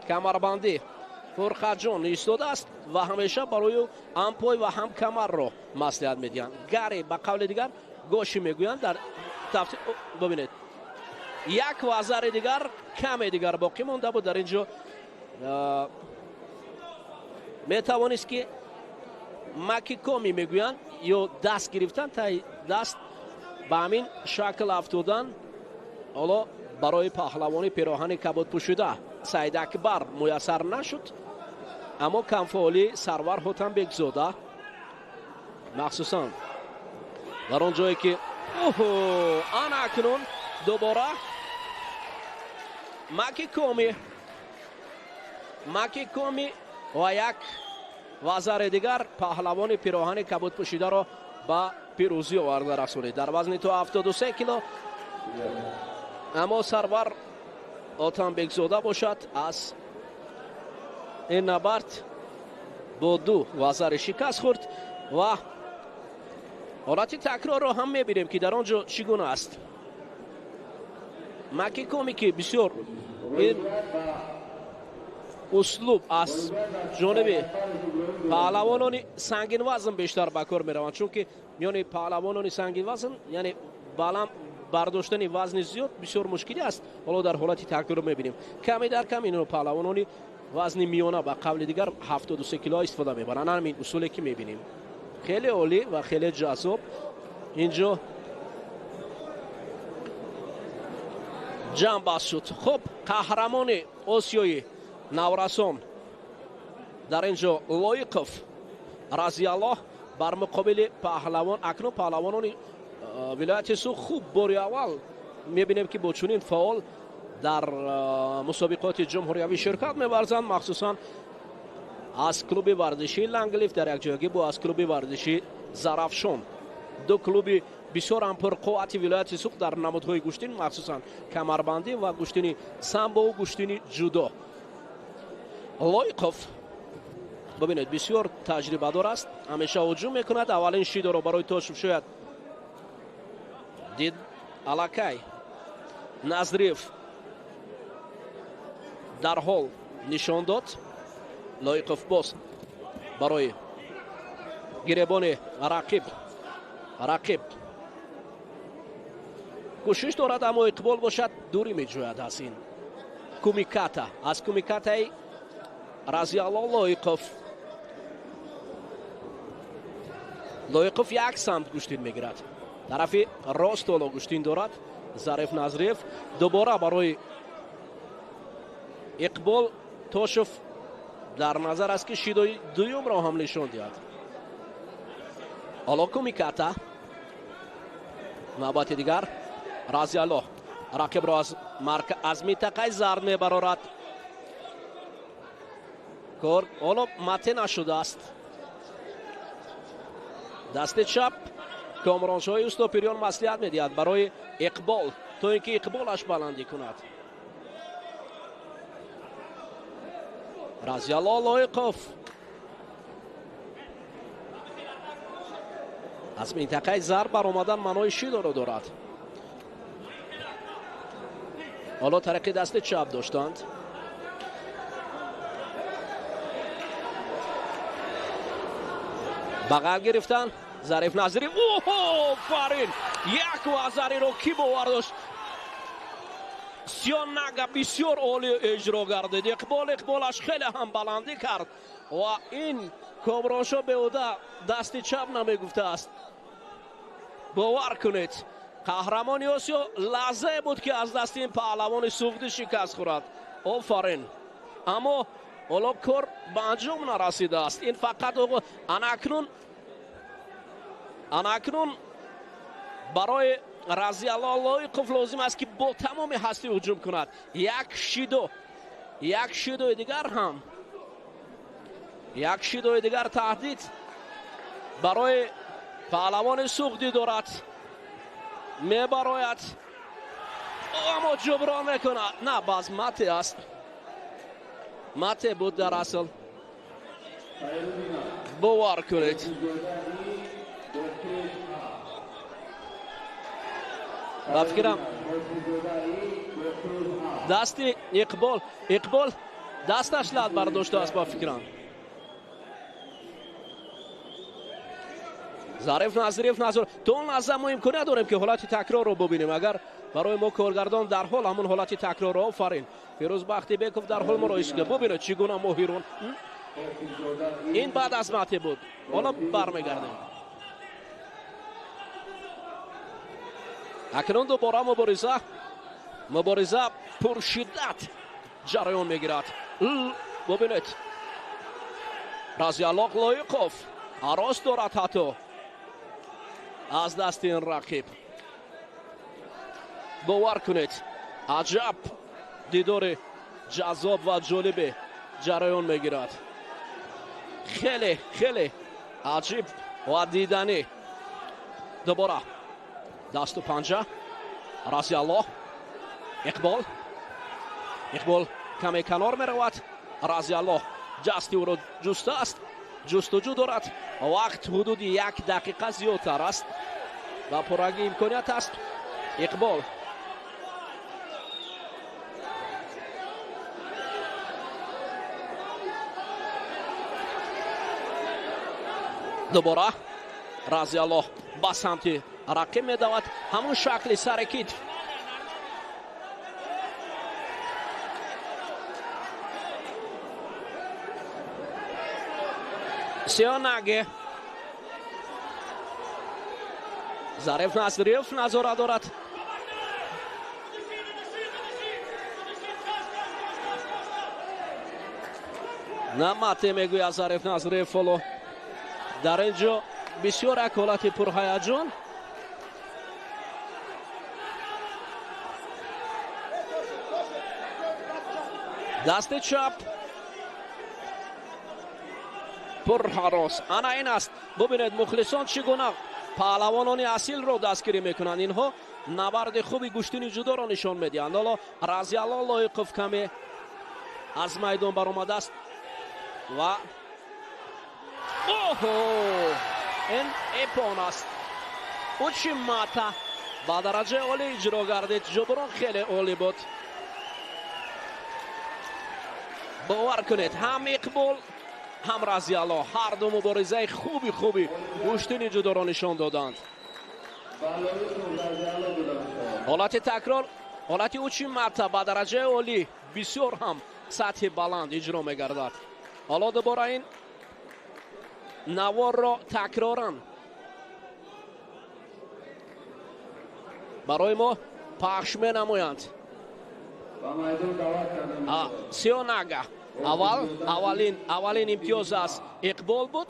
کمربندی فرقه جان ایستاده است و همیشه برای هم پای و هم کمر را مصلحت میدهند. گری به قول دیگر گوشی میگویند. در تفسیر ببینید یک وزر دیگر کم دیگر باقی مونده بود. در اینجا میتوانست که مکیکومی میگویند یا دست گرفتن تا دست به همین شکل افتادن. حالا برای پهلوانی پیراهن کبود پوشیده سید اکبر میسر نشد، اما کمفعالی سرور آتنبک زاده مخصوصا در آن جایی که آن اکنون دوباره مکیکومی و یک وزر دیگر پهلوان پیراهن کبود پوشیده را به پیروزی آورده رسونید در وزن تا 73 کیلو. اما سرور آتنبک زاده باشد از این نبرد با دو وزر شکست خورد و حالت تکرار را هم میبینیم که در آنجا چگونه است. مکیکومی که بسیار این اسلوب از جانب پهلوانان سنگین وزن بیشتر به کار میروند، چون که میان پهلوانان سنگین وزن یعنی بالام برداشتن وزن زیاد بسیار مشکلی است. حالا در حالت تکرار میبینیم کمی در کم این پهلوانان وزن میانه به قول دیگر 73 کیلو استفاده میبرن. همین اصولی که میبینیم خیلی عالی و خیلی جذاب. اینجا جمع بس شد. خب قهرمان آسیای نورسان در اینجا لایقوف رضی الله بر مقابل پهلوان. اکنون پهلوانان ولایت سوخ خوب باری اول میبینیم که با چنین فعال در مسابقات جمهوریوی شرکت می‌ورزند، مخصوصا از کلوب ورزشی لنگلیف در یک جایگی با از کلوب ورزشی زرافشان، دو کلوب بسیار هم پرقوت ولایت سوخ در نمادهای گشتین، مخصوصا کمربندی و گشتین سامبو و گشتین جودو. لایقوف ببینید بسیار تجربه دار است، همیشه هجوم میکند. اولین شیدو رو برای توشب شاید دید علاکای نظریف در حال نشان داد. لایقوف باز برای گریبان رقیب کوشش دارد، اما اقبال باشد دوری می جوید از این کومیکاتا. از کومیکاتای رضی الله لایقوف یک سمت گشتین میگیرد، طرف راست الا گشتین دارد. ظریف نظریف دوباره برای اقبال توشف در نظر است که شیدوی دویم را هم نشان دهد. حالا کومیکاتا نوبت دیگر رضی الله رقیب را از منطقه زرد میبرد. کار حالا مته نشده است. دست چپ کامرانشاهی استوپریان مصلحت میدهد برای اقبال تا اینکه اقبالش بلندی کند. رضی الله لایقوف از منطقه زر برآمدن منای شیدو را دارد. حالا طریق دست چپ داشتند. بغل گرفتن ظریف نظری. اوه فارین یک وزری رو کی باورداشت. سیانگا بسیار عالی اجرا گردید. اقبالش خیلی هم بلندی کرد و این کامرانشاه به اوده دست چپ نمیگفته است. باور کنید قهرمانی آسیا لحظه بود که از دست این پهلوان سوختی شکست خورد. آفرین. اما حالا کار به انجام نرسیده است. این فقط اناکنون برای رضی الله لایقوف لازم است که با تمام هستی هجوم کند. یک شیدو دیگر تهدید برای پهلوان سوختی دارد. میبراید اما جبران میکند. نه باز مته است. مته بود در اصل. باور کنید بفکرم دست اقبال دستش لد برداشته است. بفکرم ظریف نظر تو اون لحظه ما امکانیت داریم که حالت تکرار رو ببینیم. اگر برای ما کارگردان در حال همون حالت تکرار رو آفرین فیروز بختی بیکوف در حال ما رو ایست ببینه چگونه ماهیرون. این بعد از مته بود. حالا برمیگردیم. اکنون دوباره مبارزه پر شدت جریان میگیرد. ببینید رضی الله لایقوف هراس دارد حتی از دست این رقیب. باور کنید عجب دیدار جذاب و جالب جریان میگیرد. خیلی عجیب و دیدنی. دوباره دست و پنجه رضی الله اقبال کمی کنار می رود. رضی الله جستی او را جسته است. جستجو دارد. وقت حدود 1 دقیقه زیادتر است و پررنگ امکانیت است. اقبال دوباره رضی الله با سمت رقیب می دود. همون شکل سر کتف. سیاناگه зариф назириев назорат дорад. намате мегӯяд зариф назириев фоло. дар ин ҷо бисёр як ҳолати пурҳаяҷон. дасти чап пурҳарос. ана ин аст. бубинед мухлисон чӣ гуна паҳлавонони асилро дастгирӣ мекунанд. инҳо набарди хуби гӯштини ҷудоро нишон медиҳанд. ҳоло Разиялло Лоиқов каме аз майдон баромадааст ва ин эпон аст. учи мата ба дараҷаи олӣ иҷро гардид. ҷуброн хеле олӣ буд. бовар кунед, ҳам Иқбол ҳам Разиялло ҳарду муборизаи хуби гӯштини ҷудоро нишон доданд. ҳолати такрор, ҳолати учи марта ба дараҷаи олӣ бисёр ҳам сатҳи баланд иҷро мегардад. ҳоло дубора ин наворро такроран барои мо пахш менамоянд. сиёнага аввалин имтиёз аз Иқбол буд.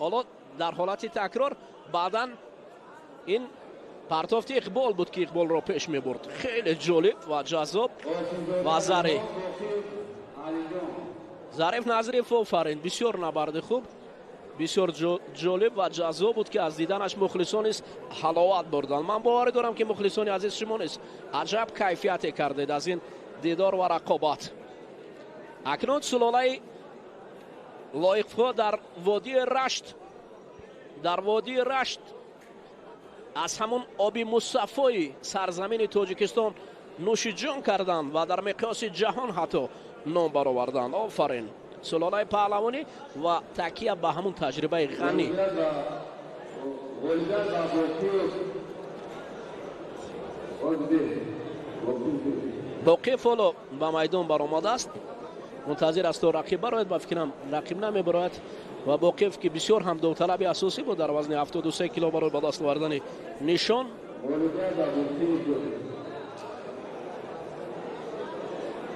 ҳоло дар ҳолати такрор баъдан ин партофти Иқбол буд ки Иқболро пеш мебурд. хеле ҷолиб ва ҷаззоб ва зариф Назириев офарин. бисёр набарди хуб, бисёр ҷолиб ва ҷаззоб буд ки аз диданаш мухлисон низ ҳаловат бурданд. ман боварӣ дорам ки мухлисони азиз шумо низ аҷаб кайфияте кардед аз ин дидор ва рақобат. акнун сулолаи Лоиқфҳо дар водии рашт аз ҳамун оби мусаффои сарзамини Тоҷикистон нӯши ҷон карданд ва дар миқёси ҷаҳон ҳатто ном бароварданд. офарин сулолаи паҳлавонӣ ва такия ба ҳамун таҷрибаи ғанӣ. боқиев ҳоло ба майдон баромадааст. мунтазир аст то рақиб барояд. ба фикрам рақиб намебарояд ва боқиев ки бисёр ҳам довталаби асосӣ буд дар вазни 73 кило барои ба даст овардани нишон.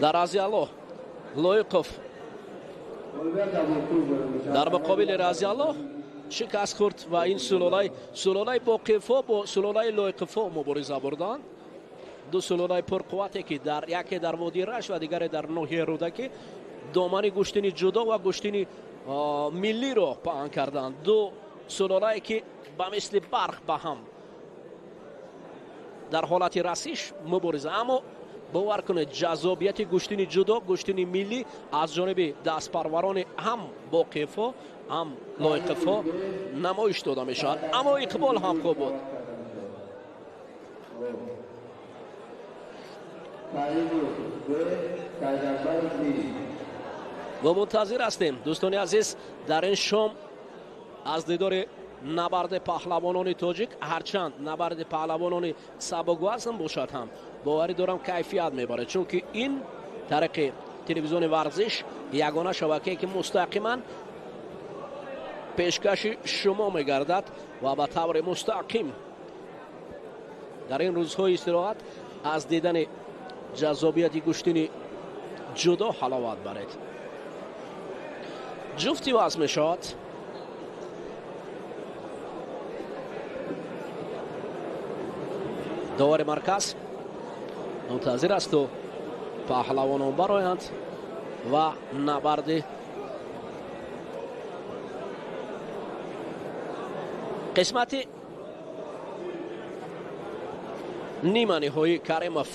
дар Разиялло Лоиқов дар муқобили Разиялло шикаст хӯрд ва ин сулолаи боқиевҳо бо сулолаи Лоиқовҳо мубориза бурданд. ду сулолаи пурқуввате ки яке дар водии раш ва дигаре дар ноҳияи рӯдакӣ домани гӯштини ҷудо ва гӯштини миллиро паҳн карданд. ду сулолае ки ба мисли барқ ба ҳам дар ҳолати расиш мубориза. аммо бовар кунед ҷаззобияти гӯштини ҷудо, гӯштини миллӣ аз ҷониби дастпарварони ҳам боқиевҳо ҳам Лоиқовҳо намоиш дода мешавад. аммо Иқбол ҳам хуб буд. ва мунтазир ҳастем дӯстони азиз дар ин шом аз дидори набарди паҳлавонони тоҷик. ҳарчанд набарди паҳлавонони сабугвазн бошад ҳам боварӣ дорам кайфият мебарад, чунки ин тариқи телевизиони варзиш ягона шабакае ки мустақиман пешкаши шумо мегардад ва ба таври мустақим дар ин рӯзҳои истироҳат аз дидани ҷаззобияти гӯштини ҷудо ҳаловат баред. ҷуфти ваз мешавад. довари марказ мунтазир аст то паҳлавонон бароянд ва набарди қисмати нима ниҳоӣ. Каримов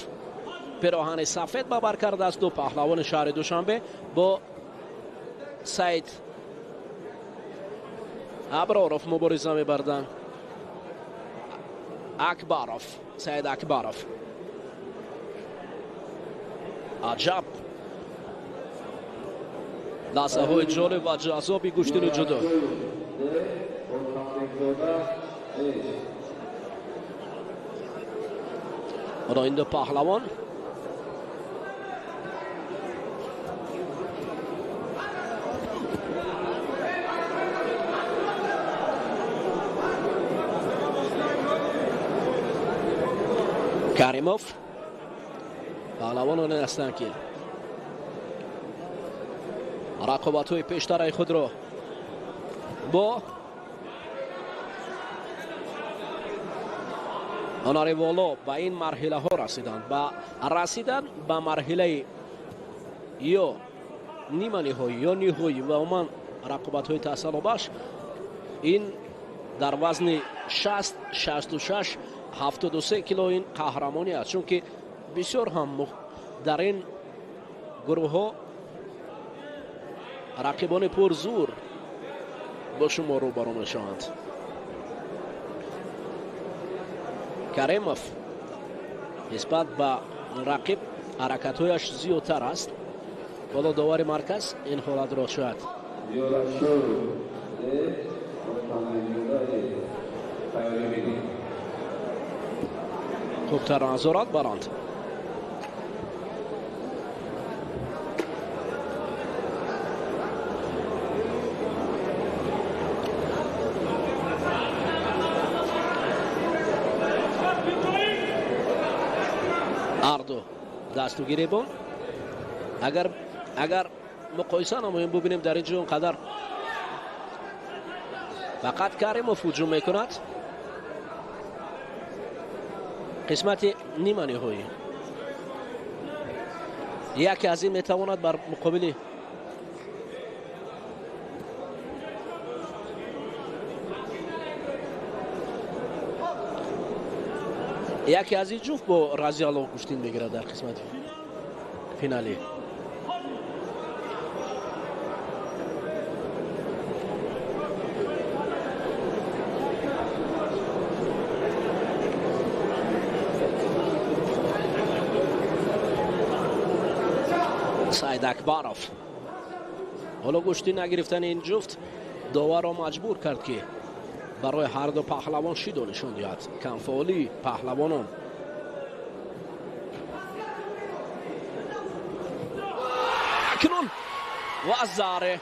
пироҳани сафед ба бар кардааст. ду паҳлавони шаҳри Душанбе бо Саид Аброров мубориза мебарданд. Акбаров, Саид Акбаров. аҷаб лаҳзаҳои ҷолиб ва ҷаззоби гӯштини ҷудо. ҳоло ин ду паҳлавон каримов паҳлавононе ҳастанд ки рақобатҳои пештараи худро бо онори воло ба ин марҳилаҳо расиданд. Ба расидан ба марҳилаи ё нима ниҳоӣ ё ниҳоӣ ва умуман рақобатҳои таҳсилобахш ин дар вазни 60, 66, 73 кило ин қаҳрамонӣ аст, чунки бисёр ҳам дар ин гурӯҳҳо рақибони пурзур бо шумо рӯбарӯ мешаванд. каримов нисбат ба рақиб ҳаракатҳояш зиёдтар аст. боло довари марказ ин ҳолатро шояд хубтар назорат баранд. ардо дастугирӣ бон агар муқоиса намоем бубинем дар ин ҷо он қадар фақат каримов ҳуҷум мекунад. қисмати нима ниҳоӣ яке аз ин метавонад бар муқобили яке аз ин ҷуфт бо разиаллоҳ куштин мегирад дар қисмати финалӣ. саид акбаров ҳоло гӯшти нагирифтани ин ҷуфт доварро маҷбур кард ки барои ҳарду паҳлавон шидо нишон диҳад. камфаъолии паҳлавонон акнун ва заре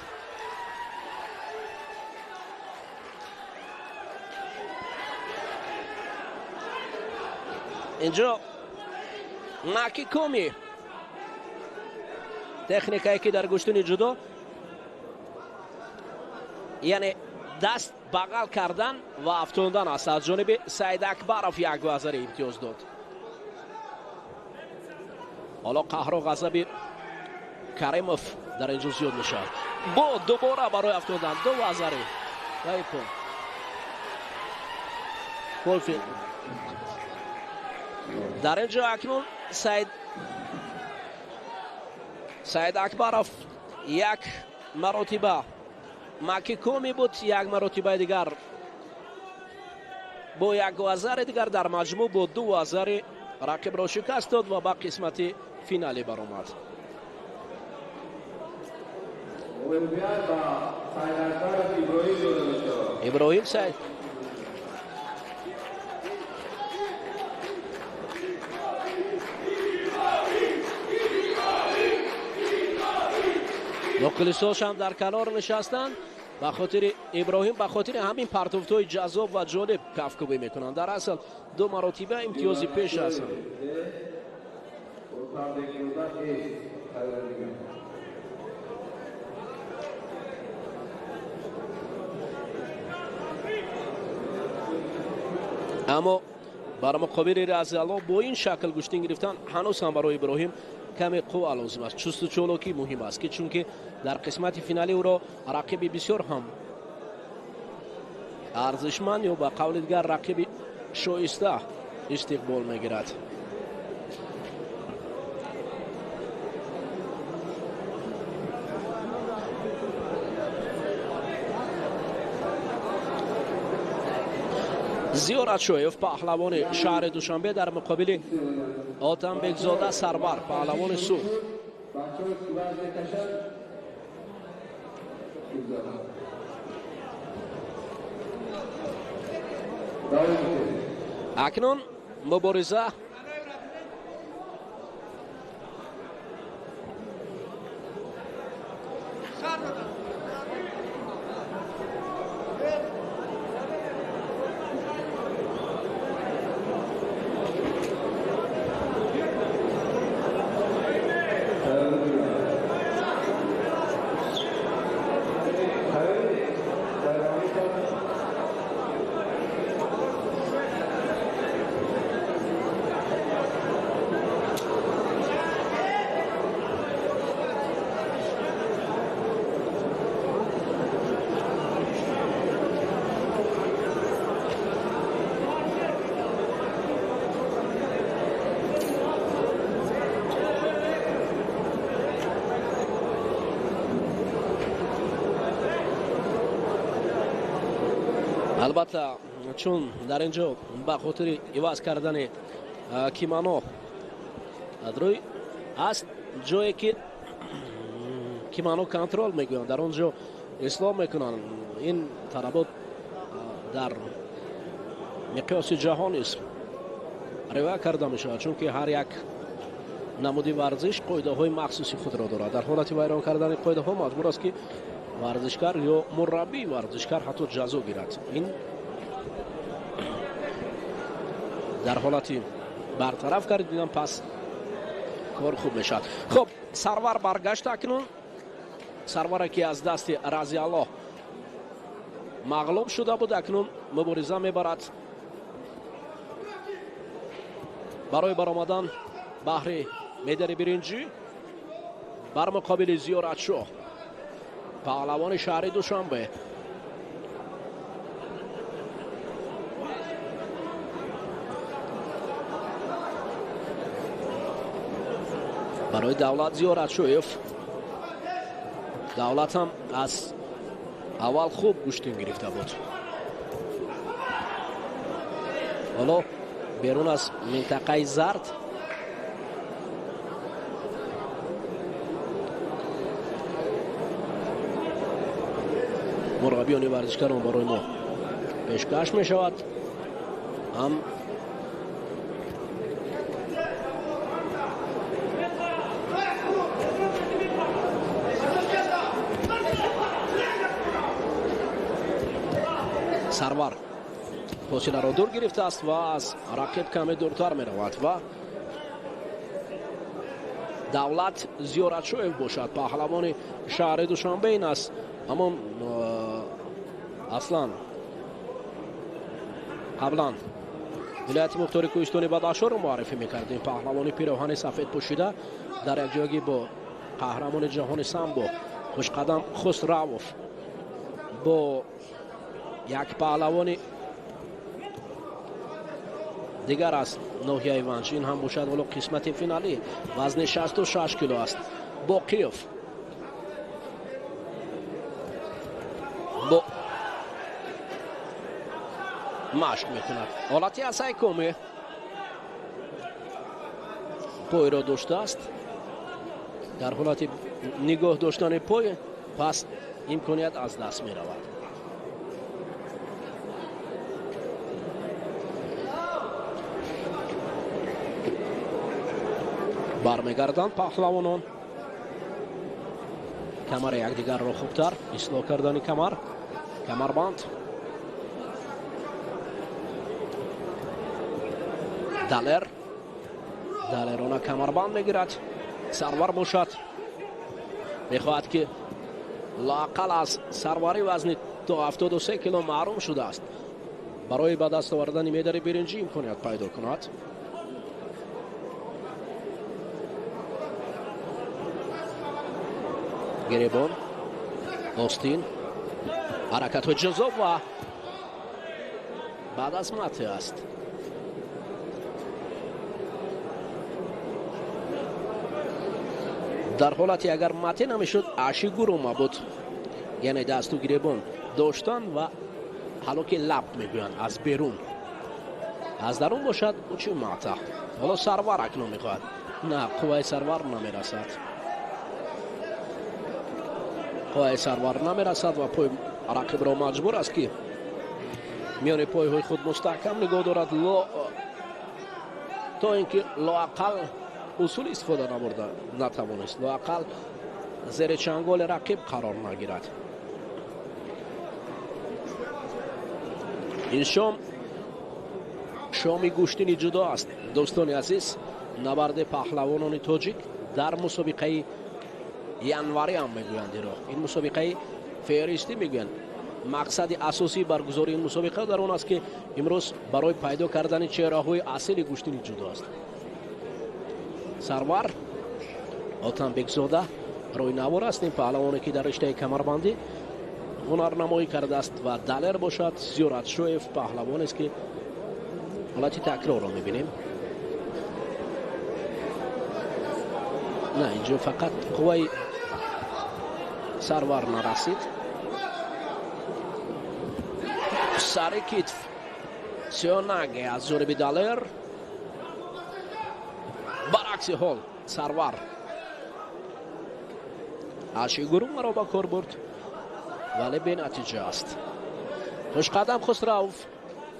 инҷо макикоми техникае ки дар гӯштани ҷудо яъне даст бағал кардан ва афтондан аст. аз ҷониби саид акбаров як вазари имтиёз дод. ҳоло қаҳру ғазаби каримов дар инҷо зиёд мешавад. бо дубора барои афтондан ду вазари дар инҷо акнун саид акбаров як маротиба макикоми буд, як маротибаи дигар бо як вазари дигар дар маҷмӯъ бо ду вазари рақибро шикаст дод ва ба қисмати финалӣ баромад. иброҳим саид нуқлисошам дар канор нишастанд. ба хотири иброҳим ба хотири ҳамин партовтои ҷаззоб ва ҷолиб кафкӯбӣ мекунанд. дар асл ду маротиба имтиёзи пеш ҳастанд. аммо бар муқобили разиаллоҳ бо ин шакл гӯштин гирифтан ҳанӯз ҳам барои иброҳим каме қувва лозим аст. чусту чолокӣ муҳим аст ки чунки дар қисмати финалӣ ӯро рақиби бисёр ҳам арзишманд ё ба қавли дигар рақиби шоиста истиқбол мегирад. зиёрат шоев паҳлавони шаҳри душанбе дар муқобили отамбекзода сарвар паҳлавони суд. акнун мубориза البته چون در اینجا به خاطر عوض کردن کیمانو روی است جایی که کیمانو کنترل میگویند در اونجا اصلاح میکنن. این طلبات در مقیاس جهانی است رعایت کرده میشود چون که هر یک نمودی ورزش قاعده های مخصوصی خود را دارد. در حالت ویران کردن قاعده ها مجبور است که ورزشکار یا مربی ورزشکار حتی جزا گیرد. این در حالتی برطرف کردیم پس کار خوب میشد. خب سرور برگشت اکنون سرور که از دست رضی الله مغلوب شده بود اکنون مبارزه میبرد برای برآمدن بهر مدال برنجی بر مقابل زیارتشاه پهلوان شهر دوشنبه. برای دولت زیارتشویف دولت هم از اول خوب گوشتین گرفته بود. حالا بیرون از منطقه زرد مربیان ورزشکاران برای ما پیشکش می شود. هم سرور فاصله را دور گرفته است و از رقیب کمی دورتر می رود و دولت زیارتشویف باشد پهلوان شهر دوشنبه این است. اما اصلا قبلا ولایت مختار کوهستان بدخشان را معرفی میکردیم. پهلوان پیراهن سفید پوشیده در یک جایی با قهرمان جهان سامبو خوشقدم خسروف با یک پهلوان دیگر است ناحیه ونچ این هم باشد ولو قسمت فینالی وزن 66 کیلو است. باقیف با مشق میکند حالتی اسای کومه پای را داشته است در حالت نگاه داشتن پای پس امکانیت از دست می رود. برمیگردند پهلوانان کمر یکدیگر را خوبتر اصلاح کردن کمربند دلرانه کمربند میگیرد. سرور باشد میخواهد که لااقل از سروری وزن تا 73 کیلو محروم شده است برای به دست آوردن مدال برنجی امکانیت پیدا کند. گریبان آستین حرکت های جذاب و بعد از مته است. در حالتی اگر مته نمیشد عشی گرومه بود یعنی دست و گریبان داشتن و حالا که لب میگویند از بیرون از درون باشد او چی مته. حالا سرور اکنون میخواهد نه قوه سرور نمیرسد قوه سرور نمیرسد و پای رقیب را مجبور است که میان پای های خود مستحکم نگاه دارد تا اینکه لااقل اصول استفاده نبرده نتوانست لااقل زیر چنگال رقیب قرار نگیرد. این شامی گوشتنی جدا است دوستان عزیز. نبرد پهلوانان تاجیک در مسابقه ینوری هم میگویند این مسابقه فهرستی میگویند. مقصد اساسی برگزاری این مسابقه در اون است که امروز برای پیدا کردن چهره های اصلی گوشتنی جدا است. سرور آتن بگزاده روی نوار است این پهلوانی که در رشته کمربندی هنرنمایی کرده است و دلر باشد زیارتشویف پهلوان است که حالتی تکرار را میبینیم. نه اینجا فقط قوه سرور نرسید سر کتف سیوناگه از جانب دالر. برعکس حال سرور اشیگورو را با کار برد ولی به نتیجه است. خوش قدم خسروف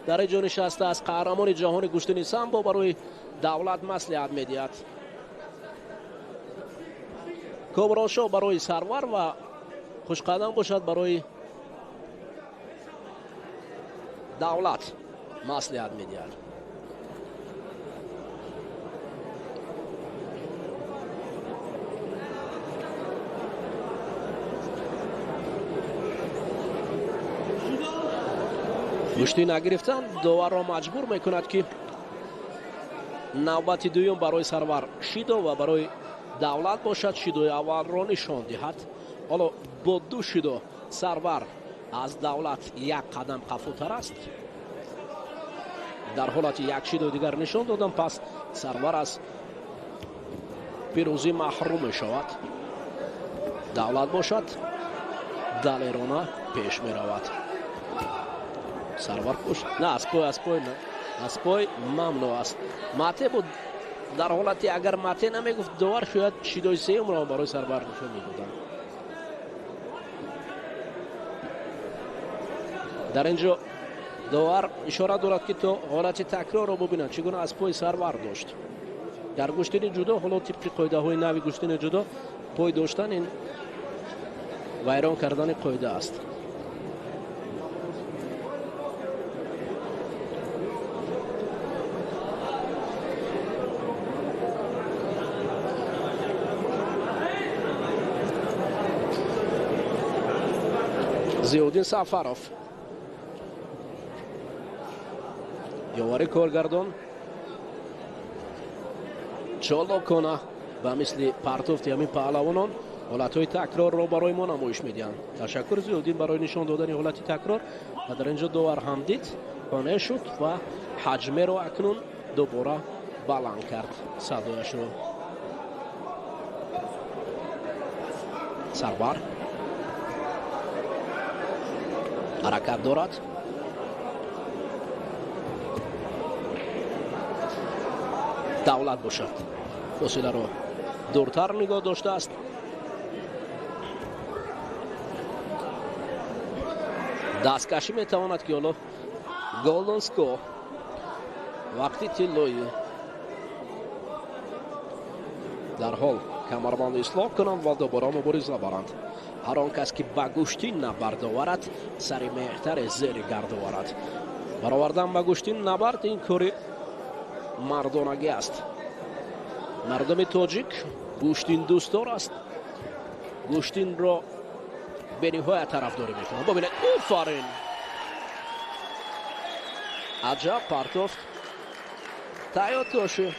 در اینجا نشسته است. قهرمان جهان گشتنی سامبو برای دولت مصلحت میدهد. کوبراشو برای سرور و خوش قدم باشد برای دولت مصلحت میدهد. گشتی نگرفتن داور را مجبور میکند که نوبت دوم برای سرور شیدو و برای دولت باشد. شیدوی اول را نشان دهد. حالا با دو شیدو سرور از دولت یک قدم قفوتر است. در حالت یک شیدو دیگر نشان دادم پس سرور از پیروزی محروم شود. دولت باشد دلیرانه پیش می رود. سرور خوش نه اسپوی نه اسپوی ممنوع است. ماته بود در حالتی اگر ماته نمیگفت داور شاید شیدوی سوم را برای سرور نشان میدادند. در اینجا داور اشاره دارد که تو حالت تکرار را ببینند چگونه اسپوی سرور داشت. در گشتن جدا حالا طبق قاعده های نوی گشتن جدا پای داشتن این ویران کردن قاعده است. زیودین سفروف یواری کارگردان چالو کنه و مثل پرتوفت همین پهلوانان حالتهای تکرار را برای ما نمایش میدهند. تشکر زیودین برای نشان دادن حالت تکرار و در اینجا داور هم دید قانع شد و حجمه را اکنون دوباره بلند کرد. صدایش رو سرور حرکت دارد. دولت باشد فاصله را دورتر نگاه داشته است. دستکشی میتواند که حالا گلدن سکو وقتی تیلوی در حال کمربند اصلاح کنند و دوباره مبارزه برند. هر آن کس که به گشتین نبرد آورد سر مهتر زیر گرد آورد. برآوردن به گشتین نبرد این کار مردانگی است. مردم تاجیک گشتین دوستدار است. گشتین را به نهایت طرفداری میکنند. ببینید آفرین عجب پرتافت تایاتوشه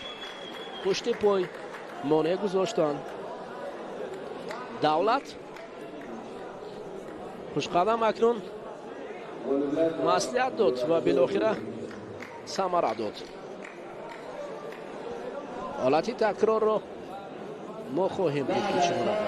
پشت پای مانع گذاشتن. دولت خوش قدم اکنون مصلحت داد و بالاخره ثمره داد. حالتی تکرار را ما خواهیم دید که چگونه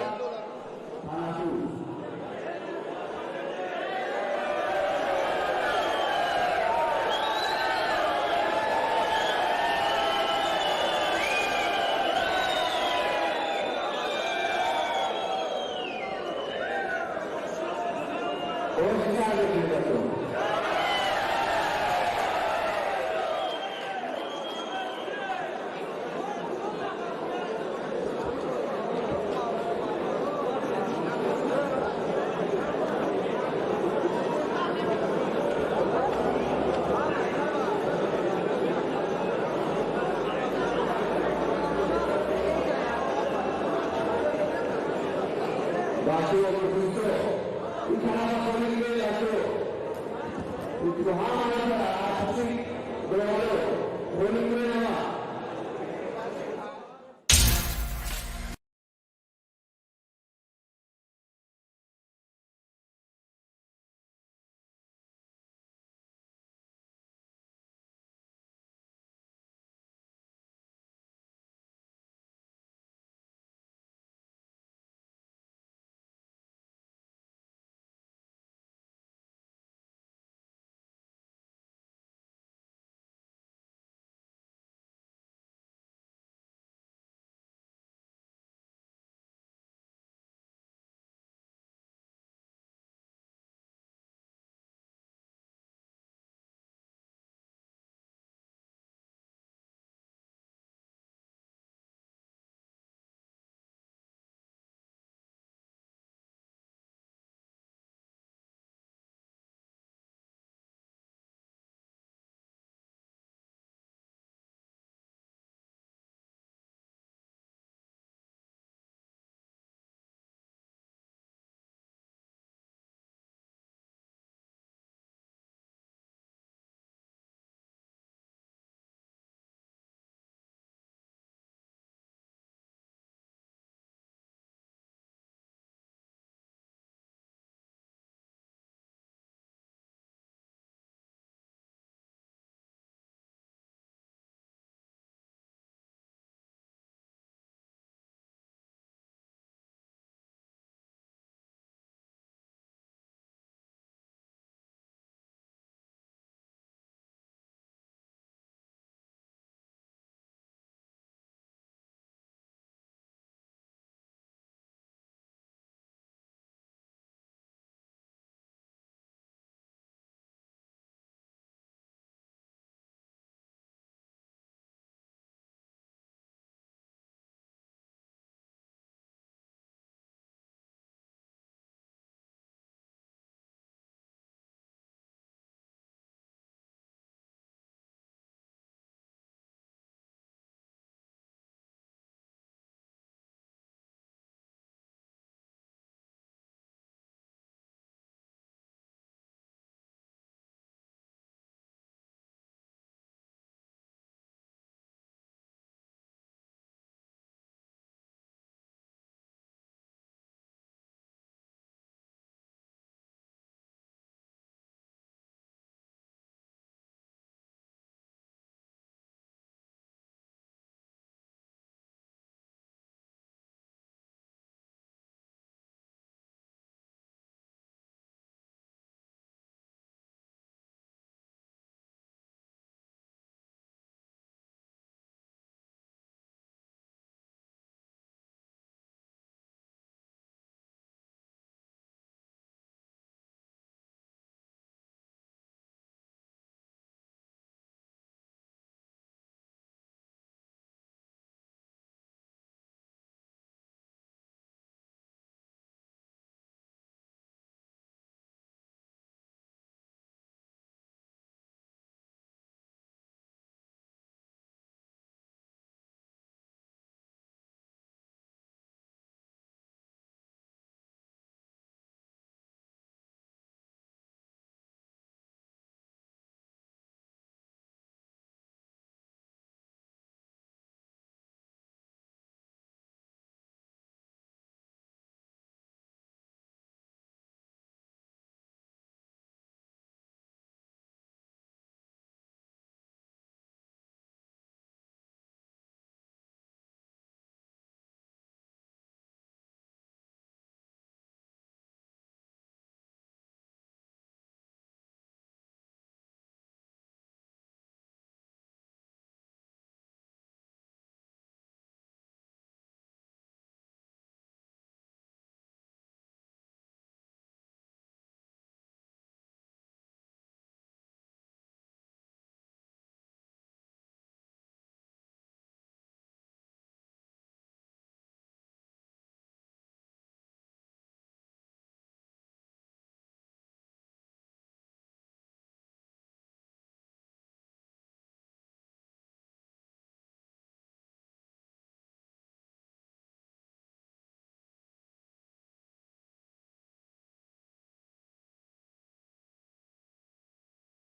Muhammad Asif Bravo,